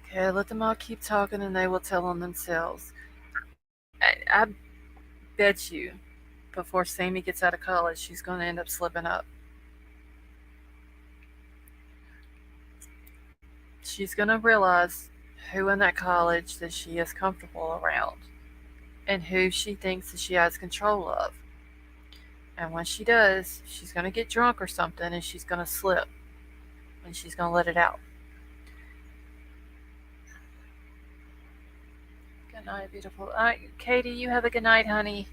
Okay, let them all keep talking and they will tell on themselves. I bet you before Sammy gets out of college, she's going to end up slipping up. She's going to realize who in that college that she is comfortable around and who she thinks that she has control of. And when she does, she's going to get drunk or something and she's going to slip and she's going to let it out. Good night, beautiful. Katie, you have a good night, honey.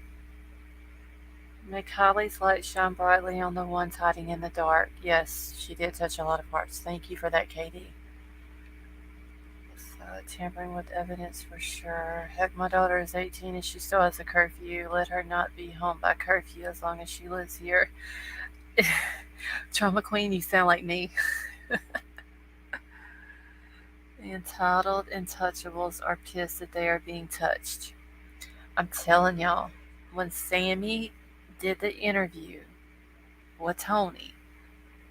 Make Holly's light shine brightly on the ones hiding in the dark. Yes, she did touch a lot of hearts. Thank you for that, Katie. Tampering with evidence for sure. Heck, my daughter is 18 and she still has a curfew. Let her not be home by curfew as long as she lives here. Trauma Queen, you sound like me. The entitled untouchables are pissed that they are being touched. I'm telling y'all, when Sammy did the interview with Tony,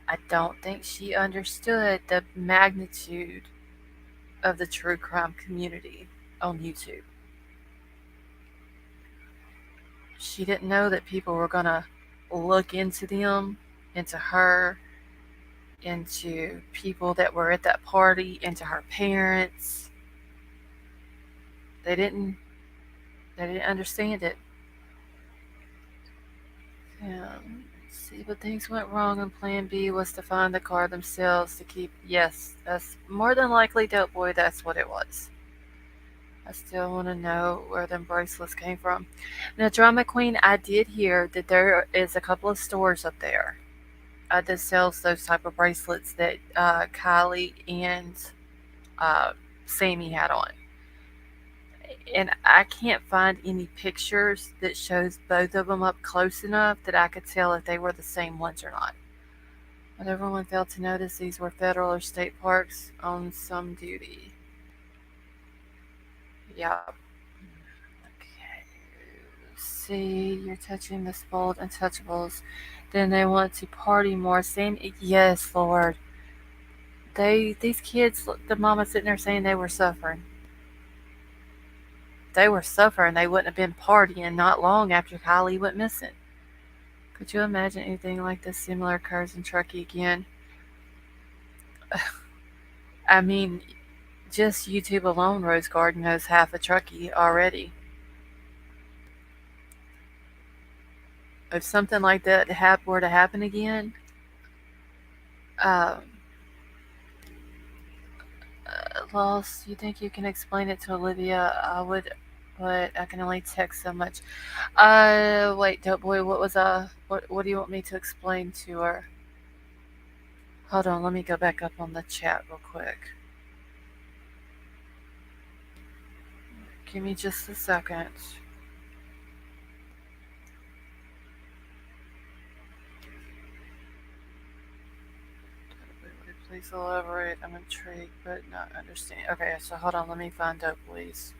I don't think she understood the magnitude of the true crime community on YouTube. She didn't know that people were going to look into them, into her, into people that were at that party, into her parents. They didn't understand it. See, but things went wrong, and Plan B was to find the car themselves to keep. Yes, that's more than likely, Dope Boy. That's what it was. I still want to know where them bracelets came from. Now, Drama Queen, I did hear that there is a couple of stores up there that sells those type of bracelets that Kylie and Sammy had on. And I can't find any pictures that shows both of them up close enough that I could tell if they were the same ones or not. But everyone failed to notice these were federal or state parks on some duty. Yep. Okay. See, you're touching the spoiled untouchables. Then they want to party more. Same. Yes, Lord. These kids, the mama sitting there saying they were suffering. They were suffering. They wouldn't have been partying not long after Kylie went missing. Could you imagine anything like this similar occurs in Truckee again? I mean, just YouTube alone, Rose Garden knows half of Truckee already. If something like that were to happen again, um, Lost, you think you can explain it to Olivia? I would, but I can only text so much. Wait, Dope Boy, what do you want me to explain to her? Hold on, let me go back up on the chat real quick. Give me just a second. Please elaborate. I'm intrigued, but not understanding. Okay, so hold on. Let me find Dope Boy's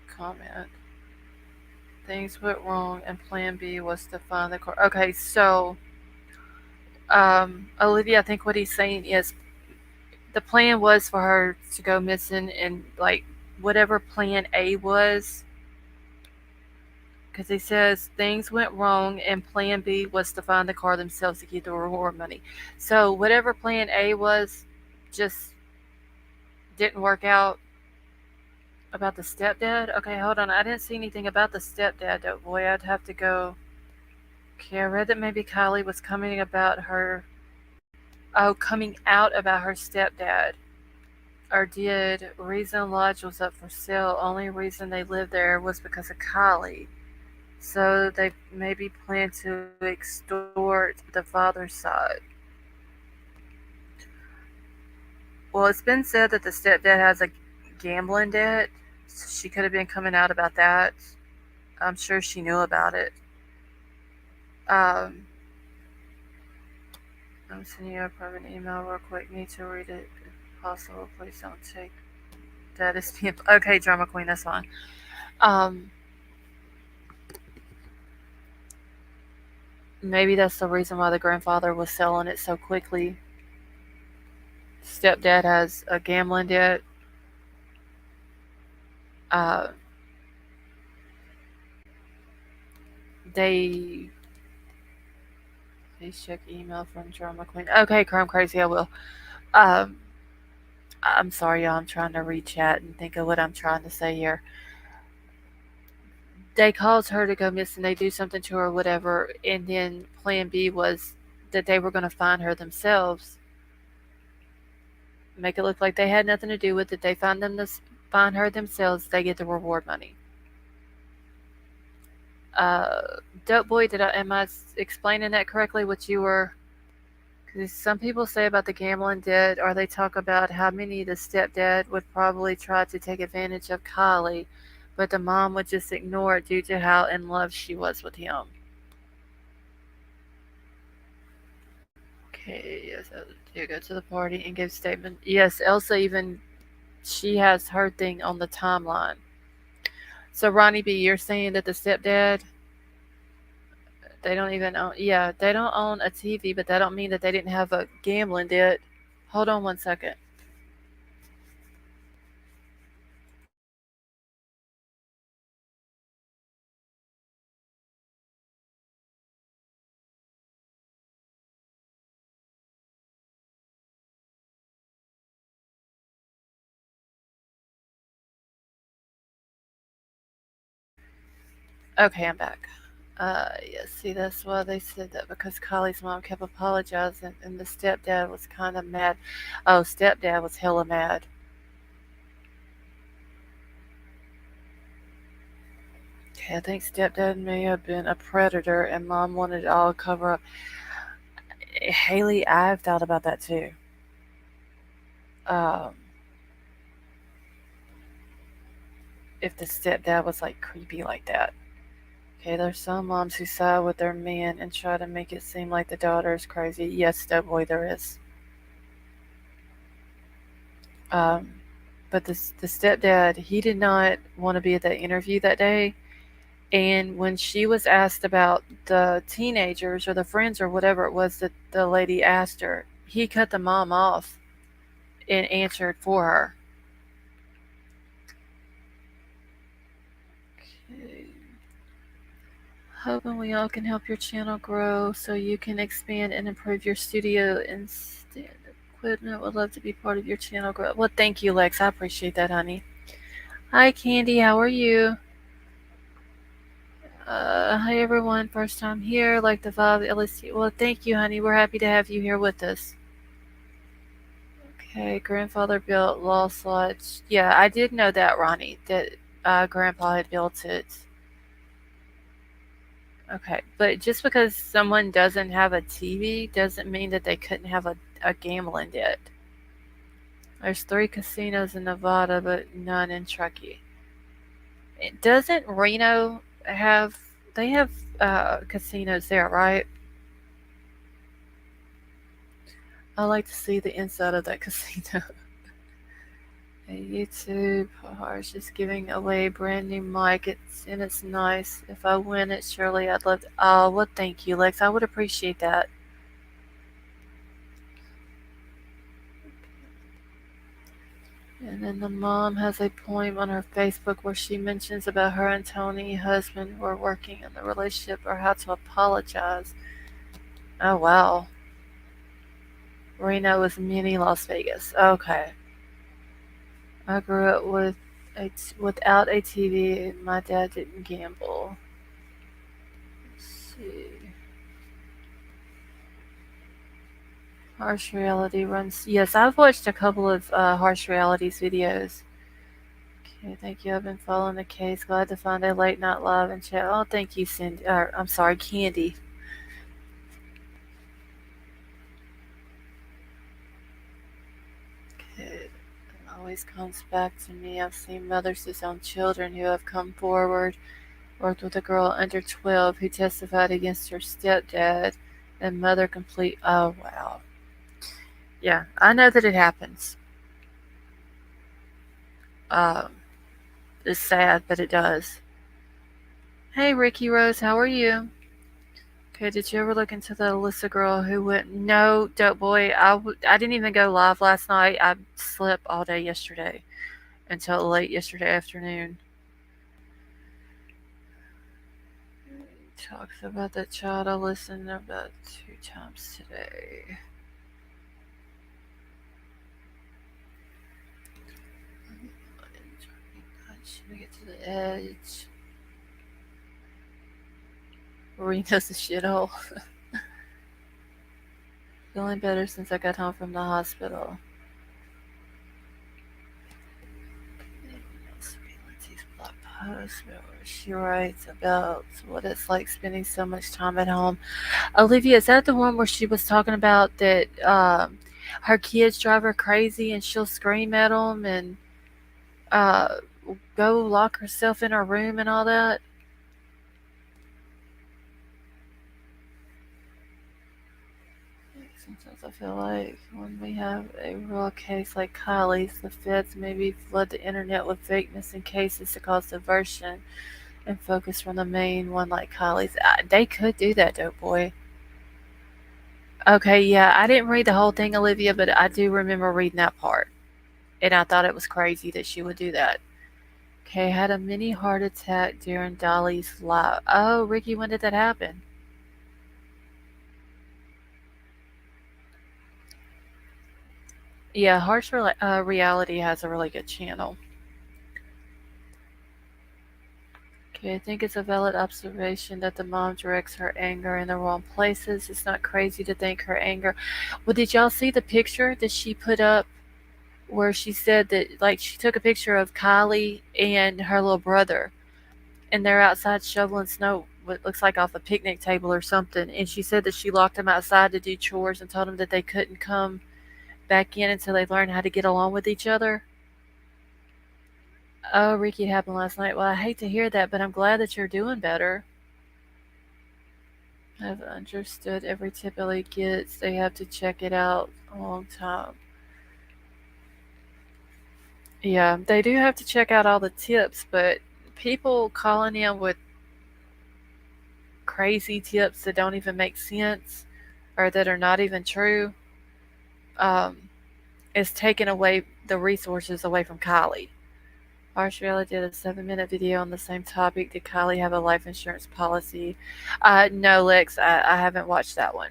comment. Things went wrong, and Plan B was to find the car. Okay, so Olivia, I think what he's saying is the plan was for her to go missing, and like whatever plan A was, because he says things went wrong and plan B was to find the car themselves to get the reward money. So whatever plan A was just didn't work out. About the stepdad? Okay, hold on. I didn't see anything about the stepdad though. Boy, I'd have to go. Okay, I read that maybe Kylie was coming about her. Oh, coming out about her stepdad. Or did reason Lodge was up for sale, only reason they lived there was because of Kylie. So they maybe planned to extort the father's side. Well, it's been said that the stepdad has a gambling debt. She could have been coming out about that. I'm sure she knew about it. Um, I'm sending you a private email real quick. Need to read it if possible. Please don't take that as being okay, drama queen. That's fine. Um, Maybe that's the reason why the grandfather was selling it so quickly. Stepdad has a gambling debt. Uh, they please check email from drama queen. Okay, Chrome Crazy, I will. Um, I'm sorry, y'all. I'm trying to read chat and think of what I'm trying to say here. They cause her to go missing. They do something to her, whatever, and then Plan B was that they were going to find her themselves, make it look like they had nothing to do with it. They find her themselves. They get the reward money. Dope boy, am I explaining that correctly? What you were? Because some people say about the gambling debt, or they talk about how many the stepdad would probably try to take advantage of Kylie, but the mom would just ignore it due to how in love she was with him. Okay, yes, you go to the party and give statement. Yes, Elsa even she has her thing on the timeline. So Ronnie B, you're saying that the stepdad they don't even own, yeah, they don't own a TV, but that don't mean that they didn't have a gambling debt. Hold on one second. Okay, I'm back. Yeah, see, that's why they said that because Kylie's mom kept apologizing and the stepdad was kind of mad. Oh, stepdad was hella mad. Okay, I think stepdad may have been a predator and mom wanted it all cover up. Haley, I've thought about that too. Um, if the stepdad was like creepy like that. Okay, there's some moms who side with their man and try to make it seem like the daughter is crazy. Yes, stepboy, there is. Um, but the stepdad, he did not want to be at that interview that day. And when she was asked about the teenagers or the friends or whatever it was that the lady asked her, he cut the mom off and answered for her. Okay. Hoping we all can help your channel grow so you can expand and improve your studio and equipment. Would love to be part of your channel growth. Well, thank you, Lex. I appreciate that, honey. Hi, Candy. How are you? Hi, everyone. First time here. Like the vibe, LSU. Well, thank you, honey. We're happy to have you here with us. Okay, grandfather built Lost Lodge. Yeah, I did know that, Ronnie, that grandpa had built it. Okay, but just because someone doesn't have a TV doesn't mean that they couldn't have a gambling debt. There's 3 casinos in Nevada, but none in Truckee. Doesn't Reno have? They have casinos there, right? I like to see the inside of that casino. YouTube is just giving away a brand new mic. It's nice. If I win it, surely I'd love to. Oh, well, thank you, Lex. I would appreciate that. And then the mom has a poem on her Facebook where she mentions about her and Tony, husband, were working on the relationship or how to apologize. Oh wow. Reno was mini Las Vegas. Okay. I grew up without a TV. My dad didn't gamble. Let's see. Harsh reality runs. Yes, I've watched a couple of harsh realities videos. Okay, thank you. I've been following the case. Glad to find a late night live and chat. Oh, thank you, Cindy. I'm sorry, Candy. Okay. It always comes back to me. I've seen mothers disown children who have come forward. Worked with a girl under 12 who testified against her stepdad and mother complete. Oh, wow. Yeah, I know that it happens. Um, it's sad, but it does. Hey, Ricky Rose, how are you? Okay, did you ever look into the Alyssa girl who went? No, dope boy. I didn't even go live last night. I slept all day yesterday until late yesterday afternoon. Talks about that child. I listened about 2 times today. Should we get to the edge? Marina's a shithole. Feeling better since I got home from the hospital. She writes about what it's like spending so much time at home. Olivia, is that the one where she was talking about that her kids drive her crazy and she'll scream at them and uh, go lock herself in her room and all that? Sometimes I feel like when we have a real case like KIELY's, the feds maybe flood the internet with fakeness and cases to cause diversion and focus from the main one like KIELY's. They could do that, dope boy. Okay, yeah, I didn't read the whole thing, Olivia, but I do remember reading that part. And I thought it was crazy that she would do that. Okay, had a mini heart attack during Dolly's live. Oh, Ricky, when did that happen? Yeah, Reality has a really good channel. Okay, I think it's a valid observation that the mom directs her anger in the wrong places. It's not crazy to think her anger. Well, did y'all see the picture that she put up where she said that, like, she took a picture of KIELY and her little brother, and they're outside shoveling snow, what looks like off a picnic table or something. And she said that she locked them outside to do chores and told them that they couldn't come back in until they learned how to get along with each other. Oh, Ricky, it happened last night. Well, I hate to hear that, but I'm glad that you're doing better. I've understood every tip Ellie gets. They have to check it out a long time. Yeah, they do have to check out all the tips, but people calling in with crazy tips that don't even make sense or that are not even true um, is taking away the resources away from KIELY. Australia did a 7-minute video on the same topic. Did KIELY have a life insurance policy? No, Lex, I haven't watched that one.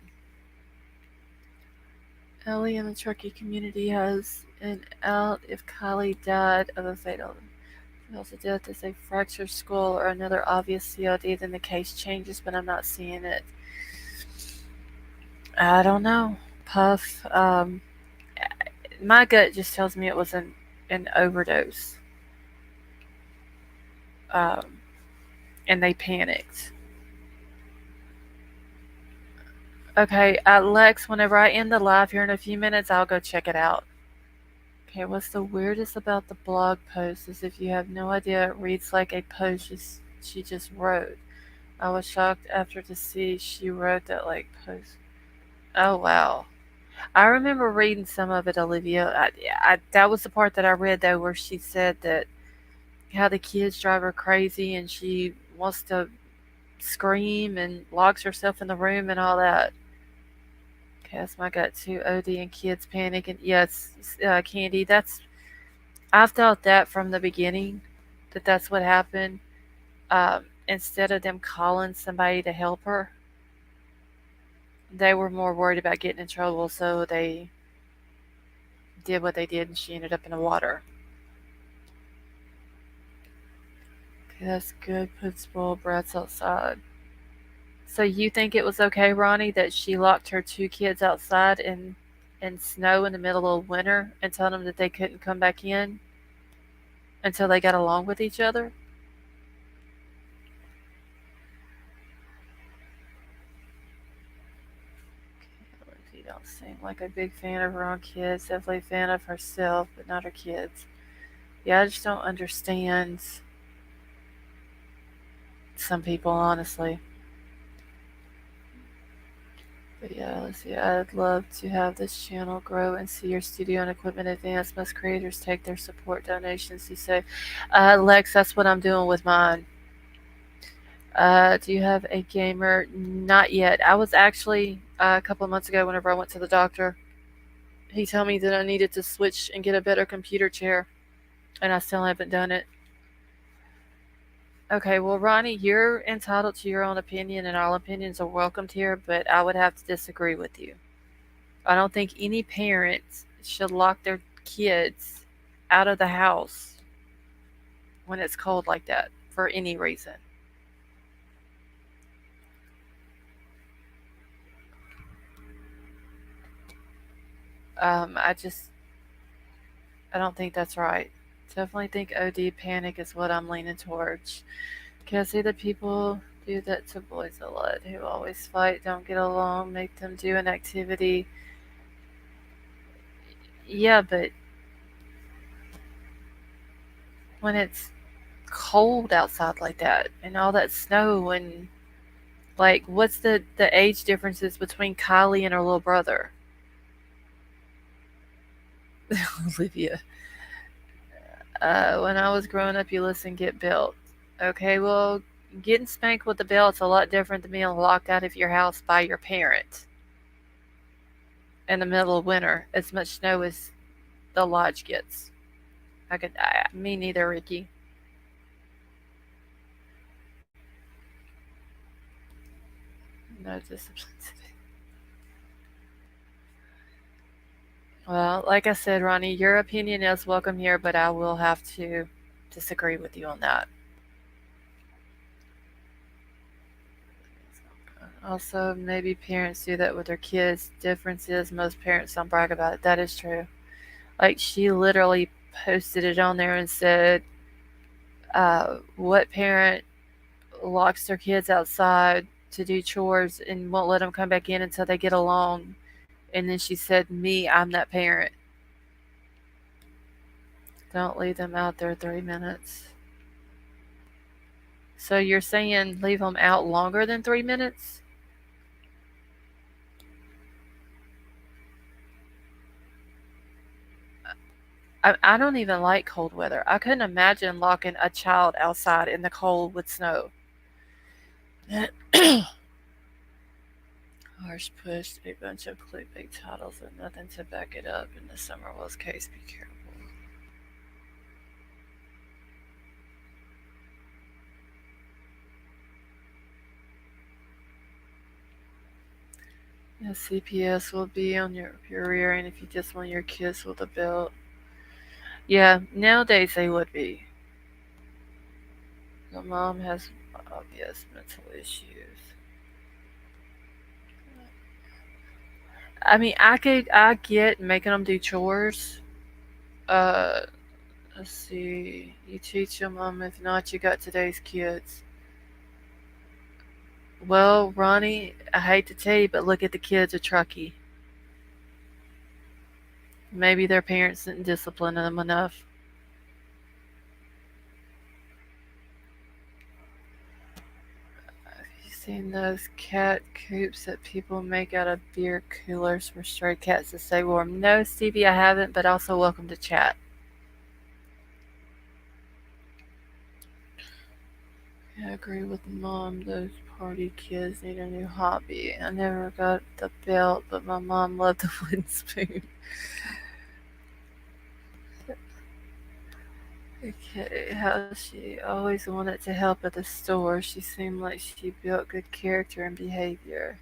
Ellie in the Truckee community has an out if KIELY died of a fatal death as a fractured skull or another obvious COD, then the case changes, but I'm not seeing it. I don't know. Puff. My gut just tells me it was an overdose. Um, and they panicked. Okay, Lex, whenever I end the live here in a few minutes, I'll go check it out. Okay, what's the weirdest about the blog post is if you have no idea, it reads like a post she just wrote. I was shocked after to see she wrote that like post. Oh wow. I remember reading some of it, Olivia. That was the part that I read though, where she said that how the kids drive her crazy and she wants to scream and locks herself in the room and all that. Okay, that's my gut too. OD and kids panic and yes, Candy. I thought that from the beginning, that that's what happened. Instead of them calling somebody to help her, they were more worried about getting in trouble, so they did what they did, and she ended up in the water. Okay, that's good. Put spoiled brats outside. So you think it was okay, Ronnie, that she locked her two kids outside in snow in the middle of winter and told them that they couldn't come back in until they got along with each other? She don't seem like a big fan of her own kids. Definitely a fan of herself, but not her kids. Yeah, I just don't understand some people, honestly. But yeah, let's see. I'd love to have this channel grow and see your studio and equipment advance. Most creators take their support donations. You say, Lex, that's what I'm doing with mine. Do you have a gamer? Not yet. I was actually a couple of months ago, whenever I went to the doctor, he told me that I needed to switch and get a better computer chair, and I still haven't done it. Okay, well, Ronnie, you're entitled to your own opinion, and all opinions are welcomed here, but I would have to disagree with you. I don't think any parents should lock their kids out of the house when it's cold like that for any reason. I just, I don't think that's right. Definitely think OD panic is what I'm leaning towards. Can I see that people do that to boys a lot who always fight, don't get along, make them do an activity? Yeah, but when it's cold outside like that and all that snow and like what's the age differences between Kylie and her little brother? Olivia. When I was growing up, you listen, get built. Okay, well, getting spanked with the belt's a lot different than being locked out of your house by your parent in the middle of winter, as much snow as the lodge gets. Me neither, Ricky. No discipline today. Well, like I said, Ronnie, your opinion is welcome here, but I will have to disagree with you on that. Also, maybe parents do that with their kids. Difference is most parents don't brag about it. That is true. Like she literally posted it on there and said, "What parent locks their kids outside to do chores and won't let them come back in until they get along?" And then she said, "Me, I'm that parent. Don't leave them out there 3 minutes." So you're saying leave them out longer than 3 minutes? I don't even like cold weather. I couldn't imagine locking a child outside in the cold with snow. Harsh pushed a bunch of clickbait titles with nothing to back it up. In the Summerwell's case, be careful. Yeah, CPS will be on your rear end if you just want your kids with a belt. Yeah, nowadays they would be. The mom has obvious mental issues. I mean, I get making them do chores. Uh, let's see. You teach your mom. If not, you got today's kids. Well, Ronnie, I hate to tell you, but look at the kids of Truckee. Maybe their parents didn't discipline them enough. Have you seen those cat coops that people make out of beer coolers for stray cats to stay warm? No, Stevie, I haven't, but also welcome to chat. Yeah, I agree with mom. Those party kids need a new hobby. I never got the belt, but my mom loved the wooden spoon. Okay, how she always wanted to help at the store. She seemed like she built good character and behavior.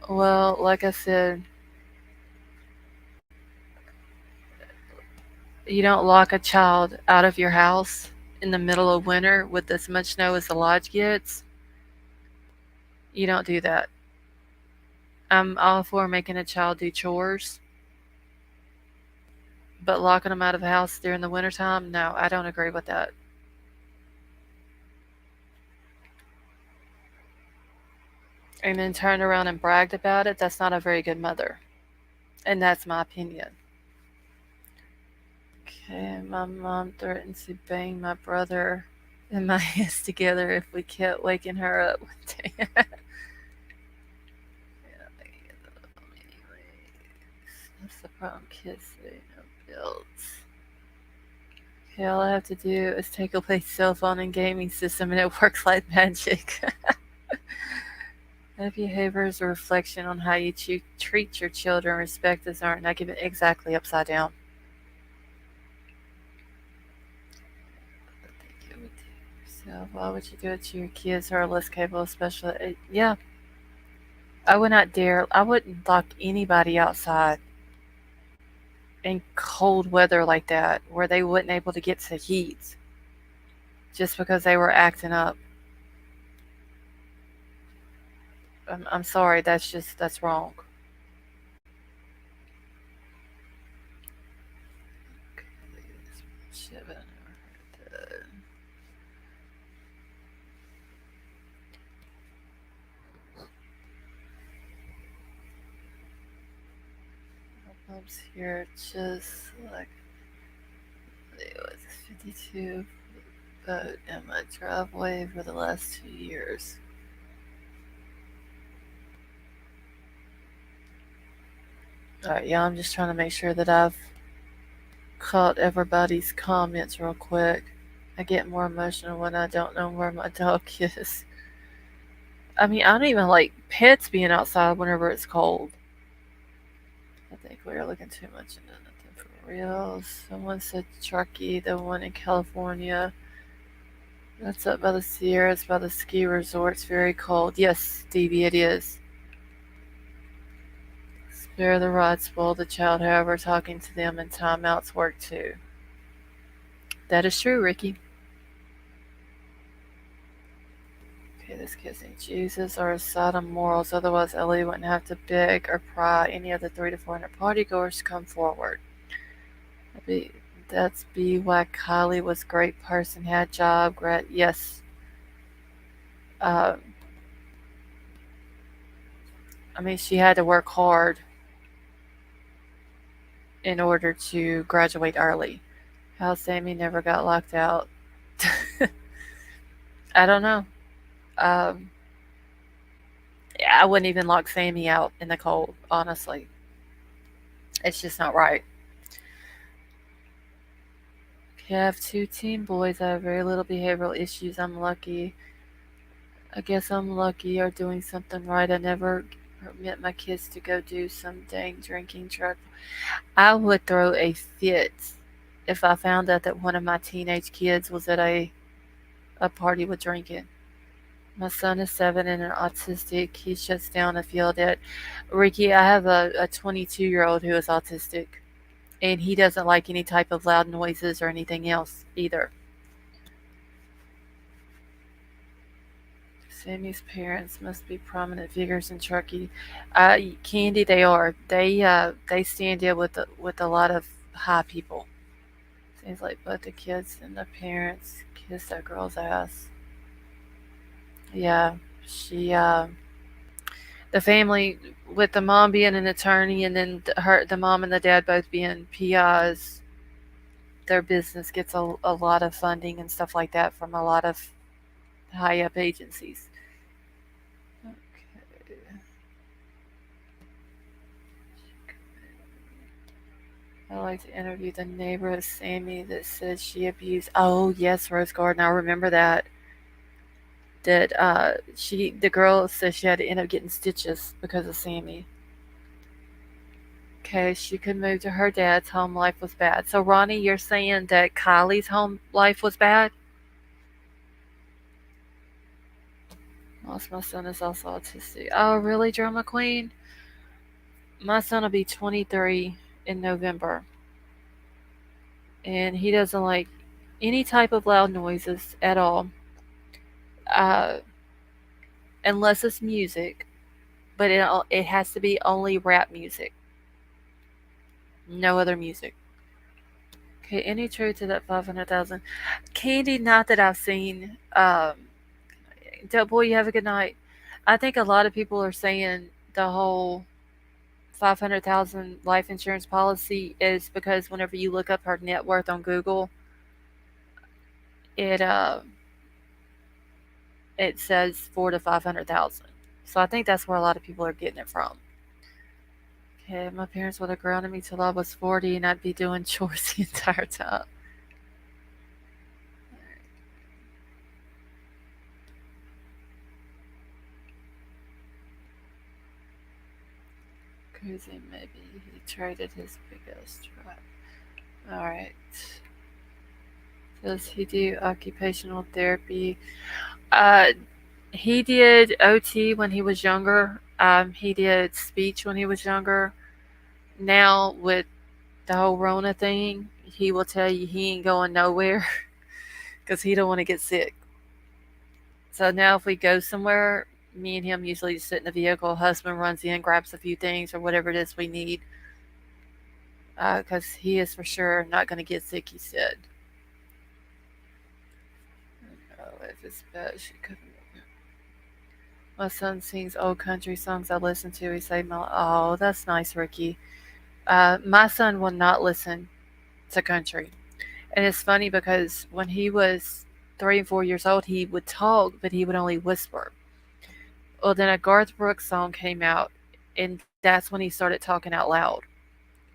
Well, like I said, you don't lock a child out of your house in the middle of winter with as much snow as the lodge gets. You don't do that. I'm all for making a child do chores, but locking them out of the house during the wintertime, no, I don't agree with that. And then turned around and bragged about it, that's not a very good mother. And that's my opinion. Okay, my mom threatened to bang my brother and my ass together if we kept waking her up one day. Yeah, that's the problem, kids say no bills. Okay, all I have to do is take away cell phone and gaming system and it works like magic. That behavior is a reflection on how you treat your children. Respect is earned. I give it exactly upside down. So why would you do it to your kids who are less capable, especially? Yeah, I would not dare. I wouldn't lock anybody outside in cold weather like that, where they wouldn't able to get to heat just because they were acting up. I'm sorry. That's wrong. Shit, but I never heard that. Bumps here, just like it was 52 boat in my driveway for the last 2 years. Alright, yeah, I'm just trying to make sure that I've caught everybody's comments real quick. I get more emotional when I don't know where my dog is. I mean, I don't even like pets being outside whenever it's cold. I think we are looking too much into nothing for real. Someone said Truckee, the one in California. That's up by the Sierras, by the ski resorts. Very cold. Yes, Stevie, it is. Spare the rod, spoil the child. However, talking to them in timeouts work too. That is true, Ricky. Okay, this kid's named Jesus or Sodom morals. Otherwise, Ellie wouldn't have to beg or pry any of the 300 to 400 partygoers to come forward. Be, that's be why Kylie was great person, had job, yes. Um, I mean, she had to work hard in order to graduate early. How Sammy never got locked out. I don't know. Um, I wouldn't even lock Sammy out in the cold, honestly. It's just not right. Okay, I have two teen boys. I have very little behavioral issues. I'm lucky. I guess I'm lucky or doing something right. I never permit my kids to go do some dang drinking drug. I would throw a fit if I found out that one of my teenage kids was at a party with drinking. My son is 7 and an autistic. He shuts down if yelled at. Ricky, I have a 22-year-old who is autistic, and he doesn't like any type of loud noises or anything else either. Sammy's parents must be prominent figures in Truckee. Candy, they are. They stand in with a lot of high people. Seems like both the kids and the parents kiss that girl's ass. Yeah, she the family with the mom being an attorney and then the mom and the dad both being PIs. Their business gets a lot of funding and stuff like that from a lot of high up agencies. Okay. I like to interview the neighbor of Sammy that said she abused. Oh yes, Rose Garden. I remember that. That the girl said she had to end up getting stitches because of Sammy. Okay, she could move to her dad's home life was bad. So Ronnie, you're saying that Kylie's home life was bad? Lost my son is also autistic. Oh, really, drama queen? My son will be 23 in November, and he doesn't like any type of loud noises at all, uh, unless it's music. But it has to be only rap music, no other music. Okay, any truth to that 500,000? Candy, not that I've seen. Boy, you have a good night. I think a lot of people are saying the whole 500,000 life insurance policy is because whenever you look up her net worth on Google, it it says 4 to 500,000. So I think that's where a lot of people are getting it from. Okay, my parents would have grounded me till I was 40 and I'd be doing chores the entire time. Cruising, maybe he traded his biggest truck. Alright. Does he do occupational therapy? Uh, he did OT when he was younger. He did speech when he was younger. Now, with the whole Rona thing, he will tell you he ain't going nowhere because he don't want to get sick. So now, if we go somewhere, me and him usually just sit in the vehicle. Husband runs in, grabs a few things or whatever it is we need, because he is for sure not going to get sick. He said. Oh, if it's bad, she couldn't. My son sings old country songs I listen to. He say, "Oh, that's nice, Ricky." My son will not listen to country, and it's funny because when he was 3 and 4 years old, he would talk, but he would only whisper. Well, then a Garth Brooks song came out, and that's when he started talking out loud.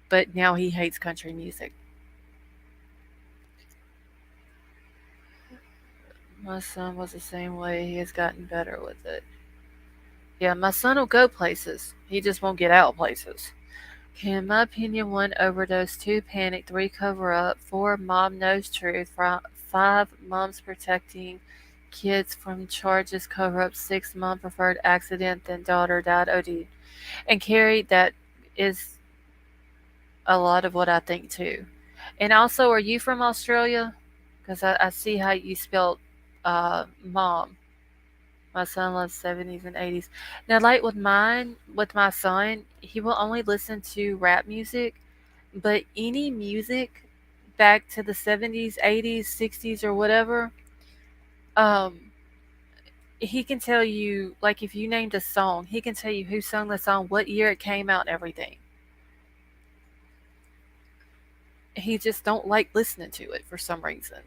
But now he hates country music. My son was the same way. He has gotten better with it. Yeah, my son will go places. He just won't get out places. Okay, in my opinion, 1 overdose, 2 panic, 3 cover up, 4 mom knows truth, 5 moms protecting kids from charges, cover up, 6 mom preferred accident, then daughter died OD. And Carrie, that is a lot of what I think too. And also, are you from Australia? Because I see how you spelled mom. My son loves 70s and 80s. Now, like with my son, he will only listen to rap music, but any music back to the 70s, 80s, 60s, or whatever, um, he can tell you, like if you named a song, he can tell you who sung the song, what year it came out, and everything. He just don't like listening to it for some reason.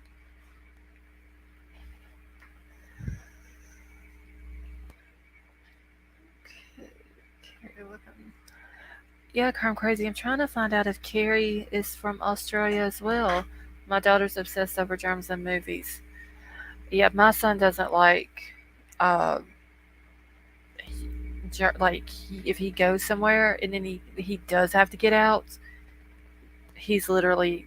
Yeah, Crime Crazy. I'm trying to find out if Carrie is from Australia as well. My daughter's obsessed over germs and movies. Yeah, my son doesn't like, uh, if he goes somewhere and then he does have to get out, he's literally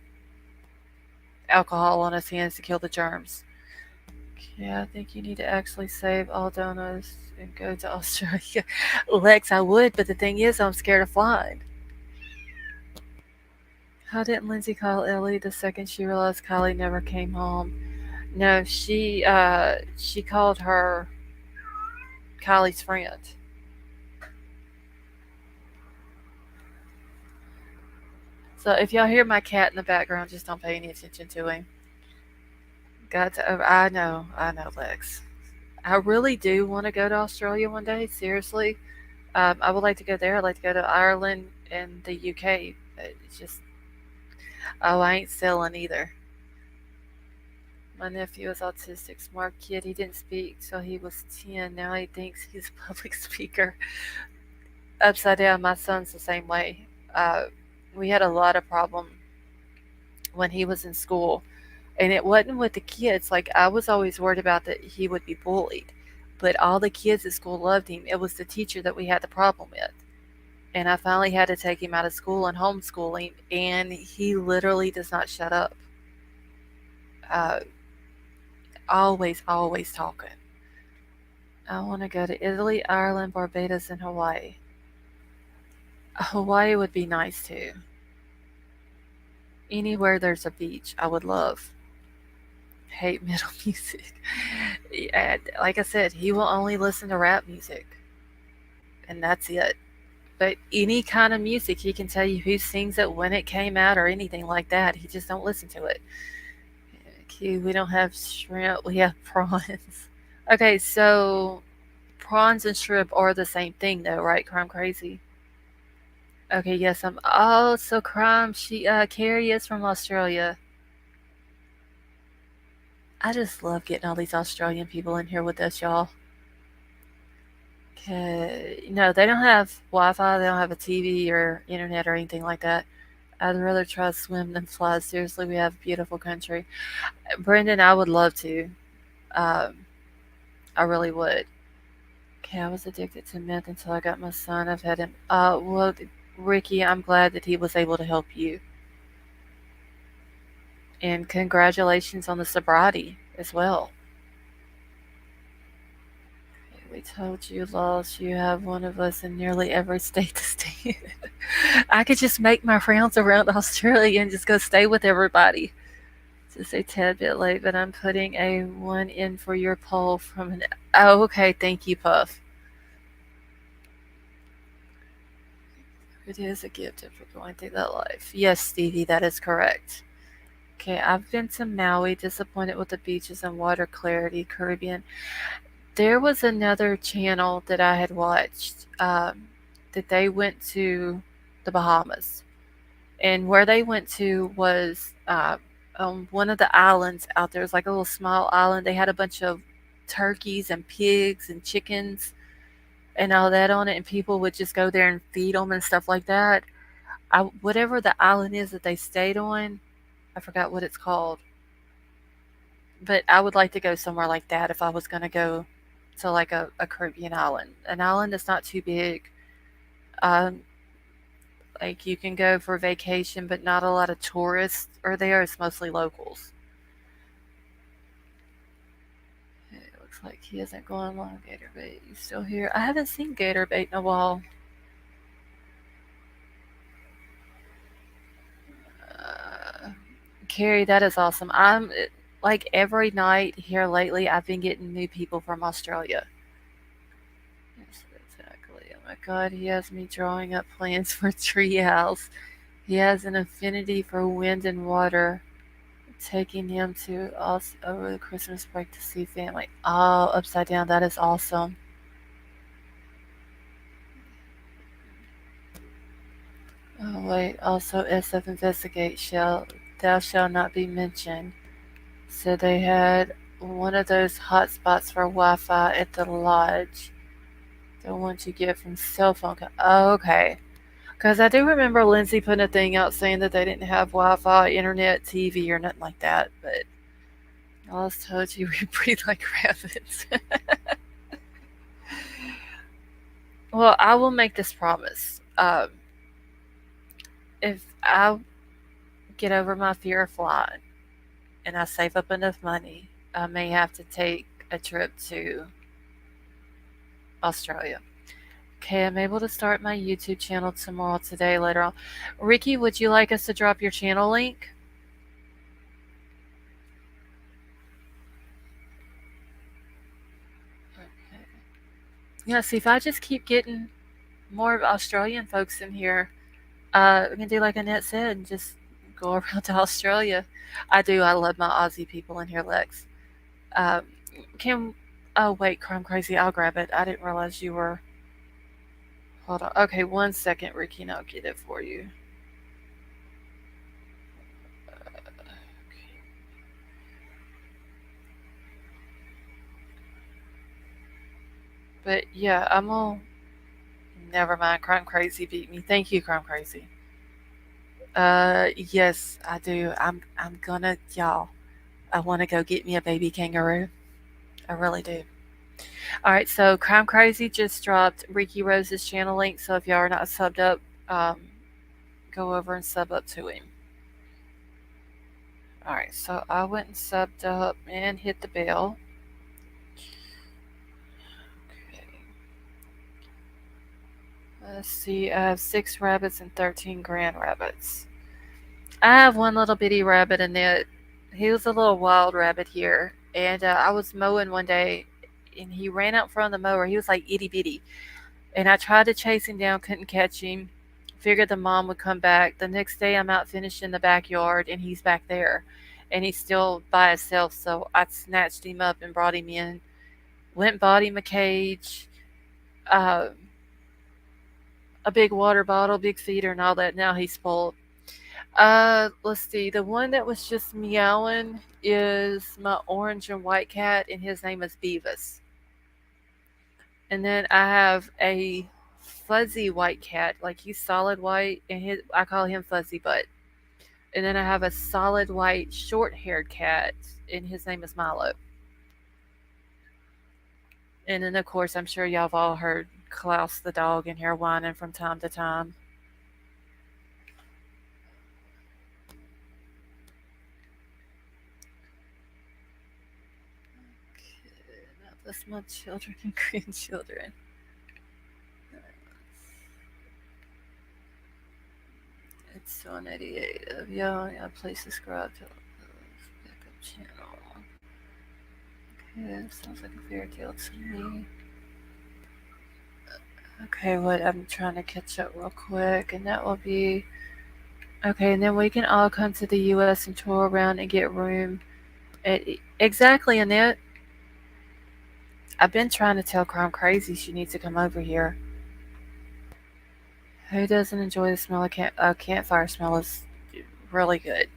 alcohol on his hands to kill the germs. Yeah, I think you need to actually save all donuts and go to Australia. Lex, I would, but the thing is, I'm scared of flying. How didn't Lindsay call Ellie the second she realized Kylie never came home? No, she called her Kylie's friend. So if y'all hear my cat in the background, just don't pay any attention to him. Got to. I know, Lex. I really do want to go to Australia one day. Seriously, I would like to go there. I'd like to go to Ireland and the UK. It's just, oh, I ain't selling either. My nephew is autistic, smart kid. He didn't speak till he was 10. Now he thinks he's a public speaker. Upside down, my son's the same way. Uh, we had a lot of problem when he was in school, and it wasn't with the kids. Like I was always worried about that he would be bullied, but all the kids at school loved him. It was the teacher that we had the problem with. And I finally had to take him out of school and homeschooling, and he literally does not shut up. Uh, always talking. I want to go to Italy, Ireland, Barbados, and Hawaii. Hawaii would be nice too. Anywhere there's a beach, I would love. Hate metal music. Yeah, like I said, he will only listen to rap music, and that's it. But any kind of music, he can tell you who sings it, when it came out, or anything like that. He just don't listen to it. We don't have shrimp. We have prawns. Okay, so prawns and shrimp are the same thing, though, right? Crime crazy. Okay, yes, I'm. Oh, so crime. Carrie is from Australia. I just love getting all these Australian people in here with us, y'all. No, they don't have Wi-Fi. They don't have a TV or internet or anything like that. I'd rather try to swim than fly. Seriously, we have a beautiful country. Brendan, I would love to. Um, I really would. Okay, I was addicted to meth until I got my son. I've had him. Well, Ricky, I'm glad that he was able to help you. And congratulations on the sobriety as well. We told you, Lost, you have one of us in nearly every state to stay in. I could just make my rounds around Australia and just go stay with everybody. Just a tad bit late, but I'm putting a one in for your poll from an. Oh, okay. Thank you, Puff. It is a gift for going through that life. Yes, Stevie, that is correct. Okay, I've been to Maui, disappointed with the beaches and water clarity, Caribbean. There was another channel that I had watched that they went to the Bahamas. And where they went to was on one of the islands out there. It was like a little small island. They had a bunch of turkeys and pigs and chickens and all that on it, and people would just go there and feed them and stuff like that. Whatever the island is that they stayed on, I forgot what it's called, but I would like to go somewhere like that if I was going to go to like a Caribbean island, an island that's not too big. Um, like you can go for vacation, but not a lot of tourists are there. It's mostly locals. It looks like he isn't going along Gator Bait. He's still here. I haven't seen Gator Bait in a while. Uh, Carrie, that is awesome. Like every night here lately, I've been getting new people from Australia. Yes, exactly. Oh my God, he has me drawing up plans for a tree house. He has an affinity for wind and water. Taking him to us over the Christmas break to see family. Oh, upside down. That is awesome. Oh, wait. Also, SF investigate shall thou shall not be mentioned. Said they had one of those hotspots for Wi-Fi at the lodge. The ones you get from cell phone. Oh, okay. Because I do remember Lindsay putting a thing out saying that they didn't have Wi-Fi, internet, TV, or nothing like that. But I was told you we breathe like rabbits. Well, I will make this promise. If I get over my fear of flying and I save up enough money, I may have to take a trip to Australia. Okay, I'm able to start my YouTube channel tomorrow, today, later on. Ricky, would you like us to drop your channel link? Okay. Yeah, see, if I just keep getting more Australian folks in here, we can do like Annette said and just go around to Australia. I do. I love my Aussie people in here, Lex. Um, can oh wait, Crime Crazy, I'll grab it. I didn't realize you were. Hold on. Okay, 1 second, Ricky, and I'll get it for you. But yeah, I'm all. Never mind. Crime Crazy beat me. Thank you, Crime Crazy. Yes, I do. I'm gonna, y'all. I want to go get me a baby kangaroo. I really do. All right, so Crime Crazy just dropped Ricky Rose's channel link. So if y'all are not subbed up, go over and sub up to him. All right, so I went and subbed up and hit the bell. Okay. Let's see, I have 6 rabbits and 13 grand rabbits. I have one little bitty rabbit in it. He was a little wild rabbit here, and I was mowing one day, and he ran out from the mower. He was like itty bitty, and I tried to chase him down, couldn't catch him. Figured the mom would come back. The next day, I'm out finishing the backyard, and he's back there, and he's still by himself. So I snatched him up and brought him in. Went and bought him a cage, uh, a big water bottle, big feeder, and all that. Now he's spoiled. Let's see. The one that was just meowing is my orange and white cat, and his name is Beavis. And then I have a fuzzy white cat, like he's solid white, and I call him Fuzzy Butt. And then I have a solid white short-haired cat, and his name is Milo. And then of course I'm sure y'all have all heard Klaus the dog in here whining from time to time. Now that's my children and grandchildren. It's 188 of y'all. Yeah, please subscribe to the backup channel. Okay, sounds like a fairy tale to me. Okay, what I'm trying to catch up real quick, and that will be okay. And then we can all come to the U.S. and tour around and get room. Exactly, Annette. I've been trying to tell Crime Crazy she needs to come over here. Who doesn't enjoy the smell of campfire smell is really good.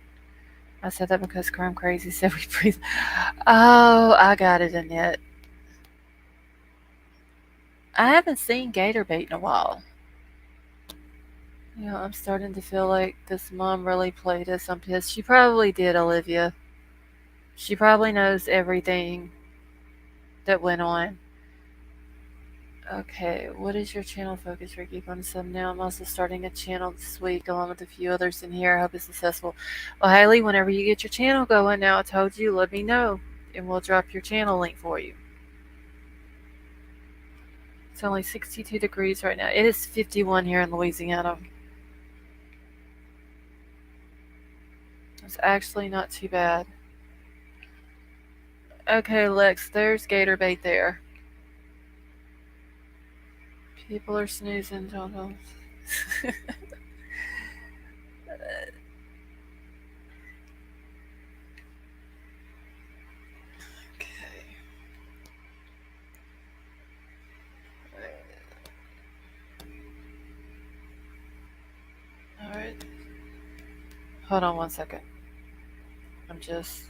I said that because Crime Crazy said we breathe. Oh, I got it, Annette. I haven't seen gator bait in a while. You know, I'm starting to feel like this mom really played us. I'm pissed. She probably did, Olivia. She probably knows everything that went on. Okay, what is your channel focus, Ricky? Going to sub now. I'm also starting a channel this week along with a few others in here. I hope it's successful. Well, Haley, whenever you get your channel going now, I told you, let me know and we'll drop your channel link for you. It's only 62 degrees right now. It is 51 here in Louisiana. It's actually not too bad. Okay, Lex, there's gator bait there. People are snoozing, don't know. Okay. Alright. Hold on one second. I'm just.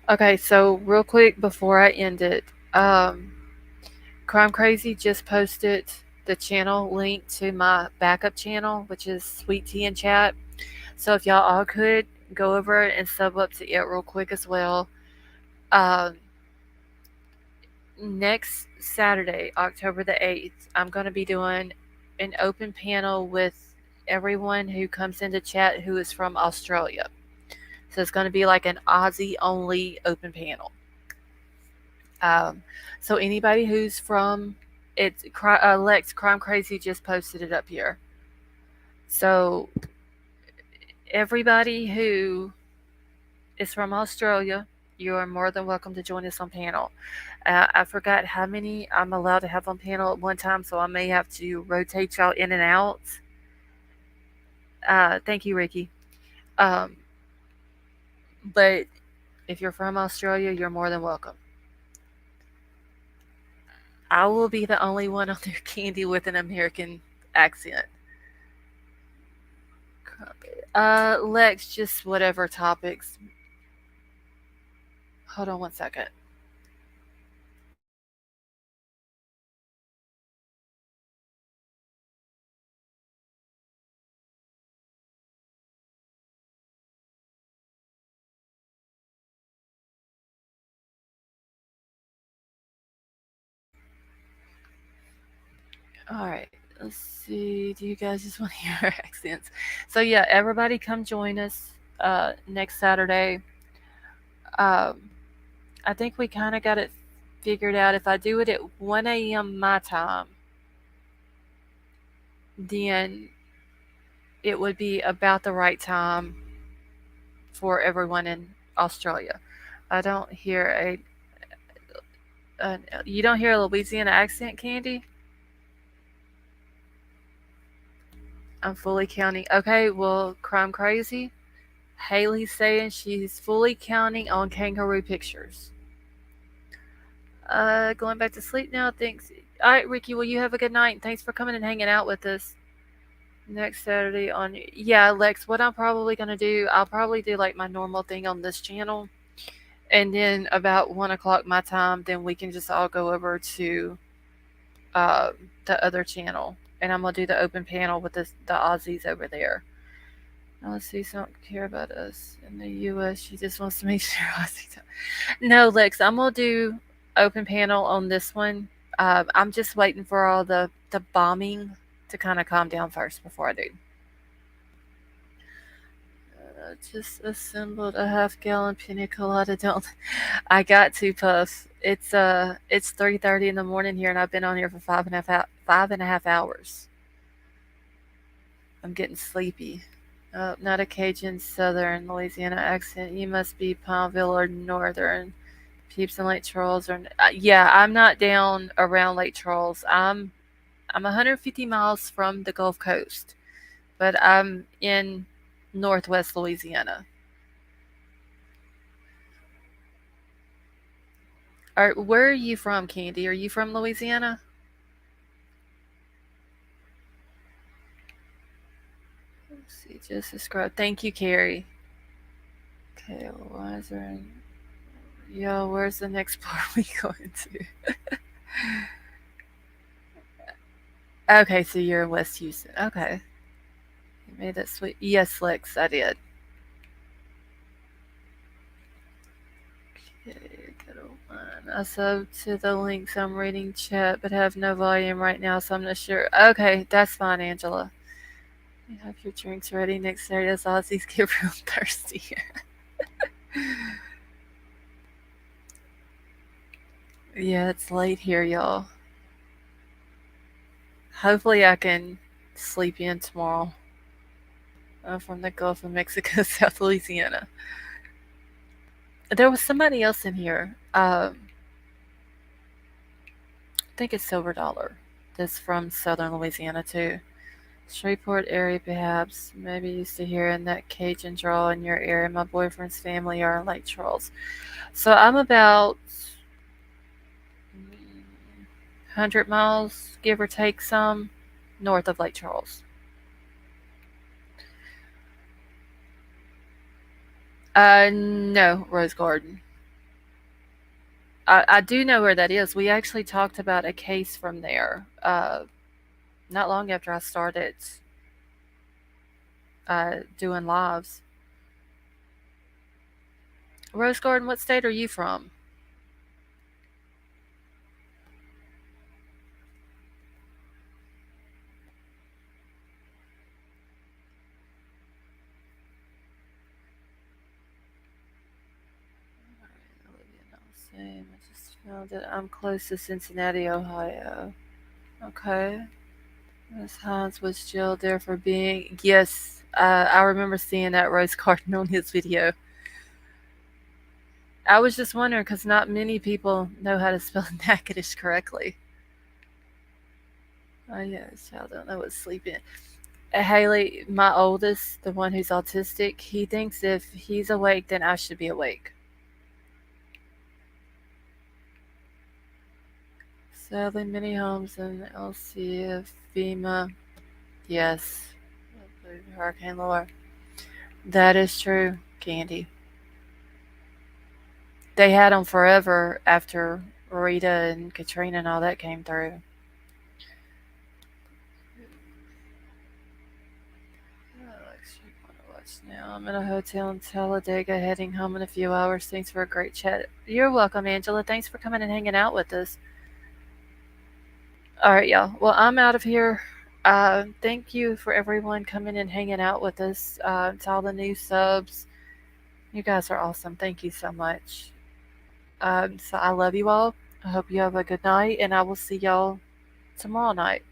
Okay, so real quick before I end it, Crime Crazy just posted the channel link to my backup channel, which is Sweet Tea and Chat. So if y'all all could go over and sub up to it real quick as well. Next Saturday, October the 8th, I'm going to be doing an open panel with everyone who comes into chat who is from Australia. So it's going to be like an Aussie only open panel. So anybody who's from it's Lex Crime Crazy just posted it up here. So everybody who is from Australia, you are more than welcome to join us on panel. I forgot how many I'm allowed to have on panel at one time, so I may have to rotate y'all in and out. Thank you, Ricky. But if you're from Australia, you're more than welcome. I will be the only one on their candy with an American accent. Lex, just whatever topics. Hold on one second. All right. Let's see. Do you guys just want to hear our accents? So yeah, everybody come join us next Saturday. Um, I think we kind of got it figured out. If I do it at 1 a.m. my time, then it would be about the right time for everyone in Australia. I don't hear you don't hear a Louisiana accent, Candy? I'm fully counting. Okay, well, crime crazy. Haley's saying she's fully counting on kangaroo pictures. Going back to sleep now. Thanks. All right, Ricky. Well, you have a good night. And thanks for coming and hanging out with us. Next Saturday on, yeah, Lex. What I'm probably gonna do, I'll probably do like my normal thing on this channel, and then about 1 o'clock my time, then we can just all go over to uh, the other channel, and I'm gonna do the open panel with the Aussies over there. Now let's see, so don't care about us in the U.S. She just wants to make sure Aussie time. No, Lex, I'm gonna do open panel on this one. I'm just waiting for all the bombing to kind of calm down first before I do. Just assembled a half-gallon pina colada. Don't. I got to puff. It's 3:30 in the morning here, and I've been on here for 5.5 hours. I'm getting sleepy. Not a Cajun Southern Louisiana accent. You must be Palmville or Northern. Peeps in Lake Charles or yeah. I'm not down around Lake Charles. I'm 150 miles from the Gulf Coast, but I'm in Northwest Louisiana. Where are you from, Candy? Are you from Louisiana? Let's see, just describe. Thank you, Carrie. Okay, Wiser. Yo, where's the next part we going to? Okay, so you're in West Houston. Okay. You made that sweet. Yes, Lex, I did. Okay, good old one. I subbed to the links. I'm reading chat, but have no volume right now, so I'm not sure. Okay, that's fine, Angela. You have your drinks ready next Saturday as Aussies get real thirsty. Yeah, it's late here, y'all. Hopefully, I can sleep in tomorrow. I'm from the Gulf of Mexico, South Louisiana. There was somebody else in here. I think it's Silver Dollar. That's from Southern Louisiana too. Shreveport area, perhaps. Maybe used to hearing that Cajun drawl in your area. My boyfriend's family are in Lake Charles. So I'm about 100 miles, give or take some, north of Lake Charles. No, Rose Garden. I do know where that is. We actually talked about a case from there not long after I started doing lives. Rose Garden, what state are you from? Same. I just found it. I'm close to Cincinnati, Ohio. Okay. Miss Hans was jailed there for being. Yes, I remember seeing that Rose Garden on his video. I was just wondering because not many people know how to spell Natchitoches correctly. Oh, yeah, child don't know what sleeping. Haley, my oldest, the one who's autistic, he thinks if he's awake, then I should be awake. Sadly, many homes in LC, FEMA. Yes. Hurricane Laura. That is true, Candy. They had them forever after Rita and Katrina and all that came through. Now I'm in a hotel in Talladega, heading home in a few hours. Thanks for a great chat. You're welcome, Angela. Thanks for coming and hanging out with us. All right, y'all. Well, I'm out of here. Thank you for everyone coming and hanging out with us. To all the new subs, you guys are awesome. Thank you so much. So I love you all. I hope you have a good night, and I will see y'all tomorrow night.